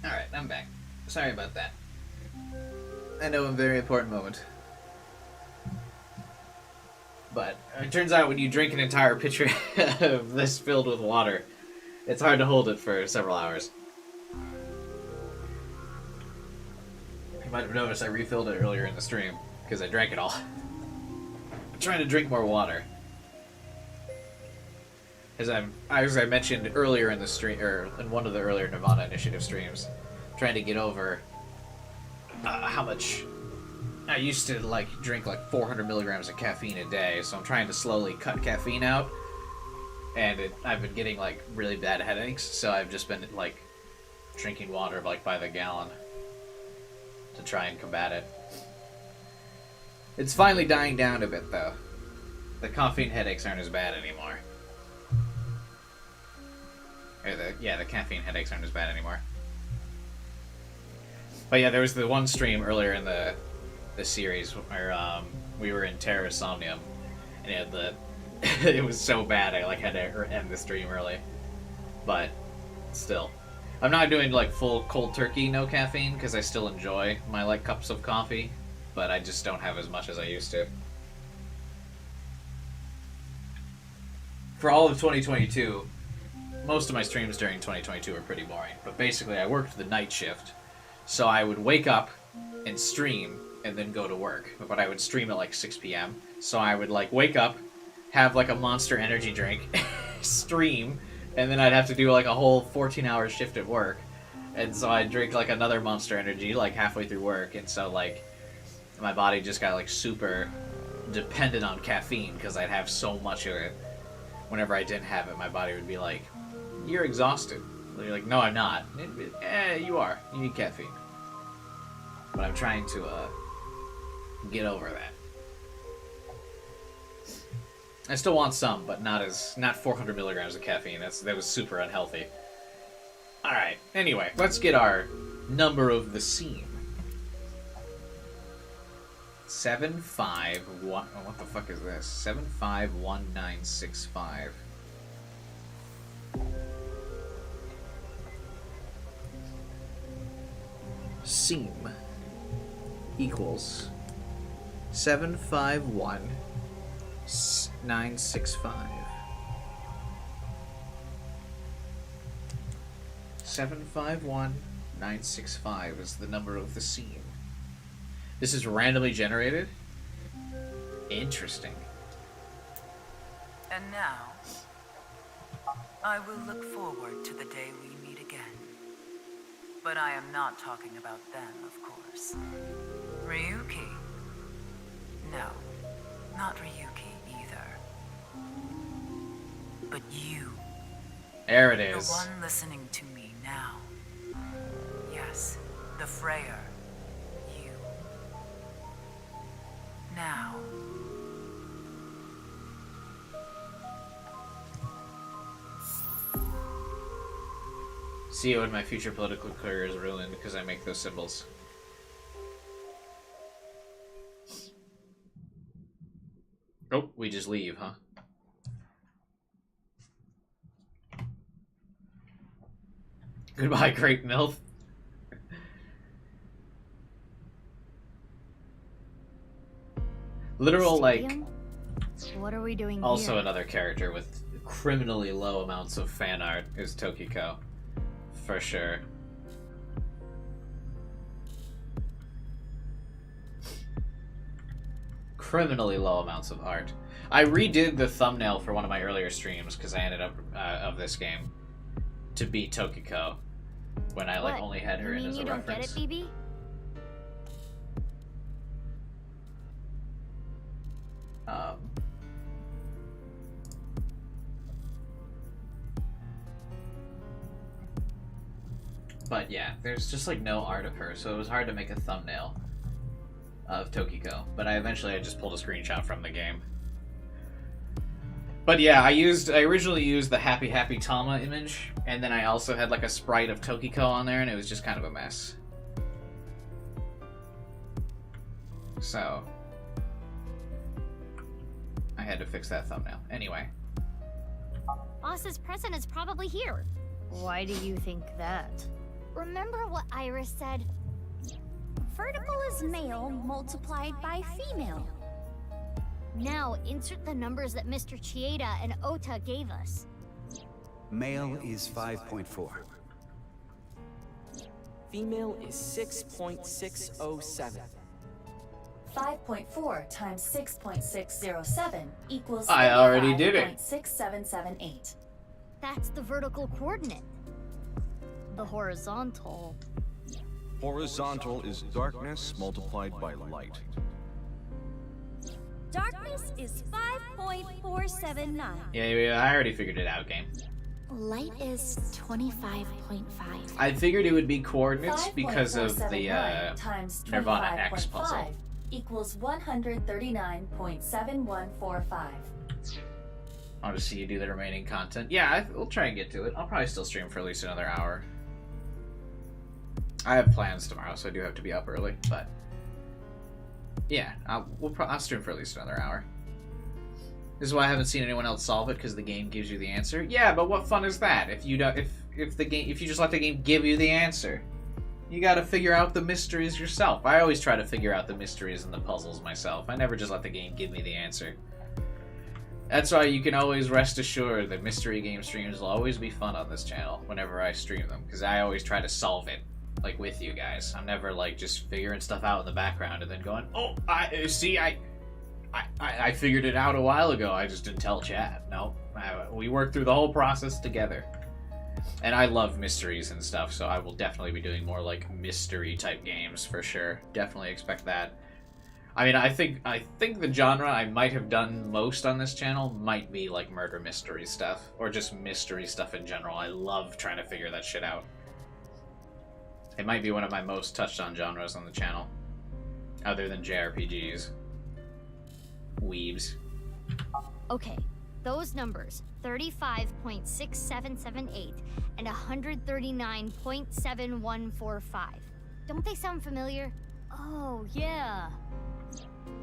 [SPEAKER 1] Alright, I'm back. Sorry about that. I know a very important moment. But it turns out when you drink an entire pitcher of this filled with water, it's hard to hold it for several hours. You might have noticed I refilled it earlier in the stream, because I drank it all. I'm trying to drink more water. As I mentioned earlier in the stream, or in one of the earlier nirvanA Initiative streams, trying to get over how much I used to drink 400 milligrams of caffeine a day, so I'm trying to slowly cut caffeine out, and I've been getting really bad headaches, so I've just been drinking water by the gallon to try and combat it. It's finally dying down a bit though. The caffeine headaches aren't as bad anymore. The caffeine headaches aren't as bad anymore. But yeah, there was the one stream earlier in the series where we were in Terra Somnium, and it had it was so bad I had to end the stream early. But still. I'm not doing like full cold turkey, no caffeine, because I still enjoy my like cups of coffee, but I just don't have as much as I used to. For all of 2022, most of my streams during 2022 were pretty boring, but basically I worked the night shift, so I would wake up and stream and then go to work, but I would stream at like 6 p.m. So I would like wake up, have like a Monster energy drink, stream, and then I'd have to do like a whole 14-hour shift at work, and so I'd drink like another Monster energy like halfway through work, and so like my body just got like super dependent on caffeine because I'd have so much of it. Whenever I didn't have it, my body would be like, "You're exhausted." You're like, "No, I'm not." You are. You need caffeine. But I'm trying to get over that. I still want some, but not 400 milligrams of caffeine. That was super unhealthy. All right. Anyway, let's get our number of the seam. 751. Oh, what the fuck is this? 751965. Seam equals 751965. 751965 is the number of the seam. This is randomly generated? Interesting.
[SPEAKER 15] And now, I will look forward to the day we meet again. But I am not talking about them, of course. Ryuki? No, not Ryuki either. But you.
[SPEAKER 1] There it is.
[SPEAKER 15] The one listening to me now. Yes, the Freyer. You. Now.
[SPEAKER 1] See when my future political career is ruined because I make those symbols. Oh, we just leave, huh? Goodbye, Great MILF. Literal, like...
[SPEAKER 3] What are we doing
[SPEAKER 1] also
[SPEAKER 3] here?
[SPEAKER 1] Another character with criminally low amounts of fan art is Tokiko. For sure. Criminally low amounts of art. I redid the thumbnail for one of my earlier streams because I ended up of this game to be Tokiko when I like only had her in as a reference.
[SPEAKER 3] You don't get it, BB?
[SPEAKER 1] But yeah, there's just like no art of her, so it was hard to make a thumbnail of Tokiko. But I just pulled a screenshot from the game. But yeah, I originally used the Happy Tama image, and then I also had like a sprite of Tokiko on there, and it was just kind of a mess. So I had to fix that thumbnail. Anyway.
[SPEAKER 3] Boss's present is probably here. Why do you think that?
[SPEAKER 8] Remember what Iris said?
[SPEAKER 2] Vertical is male multiplied by female.
[SPEAKER 3] Now, insert the numbers that Mr. Chieda and Ota gave us.
[SPEAKER 17] Male is 5.4.
[SPEAKER 6] Female is 6.607.
[SPEAKER 4] 5.4 times 6.607 equals
[SPEAKER 1] I already did it.
[SPEAKER 4] 6778.
[SPEAKER 3] That's the vertical coordinate. The horizontal.
[SPEAKER 20] Horizontal is darkness multiplied by light.
[SPEAKER 2] Darkness is 5.479.
[SPEAKER 1] Yeah, I already figured it out, game.
[SPEAKER 10] Light is 25.5.
[SPEAKER 1] I figured it would be coordinates because of the
[SPEAKER 4] times
[SPEAKER 1] nirvanA X
[SPEAKER 4] 25.5
[SPEAKER 1] puzzle.
[SPEAKER 4] equals 139.7145.
[SPEAKER 1] I want to see you do the remaining content. Yeah, we'll try and get to it. I'll probably still stream for at least another hour. I have plans tomorrow, so I do have to be up early, but yeah, I'll stream for at least another hour. This is why I haven't seen anyone else solve it, because the game gives you the answer. Yeah, but what fun is that if you don't, if you just let the game give you the answer? You gotta figure out the mysteries yourself. I always try to figure out the mysteries and the puzzles myself. I never just let the game give me the answer. That's why you can always rest assured that mystery game streams will always be fun on this channel whenever I stream them, because I always try to solve it, like, with you guys. I'm never, like, just figuring stuff out in the background and then going, oh, I figured it out a while ago. I just didn't tell chat. No, we worked through the whole process together. And I love mysteries and stuff, so I will definitely be doing more like mystery type games for sure. Definitely expect that. I mean, I think the genre I might have done most on this channel might be like murder mystery stuff, or just mystery stuff in general. I love trying to figure that shit out. It might be one of my most touched on genres on the channel, other than JRPGs. Weebs.
[SPEAKER 3] Okay, those numbers, 35.6778 and 139.7145. Don't they sound familiar? Oh, yeah.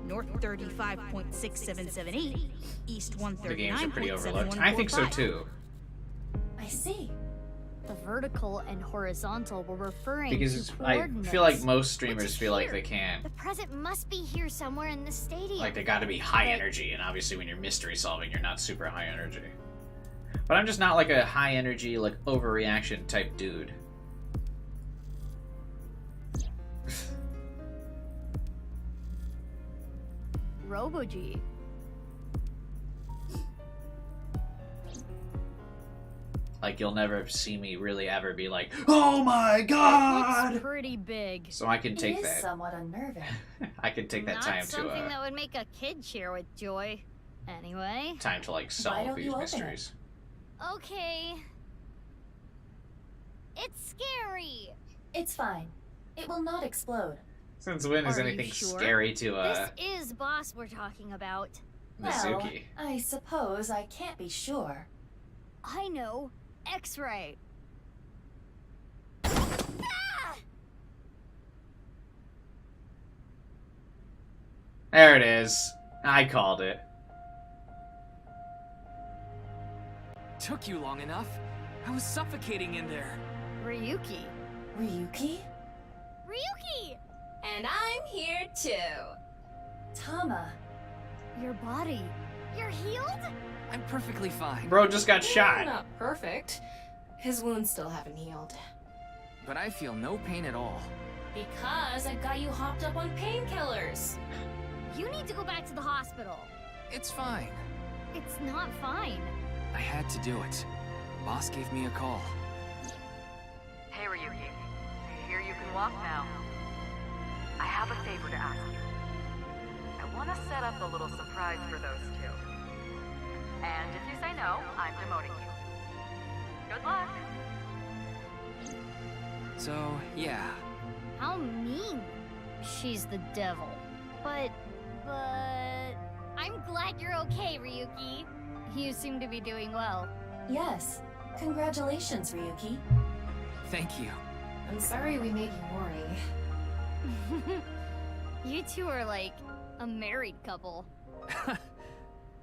[SPEAKER 11] North 35.6778, East 139.7145.
[SPEAKER 1] The games are pretty overlooked. I think so too.
[SPEAKER 3] I see. The vertical and horizontal were referring
[SPEAKER 1] Because
[SPEAKER 3] to
[SPEAKER 1] I
[SPEAKER 3] coordinates.
[SPEAKER 1] feel like most streamers feel like they can't.
[SPEAKER 3] The present must be here somewhere in the stadium.
[SPEAKER 1] Like, they gotta be high energy, and obviously when you're mystery solving, you're not super high energy. But I'm just not like a high energy, like, overreaction type dude.
[SPEAKER 3] Robo-G.
[SPEAKER 1] Like, you'll never see me really ever be like, oh my god!
[SPEAKER 3] It looks pretty big.
[SPEAKER 1] So I can take
[SPEAKER 4] it is
[SPEAKER 1] that.
[SPEAKER 4] somewhat unnerving.
[SPEAKER 1] I can take that
[SPEAKER 3] Not
[SPEAKER 1] time
[SPEAKER 3] something
[SPEAKER 1] to,
[SPEAKER 3] that would make a kid cheer with joy. Anyway.
[SPEAKER 1] time to, like,
[SPEAKER 4] Why
[SPEAKER 1] solve
[SPEAKER 4] don't
[SPEAKER 1] these
[SPEAKER 4] you open
[SPEAKER 1] mysteries.
[SPEAKER 3] Okay. It's scary.
[SPEAKER 4] It's fine. It will not explode.
[SPEAKER 1] Since when is
[SPEAKER 3] Are you
[SPEAKER 1] anything
[SPEAKER 3] sure?
[SPEAKER 1] scary to,
[SPEAKER 3] This is Boss we're talking about.
[SPEAKER 1] Mizuki?
[SPEAKER 4] Well, I suppose I can't be sure.
[SPEAKER 3] I know. X-ray.
[SPEAKER 1] There it is. I called it.
[SPEAKER 6] Took you long enough. I was suffocating in there.
[SPEAKER 3] Ryuki.
[SPEAKER 4] Ryuki?
[SPEAKER 3] Ryuki!
[SPEAKER 16] And I'm here too.
[SPEAKER 4] Tama.
[SPEAKER 3] Your body. You're healed?
[SPEAKER 6] I'm perfectly fine.
[SPEAKER 1] Bro just got shot.
[SPEAKER 16] Not perfect. His wounds still haven't healed.
[SPEAKER 6] But I feel no pain at all.
[SPEAKER 16] Because I've got you hopped up on painkillers.
[SPEAKER 3] You need to go back to the hospital.
[SPEAKER 6] It's fine.
[SPEAKER 3] It's not fine.
[SPEAKER 6] I had to do it. Boss gave me a call.
[SPEAKER 15] Hey, Ryuki. I hear you can walk now. I have a favor to ask you. I want to set up a little surprise for those two. And if you say no, I'm demoting you. Good luck.
[SPEAKER 6] So, yeah.
[SPEAKER 3] How mean. She's the devil. But I'm glad you're okay, Ryuki. You seem to be doing well.
[SPEAKER 4] Yes. Congratulations, Ryuki.
[SPEAKER 6] Thank you.
[SPEAKER 16] I'm sorry we made you worry.
[SPEAKER 3] You two are like a married couple.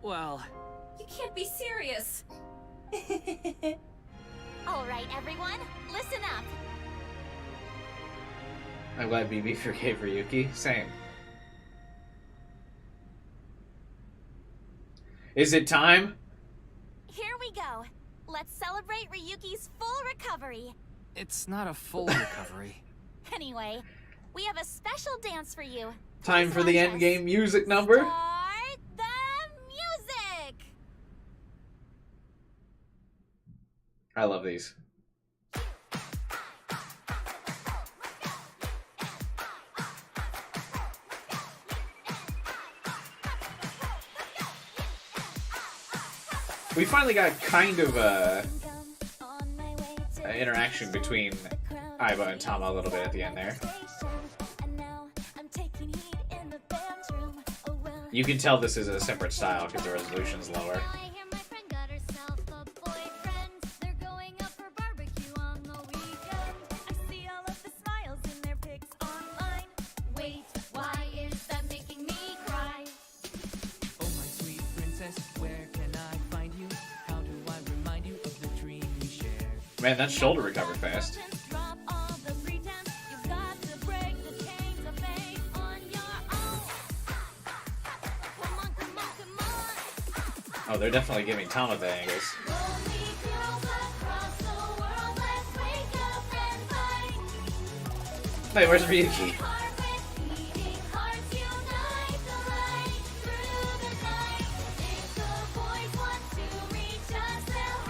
[SPEAKER 6] Well...
[SPEAKER 16] You can't be serious.
[SPEAKER 10] All right, everyone, listen up.
[SPEAKER 1] I'm glad BB forgave Ryuki. Same. Is it time?
[SPEAKER 10] Here we go. Let's celebrate Ryuki's full recovery.
[SPEAKER 6] It's not a full recovery.
[SPEAKER 10] Anyway, we have a special dance for you.
[SPEAKER 1] Time for the endgame music number.
[SPEAKER 10] Start the music!
[SPEAKER 1] I love these. We finally got kind of an interaction between Aiba and Tama a little bit at the end there. You can tell this is a separate style because the resolution's lower. Man, that shoulder recovered fast. Oh, they're definitely giving Tama the angles. Wait, where's Ryuki?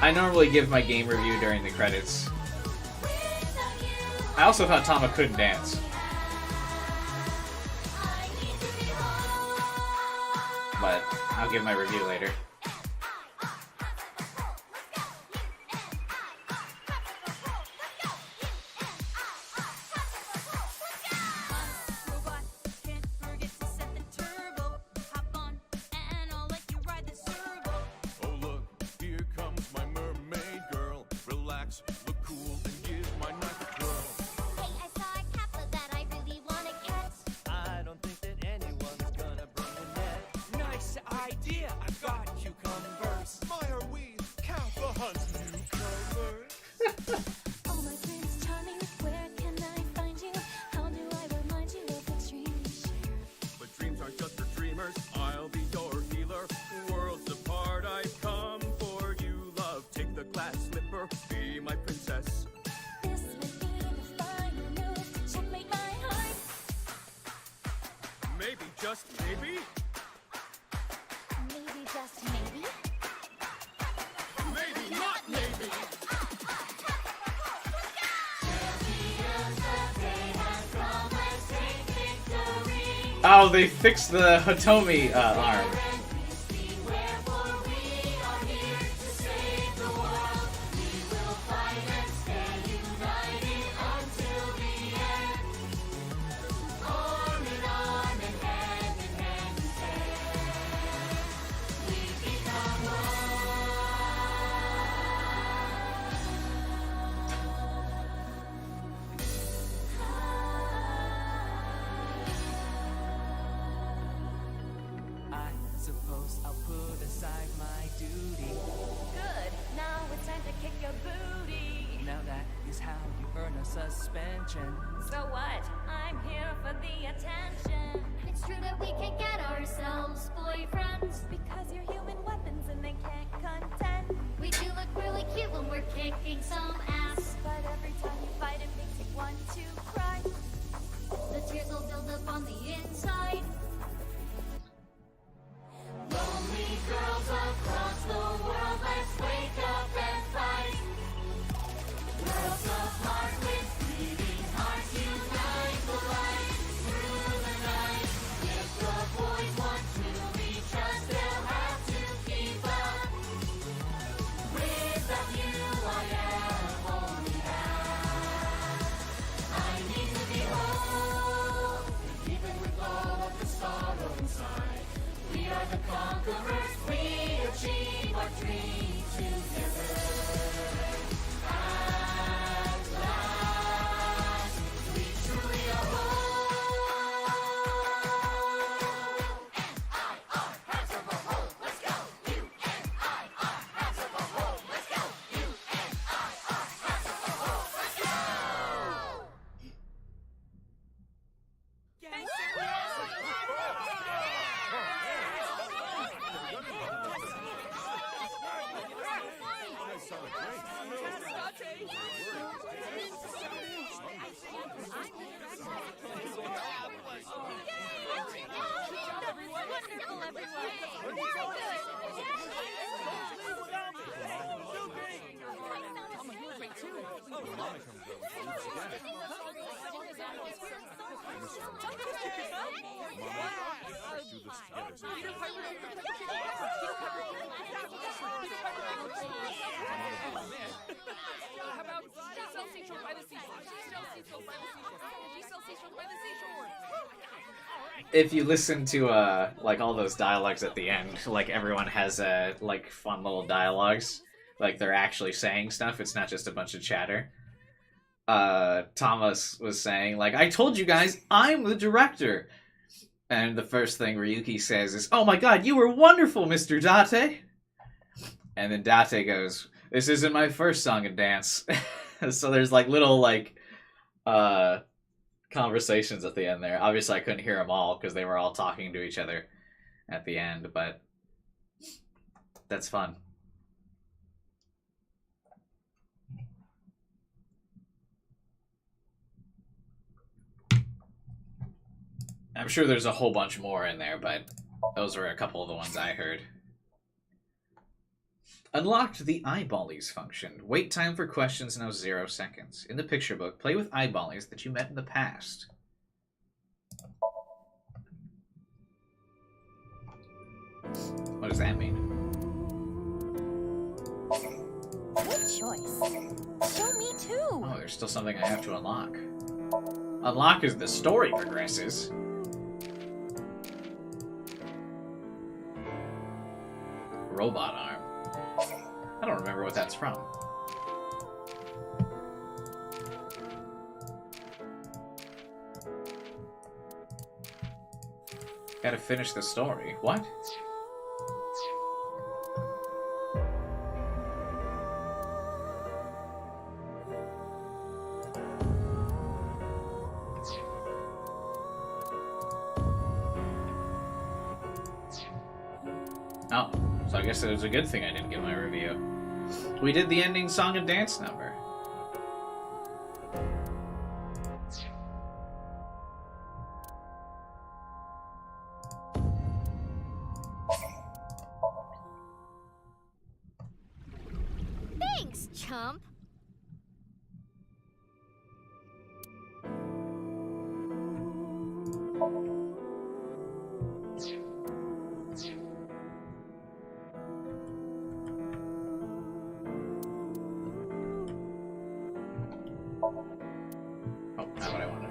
[SPEAKER 1] I normally give my game review during the credits. I also thought Tama couldn't dance. But I'll give my review later. Oh, they fixed the Hitomi arm.
[SPEAKER 8] So what? I'm here for the attention. It's true that we can get ourselves boyfriends because you're human weapons and they can't contend. We do look really cute when we're kicking some ass, but every time you fight it makes you want to cry. The tears will build up on the inside. Lonely girls across the world, let's wake up and fight. Worlds apart with beating hearts, unite the light through the night. If the boys want to reach us, they'll have to keep up. Without you, I am only half. I need to be whole, even with all of the sorrow inside. We are the conquerors, we achieve our dreams together. If you listen to like all those dialogues at the end, like everyone has like fun little dialogues, like they're actually saying stuff. It's not just a bunch of chatter. Thomas was saying like, "I told you guys, I'm the director,"
[SPEAKER 1] And the first thing Ryuki says is, "Oh my god, you were wonderful, Mr. Date!" And then Date goes, "This isn't my first song and dance." So there's like little like conversations at the end there. Obviously I couldn't hear them all because they were all talking to each other at the end, but that's fun. I'm sure there's a whole bunch more in there, but those are a couple of the ones I heard. Unlocked the eyeballies function. Wait time for questions now 0 seconds. In the picture book, play with eyeballies that you met in the past. What does that mean?
[SPEAKER 4] Good choice. Show me too.
[SPEAKER 1] Oh, there's still something I have to unlock. Unlock as the story progresses. Robot arm. I don't remember what that's from. Gotta finish the story. What? Oh, so I guess it was a good thing I didn't get my review. We did the ending song and dance number.
[SPEAKER 3] Thanks, chump.
[SPEAKER 1] Oh, not what I wanted.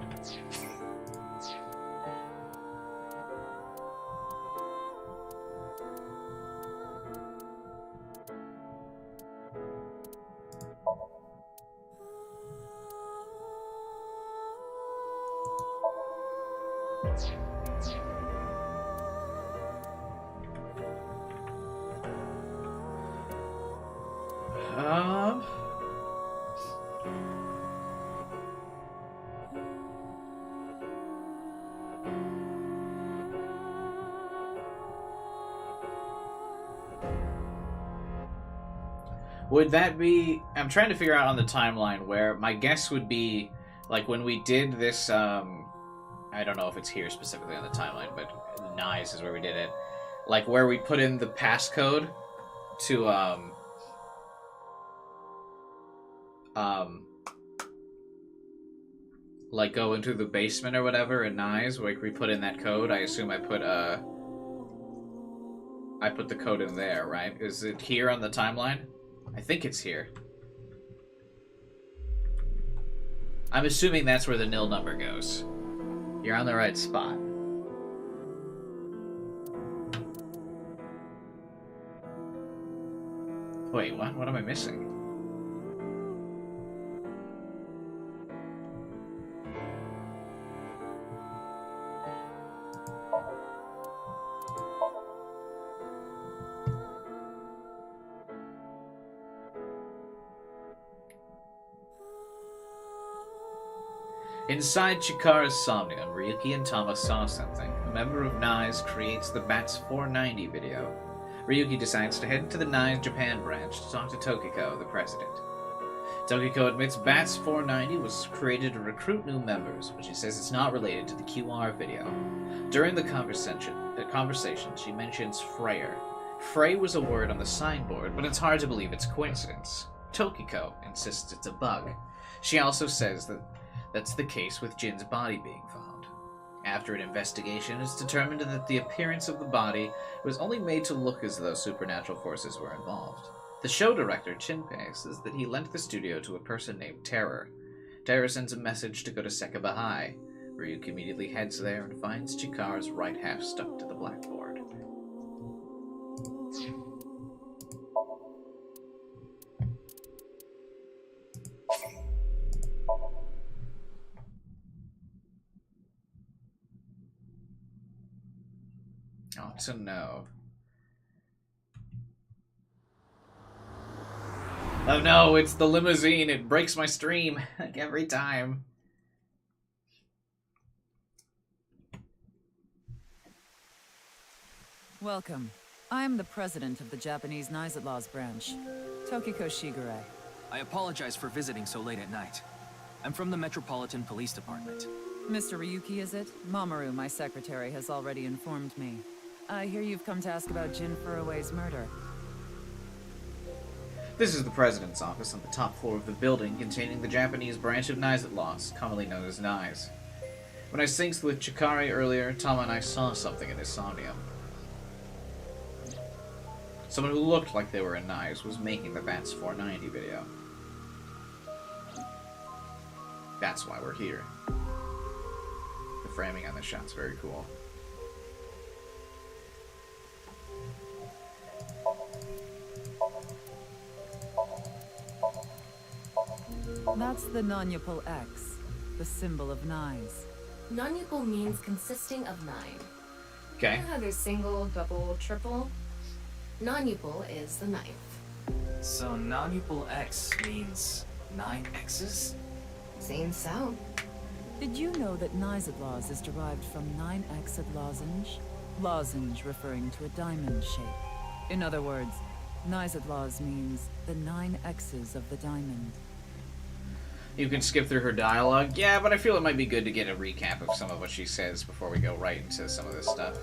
[SPEAKER 1] Would that be... I'm trying to figure out on the timeline where my guess would be, like, when we did this, I don't know if it's here specifically on the timeline, but Nice is where we did it. Like, where we put in the passcode to, like, go into the basement or whatever in Nice, like, we put in that code. I assume I put the code in there, right? Is it here on the timeline? I think it's here. I'm assuming that's where the nil number goes. You're on the right spot. Wait, what? What am I missing? Inside Chikara's Somnium, Ryuki and Tama saw something. A member of NICE creates the Bats 490 video. Ryuki decides to head to the NICE Japan branch to talk to Tokiko, the president. Tokiko admits Bats 490 was created to recruit new members, but she says it's not related to the QR video. During the conversation, she mentions Freyer. Frey was a word on the signboard, but it's hard to believe it's coincidence. Tokiko insists it's a bug. She also says that that's the case with Jin's body being found. After an investigation, it's determined that the appearance of the body was only made to look as though supernatural forces were involved. The show director, Chinpei, says that he lent the studio to a person named Terror. Terror sends a message to go to Sekaba High. Ryuki immediately heads there and finds Chikara's right half stuck to the blackboard. to know. Oh no, it's the limousine. It breaks my stream like every time.
[SPEAKER 15] Welcome. I'm the president of the Japanese Nizatlaws branch, Tokiko Shigure.
[SPEAKER 12] I apologize for visiting so late at night. I'm from the Metropolitan Police Department.
[SPEAKER 15] Mr. Ryuki, is it? Mamoru, my secretary, has already informed me. I hear you've come to ask about Jin Furue's murder.
[SPEAKER 1] This is the President's office on the top floor of the building containing the Japanese branch of Nizatlaws, commonly known as Nize. When I synced with Chikari earlier, Tama and I saw something in Insomnium. Someone who looked like they were in Nize was making the Bats 490 video. That's why we're here. The framing on this shot's very cool.
[SPEAKER 15] That's the non-Yupal X, the symbol of Nize.
[SPEAKER 18] Non-Yupal means consisting of 9.
[SPEAKER 1] Okay.
[SPEAKER 18] You know how there's single, double, triple? Non-Yupal is the 9th.
[SPEAKER 12] So non-Yupal X means 9 X's?
[SPEAKER 18] Seems so.
[SPEAKER 15] Did you know that Nizatlaws is derived from 9-exed lozenge? Lozenge referring to a diamond shape. In other words, Nizatlaws means the 9 X's of the diamond.
[SPEAKER 1] You can skip through her dialogue. Yeah, but I feel it might be good to get a recap of some of what she says before we go right into some of this stuff.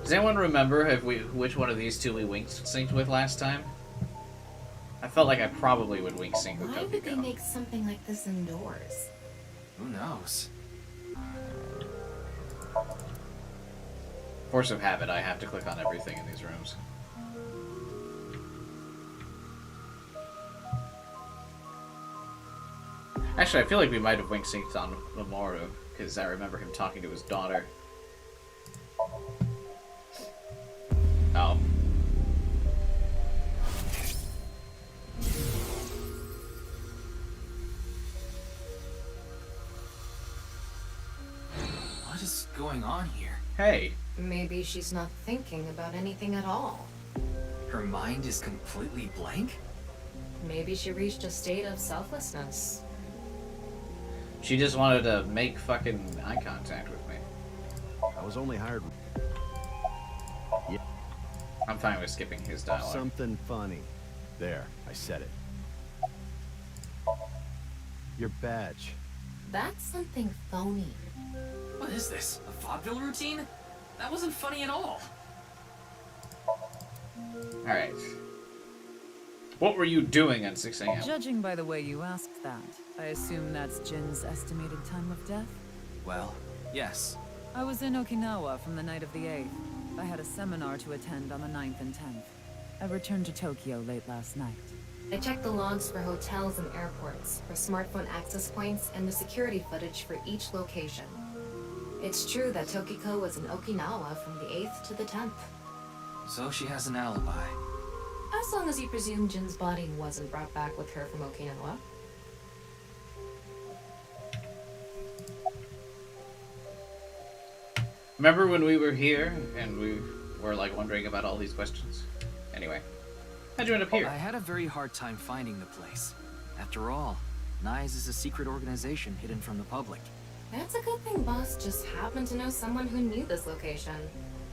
[SPEAKER 1] Does anyone remember which one of these two we wink synced with last time? I felt like I probably would wink sync with
[SPEAKER 18] Why would they
[SPEAKER 1] Tokiko.
[SPEAKER 18] make something like this indoors?
[SPEAKER 12] Who knows?
[SPEAKER 1] Force of habit, I have to click on everything in these rooms. Actually, I feel like we might have wink synced on Mamoru, because I remember him talking to his daughter. Oh.
[SPEAKER 12] What is going on here?
[SPEAKER 1] Hey.
[SPEAKER 18] Maybe she's not thinking about anything at all.
[SPEAKER 12] Her mind is completely blank?
[SPEAKER 18] Maybe she reached a state of selflessness.
[SPEAKER 1] She just wanted to make fucking eye contact with me.
[SPEAKER 9] I was only hired. Yeah.
[SPEAKER 1] I'm fine with skipping his dialogue.
[SPEAKER 9] Something funny. There, I said it. Your badge.
[SPEAKER 18] That's something phony.
[SPEAKER 12] What is this? A vaudeville routine? That wasn't funny at all.
[SPEAKER 1] Alright. What were you doing at 6 a.m.?
[SPEAKER 15] Judging by the way you asked that, I assume that's Jin's estimated time of death?
[SPEAKER 12] Well, yes.
[SPEAKER 15] I was in Okinawa from the night of the 8th. I had a seminar to attend on the 9th and 10th. I returned to Tokyo late last night.
[SPEAKER 18] I checked the logs for hotels and airports, for smartphone access points, and the security footage for each location. It's true that Tokiko was in Okinawa from the 8th to the 10th.
[SPEAKER 12] So she has an alibi.
[SPEAKER 18] As long as you presume Jin's body wasn't brought back with her from Okinawa.
[SPEAKER 1] Remember when we were here and we were like wondering about all these questions? Anyway, how'd you end up here?
[SPEAKER 12] I had a very hard time finding the place. After all, Nize is a secret organization hidden from the public.
[SPEAKER 18] That's a good thing Boss just happened to know someone who knew this location.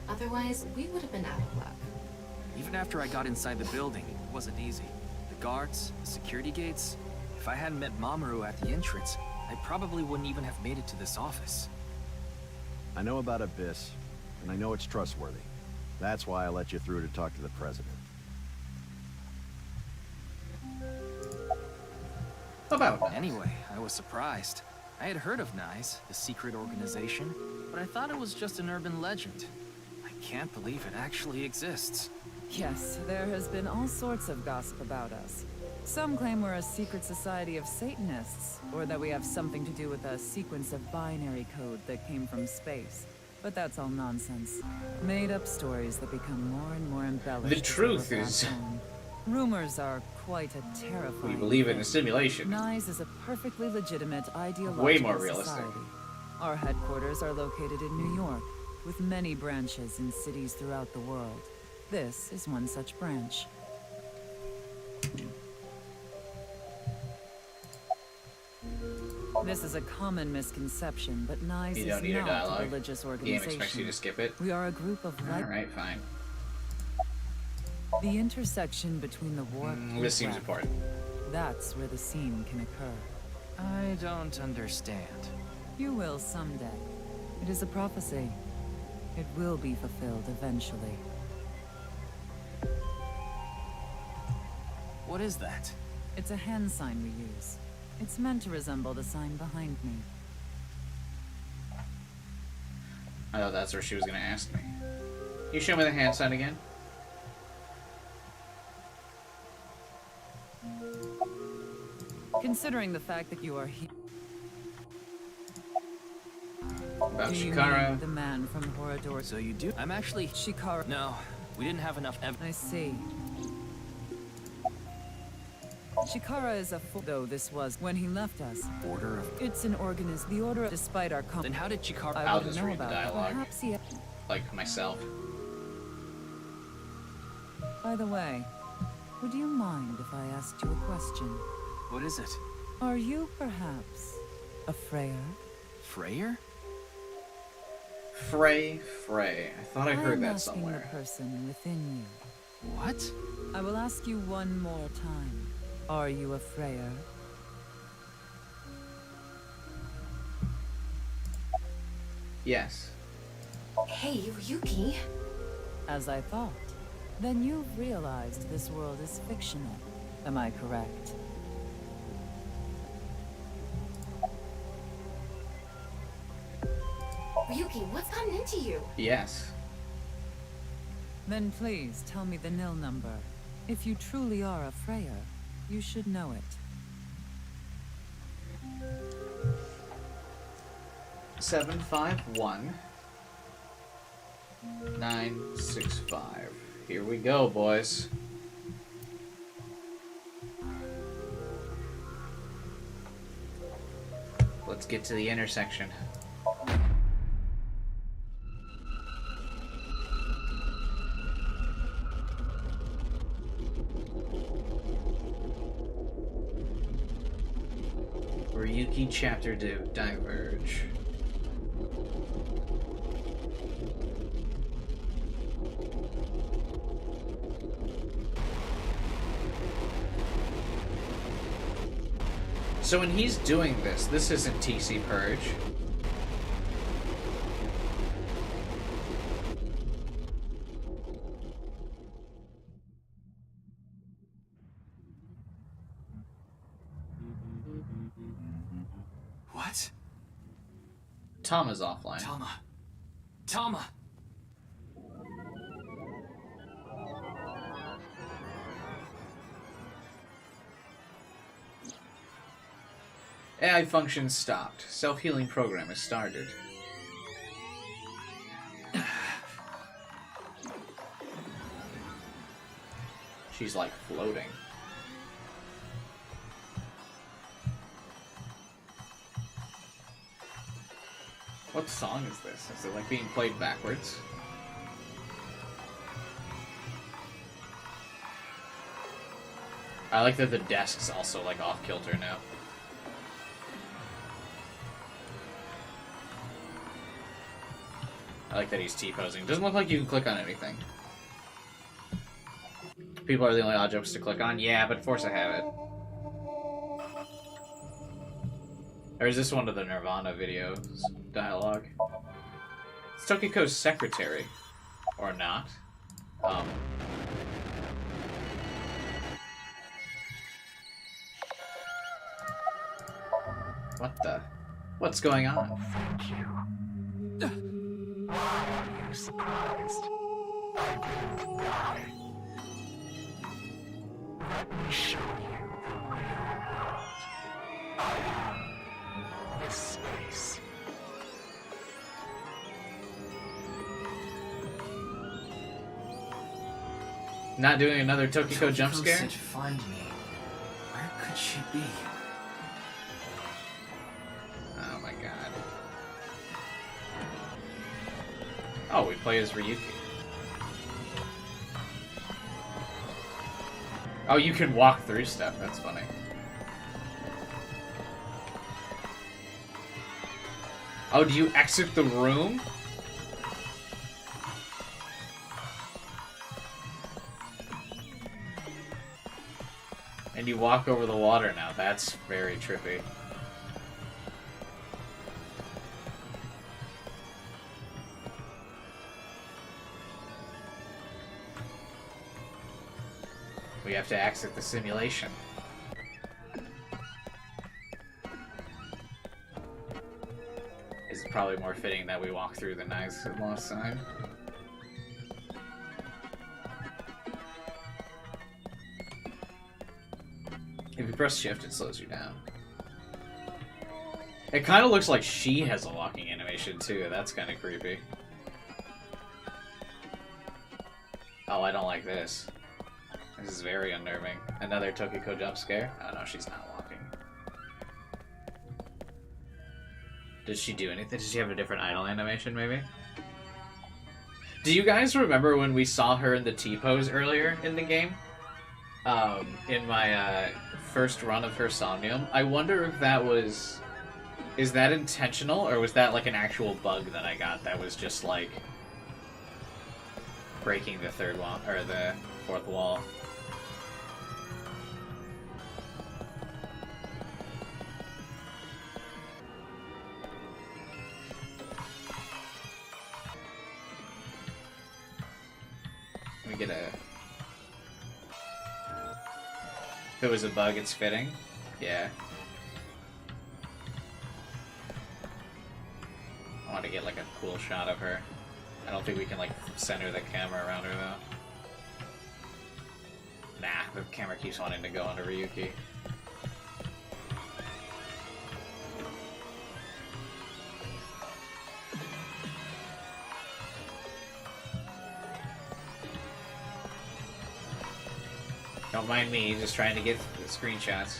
[SPEAKER 18] Otherwise, we would have been out of luck.
[SPEAKER 12] Even after I got inside the building, it wasn't easy. The guards, the security gates. If I hadn't met Mamoru at the entrance, I probably wouldn't even have made it to this office.
[SPEAKER 9] I know about Abyss, and I know it's trustworthy. That's why I let you through to talk to the president.
[SPEAKER 1] About that.
[SPEAKER 12] Anyway, I was surprised. I had heard of Nize, the secret organization, but I thought it was just an urban legend. I can't believe it actually exists.
[SPEAKER 15] Yes, there has been all sorts of gossip about us. Some claim we're a secret society of Satanists, or that we have something to do with a sequence of binary code that came from space. But that's all nonsense. Made-up stories that become more and more embellished.
[SPEAKER 1] The truth is,
[SPEAKER 15] Rumors are quite a terrifying.
[SPEAKER 1] We believe in a simulation.
[SPEAKER 15] NISE is a perfectly legitimate ideological
[SPEAKER 1] Way more realistic.
[SPEAKER 15] society. Our headquarters are located in New York, with many branches in cities throughout the world. This is one such branch. This is a common misconception, but NISE
[SPEAKER 1] You don't
[SPEAKER 15] is
[SPEAKER 1] need a
[SPEAKER 15] not
[SPEAKER 1] dialogue.
[SPEAKER 15] a religious
[SPEAKER 1] The game
[SPEAKER 15] organization.
[SPEAKER 1] expects you to skip it.
[SPEAKER 15] We are a group of
[SPEAKER 1] Alright, fine.
[SPEAKER 15] The intersection between the warp
[SPEAKER 1] This seems important.
[SPEAKER 15] That's where the scene can occur.
[SPEAKER 12] I don't understand.
[SPEAKER 15] You will someday. It is a prophecy. It will be fulfilled eventually.
[SPEAKER 12] What is that?
[SPEAKER 15] It's a hand sign we use. It's meant to resemble the sign behind me.
[SPEAKER 1] I thought that's where she was going to ask me. Can you show me the hand sign again?
[SPEAKER 15] Considering the fact that you are here.
[SPEAKER 1] About
[SPEAKER 15] Do you
[SPEAKER 1] Shikara.
[SPEAKER 15] mean the man from Horador?
[SPEAKER 12] So you do? I'm actually...
[SPEAKER 15] Shikara.
[SPEAKER 12] No, we didn't have enough evidence.
[SPEAKER 15] I see. Shikara is a fool, though this was when he left us.
[SPEAKER 12] Order of...
[SPEAKER 15] It's an organism. The order, despite our
[SPEAKER 12] Then how did Shikara...
[SPEAKER 15] I
[SPEAKER 1] I'll
[SPEAKER 15] wouldn't
[SPEAKER 1] just
[SPEAKER 15] know
[SPEAKER 1] read the
[SPEAKER 15] about that.
[SPEAKER 1] dialogue.
[SPEAKER 15] Perhaps he...
[SPEAKER 1] Like myself.
[SPEAKER 15] By the way, would you mind if I asked you a question?
[SPEAKER 12] What is it?
[SPEAKER 15] Are you perhaps a Freyer?
[SPEAKER 12] Freyer?
[SPEAKER 1] Frey. I thought I heard
[SPEAKER 15] am
[SPEAKER 1] that
[SPEAKER 15] asking
[SPEAKER 1] somewhere.
[SPEAKER 15] the person within you.
[SPEAKER 12] What?
[SPEAKER 15] I will ask you one more time. Are you a Freyer?
[SPEAKER 1] Yes.
[SPEAKER 18] Hey, Ryuki.
[SPEAKER 15] As I thought. Then you've realized this world is fictional. Am I correct?
[SPEAKER 18] Ryuki, what's gotten into you?
[SPEAKER 1] Yes.
[SPEAKER 15] Then please tell me the nil number. If you truly are a Freyer, you should know it.
[SPEAKER 1] 751 965. Here we go, boys. Let's get to the intersection. Ryuki chapter diverge. So when he's doing this, this isn't TC Purge.
[SPEAKER 12] What?
[SPEAKER 1] Tama's offline.
[SPEAKER 12] Tama!
[SPEAKER 1] AI function stopped. Self-healing program is started. She's like floating. What song is this? Is it like being played backwards? I like that the desk's also like off kilter now. I like that he's T-posing. Doesn't look like you can click on anything. People are the only objects to click on? Yeah, but force a habit. Or is this one of the nirvanA videos? Dialogue? It's Tokiko's secretary. Or not. What the? What's going on?
[SPEAKER 21] Thank you. Why are you surprised? I will die. Let me show you the real world. I am this space.
[SPEAKER 1] Not doing another Tokiko jump
[SPEAKER 12] Tokiko
[SPEAKER 1] scare?
[SPEAKER 12] said find me. Where could she be?
[SPEAKER 1] Oh my god. Oh, we play as Ryuki. Oh, you can walk through stuff. That's funny. Oh, do you exit the room? And you walk over the water now. That's very trippy. We have to exit the simulation. It's probably more fitting that we walk through the nice lost sign. If you press shift, it slows you down. It kind of looks like she has a walking animation too. That's kind of creepy. Oh, I don't like this. This is very unnerving. Another Tokiko jump scare? Oh no, she's not walking. Does she do anything? Does she have a different idle animation, maybe? Do you guys remember when we saw her in the T-pose earlier in the game? In my first run of her Somnium. I wonder if that was... Is that intentional, or was that like an actual bug that I got that was just like... breaking the third wall, or the fourth wall? Let me get a... If it was a bug, it's fitting. Yeah. I want to get like a cool shot of her. I don't think we can like center the camera around her though. Nah, the camera keeps wanting to go onto Ryuki. Don't mind me, just trying to get the screenshots.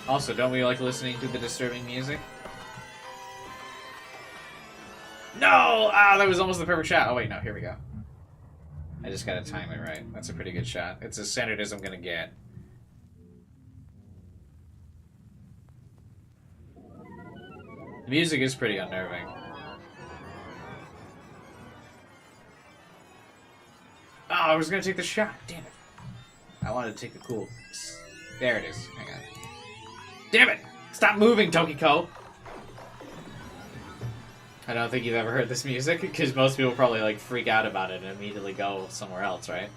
[SPEAKER 1] Also, don't we like listening to the disturbing music? No! Ah, that was almost the perfect shot. Oh wait, no, here we go. I just gotta time it right. That's a pretty good shot. It's as centered as I'm gonna get. The music is pretty unnerving. Oh, I was gonna take the shot. Damn it. I wanted to take the cool... There it is. Hang on. Damn it! Stop moving, Tokiko! I don't think you've ever heard this music, because most people probably like freak out about it and immediately go somewhere else, right?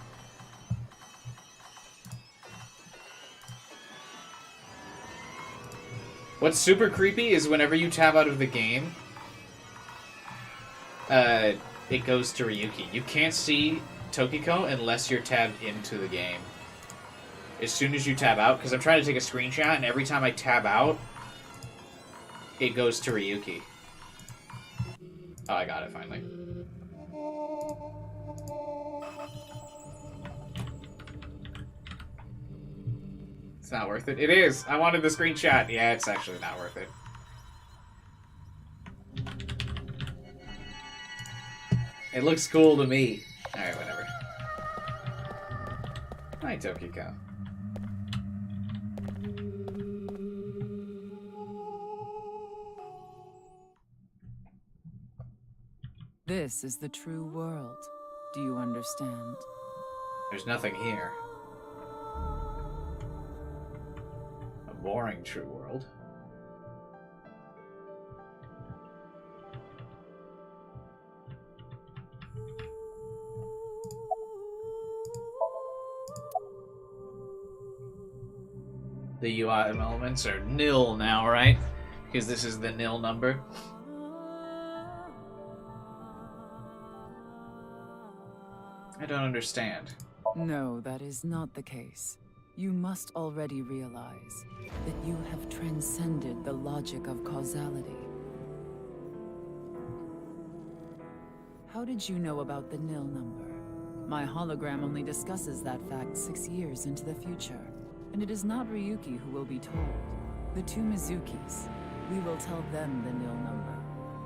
[SPEAKER 1] What's super creepy is whenever you tab out of the game, it goes to Ryuki. You can't see Tokiko unless you're tabbed into the game. As soon as you tab out, because I'm trying to take a screenshot, and every time I tab out, it goes to Ryuki. Oh, I got it finally. It's not worth it. It is! I wanted the screenshot. Yeah, it's actually not worth it. It looks cool to me. Alright, whatever. Hi, Tokiko.
[SPEAKER 15] This is the true world. Do you understand?
[SPEAKER 1] There's nothing here. A boring true world. The UI elements are nil now, right? Because this is the nil number. I don't understand.
[SPEAKER 15] No, that is not the case. You must already realize that you have transcended the logic of causality. how did you know about the nil number? My hologram only discusses that fact 6 years into the future, and it is not Ryuki who will be told. The two Mizukis. We will tell them the nil number.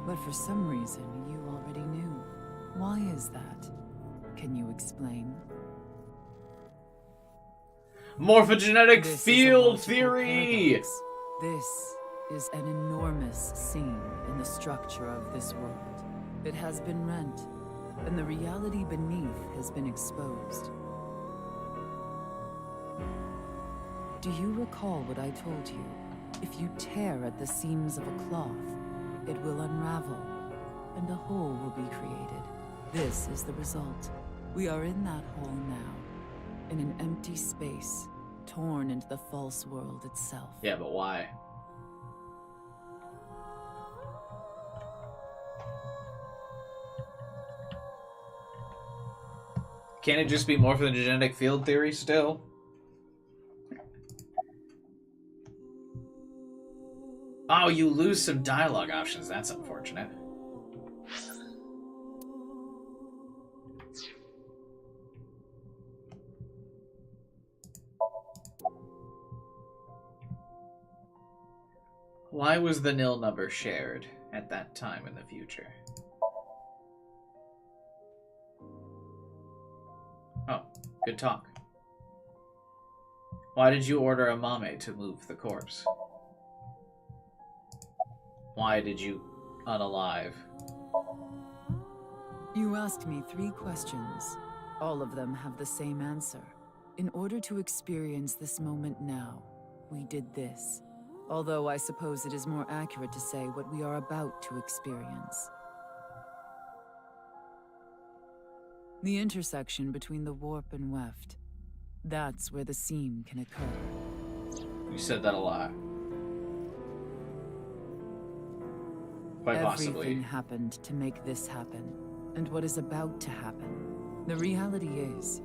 [SPEAKER 15] But for some reason, you already knew. Why is that? Can you explain?
[SPEAKER 1] Morphogenetic
[SPEAKER 15] This is a
[SPEAKER 1] field
[SPEAKER 15] logical
[SPEAKER 1] theory!
[SPEAKER 15] paradox. This is an enormous seam in the structure of this world. It has been rent, and the reality beneath has been exposed. Do you recall what I told you? If you tear at the seams of a cloth, it will unravel, and a hole will be created. This is the result. We are in that hole now, in an empty space, torn into the false world itself.
[SPEAKER 1] Yeah, but why? Can't it just be morphogenetic field theory still? Oh, you lose some dialogue options. That's unfortunate. Why was the nil number shared at that time in the future? Oh, good talk. Why did you order Amame to move the corpse? Why did you unalive?
[SPEAKER 15] You asked me 3 questions. All of them have the same answer. In order to experience this moment now, we did this. Although I suppose it is more accurate to say what we are about to experience. The intersection between the warp and weft. That's where the seam can occur.
[SPEAKER 1] You said that a lot. Quite possibly.
[SPEAKER 15] Everything happened to make this happen, and what is about to happen. The reality is,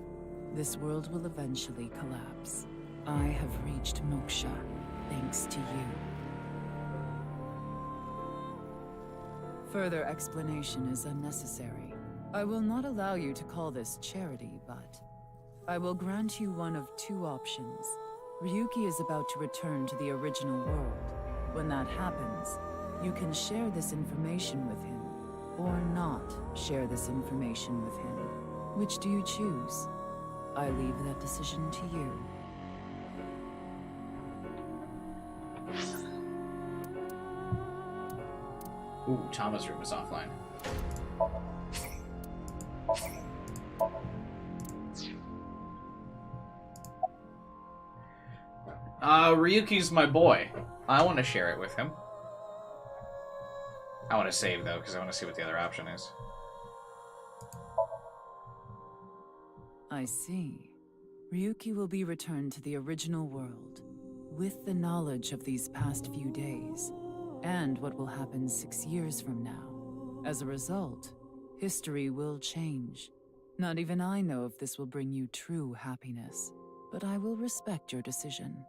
[SPEAKER 15] this world will eventually collapse. I have reached moksha, thanks to you. Further explanation is unnecessary. I will not allow you to call this charity, but I will grant you one of 2 options. Ryuki is about to return to the original world. When that happens, you can share this information with him, or not share this information with him. Which do you choose? I leave that decision to you.
[SPEAKER 1] Ooh, Tama's room is offline. Ryuki's my boy. I want to share it with him. I want to save, though, because I want to see what the other option is.
[SPEAKER 15] I see. Ryuki will be returned to the original world, with the knowledge of these past few days, and what will happen 6 years from now. As a result, history will change. Not even I know if this will bring you true happiness, but I will respect your decision.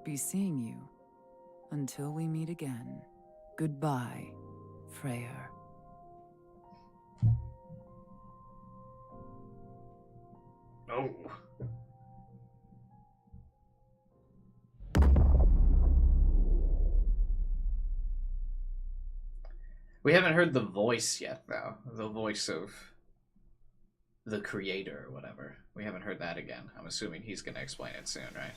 [SPEAKER 15] Be seeing you. Until we meet again. Goodbye, Freyr.
[SPEAKER 1] Oh. We haven't heard the voice yet, though. The voice of the creator or whatever. We haven't heard that again. I'm assuming he's going to explain it soon, right?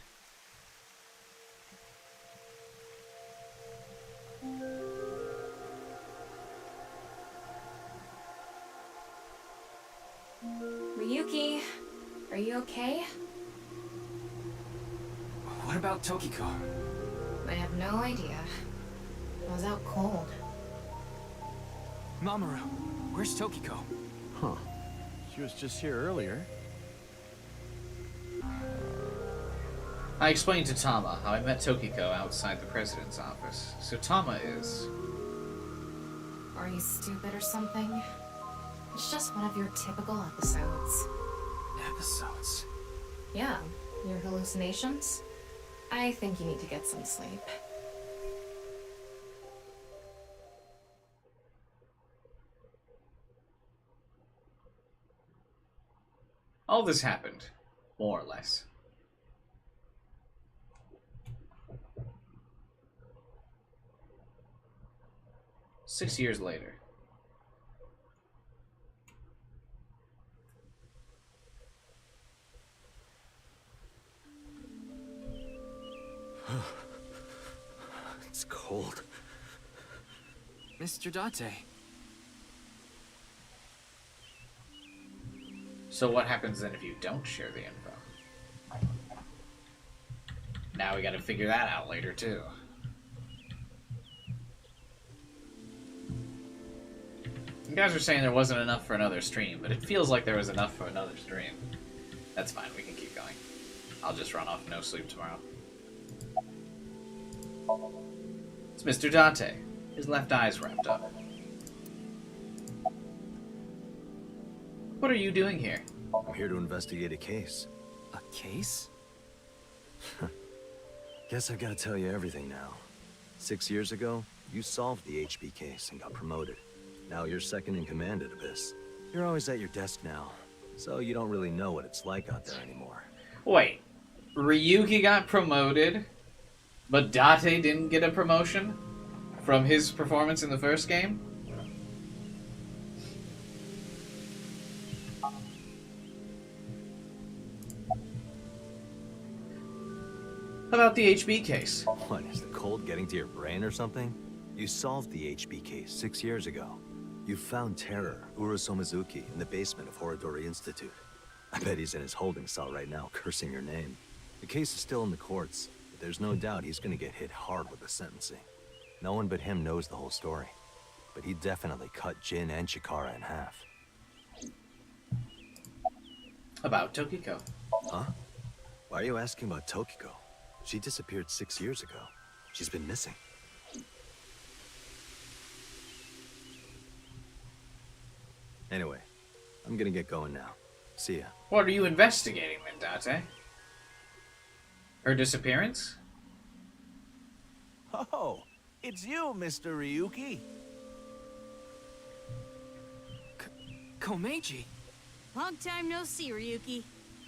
[SPEAKER 18] Ryuki, are you okay?
[SPEAKER 12] What about Tokiko?
[SPEAKER 18] I have no idea. I was out cold.
[SPEAKER 12] Mamoru, where's Tokiko?
[SPEAKER 9] Huh. She was just here earlier.
[SPEAKER 1] I explained to Tama how I met Tokiko outside the president's office. So Tama is...
[SPEAKER 18] Are you stupid or something? It's just one of your typical episodes.
[SPEAKER 12] Episodes?
[SPEAKER 18] Yeah, your hallucinations? I think you need to get some sleep.
[SPEAKER 1] All this happened, more or less. Six years later.
[SPEAKER 19] It's cold.
[SPEAKER 12] Mr. Date.
[SPEAKER 1] So what happens then if you don't share the info? Now we gotta figure that out later, too. You guys are saying there wasn't enough for another stream, but it feels like there was enough for another stream. That's fine, we can keep going. I'll just run off no sleep tomorrow. It's Mr. Date. His left eye's wrapped up. What are you doing here?
[SPEAKER 19] I'm here to investigate a case.
[SPEAKER 12] A case?
[SPEAKER 19] Guess I've got to tell you everything now. 6 years ago, you solved the HB case and got promoted. Now you're second in command at Abyss. You're always at your desk now, so you don't really know what it's like out there anymore.
[SPEAKER 1] Wait, Ryuki got promoted, but Date didn't get a promotion from his performance in the first game? How about the HB case?
[SPEAKER 19] What, is the cold getting to your brain or something? You solved the HB case 6 years ago. You found Terror, Urusomizuki, in the basement of Horodori Institute. I bet he's in his holding cell right now, cursing your name. The case is still in the courts, but there's no doubt he's gonna get hit hard with the sentencing. No one but him knows the whole story. But he definitely cut Jin and Chikara in half.
[SPEAKER 1] About Tokiko.
[SPEAKER 19] Huh? Why are you asking about Tokiko? She disappeared 6 years ago. She's been missing. Anyway, I'm gonna get going now. See ya.
[SPEAKER 1] What are you investigating then, Date? Her disappearance?
[SPEAKER 22] Oh, it's you, Mr. Ryuki.
[SPEAKER 12] Komeiji.
[SPEAKER 11] Long time no see, Ryuki.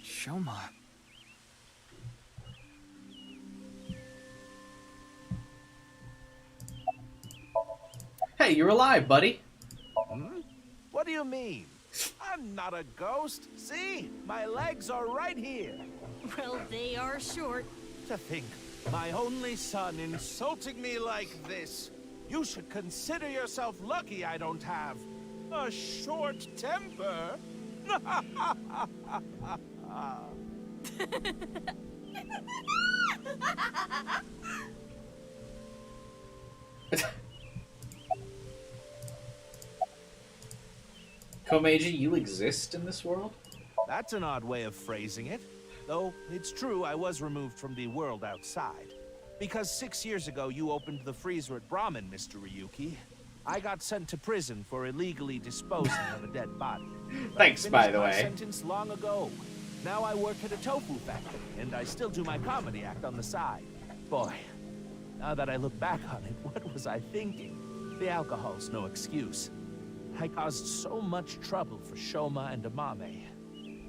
[SPEAKER 12] Shoma.
[SPEAKER 1] Hey, you're alive, buddy.
[SPEAKER 22] Hmm? What do you mean? I'm not a ghost. See? My legs are right here.
[SPEAKER 11] Well, they are short.
[SPEAKER 22] To think, my only son insulting me like this. You should consider yourself lucky I don't have a short temper.
[SPEAKER 1] Komeiji, you exist in this world?
[SPEAKER 22] That's an odd way of phrasing it. Though, it's true I was removed from the world outside. Because 6 years ago you opened the freezer at Brahmin, Mr. Ryuki. I got sent to prison for illegally disposing of a dead body.
[SPEAKER 1] Thanks, by the
[SPEAKER 22] I
[SPEAKER 1] way.
[SPEAKER 22] finished my sentence long ago. Now I work at a tofu factory, and I still do my comedy act on the side. Boy, now that I look back on it, what was I thinking? The alcohol's no excuse. I caused so much trouble for Shoma and Amame.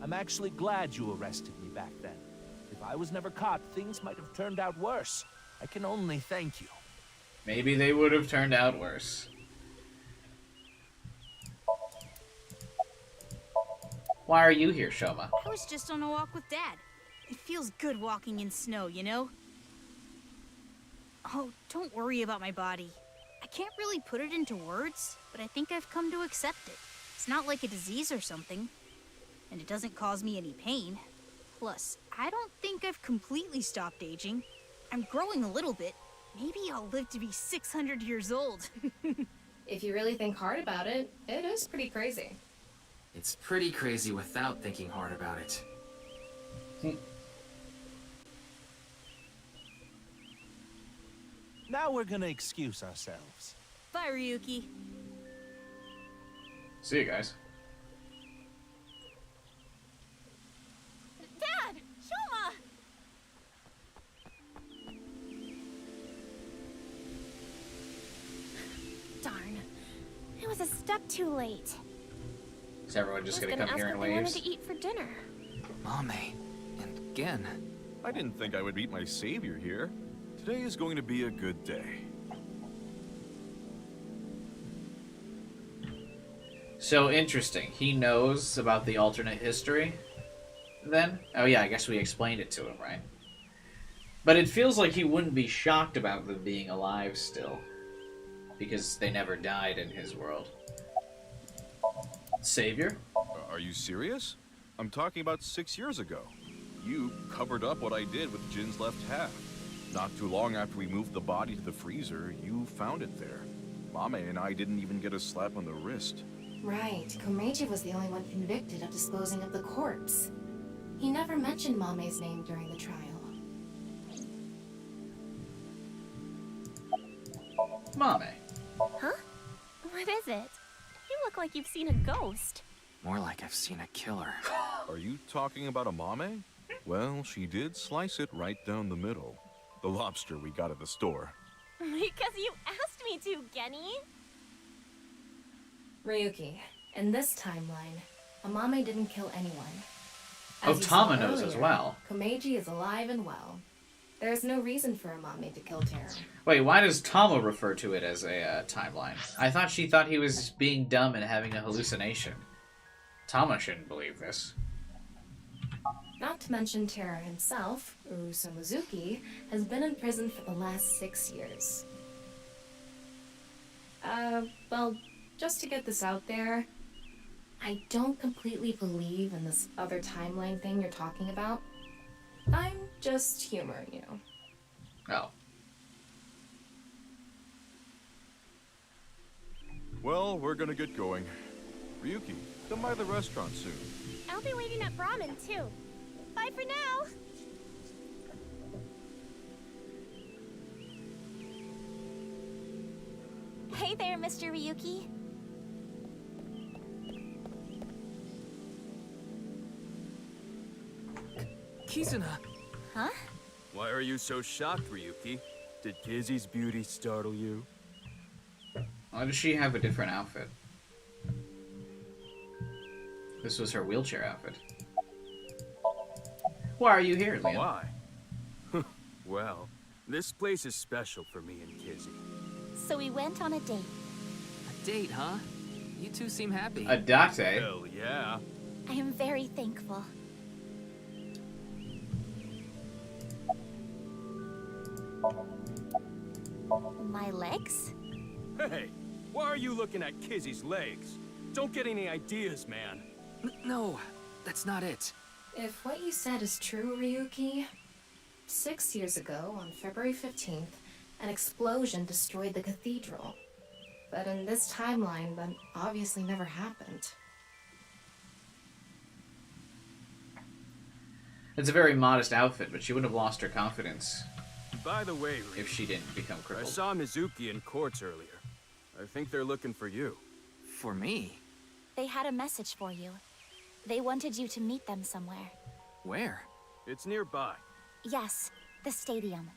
[SPEAKER 22] I'm actually glad you arrested me back then. If I was never caught, things might have turned out worse. I can only thank you.
[SPEAKER 1] Maybe they would have turned out worse. Why are you here, Shoma?
[SPEAKER 11] I was just on a walk with Dad. It feels good walking in snow, you know? Oh, don't worry about my body. I can't really put it into words, but I think I've come to accept it. It's not like a disease or something. And it doesn't cause me any pain. Plus, I don't think I've completely stopped aging. I'm growing a little bit. Maybe I'll live to be 600 years old.
[SPEAKER 18] If you really think hard about it, it is pretty crazy.
[SPEAKER 12] It's pretty crazy without thinking hard about it.
[SPEAKER 22] Now we're gonna excuse ourselves.
[SPEAKER 11] Bye, Ryuki.
[SPEAKER 1] See you guys.
[SPEAKER 2] Dad! Shoma! Darn. I was a step too late.
[SPEAKER 1] Is everyone just
[SPEAKER 2] I was
[SPEAKER 1] gonna come
[SPEAKER 2] ask
[SPEAKER 1] here in
[SPEAKER 2] what they wanted
[SPEAKER 1] waves?
[SPEAKER 2] to eat for dinner.
[SPEAKER 12] Mame. And again.
[SPEAKER 20] I didn't think I would meet my savior here. Today is going to be a good day.
[SPEAKER 1] So interesting. He knows about the alternate history, then? Oh yeah, I guess we explained it to him, right? But it feels like he wouldn't be shocked about them being alive still, because they never died in his world. Savior?
[SPEAKER 20] Are you serious? I'm talking about 6 years ago. You covered up what I did with Jin's left half. Not too long after we moved the body to the freezer, you found it there. Mame and I didn't even get a slap on the wrist.
[SPEAKER 18] Right, Komeiji was the only one convicted of disposing of the corpse. He never mentioned Mame's name during the trial.
[SPEAKER 1] Mame.
[SPEAKER 2] Huh? What is it? You look like you've seen a ghost.
[SPEAKER 12] More like I've seen a killer.
[SPEAKER 20] Are you talking about a Mame? Well, she did slice it right down the middle. The lobster we got at the store.
[SPEAKER 2] Because you asked me to, Genny.
[SPEAKER 18] Ryuki, in this timeline, Amame didn't kill anyone.
[SPEAKER 1] Oh,
[SPEAKER 18] you
[SPEAKER 1] Tama
[SPEAKER 18] saw
[SPEAKER 1] knows as
[SPEAKER 18] earlier,
[SPEAKER 1] well.
[SPEAKER 18] Komeiji is alive and well. There's no reason for Amame to kill Terra.
[SPEAKER 1] Wait, why does Tama refer to it as a timeline? I thought she thought he was being dumb and having a hallucination. Tama shouldn't believe this.
[SPEAKER 18] Not to mention Terra himself, Urusa Mizuki, has been in prison for the last 6 years. Well, just to get this out there, I don't completely believe in this other timeline thing you're talking about. I'm just humoring you.
[SPEAKER 1] Oh.
[SPEAKER 20] Well, we're gonna get going. Ryuki, come by the restaurant soon.
[SPEAKER 2] I'll be waiting at Brahmin, too. Bye for now. Hey there, Mr. Ryuki.
[SPEAKER 12] Kizuna!
[SPEAKER 2] Huh?
[SPEAKER 7] Why are you so shocked, Ryuki? Did Kizzy's beauty startle you?
[SPEAKER 1] Why does she have a different outfit? This was her wheelchair outfit. Why are you here, Leon?
[SPEAKER 7] Why? Well, this place is special for me and Kizzy.
[SPEAKER 2] So we went on a date.
[SPEAKER 12] A date, huh? You two seem happy.
[SPEAKER 1] A date?
[SPEAKER 7] Hell yeah.
[SPEAKER 2] I am very thankful. My legs?
[SPEAKER 7] Hey, why are you looking at Kizzy's legs? Don't get any ideas, man.
[SPEAKER 12] No, that's not it.
[SPEAKER 18] If what you said is true, Ryuki, 6 years ago, on February 15th, an explosion destroyed the cathedral. But in this timeline, that obviously never happened.
[SPEAKER 1] It's a very modest outfit, but she would have lost her confidence
[SPEAKER 7] By the way, Ryuki,
[SPEAKER 1] if she didn't become
[SPEAKER 7] I
[SPEAKER 1] crippled.
[SPEAKER 7] saw Mizuki in courts earlier. I think they're looking for you.
[SPEAKER 12] For me?
[SPEAKER 2] They had a message for you. They wanted you to meet them somewhere.
[SPEAKER 12] Where?
[SPEAKER 7] It's nearby.
[SPEAKER 2] Yes, the stadium.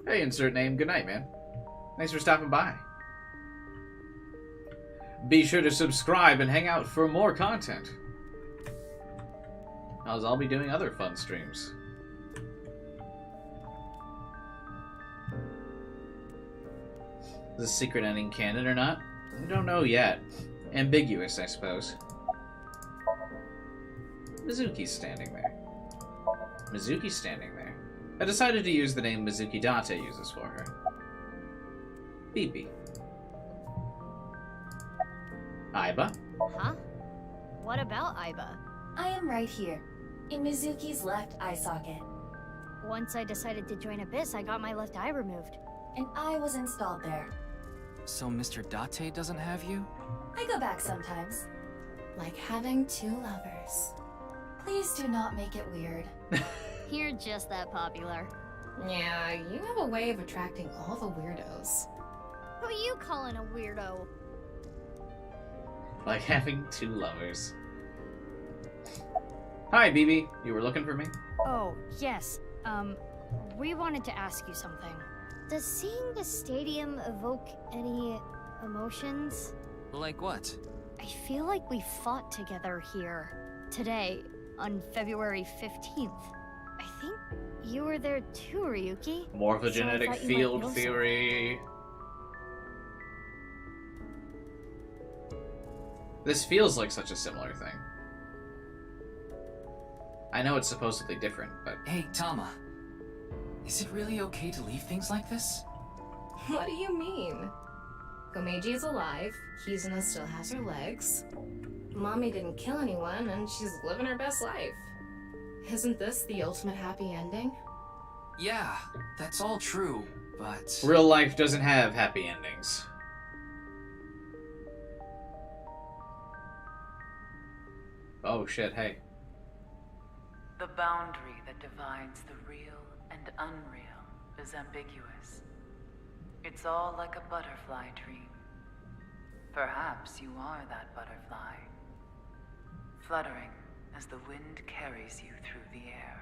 [SPEAKER 1] Hey, insert name. Good night, man. Thanks for stopping by. Be sure to subscribe and hang out for more content, as I'll be doing other fun streams. Is the secret ending canon or not? I don't know yet. Ambiguous, I suppose. Mizuki's standing there. Mizuki's standing there. I decided to use the name Mizuki Date uses for her. Bibi. Aiba?
[SPEAKER 3] Huh? What about Aiba?
[SPEAKER 4] I am right here, in Mizuki's left eye socket.
[SPEAKER 3] Once I decided to join Abyss, I got my left eye removed.
[SPEAKER 4] And I was installed there.
[SPEAKER 12] So Mr. Date doesn't have you?
[SPEAKER 4] I go back sometimes.
[SPEAKER 18] Like having two lovers.
[SPEAKER 4] Please do not make it weird.
[SPEAKER 3] You're just that popular.
[SPEAKER 18] Yeah, you have a way of attracting all the weirdos.
[SPEAKER 3] Who are you calling a weirdo?
[SPEAKER 1] Like having two lovers. Hi, Bibi. You were looking for me?
[SPEAKER 3] Oh, yes. we wanted to ask you something. Does seeing the stadium evoke any emotions?
[SPEAKER 12] Like what?
[SPEAKER 3] I feel like we fought together here today on February 15th. I think you were there too, Ryuki.
[SPEAKER 1] Morphogenetic
[SPEAKER 3] So I thought you might
[SPEAKER 1] field
[SPEAKER 3] feel
[SPEAKER 1] theory. This feels like such a similar thing. I know it's supposedly different, but...
[SPEAKER 12] Hey, Tama. Is it really okay to leave things like this?
[SPEAKER 18] What do you mean? Gomeiji is alive, Kizuna still has her legs. Mommy didn't kill anyone, and she's living her best life. Isn't this the ultimate happy ending?
[SPEAKER 12] Yeah, that's all true, but...
[SPEAKER 1] Real life doesn't have happy endings. Oh shit, hey.
[SPEAKER 15] The boundary that divides the real and unreal is ambiguous. It's all like a butterfly dream. Perhaps you are that butterfly, fluttering as the wind carries you through the air.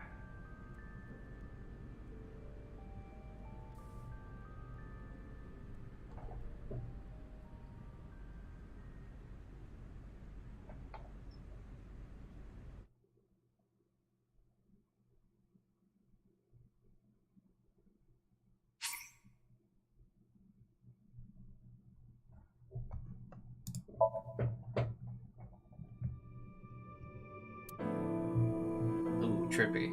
[SPEAKER 1] Ooh, trippy.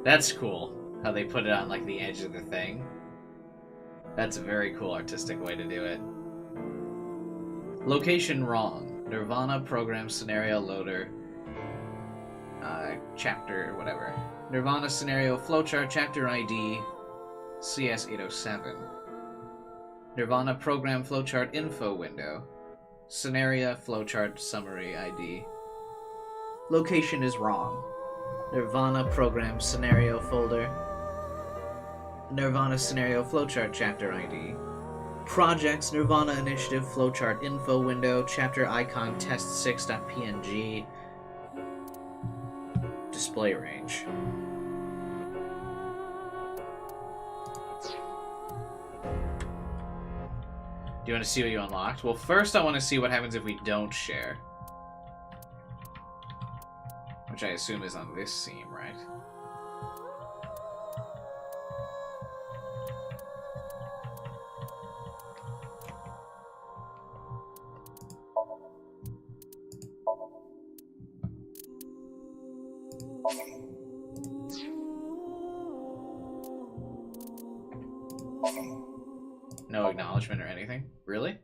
[SPEAKER 1] That's cool, how they put it on like the edge of the thing. That's a very cool artistic way to do it. Location wrong. nirvanA program scenario loader. Chapter, whatever. nirvanA scenario flowchart chapter ID CS807. nirvanA program flowchart info window. Scenario flowchart summary ID. Location is wrong. nirvanA program scenario folder. nirvanA scenario flowchart chapter ID. Projects nirvanA initiative flowchart info window chapter icon test6.png. Display range. Do you want to see what you unlocked? Well, first I want to see what happens if we don't share. Which I assume is on this seam, right? No acknowledgement or anything? Really?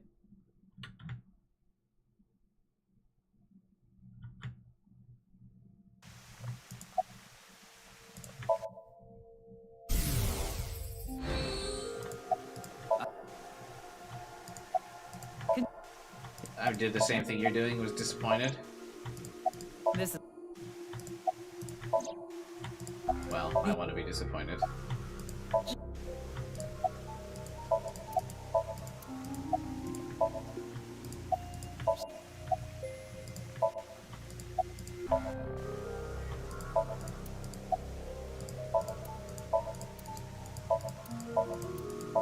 [SPEAKER 1] I did the same thing you're doing, was disappointed.
[SPEAKER 12] This is...
[SPEAKER 1] Well, I want to be disappointed.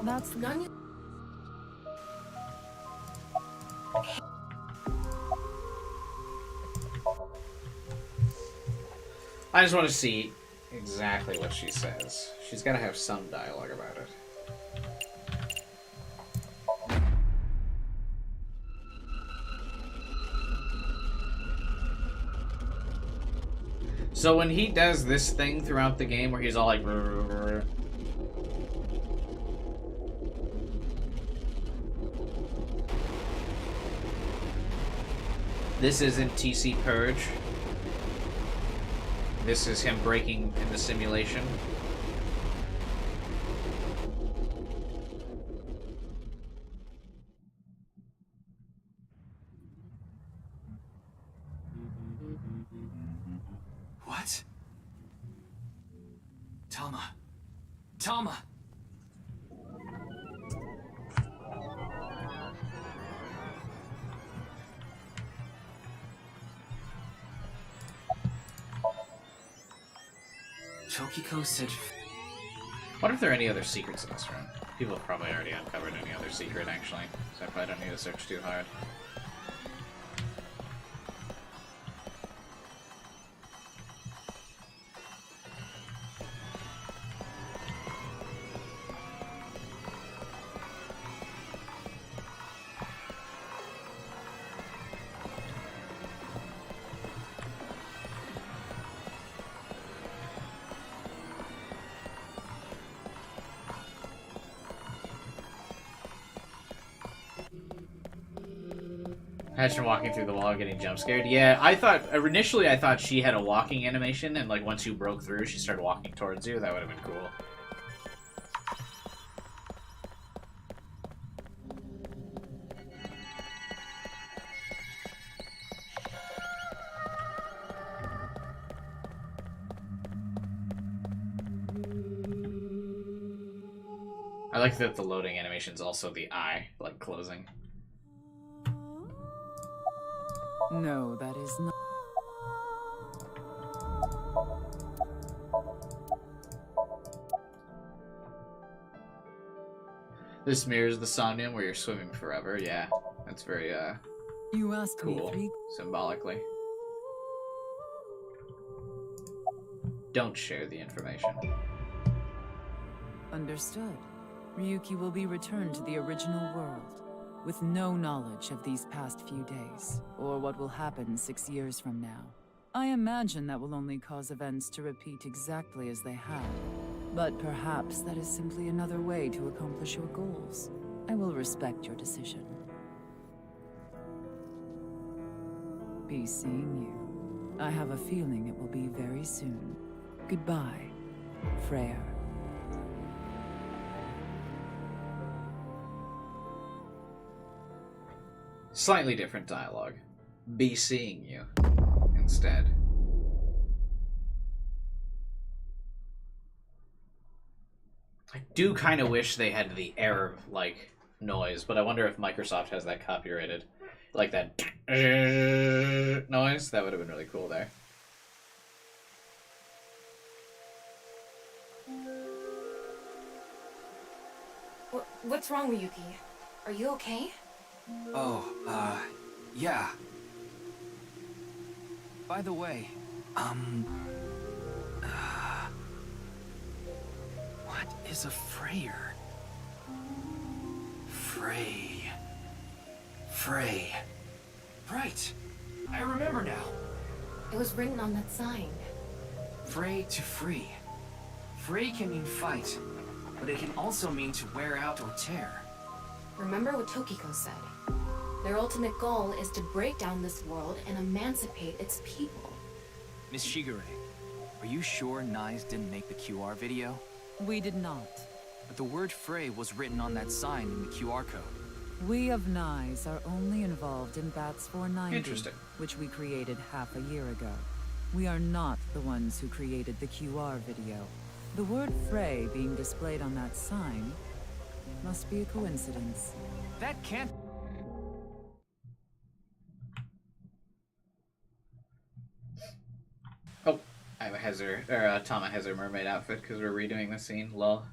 [SPEAKER 18] That's none.
[SPEAKER 1] I just want to see exactly what she says. She's got to have some dialogue about it. So when he does this thing throughout the game where he's all like... This isn't TC Purge. This is him breaking in the simulation.
[SPEAKER 12] What? Tama. Tama! Chokiko said
[SPEAKER 1] What if there are any other secrets in this room? People have probably already uncovered any other secret, actually, so I probably don't need to search too hard. Imagine walking through the wall getting jump scared. Yeah, initially I thought she had a walking animation, and like once you broke through, she started walking towards you. That would have been cool. I like that the loading animation is also the eye, like closing.
[SPEAKER 15] No, that is not.
[SPEAKER 1] This mirrors the Somnium where you're swimming forever. Yeah, that's very
[SPEAKER 15] You asked
[SPEAKER 1] cool,
[SPEAKER 15] me
[SPEAKER 1] symbolically. Don't share the information.
[SPEAKER 15] Understood. Ryuki will be returned to the original world, with no knowledge of these past few days, or what will happen 6 years from now. I imagine that will only cause events to repeat exactly as they have. But perhaps that is simply another way to accomplish your goals. I will respect your decision. Be seeing you. I have a feeling it will be very soon. Goodbye, Freyr.
[SPEAKER 1] Slightly different dialogue. Be seeing you instead. I do kind of wish they had the error like noise, but I wonder if Microsoft has that copyrighted. Like that noise. That would have been really cool there.
[SPEAKER 18] What's wrong, Ryuki? Are you okay?
[SPEAKER 12] Oh, yeah. By the way, what is a Freyr? Frey. Right. I remember now.
[SPEAKER 18] It was written on that sign.
[SPEAKER 12] Frey to free. Frey can mean fight, but it can also mean to wear out or tear.
[SPEAKER 18] Remember what Tokiko said. Their ultimate goal is to break down this world and emancipate its people.
[SPEAKER 12] Miss Shigure, are you sure Nyes didn't make the QR video?
[SPEAKER 15] We did not.
[SPEAKER 12] But the word Frey was written on that sign in the QR code.
[SPEAKER 15] We of Nyes are only involved in Bats 490,
[SPEAKER 1] Interesting.
[SPEAKER 15] which we created half a year ago. We are not the ones who created the QR video. The word Frey being displayed on that sign must be a coincidence.
[SPEAKER 12] That can't...
[SPEAKER 1] Oh, Tama has her mermaid outfit because we're redoing the scene. Lol.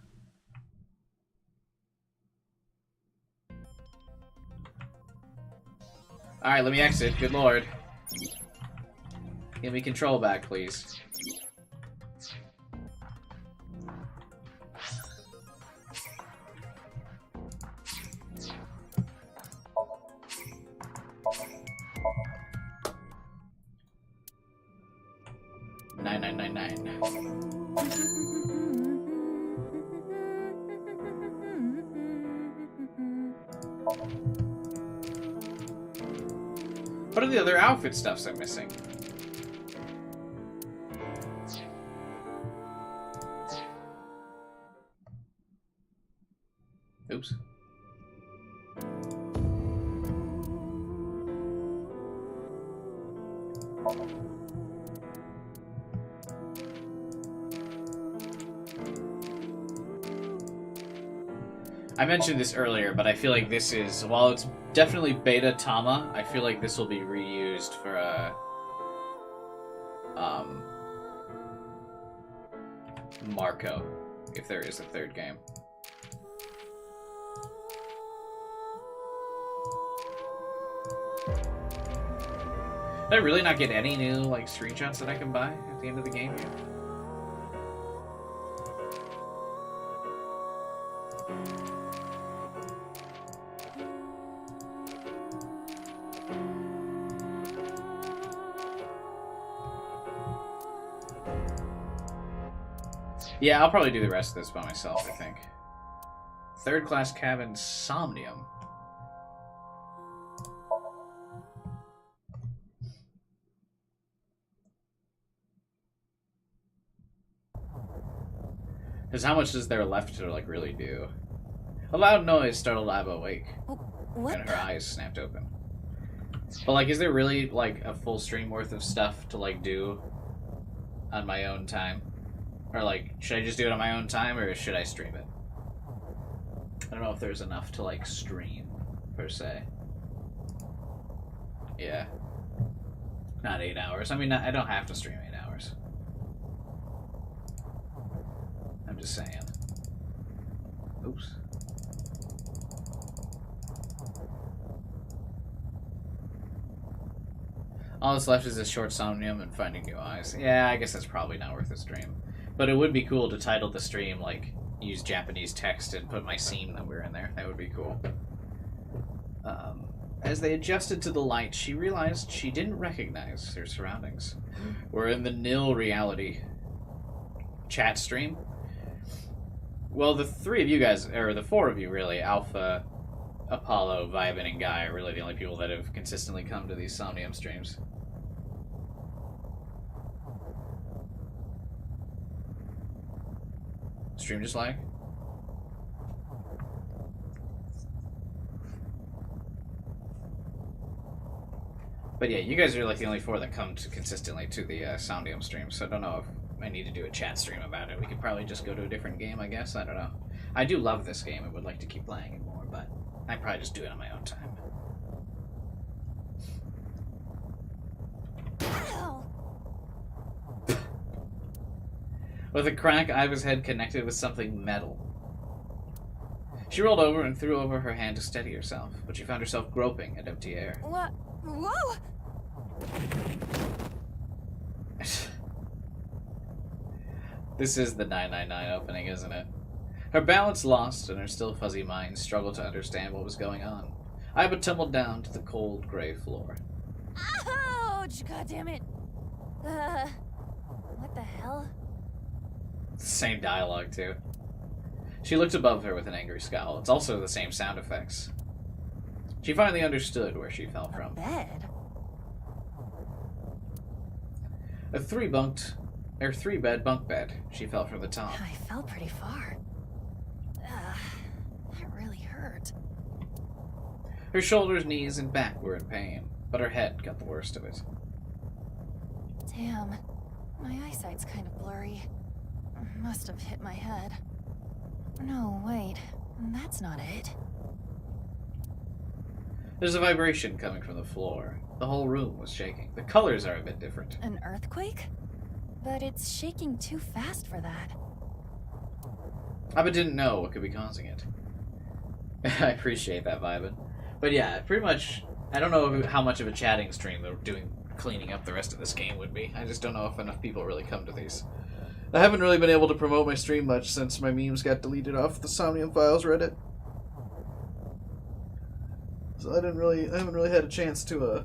[SPEAKER 1] Alright, let me exit. Good lord. Give me control back, please. What are the other outfit stuffs I'm missing? Oops. I mentioned this earlier, but I feel like this is, while it's definitely beta Tama, I feel like this will be reused for Marco. if there is a third game. Did I really not get any new, like, screenshots that I can buy at the end of the game here? Yeah, I'll probably do the rest of this by myself, I think. Third class cabin Somnium. Because how much is there left to, like, really do? A loud noise startled Abba awake.
[SPEAKER 4] What?
[SPEAKER 1] And her eyes snapped open. But, like, is there really, like, a full stream worth of stuff to, like, do on my own time? Or, like, should I just do it on my own time, or should I stream it? I don't know if there's enough to, like, stream, per se. Yeah. Not 8 hours. I mean, I don't have to stream 8 hours. I'm just saying. Oops. All that's left is this short somnium and finding new eyes. Yeah, I guess that's probably not worth a stream. But it would be cool to title the stream, like, use Japanese text and put my scene number in there. That would be cool. As they adjusted to the light, she realized she didn't recognize her surroundings. We're in the nil reality. Chat stream? Well, the three of you guys, or the four of you really, Alpha, Apollo, Vibin, and Guy, are really the only people that have consistently come to these Somnium streams. Stream just lag? But yeah, you guys are like the only four that come consistently to the Somnium stream, so I don't know if I need to do a chat stream about it. We could probably just go to a different game, I guess. I don't know. I do love this game and would like to keep playing it more, but I'd probably just do it on my own time. With a crack, Iva's head connected with something metal. She rolled over and threw over her hand to steady herself, but she found herself groping at empty air.
[SPEAKER 4] What? Whoa!
[SPEAKER 1] This is the 999 opening, isn't it? Her balance lost, and her still fuzzy mind struggled to understand what was going on. Iva tumbled down to the cold, gray floor.
[SPEAKER 4] Ouch! God damn it! What the hell?
[SPEAKER 1] Same dialogue, too. She looked above her with an angry scowl. It's also the same sound effects. She finally understood where she fell from.
[SPEAKER 4] Bed?
[SPEAKER 1] A three-bed bunk bed. She fell from the top.
[SPEAKER 4] I fell pretty far. That really hurt.
[SPEAKER 1] Her shoulders, knees, and back were in pain, but her head got the worst of it.
[SPEAKER 4] Damn. My eyesight's kind of blurry. Must have hit my head. No, wait. That's not it.
[SPEAKER 1] There's a vibration coming from the floor. The whole room was shaking. The colors are a bit different.
[SPEAKER 4] An earthquake? But it's shaking too fast for that.
[SPEAKER 1] Abba didn't know what could be causing it. I appreciate that, Vibin. But yeah, pretty much, I don't know how much of a chatting stream they're doing cleaning up the rest of this game would be. I just don't know if enough people really come to these. I haven't really been able to promote my stream much since my memes got deleted off the Somnium Files Reddit. So I haven't really had a chance to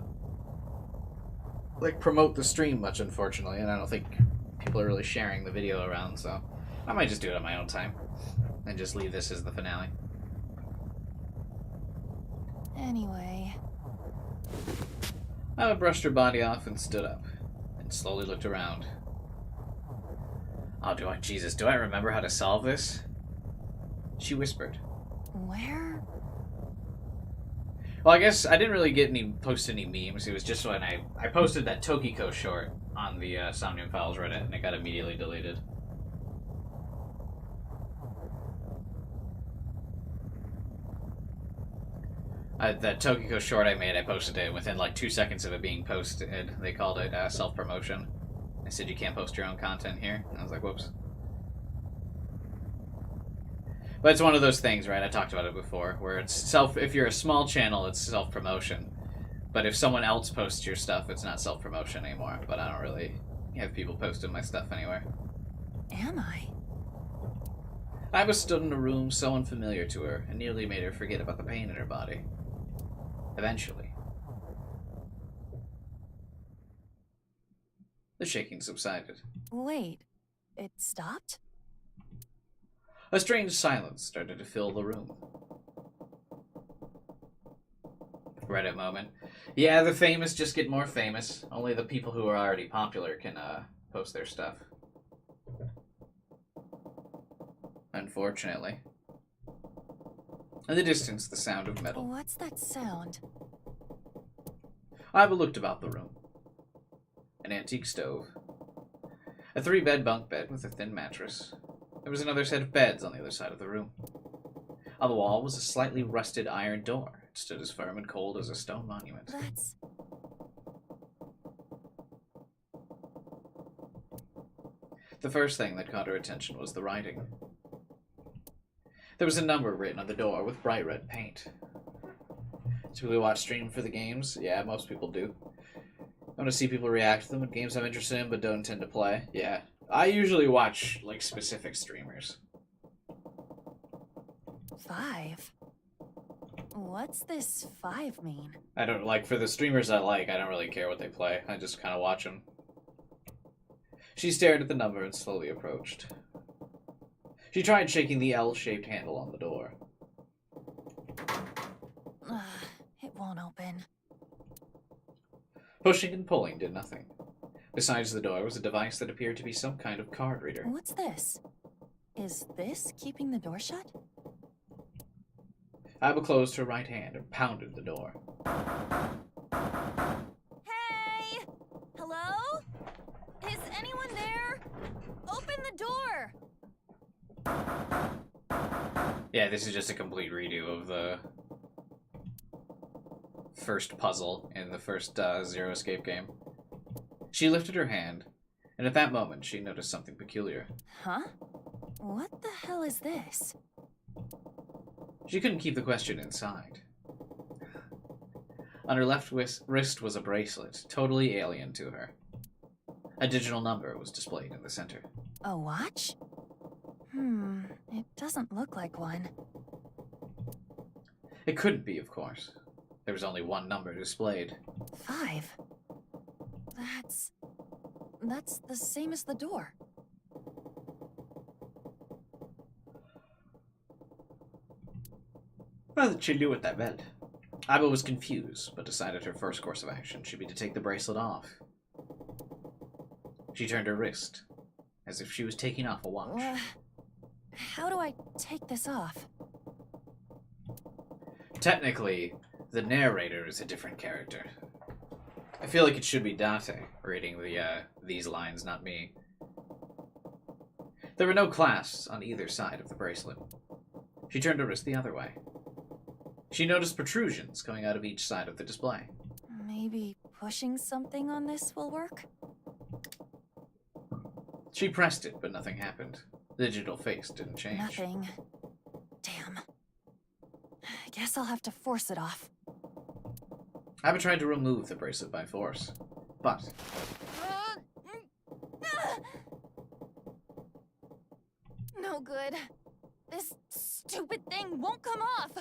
[SPEAKER 1] like promote the stream much, unfortunately, and I don't think people are really sharing the video around, so I might just do it on my own time and just leave this as the finale.
[SPEAKER 4] Anyway.
[SPEAKER 1] Ava brushed her body off and stood up, and slowly looked around. Oh, Jesus, do I remember how to solve this? She whispered.
[SPEAKER 4] Where?
[SPEAKER 1] Well, I guess I didn't really post any memes. It was just when I posted that Tokiko short on the Somnium Files Reddit, and it got immediately deleted. That Tokiko short I made, I posted it within like 2 seconds of it being posted. They called it self-promotion. I said, you can't post your own content here. And I was like, whoops. But it's one of those things, right? I talked about it before, where it's if you're a small channel, it's self-promotion. But if someone else posts your stuff, it's not self-promotion anymore. But I don't really have people posting my stuff anywhere.
[SPEAKER 4] Am I?
[SPEAKER 1] I was stood in a room so unfamiliar to her, and nearly made her forget about the pain in her body. Eventually. The shaking subsided.
[SPEAKER 4] Wait, it stopped?
[SPEAKER 1] A strange silence started to fill the room. Reddit moment. Yeah, the famous just get more famous. Only the people who are already popular can post their stuff. Unfortunately. In the distance, the sound of metal.
[SPEAKER 4] What's that sound?
[SPEAKER 1] I looked about the room. An antique stove. A 3-bed bunk bed with a thin mattress. There was another set of beds on the other side of the room. On the wall was a slightly rusted iron door. It stood as firm and cold as a stone monument.
[SPEAKER 4] That's...
[SPEAKER 1] The first thing that caught her attention was the writing. There was a number written on the door with bright red paint. Typically watch stream for the games? Yeah, most people do. I want to see people react to them at games I'm interested in but don't intend to play. Yeah. I usually watch, like, specific streamers.
[SPEAKER 4] 5? What's this 5 mean?
[SPEAKER 1] I don't, like, for the streamers I like, I don't really care what they play. I just kind of watch them. She stared at the number and slowly approached. She tried shaking the L-shaped handle on the door.
[SPEAKER 4] It won't open.
[SPEAKER 1] Pushing and pulling did nothing. Besides the door was a device that appeared to be some kind of card reader.
[SPEAKER 4] What's this? Is this keeping the door shut?
[SPEAKER 1] Abba closed her right hand and pounded the door.
[SPEAKER 2] Hey! Hello? Is anyone there? Open the door!
[SPEAKER 1] Yeah, this is just a complete redo of the first puzzle in the first Zero Escape game. She lifted her hand, and at that moment she noticed something peculiar.
[SPEAKER 4] Huh? What the hell is this?
[SPEAKER 1] She couldn't keep the question inside. On her left wrist was a bracelet, totally alien to her. A digital number was displayed in the center.
[SPEAKER 4] A watch? It doesn't look like one.
[SPEAKER 1] It couldn't be, of course. There was only one number displayed.
[SPEAKER 4] 5. That's the same as the door.
[SPEAKER 1] Not that she knew what that meant. Abba was confused, but decided her first course of action should be to take the bracelet off. She turned her wrist, as if she was taking off a watch.
[SPEAKER 4] How do I take this off?
[SPEAKER 1] Technically, the narrator is a different character. I feel like it should be Date reading these lines, not me. There were no clasps on either side of the bracelet. She turned her wrist the other way. She noticed protrusions coming out of each side of the display.
[SPEAKER 4] Maybe pushing something on this will work?
[SPEAKER 1] She pressed it, but nothing happened. The digital face didn't change.
[SPEAKER 4] Nothing. Damn. I guess I'll have to force it off.
[SPEAKER 1] Abba tried to remove the bracelet by force, but...
[SPEAKER 2] No good. This stupid thing won't come off.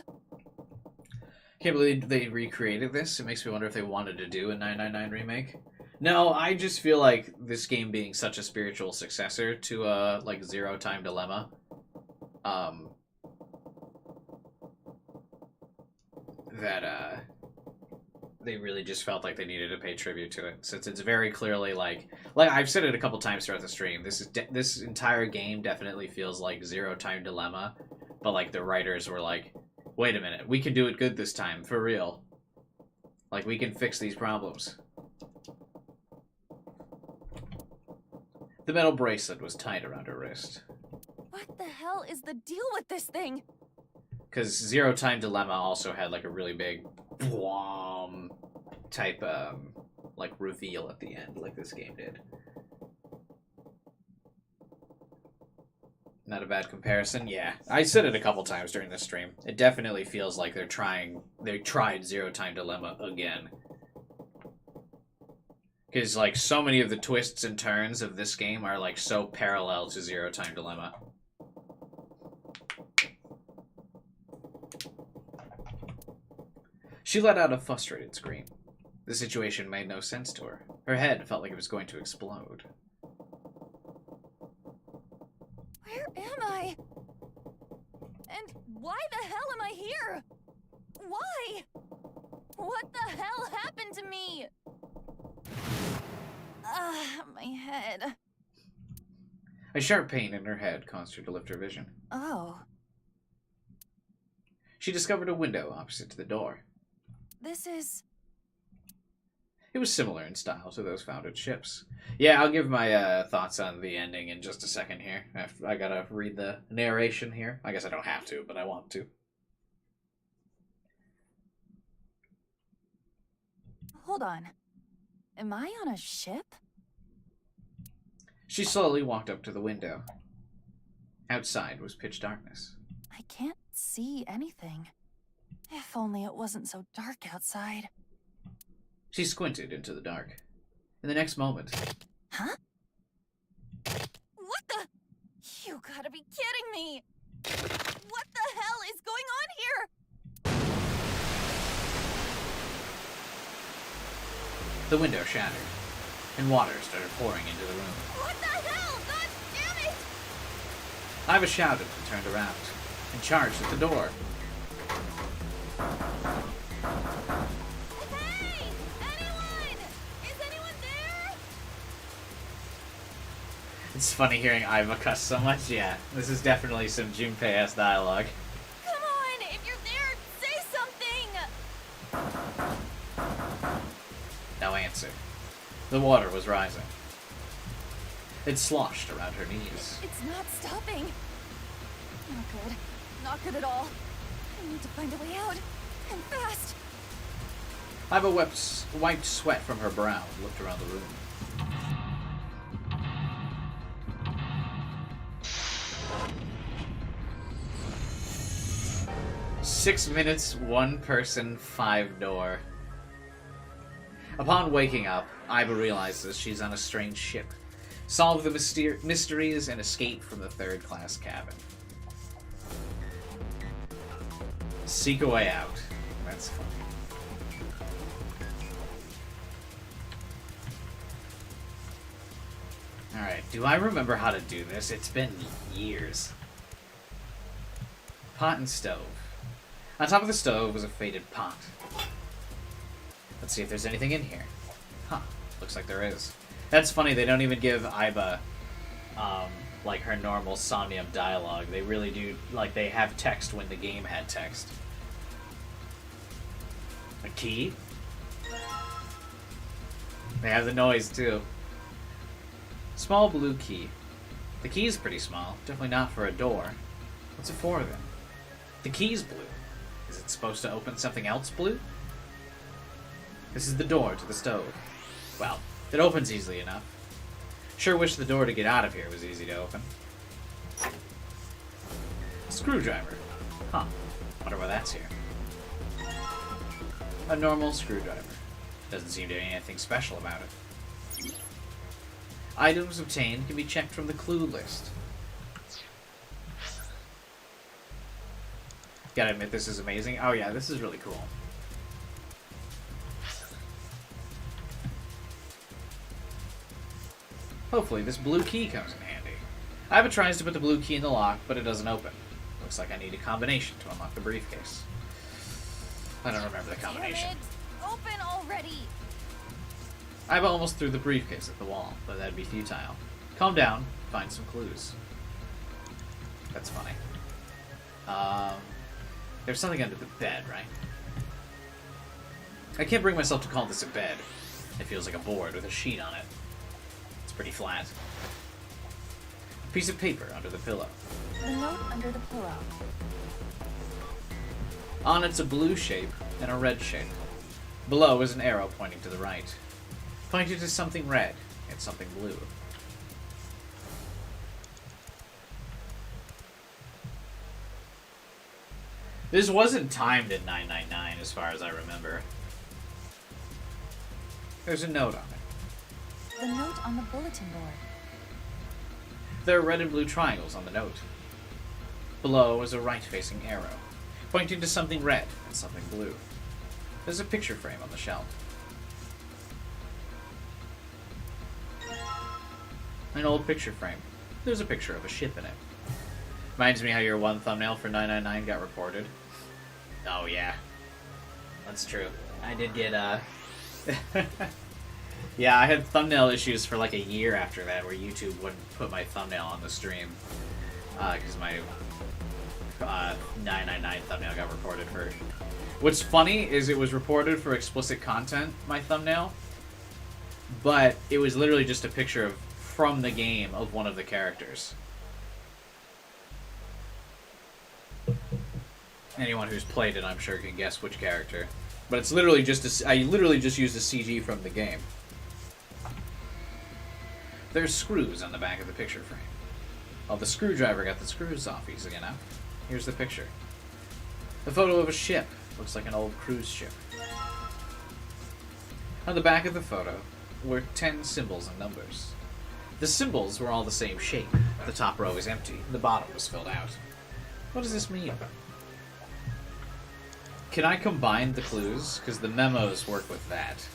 [SPEAKER 1] Can't believe they recreated this. It makes me wonder if they wanted to do a 999 remake. No, I just feel like this game being such a spiritual successor to like Zero Time Dilemma, that they really just felt like they needed to pay tribute to it, since it's very clearly like I've said it a couple times throughout the stream. This entire game definitely feels like Zero Time Dilemma, but like the writers were like, wait a minute, we can do it good this time, for real. Like, we can fix these problems. The metal bracelet was tight around her wrist.
[SPEAKER 2] What the hell is the deal with this thing?
[SPEAKER 1] Because Zero Time Dilemma also had like a really big type like reveal at the end, like this game did. Not a bad comparison. Yeah, I said it a couple times during this stream. It definitely feels like they tried Zero Time Dilemma again. Because, like, so many of the twists and turns of this game are, like, so parallel to Zero Time Dilemma. She let out a frustrated scream. The situation made no sense to her. Her head felt like it was going to explode.
[SPEAKER 4] Where am I? And why the hell am I here? Why? What the hell happened to me? My head.
[SPEAKER 1] A sharp pain in her head caused her to lift her vision.
[SPEAKER 4] Oh.
[SPEAKER 1] She discovered a window opposite to the door.
[SPEAKER 4] This is...
[SPEAKER 1] It was similar in style to those found at ships. Yeah, I'll give my thoughts on the ending in just a second here. I gotta read the narration here. I guess I don't have to, but I want to.
[SPEAKER 4] Hold on. Am I on a ship?
[SPEAKER 1] She slowly walked up to the window. Outside was pitch darkness.
[SPEAKER 4] I can't see anything. If only it wasn't so dark outside.
[SPEAKER 1] She squinted into the dark. In the next moment...
[SPEAKER 4] Huh? What the... You gotta be kidding me! What the hell is going on here?
[SPEAKER 1] The window shattered, and water started pouring into the room.
[SPEAKER 4] What the hell? God damn it!
[SPEAKER 1] Iva shouted and turned around, and charged at the door.
[SPEAKER 4] Hey! Anyone? Is anyone there?
[SPEAKER 1] It's funny hearing Iva cuss so much. Yeah, this is definitely some Junpei-esque dialogue.
[SPEAKER 4] Come on! If you're there, say something!
[SPEAKER 1] No answer. The water was rising. It sloshed around her knees.
[SPEAKER 4] It's not stopping. Not good. Not good at all. I need to find a way out. And fast.
[SPEAKER 1] Iva wiped sweat from her brow and looked around the room. "6 minutes, 1 person, 5 door." Upon waking up, Iva realizes she's on a strange ship. Solve the mysteries and escape from the third-class cabin. Seek a way out. That's funny. Alright, do I remember how to do this? It's been years. Pot and stove. On top of the stove was a faded pot. Let's see if there's anything in here. Huh. Looks like there is. That's funny, they don't even give Iva, like, her normal Somnium dialogue. They really do, like, they have text when the game had text. A key? They have the noise, too. Small blue key. The key's pretty small. Definitely not for a door. What's it for, then? The key's blue. Is it supposed to open something else blue? This is the door to the stove. Well, it opens easily enough. Sure wish the door to get out of here was easy to open. Screwdriver. Huh. Wonder why that's here. A normal screwdriver. Doesn't seem to be anything special about it. Items obtained can be checked from the clue list. Gotta admit, this is amazing. Oh yeah, this is really cool. Hopefully this blue key comes in handy. Iva tries to put the blue key in the lock, but it doesn't open. Looks like I need a combination to unlock the briefcase. I don't remember the combination.
[SPEAKER 4] Damn it. Open already!
[SPEAKER 1] Iva almost threw the briefcase at the wall, but that'd be futile. Calm down, find some clues. That's funny. There's something under the bed, right? I can't bring myself to call this a bed. It feels like a board with a sheet on it. It's pretty flat. A piece of paper under the pillow.
[SPEAKER 4] The note under the pillow.
[SPEAKER 1] On it's a blue shape and a red shape. Below is an arrow pointing to the right. Pointing to something red and something blue. This wasn't timed at 999 as far as I remember. There's a note on it.
[SPEAKER 4] The note on the bulletin board.
[SPEAKER 1] There are red and blue triangles on the note. Below is a right-facing arrow, pointing to something red and something blue. There's a picture frame on the shelf. An old picture frame. There's a picture of a ship in it. Reminds me how your one thumbnail for 999 got reported. Oh yeah. That's true. I did get, yeah, I had thumbnail issues for like a year after that where YouTube wouldn't put my thumbnail on the stream. Because my 999 thumbnail got reported for... What's funny is it was reported for explicit content, my thumbnail. But it was literally just a picture of from the game of one of the characters. Anyone who's played it, I'm sure, can guess which character. But it's literally just I literally just used a CG from the game. There's screws on the back of the picture frame. Oh, the screwdriver got the screws off easy enough. Here's the picture. A photo of a ship. Looks like an old cruise ship. On the back of the photo were 10 symbols and numbers. The symbols were all the same shape. The top row was empty. The bottom was filled out. What does this mean? Can I combine the clues? Because the memos work with that.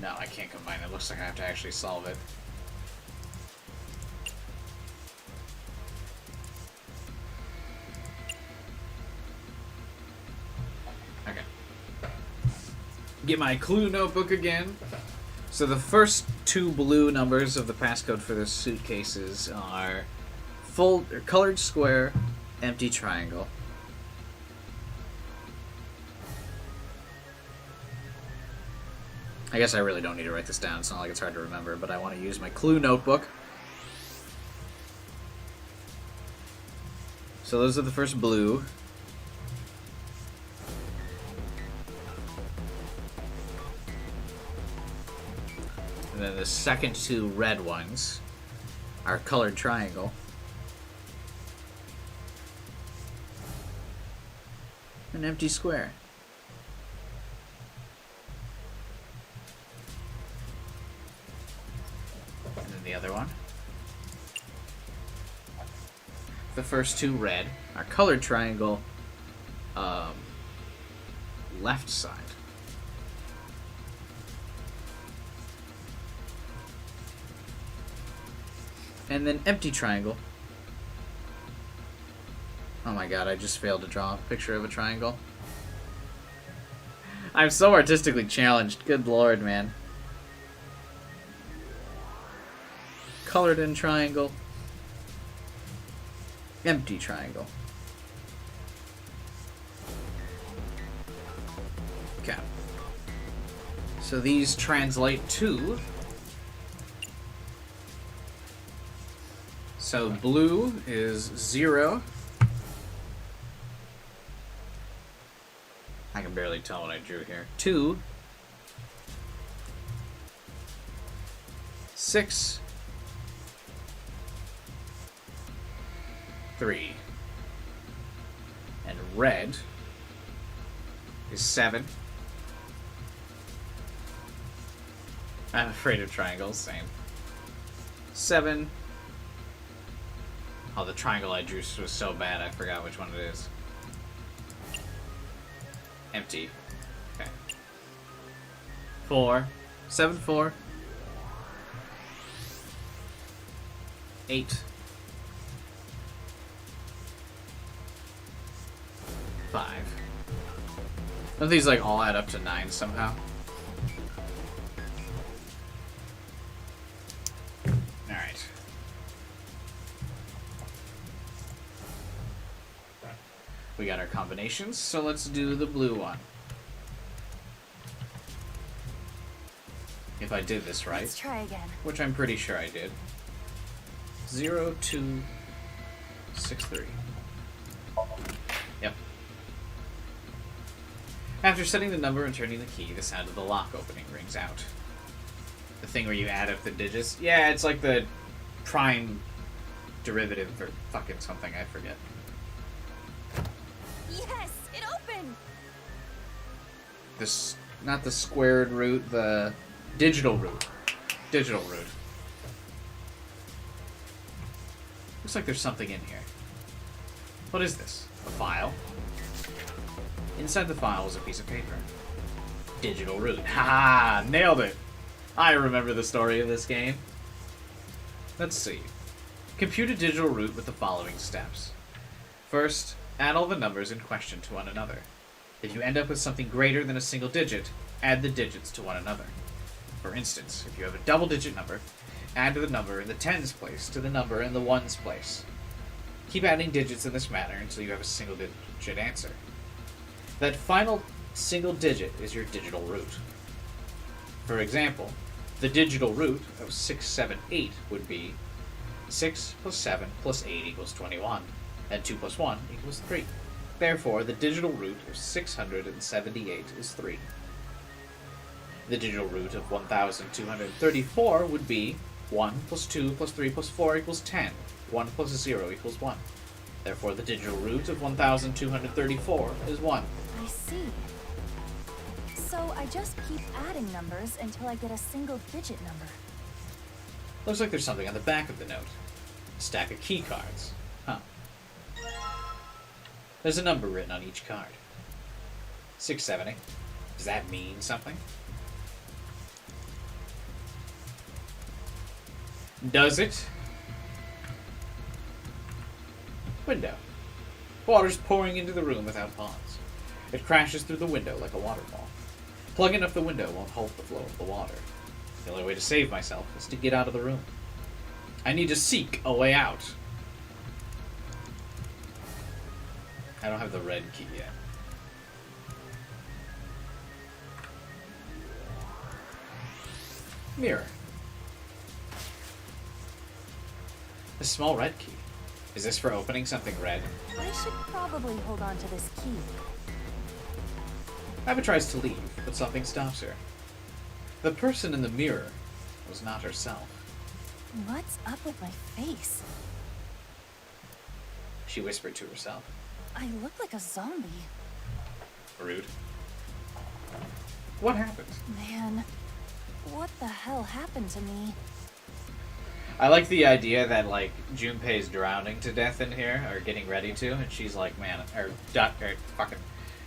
[SPEAKER 1] No, I can't combine it. Looks like I have to actually solve it. Okay. Get my clue notebook again. So the first two blue numbers of the passcode for the suitcases are full colored square, empty triangle. I guess I really don't need to write this down. It's not like it's hard to remember, but I want to use my clue notebook. So those are the first blue. And then the second two red ones are colored triangle. An empty square. The other one. The first two red are colored triangle, left side. And then empty triangle. Oh my god, I just failed to draw a picture of a triangle. I'm so artistically challenged. Good lord, man. Colored in triangle, empty triangle. Okay. So these translate to... So blue is 0. I can barely tell what I drew here. 2, 6, 3, and red is 7. I'm afraid of triangles, same. 7. Oh, the triangle I drew was so bad I forgot which one it is. Empty. Okay. 4. 7, 4. 8. 5. Don't these like all add up to 9 somehow? Alright. We got our combinations, so let's do the blue one. If I did this right.
[SPEAKER 4] Let's try again.
[SPEAKER 1] Which I'm pretty sure I did. 0263. Yep. After setting the number and turning the key, the sound of the lock opening rings out. The thing where you add up the digits? Yeah, it's like the prime derivative or fucking something, I forget.
[SPEAKER 2] Yes, it opened!
[SPEAKER 1] This, not the squared root, the digital root. Digital root. Looks like there's something in here. What is this? A file? Inside the file is a piece of paper. Digital root. Ha! Nailed it! I remember the story of this game. Let's see. Compute a digital root with the following steps. First, add all the numbers in question to one another. If you end up with something greater than a single digit, add the digits to one another. For instance, if you have a double-digit number, add the number in the tens place to the number in the ones place. Keep adding digits in this manner until you have a single-digit answer. That final single digit is your digital root. For example, the digital root of 678 would be 6 plus 7 plus 8 equals 21, and 2 plus 1 equals 3. Therefore, the digital root of 678 is 3. The digital root of 1234 would be 1 plus 2 plus 3 plus 4 equals 10. 1 plus 0 equals 1. Therefore, the digital root of 1234 is 1.
[SPEAKER 4] I see. So I just keep adding numbers until I get a single-digit number.
[SPEAKER 1] Looks like there's something on the back of the note. A stack of key cards. Huh. There's a number written on each card. 670. Does that mean something? Does it? Window. Water's pouring into the room without pause. It crashes through the window like a waterfall. Plugging up the window won't halt the flow of the water. The only way to save myself is to get out of the room. I need to seek a way out. I don't have the red key yet. Mirror. A small red key. Is this for opening something red?
[SPEAKER 4] I should probably hold on to this key.
[SPEAKER 1] Abba tries to leave, but something stops her. The person in the mirror was not herself.
[SPEAKER 4] What's up with my face?
[SPEAKER 1] She whispered to herself.
[SPEAKER 4] I look like a zombie.
[SPEAKER 1] Rude. What happened?
[SPEAKER 4] Man, what the hell happened to me?
[SPEAKER 1] I like the idea that, like, Junpei's drowning to death in here, or getting ready to, and she's like, man, or fucking,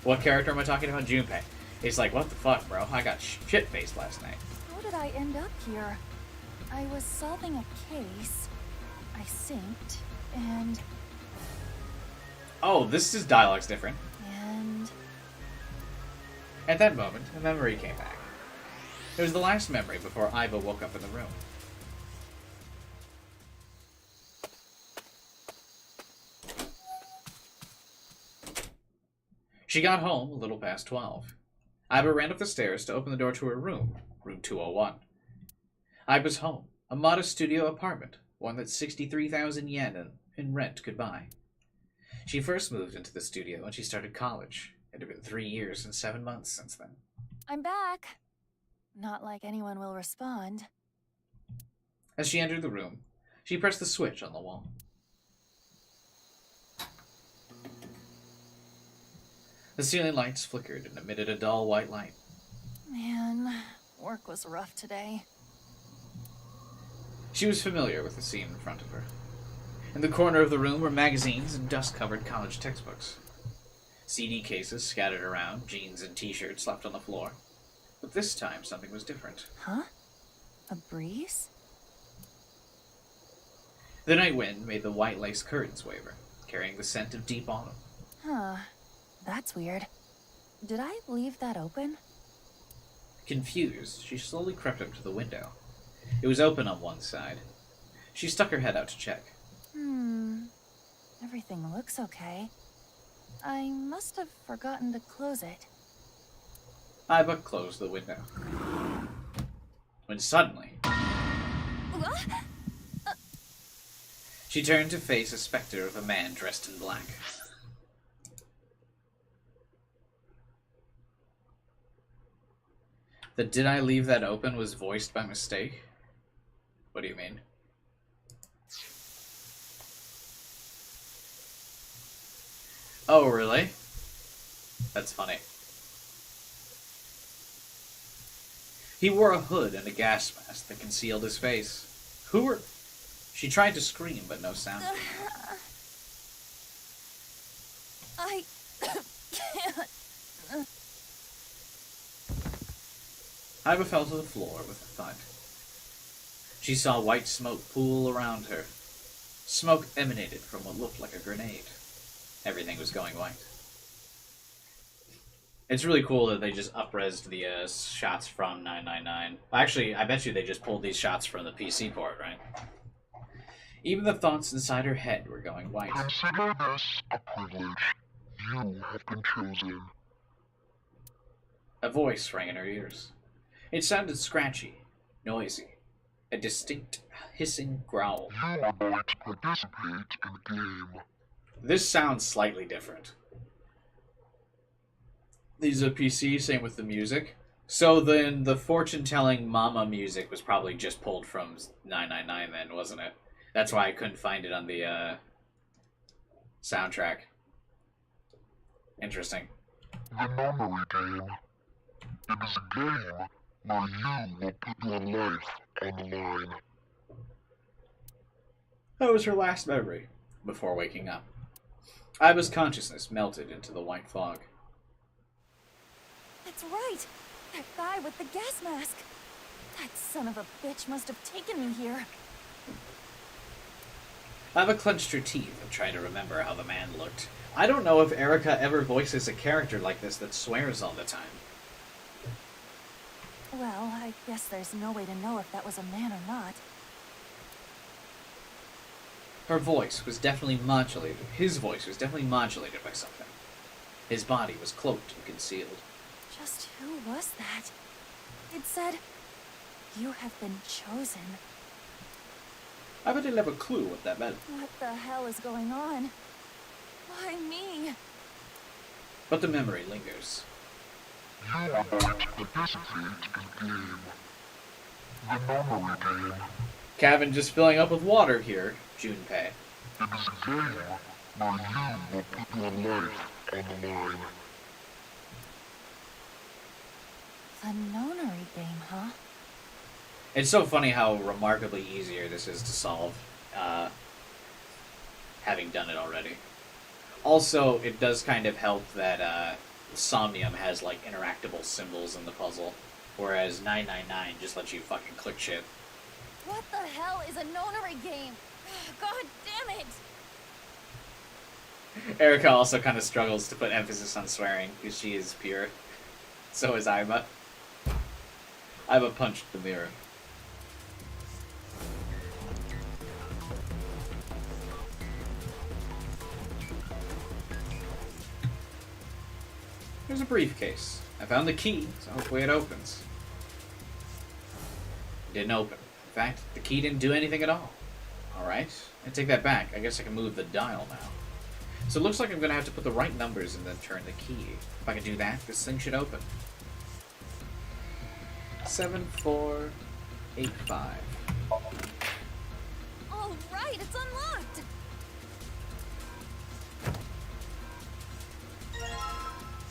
[SPEAKER 1] what character am I talking about? Junpei. He's like, what the fuck, bro? I got shit-faced last night.
[SPEAKER 4] How did I end up here? I was solving a case, I synced, and...
[SPEAKER 1] Oh, this dialogue's different.
[SPEAKER 4] And...
[SPEAKER 1] At that moment, a memory came back. It was the last memory before Iva woke up in the room. She got home a little past 12. Iva ran up the stairs to open the door to her room, room 201. Iva's home, a modest studio apartment, one that 63,000 yen in rent could buy. She first moved into the studio when she started college. It had been 3 years and 7 months since then.
[SPEAKER 4] I'm back. Not like anyone will respond.
[SPEAKER 1] As she entered the room, she pressed the switch on the wall. The ceiling lights flickered and emitted a dull white light.
[SPEAKER 4] Man, work was rough today.
[SPEAKER 1] She was familiar with the scene in front of her. In the corner of the room were magazines and dust-covered college textbooks. CD cases scattered around, jeans and t-shirts left on the floor. But this time, something was different.
[SPEAKER 4] Huh? A breeze?
[SPEAKER 1] The night wind made the white lace curtains waver, carrying the scent of deep autumn.
[SPEAKER 4] Huh. That's weird. Did I leave that open?
[SPEAKER 1] Confused, she slowly crept up to the window. It was open on one side. She stuck her head out to check.
[SPEAKER 4] Everything looks okay. I must have forgotten to close it.
[SPEAKER 1] Iva closed the window. when suddenly she turned to face a specter of a man dressed in black. The "did I leave that open" was voiced by mistake? What do you mean? Oh, really? That's funny. He wore a hood and a gas mask that concealed his face. Who were... She tried to scream, but no sound.
[SPEAKER 4] I can't.
[SPEAKER 1] Iva fell to the floor with a thud. She saw white smoke pool around her. Smoke emanated from what looked like a grenade. Everything was going white. It's really cool that they just up-resed the shots from 999. Actually, I bet you they just pulled these shots from the PC port, right? Even the thoughts inside her head were going white.
[SPEAKER 13] Consider this a privilege. You have been chosen.
[SPEAKER 1] A voice rang in her ears. It sounded scratchy, noisy, a distinct hissing growl.
[SPEAKER 13] You are going to participate in the game.
[SPEAKER 1] This sounds slightly different. These are PC, same with the music. So then the fortune-telling mama music was probably just pulled from 999 then, wasn't it? That's why I couldn't find it on the soundtrack. Interesting.
[SPEAKER 13] The memory game. It is a game where you will put your life on the line.
[SPEAKER 1] That was her last memory before waking up. Iva's consciousness melted into the white fog.
[SPEAKER 4] That's right! That guy with the gas mask! That son of a bitch must have taken me here.
[SPEAKER 1] Iva clenched her teeth and tried to remember how the man looked. I don't know if Erica ever voices a character like this that swears all the time.
[SPEAKER 4] Well, I guess there's no way to know if that was a man or not.
[SPEAKER 1] Her voice was definitely modulated. His voice was definitely modulated by something. His body was cloaked and concealed.
[SPEAKER 4] Just who was that? It said, "You have been chosen."
[SPEAKER 1] I didn't have a clue what that meant.
[SPEAKER 4] What the hell is going on? Why me?
[SPEAKER 1] But the memory lingers.
[SPEAKER 13] You are going to participate in the game. The memory game.
[SPEAKER 1] Kevin just filling up with water here, Junpei.
[SPEAKER 13] It is a game where you will put your life on the line.
[SPEAKER 4] The nonary game, huh?
[SPEAKER 1] It's so funny how remarkably easier this is to solve, having done it already. Also, it does kind of help that Somnium has, like, interactable symbols in the puzzle, whereas 999 just lets you fucking click shit.
[SPEAKER 2] What the hell is a nonary game? God damn it!
[SPEAKER 1] Erica also kind of struggles to put emphasis on swearing, because she is pure. So is Iva. Iva punched the mirror. Here's a briefcase. I found the key, so hopefully it opens. It didn't open. In fact, the key didn't do anything at all. Alright, I take that back. I guess I can move the dial now. So it looks like I'm going to have to put the right numbers and then turn the key. If I can do that, this thing should open. 7485.
[SPEAKER 2] All right, it's unlocked.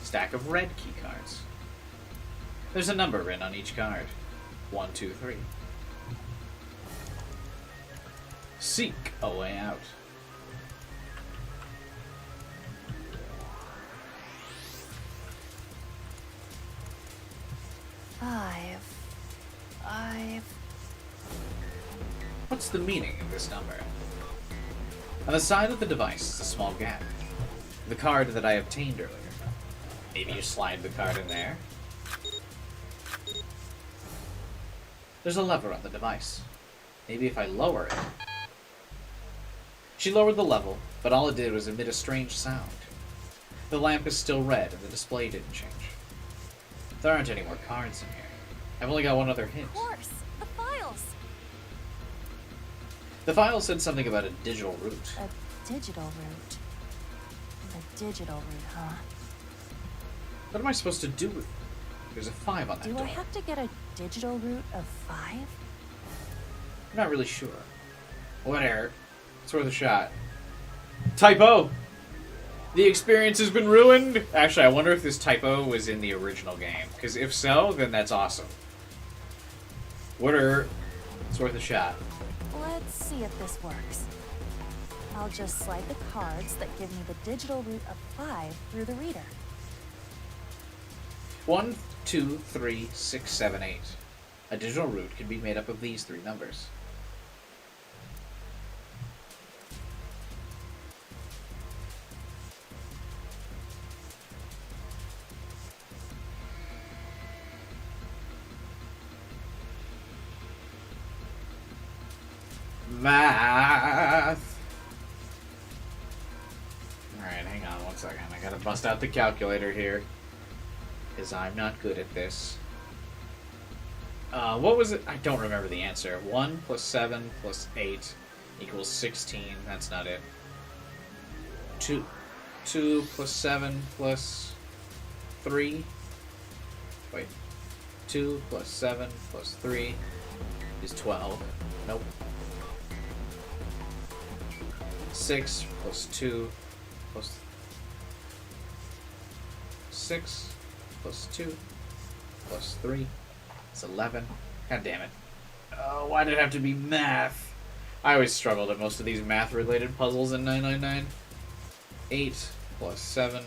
[SPEAKER 1] Stack of red key cards. There's a number written on each card. 1, 2, 3. Seek a way out.
[SPEAKER 4] Five.
[SPEAKER 1] What's the meaning of this number? On the side of the device is a small gap. The card that I obtained earlier. Maybe you slide the card in there. There's a lever on the device. Maybe if I lower it. She lowered the level, but all it did was emit a strange sound. The lamp is still red and the display didn't change. There aren't any more cards in here. I've only got one other hint.
[SPEAKER 4] Of course, the files.
[SPEAKER 1] The file said something about a digital route.
[SPEAKER 4] A digital route. A digital route, huh?
[SPEAKER 1] What am I supposed to do with it? There's a 5 on that
[SPEAKER 4] Do
[SPEAKER 1] door.
[SPEAKER 4] I have to get a digital route of 5?
[SPEAKER 1] I'm not really sure. Whatever. It's worth a shot. Typo! The experience has been ruined! Actually, I wonder if this typo was in the original game. Because if so, then that's awesome. Whatever. It's worth a shot.
[SPEAKER 4] Let's see if this works. I'll just slide the cards that give me the digital route of 5 through the reader.
[SPEAKER 1] 1, 2, 3, 6, 7, 8. A digital route can be made up of these 3 numbers. Math! Alright, hang on one second. I gotta bust out the calculator here. Because I'm not good at this. What was it? I don't remember the answer. 1 plus 7 plus 8 equals 16. That's not it. 2 plus 7 plus 3. Wait. 2 plus 7 plus 3 is 12. Nope. 6 plus 2 plus 6 plus 2 plus 3 is 11. God damn it. Why did it have to be math? I always struggled at most of these math-related puzzles in 999. 8 plus 7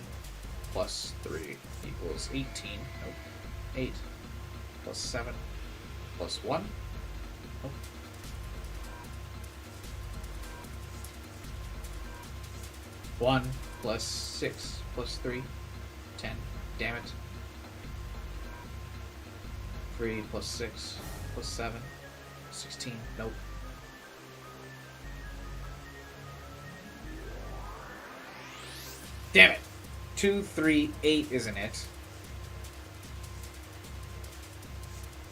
[SPEAKER 1] plus 3 equals 18. Nope. 8 plus 7 plus 1. Nope. 1 plus 6 plus 3. 10. Damn it. 3 plus 6 plus 7. 16. Nope. Damn it. 2, 3, 8 isn't it?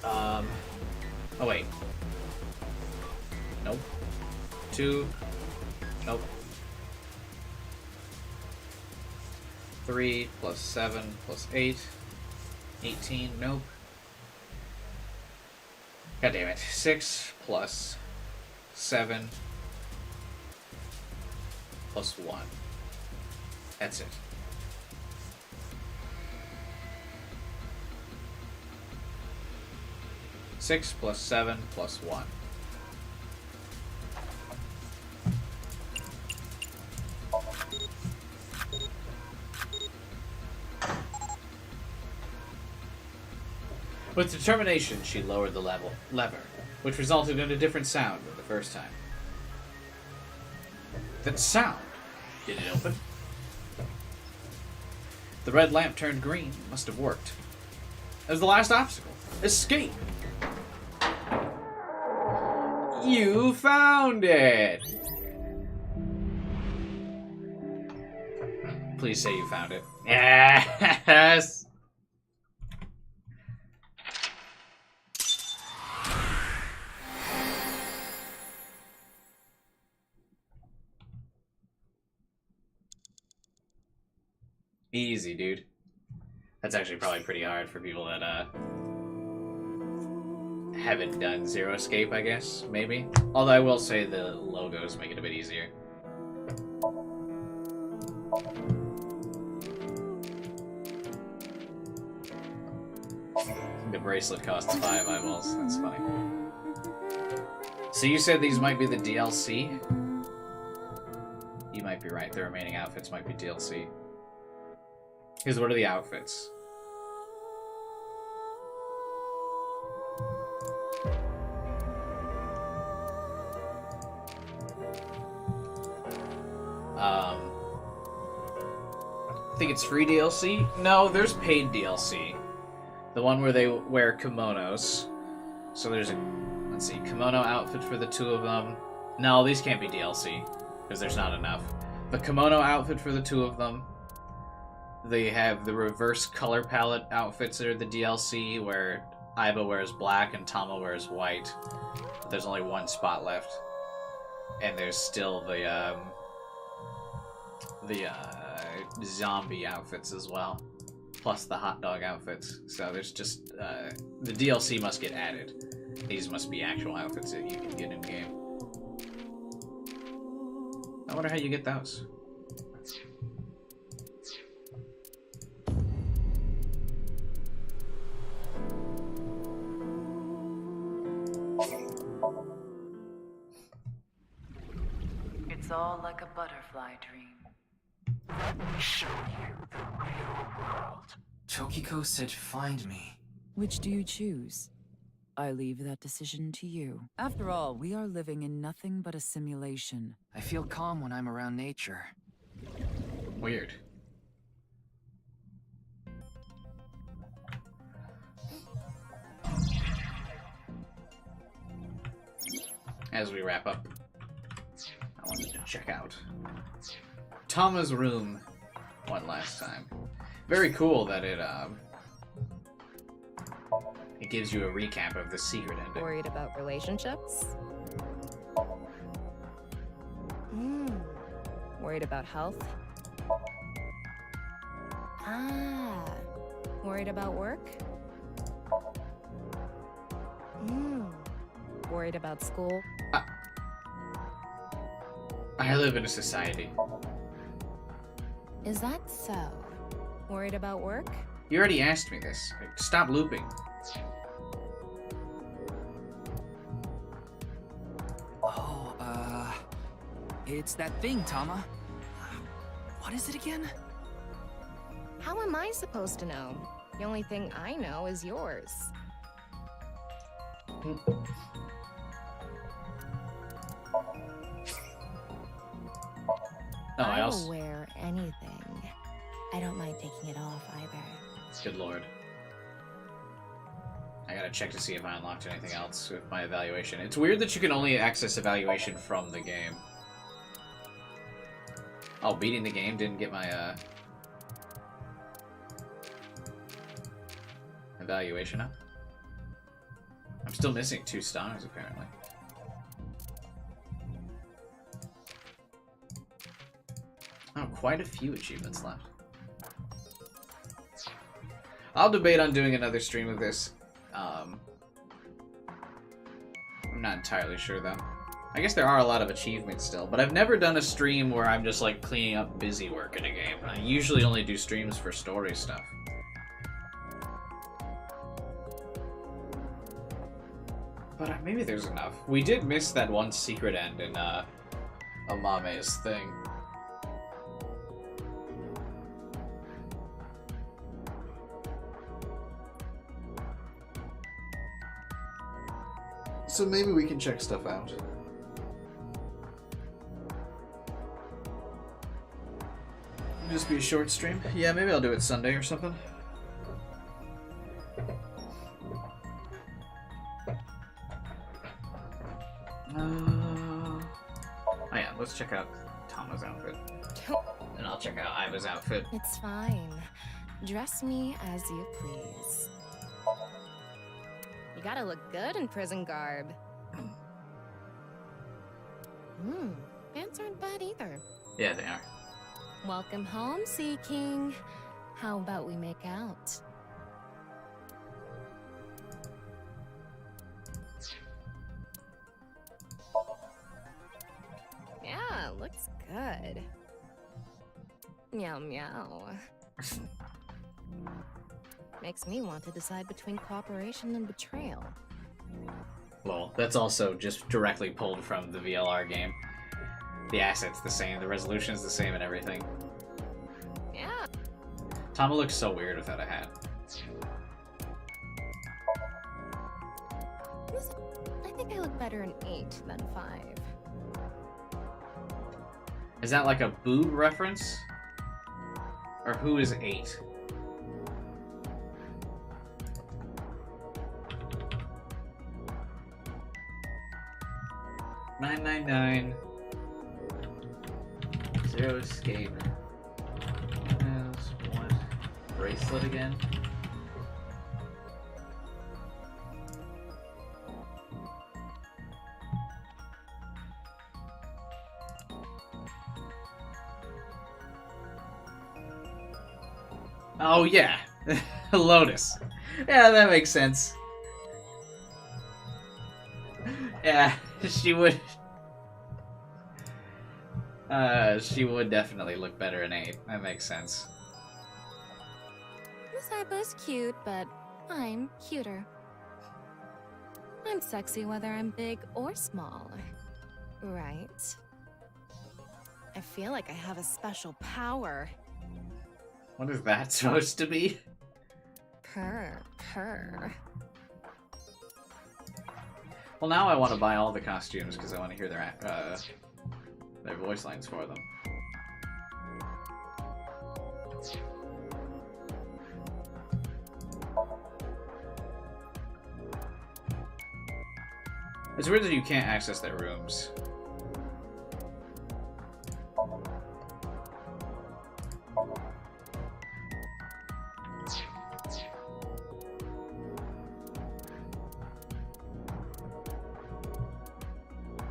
[SPEAKER 1] Oh wait. Nope. 2. Nope. 3 plus 7 plus 8. 18. Nope. God damn it. 6 plus 7 plus 1. That's it. Six plus 7 plus 1. With determination, she lowered the lever, which resulted in a different sound than the first time. That sound! Did it open? The red lamp turned green. Must have worked. That was the last obstacle. Escape! You found it! Please say you found it. Yes! Easy, dude. That's actually probably pretty hard for people that, haven't done Zero Escape, I guess, maybe. Although I will say the logos make it a bit easier. The bracelet costs 5 eyeballs. That's funny. So you said these might be the DLC? You might be right. The remaining outfits might be DLC. Because what are the outfits? I think it's free DLC? No, there's paid DLC. The one where they wear kimonos. So there's a, let's see, kimono outfit for the 2 of them. No, these can't be DLC, because there's not enough. The kimono outfit for the 2 of them. They have the reverse color palette outfits that are the DLC, where Aiba wears black and Tama wears white. But there's only one spot left. And there's still the zombie outfits as well. Plus the hot dog outfits. So there's just, the DLC must get added. These must be actual outfits that you can get in-game. I wonder how you get those.
[SPEAKER 15] It's all like a butterfly dream.
[SPEAKER 13] Let me show you the real world.
[SPEAKER 12] Tokiko said find me.
[SPEAKER 5] Which do you choose? I leave that decision to you. After all, we are living in nothing but a simulation.
[SPEAKER 12] I feel calm when I'm around nature.
[SPEAKER 1] Weird. As we wrap up, I wanted to check out Tama's room one last time. Very cool that it gives you a recap of the secret ending.
[SPEAKER 14] Worried about relationships? Worried about health? Ah, worried about work? Worried about school?
[SPEAKER 1] I live in a society.
[SPEAKER 14] Is that so? Worried about work?
[SPEAKER 1] You already asked me this. Stop looping.
[SPEAKER 12] Oh, it's that thing, Tama. What is it again?
[SPEAKER 14] How am I supposed to know? The only thing I know is yours.
[SPEAKER 1] Oh,
[SPEAKER 14] I will wear anything. I don't mind taking it off either.
[SPEAKER 1] Good lord. I gotta check to see if I unlocked anything else with my evaluation. It's weird that you can only access evaluation from the game. Oh, beating the game didn't get my, evaluation up? I'm still missing 2 stars, apparently. Oh, quite a few achievements left. I'll debate on doing another stream of this. I'm not entirely sure, though. I guess there are a lot of achievements still, but I've never done a stream where I'm just, like, cleaning up busy work in a game. I usually only do streams for story stuff. But maybe there's enough. We did miss that one secret end in, Amame's thing. So maybe we can check stuff out. Just be a short stream? Yeah, maybe I'll do it Sunday or something. Oh yeah, let's check out Tama's outfit. And I'll check out Aiba's outfit.
[SPEAKER 14] It's fine. Dress me as you please. You gotta look good in prison garb. Pants aren't bad either.
[SPEAKER 1] Yeah, they are.
[SPEAKER 14] Welcome home, Sea King. How about we make out? Yeah, looks good. Meow meow. Makes me want to decide between cooperation and betrayal.
[SPEAKER 1] Well, that's also just directly pulled from the VLR game. The asset's the same, the resolution's the same and everything.
[SPEAKER 14] Yeah.
[SPEAKER 1] Tama looks so weird without a hat.
[SPEAKER 14] I think I look better in 8 than 5.
[SPEAKER 1] Is that like a boob reference? Or who is 8? $9.99. Zero escape. What? Bracelet again? Oh, yeah. Lotus. Yeah, that makes sense. Yeah, she would... she would definitely look better in 8. That makes sense.
[SPEAKER 18] Saiba's cute, but I'm cuter. I'm sexy whether I'm big or small.
[SPEAKER 14] Right. I feel like I have a special power.
[SPEAKER 1] What is that supposed to be?
[SPEAKER 14] Purr.
[SPEAKER 1] Well, now I want to buy all the costumes because I want to hear their voice lines for them. It's weird that you can't access their rooms.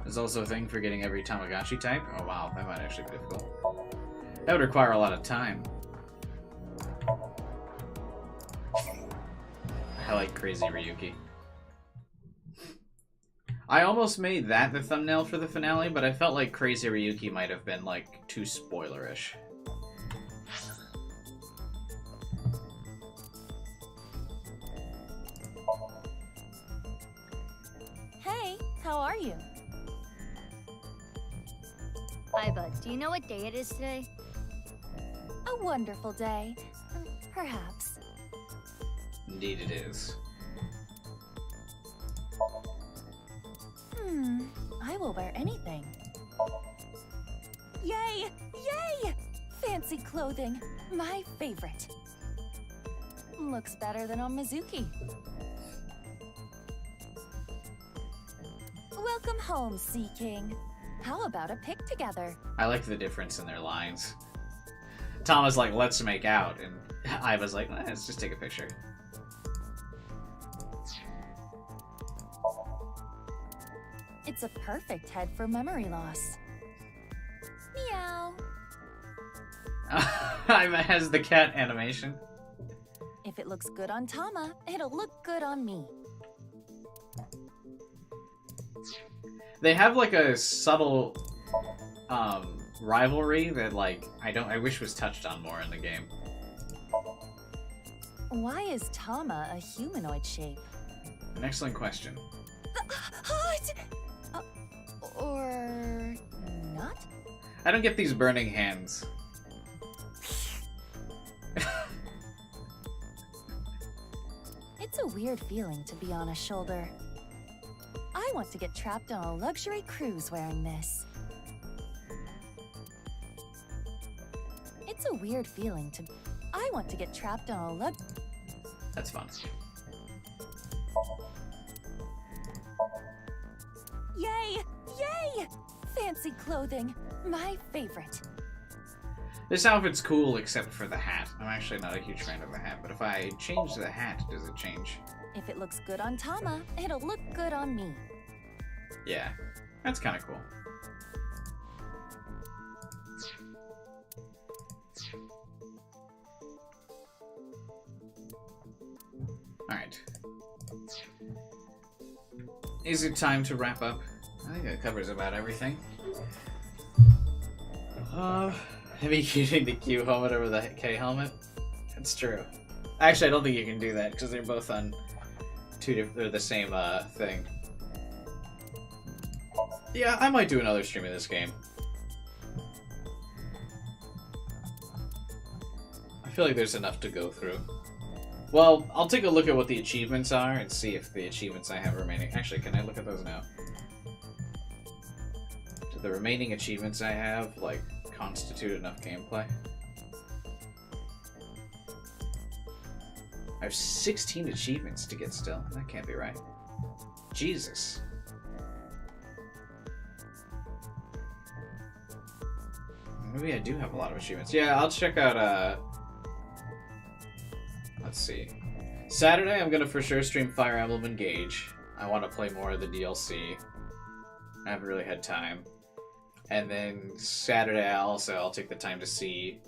[SPEAKER 1] There's also a thing for getting every Tamagotchi type. Oh wow, that might actually be difficult. That would require a lot of time. I like Crazy Ryuki. I almost made that the thumbnail for the finale, but I felt like Crazy Ryuki might have been, like, too spoilerish.
[SPEAKER 4] Hey, how are you?
[SPEAKER 3] Iba, do you know what day it is today?
[SPEAKER 4] A wonderful day. Perhaps.
[SPEAKER 1] Indeed it is.
[SPEAKER 4] I will wear anything. Yay! Yay! Fancy clothing. My favorite. Looks better than on Mizuki. Welcome home, Sea King. How about a pic together?
[SPEAKER 1] I like the difference in their lines. Tom was like, let's make out, and I was like, let's just take a picture.
[SPEAKER 4] It's a perfect head for memory loss. Meow.
[SPEAKER 1] It has the cat animation.
[SPEAKER 4] If it looks good on Tama, it'll look good on me.
[SPEAKER 1] They have like a subtle rivalry that like I wish was touched on more in the game.
[SPEAKER 4] Why is Tama a humanoid shape?
[SPEAKER 1] An excellent question.
[SPEAKER 4] Or not?
[SPEAKER 1] I don't get these burning hands.
[SPEAKER 4] It's a weird feeling to be on a shoulder. I want to get trapped on a luxury cruise wearing this. It's a weird feeling to... I want to get trapped on a
[SPEAKER 1] That's fun.
[SPEAKER 4] Yay! Yay! Fancy clothing. My favorite.
[SPEAKER 1] This outfit's cool except for the hat. I'm actually not a huge fan of the hat, but if I change the hat, does it change?
[SPEAKER 4] If it looks good on Tama, it'll look good on me.
[SPEAKER 1] Yeah, that's kind of cool. Alright. Is it time to wrap up? I think that covers about everything. Heavy using the Q helmet over the K helmet? It's true. Actually, I don't think you can do that because they're both on they're the same thing. Yeah, I might do another stream of this game. I feel like there's enough to go through. Well, I'll take a look at what the achievements are and see if the achievements I have remaining... Actually, can I look at those now? Do the remaining achievements I have, like, constitute enough gameplay? I have 16 achievements to get still. That can't be right. Jesus. Maybe I do have a lot of achievements. Yeah, I'll check out, let's see. Saturday, I'm gonna for sure stream Fire Emblem Engage. I want to play more of the DLC. I haven't really had time. And then Saturday, I'll take the time to see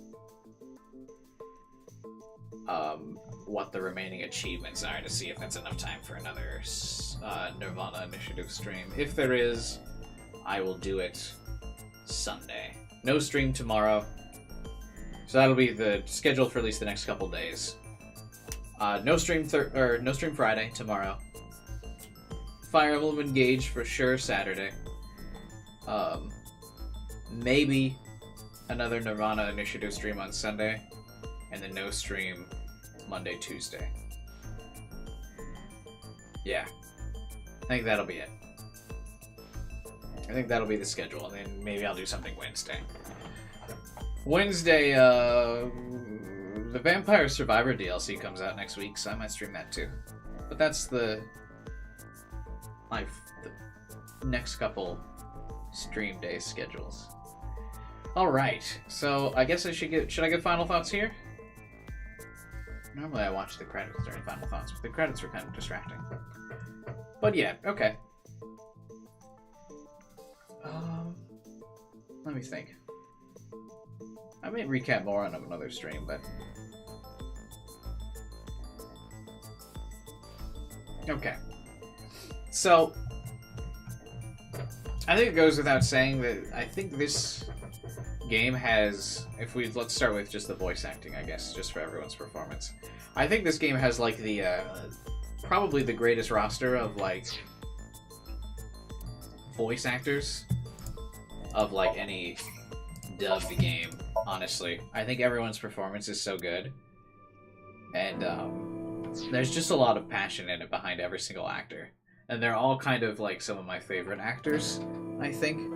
[SPEAKER 1] what the remaining achievements are to see if that's enough time for another nirvanA initiative stream. If there is, I will do it Sunday. No stream tomorrow, so that'll be the schedule for at least the next couple days. No stream Friday tomorrow. Fire Emblem Engage for sure Saturday. Maybe another nirvanA initiative stream on Sunday, and then no stream Monday, Tuesday. Yeah. I think that'll be it. I think that'll be the schedule, and then maybe I'll do something Wednesday. Wednesday, the Vampire Survivor DLC comes out next week, so I might stream that too. But that's the next couple stream day schedules. Alright, so I guess should I get final thoughts here? Normally I watch the credits during final thoughts, but the credits were kind of distracting. But yeah, okay. Let me think. I may recap more on another stream, but... Okay. So, I think it goes without saying that I think this game has, let's start with just the voice acting, I guess, just for everyone's performance. I think this game has, like, the, probably the greatest roster of, like, voice actors of, like, any dubbed game, honestly. I think everyone's performance is so good. And, there's just a lot of passion in it behind every single actor. And they're all kind of, like, some of my favorite actors, I think.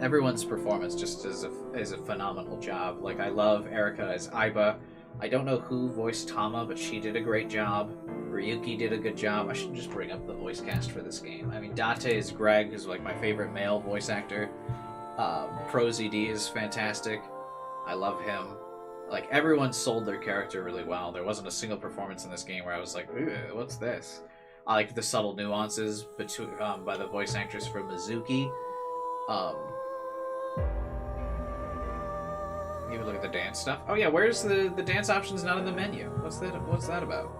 [SPEAKER 1] Everyone's performance just is a phenomenal job. Like, I love Erika as Aiba. I don't know who voiced Tama, but she did a great job. Ryuki did a good job. I should just bring up the voice cast for this game. I mean, Date is Greg, who's, like, my favorite male voice actor. ProZD is fantastic. I love him. Like, everyone sold their character really well. There wasn't a single performance in this game where I was like, "Ew, what's this?" I like the subtle nuances between by the voice actress for Mizuki. Even look at the dance stuff. Oh yeah, where's the dance options not in the menu? What's that about?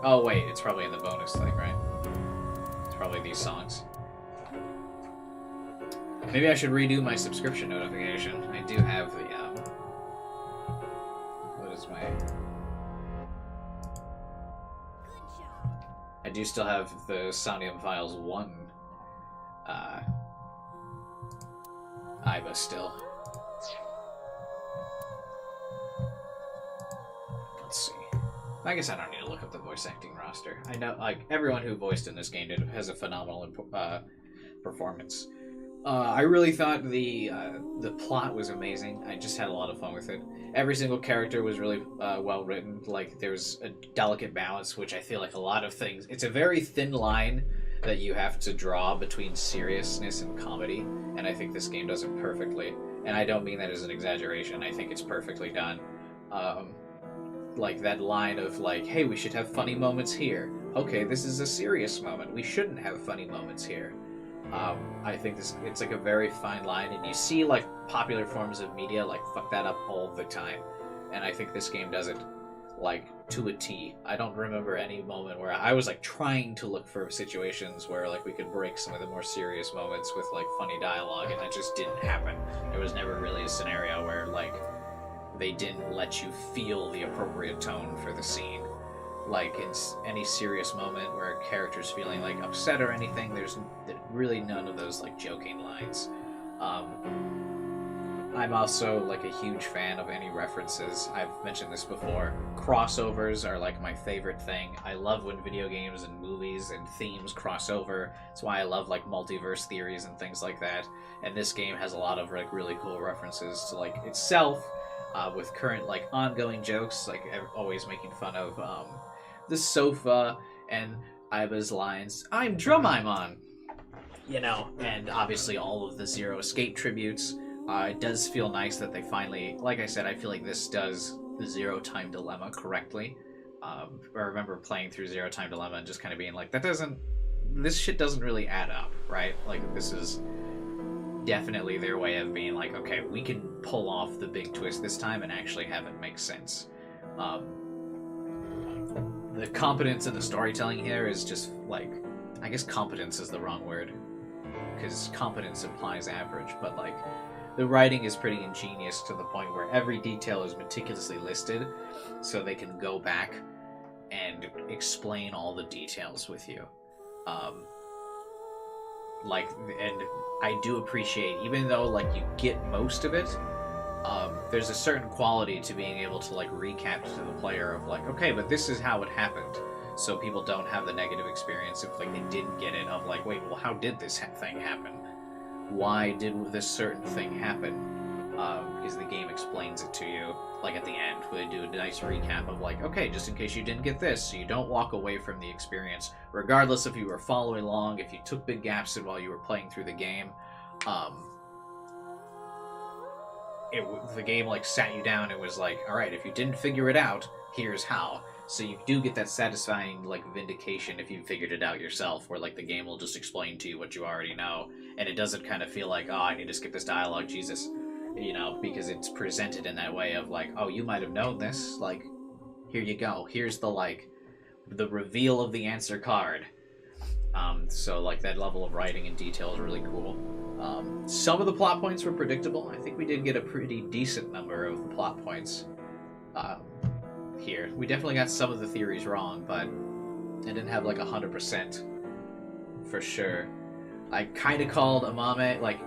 [SPEAKER 1] Oh wait, it's probably in the bonus thing, right? It's probably these songs. Maybe I should redo my subscription notification. I do have the what is my... I do still have the Somnium Files 1 Aiba still. Let's see. I guess I don't need to look up the voice acting roster. I know, like, everyone who voiced in this game has a phenomenal performance. I really thought the plot was amazing. I just had a lot of fun with it. Every single character was really well written. Like, there was a delicate balance, which I feel like a lot of things... It's a very thin line that you have to draw between seriousness and comedy, and I think this game does it perfectly. And I don't mean that as an exaggeration. I think it's perfectly done. Like, that line of, like, hey, we should have funny moments here. Okay, this is a serious moment. We shouldn't have funny moments here. I think it's like a very fine line, and you see, like, popular forms of media, like, fuck that up all the time. And I think this game does it, like, to a T. I don't remember any moment where I was, like, trying to look for situations where, like, we could break some of the more serious moments with, like, funny dialogue, and that just didn't happen. There was never really a scenario where, like, they didn't let you feel the appropriate tone for the scene. Like, in any serious moment where a character's feeling, like, upset or anything, there's really none of those, like, joking lines. I'm also, like, a huge fan of any references. I've mentioned this before. Crossovers are, like, my favorite thing. I love when video games and movies and themes cross over. That's why I love, like, multiverse theories and things like that. And this game has a lot of, like, really cool references to, like, itself, with current, like, ongoing jokes, like, always making fun of, the sofa and Aiba's lines, "I'm Drumaimon!" You know, and obviously all of the Zero Escape tributes. It does feel nice that they finally, like I said, I feel like this does the Zero Time Dilemma correctly. I remember playing through Zero Time Dilemma and just kind of being like, this shit doesn't really add up, right? Like, this is definitely their way of being like, okay, we can pull off the big twist this time and actually have it make sense. the competence in the storytelling here is just like, I guess competence is the wrong word, because competence implies average, but like the writing is pretty ingenious to the point where every detail is meticulously listed so they can go back and explain all the details with you. And I do appreciate, even though like you get most of it, there's a certain quality to being able to like recap to the player of like, okay, but this is how it happened, so people don't have the negative experience if like they didn't get it of like, wait, well, how did this thing happen? Why did this certain thing happen? Because the game explains it to you, like at the end, where they do a nice recap of like, okay, just in case you didn't get this, so you don't walk away from the experience, regardless if you were following along, if you took big gaps in while you were playing through the game. The game like sat you down and was like, all right, if you didn't figure it out, here's how. So you do get that satisfying like vindication if you figured it out yourself, where like the game will just explain to you what you already know, and it doesn't kind of feel like, oh, I need to skip this dialogue, Jesus, you know, because it's presented in that way of like, oh, you might have known this, like, here you go, here's the like the reveal of the answer card. So like that level of writing and detail is really cool. Some of the plot points were predictable. I think we did get a pretty decent number of the plot points here. We definitely got some of the theories wrong, but I didn't have like 100% for sure. I kind of called Amame, like,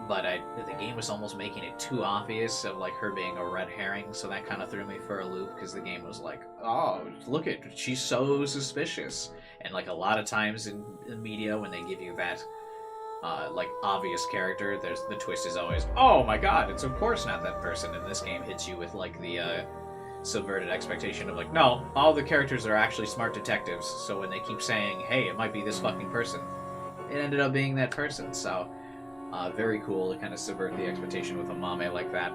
[SPEAKER 1] but the game was almost making it too obvious of like her being a red herring, so that kind of threw me for a loop, because the game was like, oh, look at, she's so suspicious. And like a lot of times in media when they give you that like obvious character, there's the twist is always, oh my god, it's of course not that person. And this game hits you with like the subverted expectation of like, no, all the characters are actually smart detectives, so when they keep saying, hey, it might be this fucking person, it ended up being that person. So very cool to kind of subvert the expectation with a Mame like that.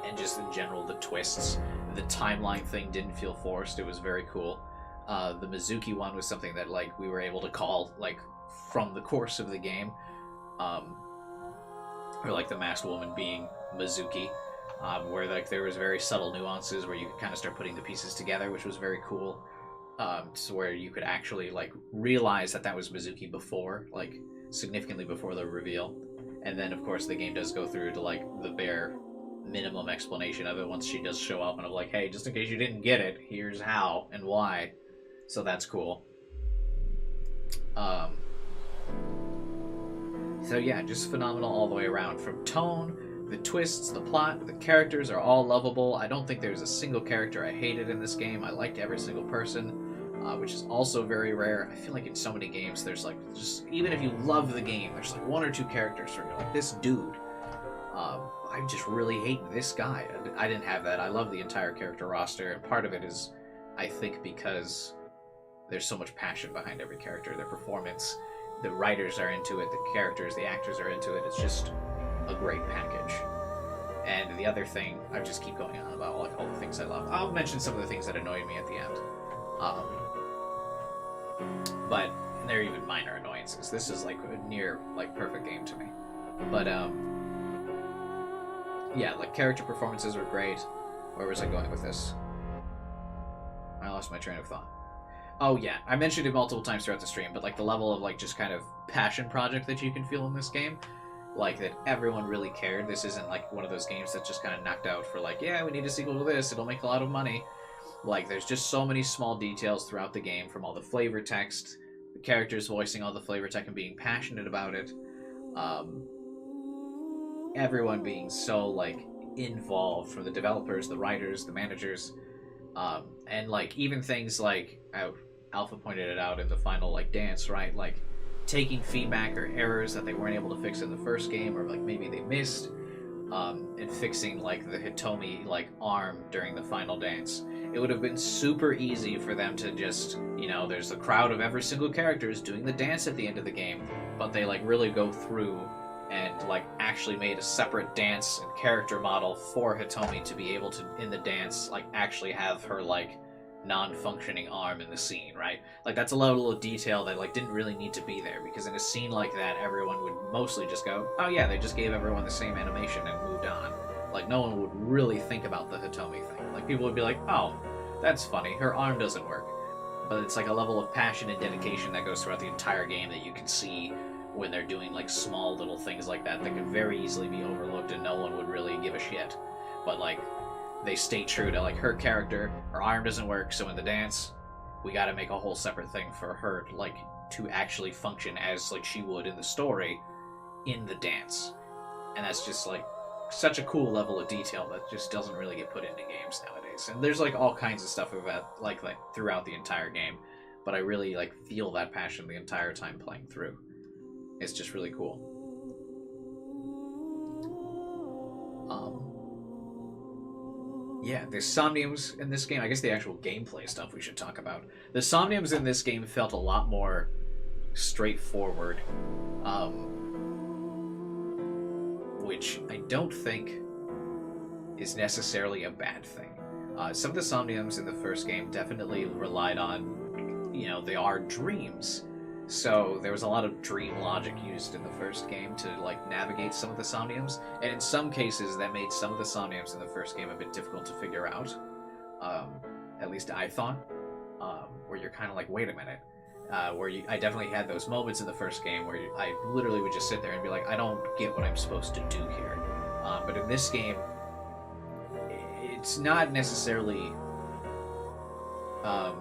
[SPEAKER 1] And just in general, the twists, the timeline thing didn't feel forced. It was very cool. The Mizuki one was something that like we were able to call like from the course of the game, or like the masked woman being Mizuki, where like there was very subtle nuances where you could kind of start putting the pieces together, which was very cool. So where you could actually like realize that that was Mizuki before, like significantly before the reveal. And then of course the game does go through to like the bare minimum explanation of it once she does show up, and I'm like, hey, just in case you didn't get it, here's how and why. So that's cool. So yeah, just phenomenal all the way around. From tone, the twists, the plot, the characters are all lovable. I don't think there's a single character I hated in this game. I liked every single person, which is also very rare. I feel like in so many games there's like, just even if you love the game, there's like one or two characters where you're like, this dude, I just really hate this guy. I didn't have that. I love the entire character roster, and part of it is, I think, because there's so much passion behind every character, their performance, the writers are into it, the characters, the actors are into it. It's just a great package. And the other thing, I just keep going on about like all the things I love. I'll mention some of the things that annoyed me at the end. But they're even minor annoyances. This is like a near like perfect game to me. But yeah, like character performances were great. Where was I going with this? I lost my train of thought. Oh yeah, I mentioned it multiple times throughout the stream, but like the level of like just kind of passion project that you can feel in this game, like that everyone really cared. This isn't like one of those games that just kind of knocked out for like, yeah, we need a sequel to this, it'll make a lot of money. Like there's just so many small details throughout the game, from all the flavor text, the characters voicing all the flavor text and being passionate about it, everyone being so like involved, from the developers, the writers, the managers, and like even things like Alpha pointed it out in the final like dance, right? Like taking feedback or errors that they weren't able to fix in the first game, or like maybe they missed, and fixing like the Hitomi like arm during the final dance. It would have been super easy for them to just, you know, there's a crowd of every single characters doing the dance at the end of the game, but they like really go through and like actually made a separate dance and character model for Hitomi to be able to, in the dance, like actually have her like non-functioning arm in the scene, right? Like that's a level of detail that like didn't really need to be there, because in a scene like that everyone would mostly just go, oh yeah, they just gave everyone the same animation and moved on. Like no one would really think about the Hitomi thing. Like people would be like, oh, That's funny. Her arm doesn't work. But it's like a level of passion and dedication that goes throughout the entire game that you can see when they're doing like small little things like that could very easily be overlooked and no one would really give a shit. But like, they stay true to like her character. Her arm doesn't work, so in the dance, we gotta make a whole separate thing for her like to actually function as like she would in the story in the dance. And that's just like such a cool level of detail that just doesn't really get put into games nowadays. And there's like all kinds of stuff about like throughout the entire game, but I really like feel that passion the entire time playing through. It's just really cool. Yeah, the Somniums in this game, I guess the actual gameplay stuff we should talk about. The Somniums in this game felt a lot more straightforward, which I don't think is necessarily a bad thing. Some of the Somniums in the first game definitely relied on, you know, they are dreams. So there was a lot of dream logic used in the first game to like navigate some of the Somniums, and in some cases that made some of the Somniums in the first game a bit difficult to figure out. At least I thought, where you're kind of like, wait a minute. I definitely had those moments in the first game where I literally would just sit there and be like, I don't get what I'm supposed to do here. But in this game, it's not necessarily a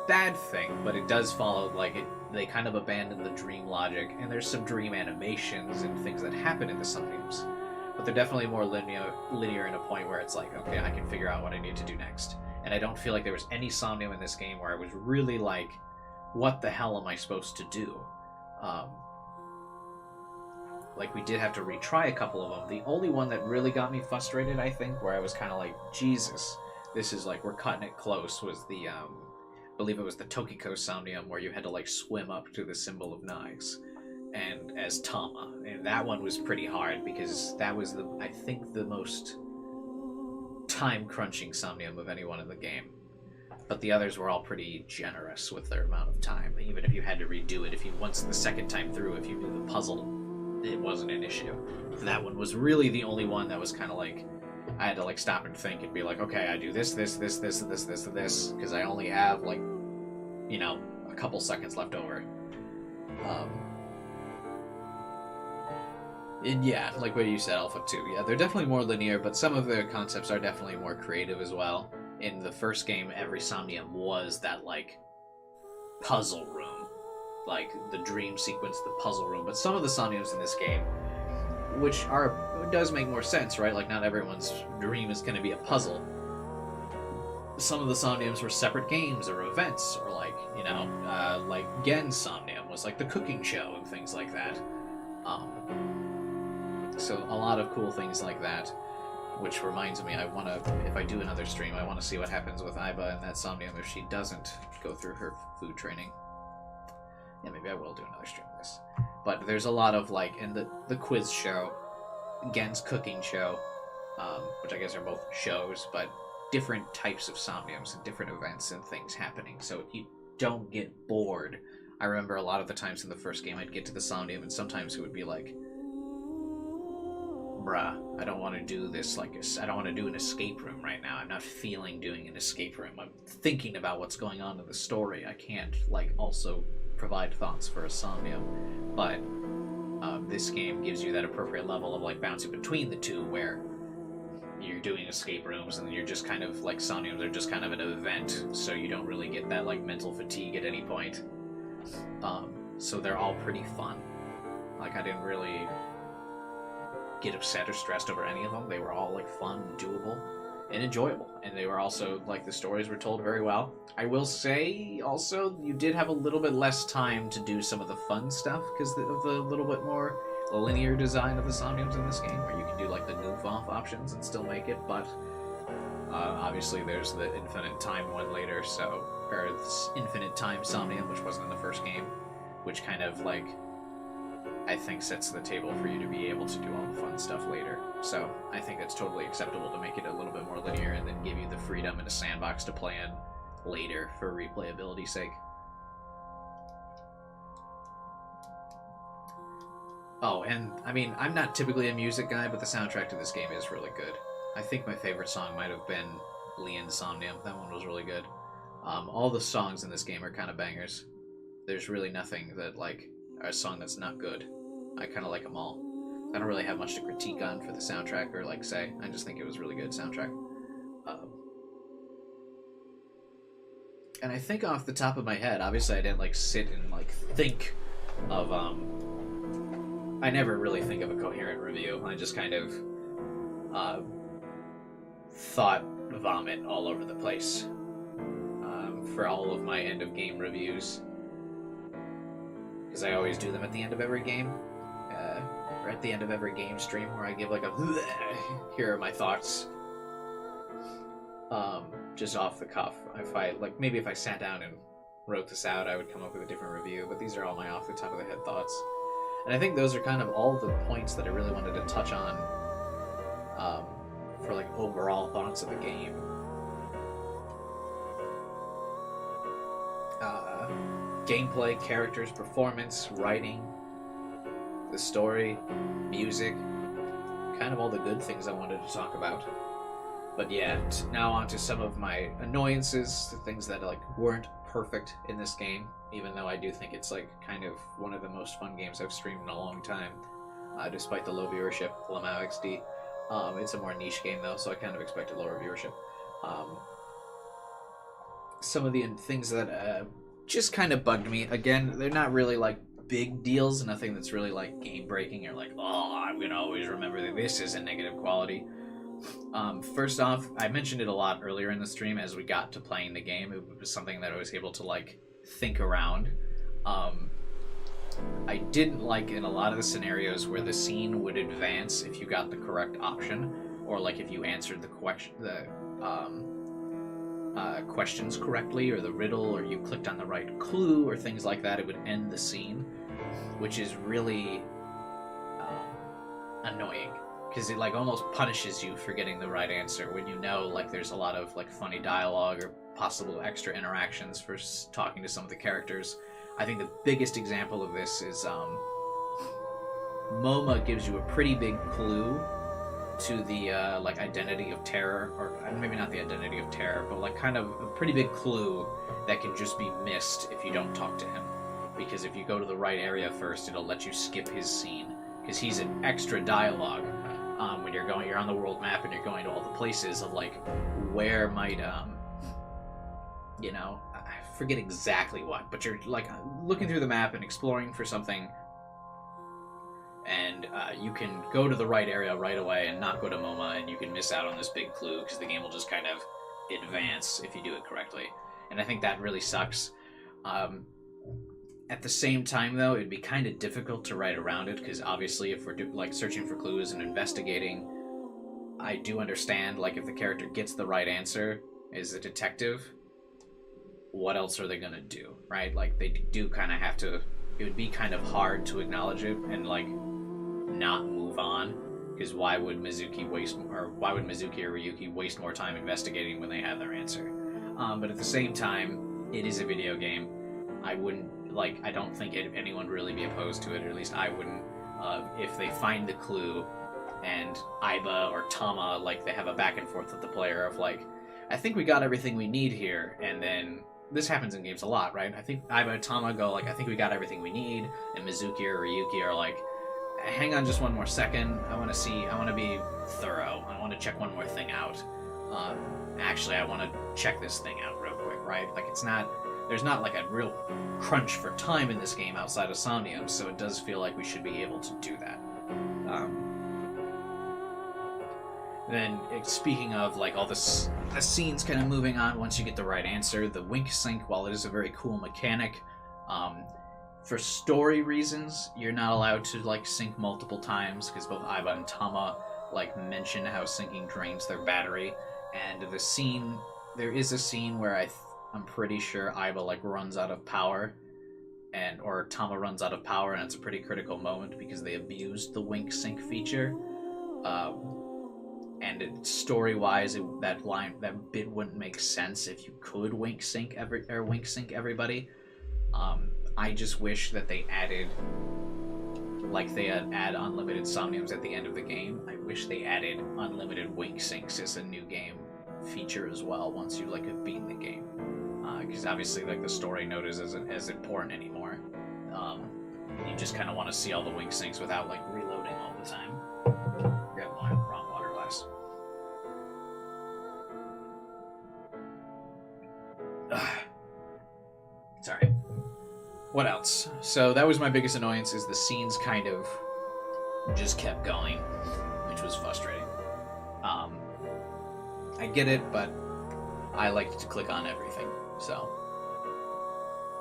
[SPEAKER 1] bad thing, but it does follow like they kind of abandon the dream logic, and there's some dream animations and things that happen in the Somniums, but they're definitely more linear in a point where it's like, okay, I can figure out what I need to do next. And I don't feel like there was any Somnium in this game where I was really like, what the hell am I supposed to do? Like, we did have to retry a couple of them. The only one that really got me frustrated, I think, where I was kind of like, Jesus, this is like, we're cutting it close, was the, I believe it was the Tokiko Somnium, where you had to like swim up to the symbol of knives, and as Tama. And that one was pretty hard, because that was I think the most time-crunching Somnium of anyone in the game. But the others were all pretty generous with their amount of time. Even if you had to redo it, once the second time through, if you knew the puzzle, it wasn't an issue. That one was really the only one that was kind of like, I had to like stop and think and be like, okay, I do this, because I only have like, you know, a couple seconds left over. And yeah, like what you said, Alpha 2, yeah, they're definitely more linear, but some of their concepts are definitely more creative as well. In the first game, every Somnium was that, like, puzzle room. Like, the dream sequence, the puzzle room. But some of the Somniums in this game, which does make more sense, right? Like, not everyone's dream is going to be a puzzle. Some of the Somniums were separate games or events, or like, you know, like Gen's Somnium was like the cooking show and things like that. So a lot of cool things like that, which reminds me, I want to, if I do another stream, I want to see what happens with Aiba and that Somnium if she doesn't go through her food training. Yeah, maybe I will do another stream of this. But there's a lot of, like, in the quiz show, Gen's cooking show, which I guess are both shows, but different types of Somniums and different events and things happening, so you don't get bored. I remember a lot of the times in the first game I'd get to the Somnium and sometimes it would be like, bruh, I don't want to do this, like, I don't want to do an escape room right now. I'm not feeling doing an escape room. I'm thinking about what's going on in the story. I can't, like, also provide thoughts for a Somnium. But this game gives you that appropriate level of, like, bouncing between the two, where you're doing escape rooms and you're just kind of, like, Somniums are just kind of an event, so you don't really get that, like, mental fatigue at any point. So they're all pretty fun. Like, I didn't really get upset or stressed over any of them. They were all like fun, doable, and enjoyable, and they were also like, the stories were told very well. I will say also you did have a little bit less time to do some of the fun stuff because of the little bit more linear design of the Somniums in this game, where you can do like the move off options and still make it, but obviously there's the infinite time one later, or this infinite time Somnium, which wasn't in the first game, which kind of like, I think sets the table for you to be able to do all the fun stuff later. So I think it's totally acceptable to make it a little bit more linear and then give you the freedom and a sandbox to play in later for replayability's sake. Oh, and I mean, I'm not typically a music guy, but the soundtrack to this game is really good. I think my favorite song might have been Insomnium. That one was really good. All the songs in this game are kind of bangers. There's really nothing that, like, a song that's not good. I kind of like them all. I don't really have much to critique on for the soundtrack or, like, say. I just think it was really good soundtrack. And I think off the top of my head, obviously I didn't, like, sit and, like, think of, I never really think of a coherent review. I just kind of, thought vomit all over the place for all of my end of game reviews, because I always do them at the end of every game, or at the end of every game stream, where I give like a here are my thoughts, just off the cuff. Maybe if I sat down and wrote this out, I would come up with a different review, but these are all my off the top of the head thoughts. And I think those are kind of all the points that I really wanted to touch on for like overall thoughts of the game. Gameplay, characters, performance, writing, the story, music, kind of all the good things I wanted to talk about. But yeah, now on to some of my annoyances, the things that like weren't perfect in this game, even though I do think it's like kind of one of the most fun games I've streamed in a long time, despite the low viewership, Lamau XD. It's a more niche game though, so I kind of expected lower viewership. Some of the things that just kind of bugged me, again, they're not really like big deals, nothing that's really like game breaking or like, oh, I'm gonna always remember that this is a negative quality. First off, I mentioned it a lot earlier in the stream as we got to playing the game. It was something that I was able to like think around. I didn't like in a lot of the scenarios where the scene would advance if you got the correct option, or like if you answered the questions correctly, or the riddle, or you clicked on the right clue, or things like that. It would end the scene, which is really annoying, because it like almost punishes you for getting the right answer when you know like there's a lot of like funny dialogue or possible extra interactions for talking to some of the characters. I think the biggest example of this is MoMA gives you a pretty big clue to the like identity of Terror, or maybe not the identity of Terror, but like kind of a pretty big clue that can just be missed if you don't talk to him. Because if you go to the right area first, it'll let you skip his scene, because he's an extra dialogue when you're on the world map and you're going to all the places of like where might you know, I forget exactly what, but you're like looking through the map and exploring for something, and you can go to the right area right away and not go to MoMA, and you can miss out on this big clue because the game will just kind of advance if you do it correctly. And I think that really sucks. At the same time, though, it'd be kind of difficult to write around it, because obviously if we're like searching for clues and investigating, I do understand like if the character gets the right answer, is a detective, what else are they gonna do, right? Like they do kind of have to. It would be kind of hard to acknowledge it and like not move on, because why would Mizuki or Ryuki waste more time investigating when they have their answer? But at the same time, it is a video game. I don't think anyone would really be opposed to it, or at least I wouldn't. If they find the clue and Aiba or Tama, like they have a back and forth with the player of like, I think we got everything we need here, and then this happens in games a lot, right? I think Aiba and Tama go like, I think we got everything we need, and Mizuki or Ryuki are like, hang on just one more second, I want to be thorough, I want to check one more thing out. Actually, I want to check this thing out real quick, right? Like there's not like a real crunch for time in this game outside of Somnium, so it does feel like we should be able to do that. Then, speaking of like all the scenes kind of moving on once you get the right answer, the wink sync, while it is a very cool mechanic, for story reasons, you're not allowed to like sync multiple times, because both Aiba and Tama like mention how syncing drains their battery, and there is a scene where I'm pretty sure Aiba like runs out of power, or Tama runs out of power, and it's a pretty critical moment because they abused the wink sync feature. And story-wise, that bit wouldn't make sense if you could wink sync everybody. I just wish that they added, like they add unlimited Somniums at the end of the game. I wish they added unlimited wink syncs as a new game feature as well once you like have beaten the game, because obviously like the story node isn't as important anymore. You just kind of want to see all the wing sinks without like reloading all the time. Grab my wrong water glass. Sorry. What else? So that was my biggest annoyance, is the scenes kind of just kept going, which was frustrating. I get it, but I like to click on everything, so.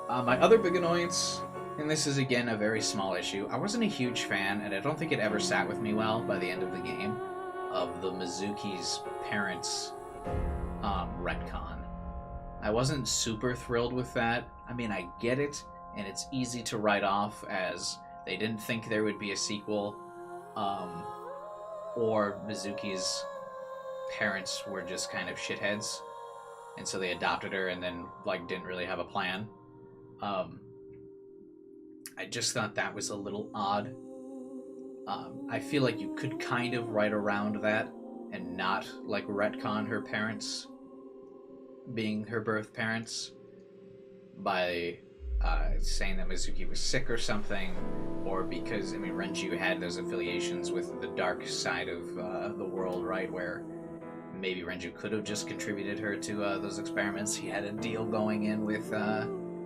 [SPEAKER 1] My other big annoyance, and this is again a very small issue, I wasn't a huge fan, and I don't think it ever sat with me well by the end of the game, of the Mizuki's parents' retcon. I wasn't super thrilled with that. I mean, I get it, and it's easy to write off as they didn't think there would be a sequel, or Mizuki's parents were just kind of shitheads, and so they adopted her and then like didn't really have a plan. I just thought that was a little odd. I feel like you could kind of write around that and not like retcon her parents being her birth parents by saying that Mizuki was sick or something, or because, I mean, Renju had those affiliations with the dark side of the world, right, where maybe Renju could have just contributed her to those experiments. He had a deal going in with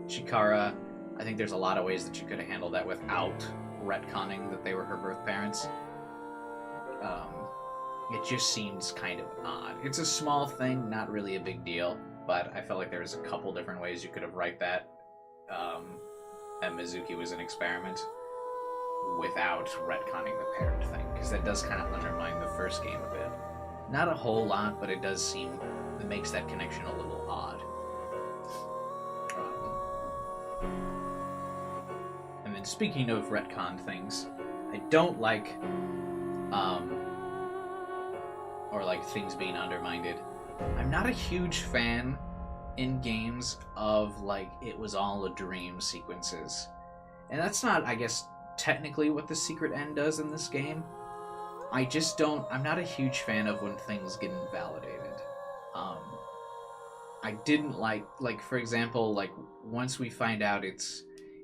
[SPEAKER 1] Chikara. I think there's a lot of ways that you could have handled that without retconning that they were her birth parents. It just seems kind of odd. It's a small thing, not really a big deal, but I felt like there was a couple different ways you could have write that, that Mizuki was an experiment without retconning the parent thing, because that does kind of undermine the first game a bit. Not a whole lot, but it does seem, it makes that connection a little odd. And then speaking of retcon things, I don't like, or like things being undermined. I'm not a huge fan in games of like it was all a dream sequences. And that's not, I guess, technically what the secret end does in this game. I just don't, I'm not a huge fan of when things get invalidated. I didn't like for example, like once we find out it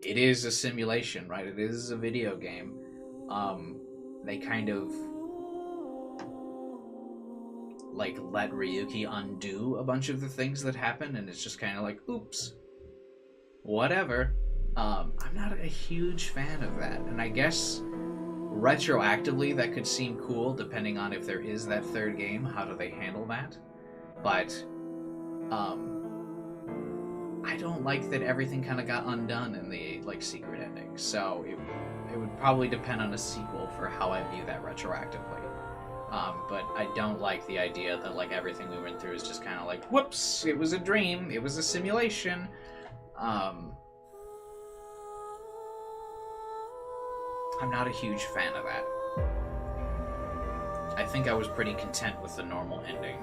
[SPEAKER 1] is a simulation, right? It is a video game. They kind of like let Ryuki undo a bunch of the things that happen, and it's just kind of like, oops, whatever. I'm not a huge fan of that, and I guess retroactively that could seem cool depending on if there is that third game. How do they handle that? But I don't like that everything kind of got undone in the like secret ending, so it would probably depend on a sequel for how I view that retroactively. But I don't like the idea that like everything we went through is just kind of like, whoops, it was a dream, it was a simulation. I'm not a huge fan of that. I think I was pretty content with the normal ending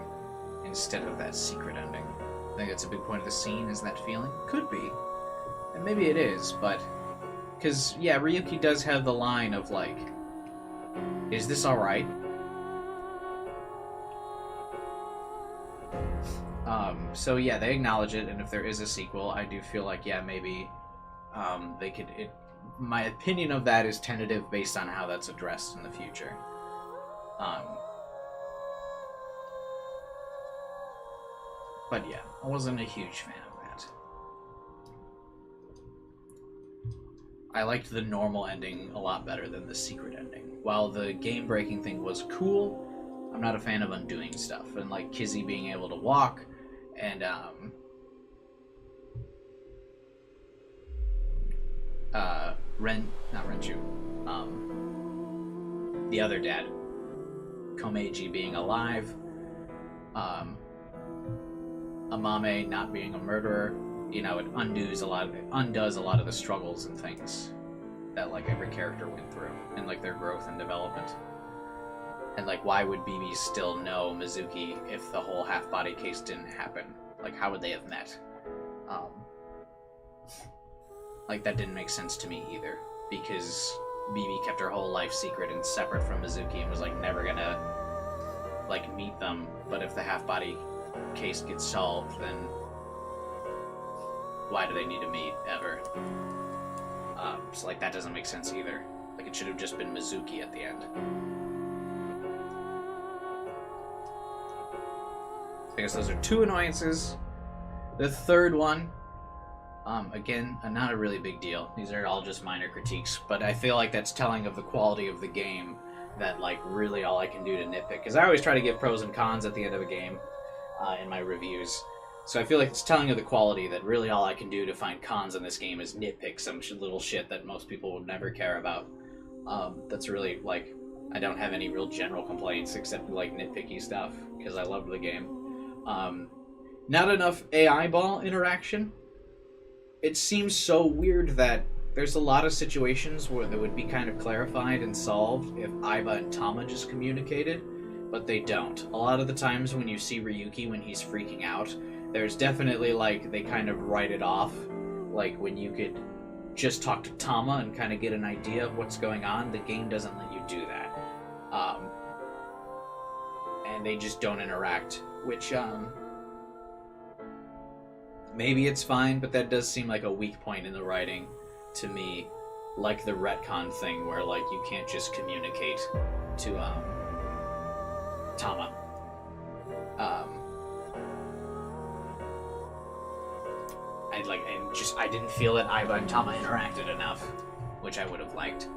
[SPEAKER 1] instead of that secret ending. I think that's a big point of the scene, is that feeling. Could be. And maybe it is, but... Because, yeah, Ryuki does have the line of, like, is this alright? So, yeah, they acknowledge it, and if there is a sequel, I do feel like, yeah, maybe they could... My opinion of that is tentative based on how that's addressed in the future. But yeah, I wasn't a huge fan of that. I liked the normal ending a lot better than the secret ending. While the game-breaking thing was cool, I'm not a fan of undoing stuff. And like Kizzy being able to walk, and not Renju, the other dad, Komeiji being alive, Amame not being a murderer, you know, it undoes a lot of the struggles and things that like every character went through, and like their growth and development. And like, why would BB still know Mizuki if the whole half-body case didn't happen? Like, how would they have met? Like, that didn't make sense to me either, because BB kept her whole life secret and separate from Mizuki and was like never gonna like meet them. But if the half-body case gets solved, then why do they need to meet ever? So like that doesn't make sense either. Like it should have just been Mizuki at the end. I guess those are two annoyances. The third one, again, not a really big deal. These are all just minor critiques, but I feel like that's telling of the quality of the game. That like really all I can do to nitpick, because I always try to give pros and cons at the end of a game in my reviews. So I feel like it's telling of the quality that really all I can do to find cons in this game is nitpick some little shit that most people would never care about. That's really, like, I don't have any real general complaints except, like, nitpicky stuff, because I loved the game. Not enough AI ball interaction. It seems so weird that there's a lot of situations where they would be kind of clarified and solved if Aiba and Tama just communicated, but they don't. A lot of the times when you see Ryuki when he's freaking out, there's definitely, like, they kind of write it off. Like, when you could just talk to Tama and kind of get an idea of what's going on, the game doesn't let you do that. And they just don't interact, which, maybe it's fine, but that does seem like a weak point in the writing to me. Like the retcon thing where, like, you can't just communicate to, Tama. I didn't feel that Aiba and Tama interacted enough, which I would have liked,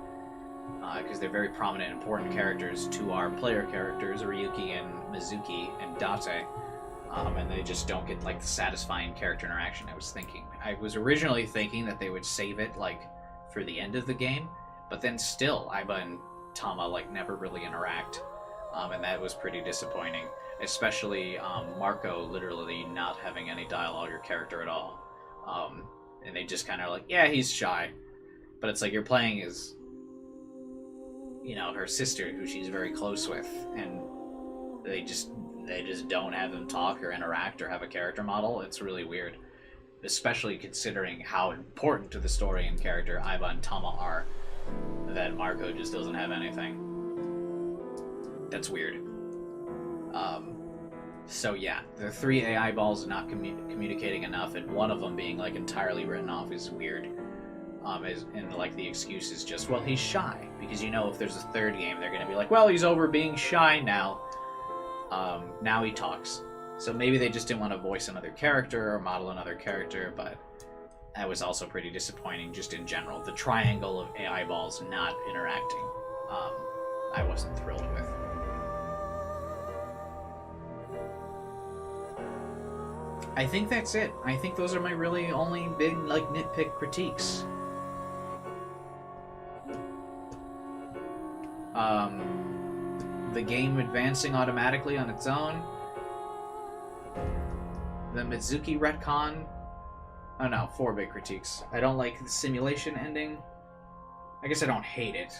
[SPEAKER 1] because they're very prominent, important characters to our player characters, Ryuki and Mizuki and Date, and they just don't get like the satisfying character interaction I was thinking. I was originally thinking that they would save it like for the end of the game, but then still Aiba and Tama like never really interact, and that was pretty disappointing. Especially Marco literally not having any dialogue or character at all. And they just kind of like, yeah, he's shy. But it's like you're playing as, you know, her sister, who she's very close with, and they just don't have them talk or interact or have a character model. It's really weird. Especially considering how important to the story and character Aiba and Tama are, that Marco just doesn't have anything. That's weird. So yeah, the 3 AI balls not communicating enough, and one of them being like entirely written off is weird. And like the excuse is just, well, he's shy, because you know if there's a third game, they're gonna be like, well, he's over being shy now. Now he talks. So maybe they just didn't want to voice another character or model another character, but that was also pretty disappointing just in general. The triangle of AI balls not interacting, I wasn't thrilled with. I think that's it. I think those are my really only big, like, nitpick critiques. The game advancing automatically on its own. The Mizuki retcon. Oh no, 4 big critiques. I don't like the simulation ending. I guess I don't hate it.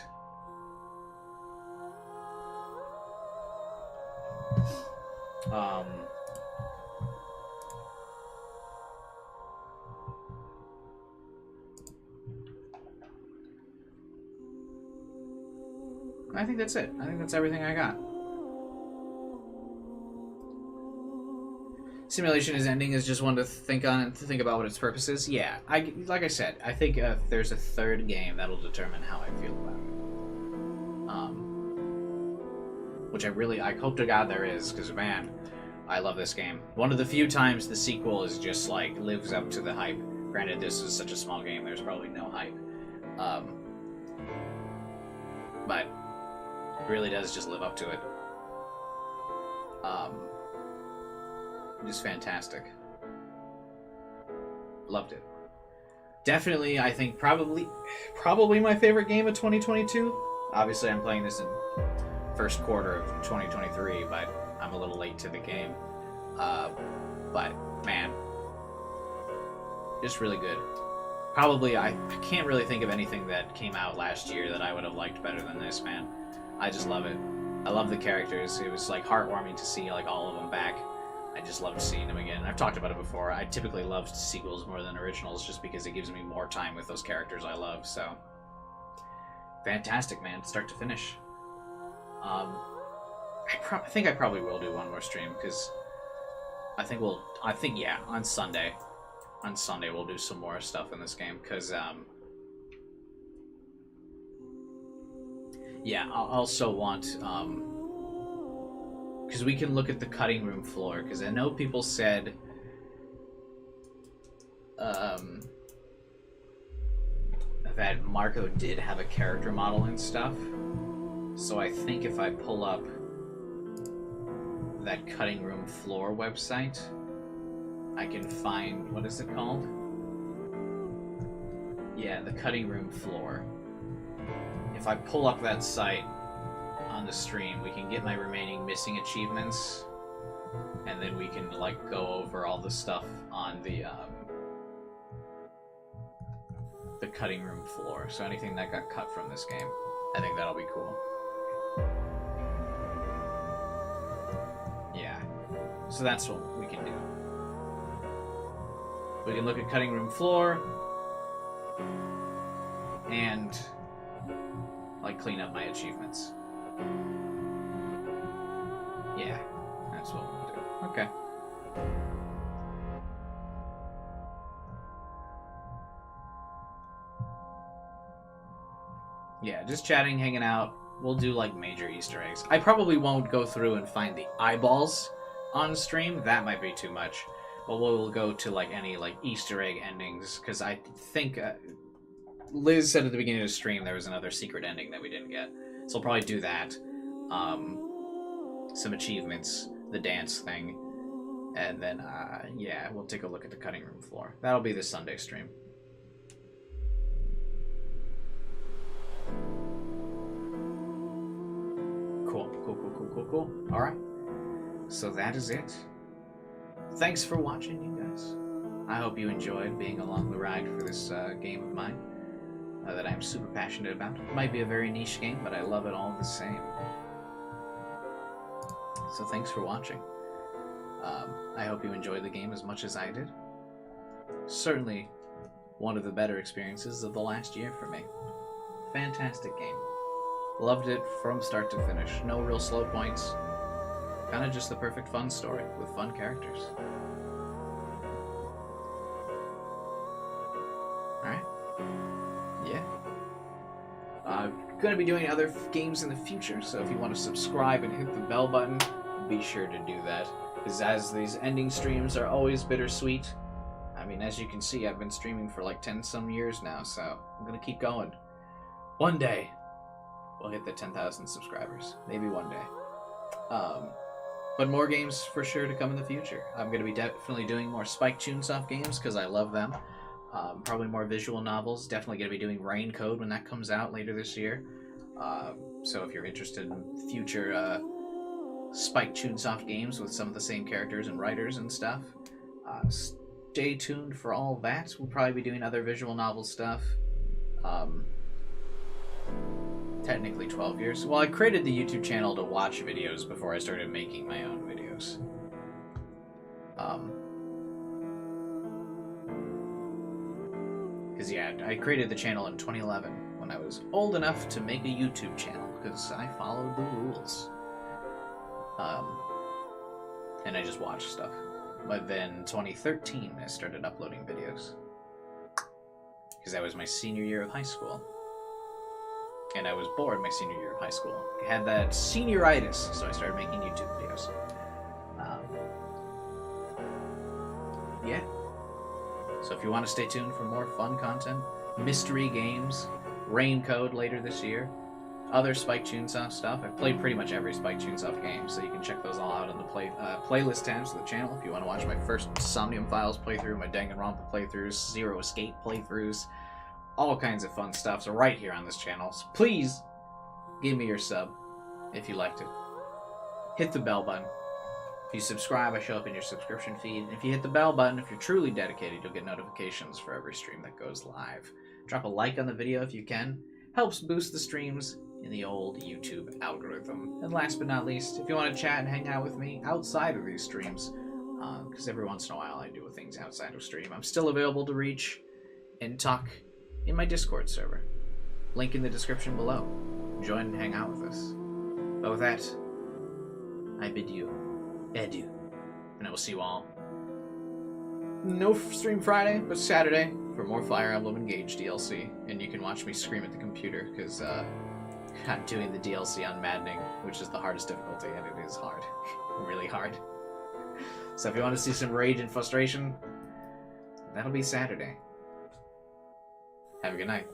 [SPEAKER 1] I think that's it. I think that's everything I got. Simulation is ending is just one to think on and to think about what its purpose is. Yeah, like I said, I think if there's a third game, that'll determine how I feel about it. Which I hope to God there is, because man, I love this game. One of the few times the sequel is just like lives up to the hype. Granted, this is such a small game, there's probably no hype. But it really does just live up to it. Just fantastic. Loved it. Definitely, I think probably my favorite game of 2022. Obviously, I'm playing this in first quarter of 2023, but I'm a little late to the game. But man, just really good. Probably, I can't really think of anything that came out last year that I would have liked better than this, man. I just love it. I love the characters. It was like heartwarming to see like all of them back. I just loved seeing them again. I've talked about it before. I typically love sequels more than originals just because it gives me more time with those characters I love. So fantastic, man, start to finish. I think I probably will do one more stream because yeah, on Sunday. On Sunday we'll do some more stuff in this game, because, yeah, I also want, because we can look at the cutting room floor, because I know people said, that Marco did have a character model and stuff, so I think if I pull up that cutting room floor website, I can find, what is it called? Yeah, the cutting room floor. If I pull up that site on the stream, we can get my remaining missing achievements, and then we can, like, go over all the stuff on the cutting room floor. So anything that got cut from this game, I think that'll be cool. Yeah. So that's what we can do. We can look at cutting room floor and, like, clean up my achievements. Yeah, that's what we'll do. Okay. Yeah, just chatting, hanging out. We'll do, like, major Easter eggs. I probably won't go through and find the eyeballs on stream. That might be too much. But we'll go to, like, any, like, Easter egg endings, because I think Liz said at the beginning of the stream there was another secret ending that we didn't get. So I'll probably do that. Some achievements, the dance thing, and then, yeah, we'll take a look at the cutting room floor. That'll be the Sunday stream. Cool. Alright. So that is it. Thanks for watching, you guys. I hope you enjoyed being along the ride for this game of mine that I'm super passionate about. It might be a very niche game, but I love it all the same. So thanks for watching. I hope you enjoyed the game as much as I did. Certainly one of the better experiences of the last year for me. Fantastic game. Loved it from start to finish. No real slow points. Kind of just the perfect fun story with fun characters. Alright. Yeah. I'm going to be doing other games in the future, so if you want to subscribe and hit the bell button, be sure to do that. Because as these ending streams are always bittersweet, I mean, as you can see, I've been streaming for like 10-some years now, so I'm going to keep going. One day, we'll hit the 10,000 subscribers. Maybe one day. But more games for sure to come in the future. I'm going to be definitely doing more Spike Chunsoft games because I love them. Probably more visual novels. Definitely going to be doing Rain Code when that comes out later this year. So if you're interested in future Spike Chunsoft games with some of the same characters and writers and stuff, stay tuned for all that. We'll probably be doing other visual novel stuff. Technically 12 years. Well, I created the YouTube channel to watch videos before I started making my own videos. Because, yeah, I created the channel in 2011 when I was old enough to make a YouTube channel, because I followed the rules. And I just watched stuff. But then 2013, I started uploading videos. Because that was my senior year of high school. And I was bored my senior year of high school. I had that senioritis, so I started making YouTube videos. Yeah. So if you want to stay tuned for more fun content, mystery games, Rain Code later this year, other Spike Chunsoft stuff. I've played pretty much every Spike Chunsoft game, so you can check those all out on the playlist tabs of the channel if you want to watch my first Somnium Files playthrough, my Danganronpa playthroughs, Zero Escape playthroughs, all kinds of fun stuff. So right here on this channel. So please give me your sub if you liked it. Hit the bell button. If you subscribe, I show up in your subscription feed. And if you hit the bell button, if you're truly dedicated, you'll get notifications for every stream that goes live. Drop a like on the video if you can. Helps boost the streams in the old YouTube algorithm. And last but not least, if you want to chat and hang out with me outside of these streams, because every once in a while I do things outside of stream, I'm still available to reach and talk in my Discord server. Link in the description below. Join and hang out with us. But with that, I bid you adieu. And I will see you all. No stream Friday, but Saturday for more Fire Emblem Engage DLC. And you can watch me scream at the computer, because I'm doing the DLC on Maddening, which is the hardest difficulty, and it is hard. Really hard. So if you want to see some rage and frustration, that'll be Saturday. Have a good night.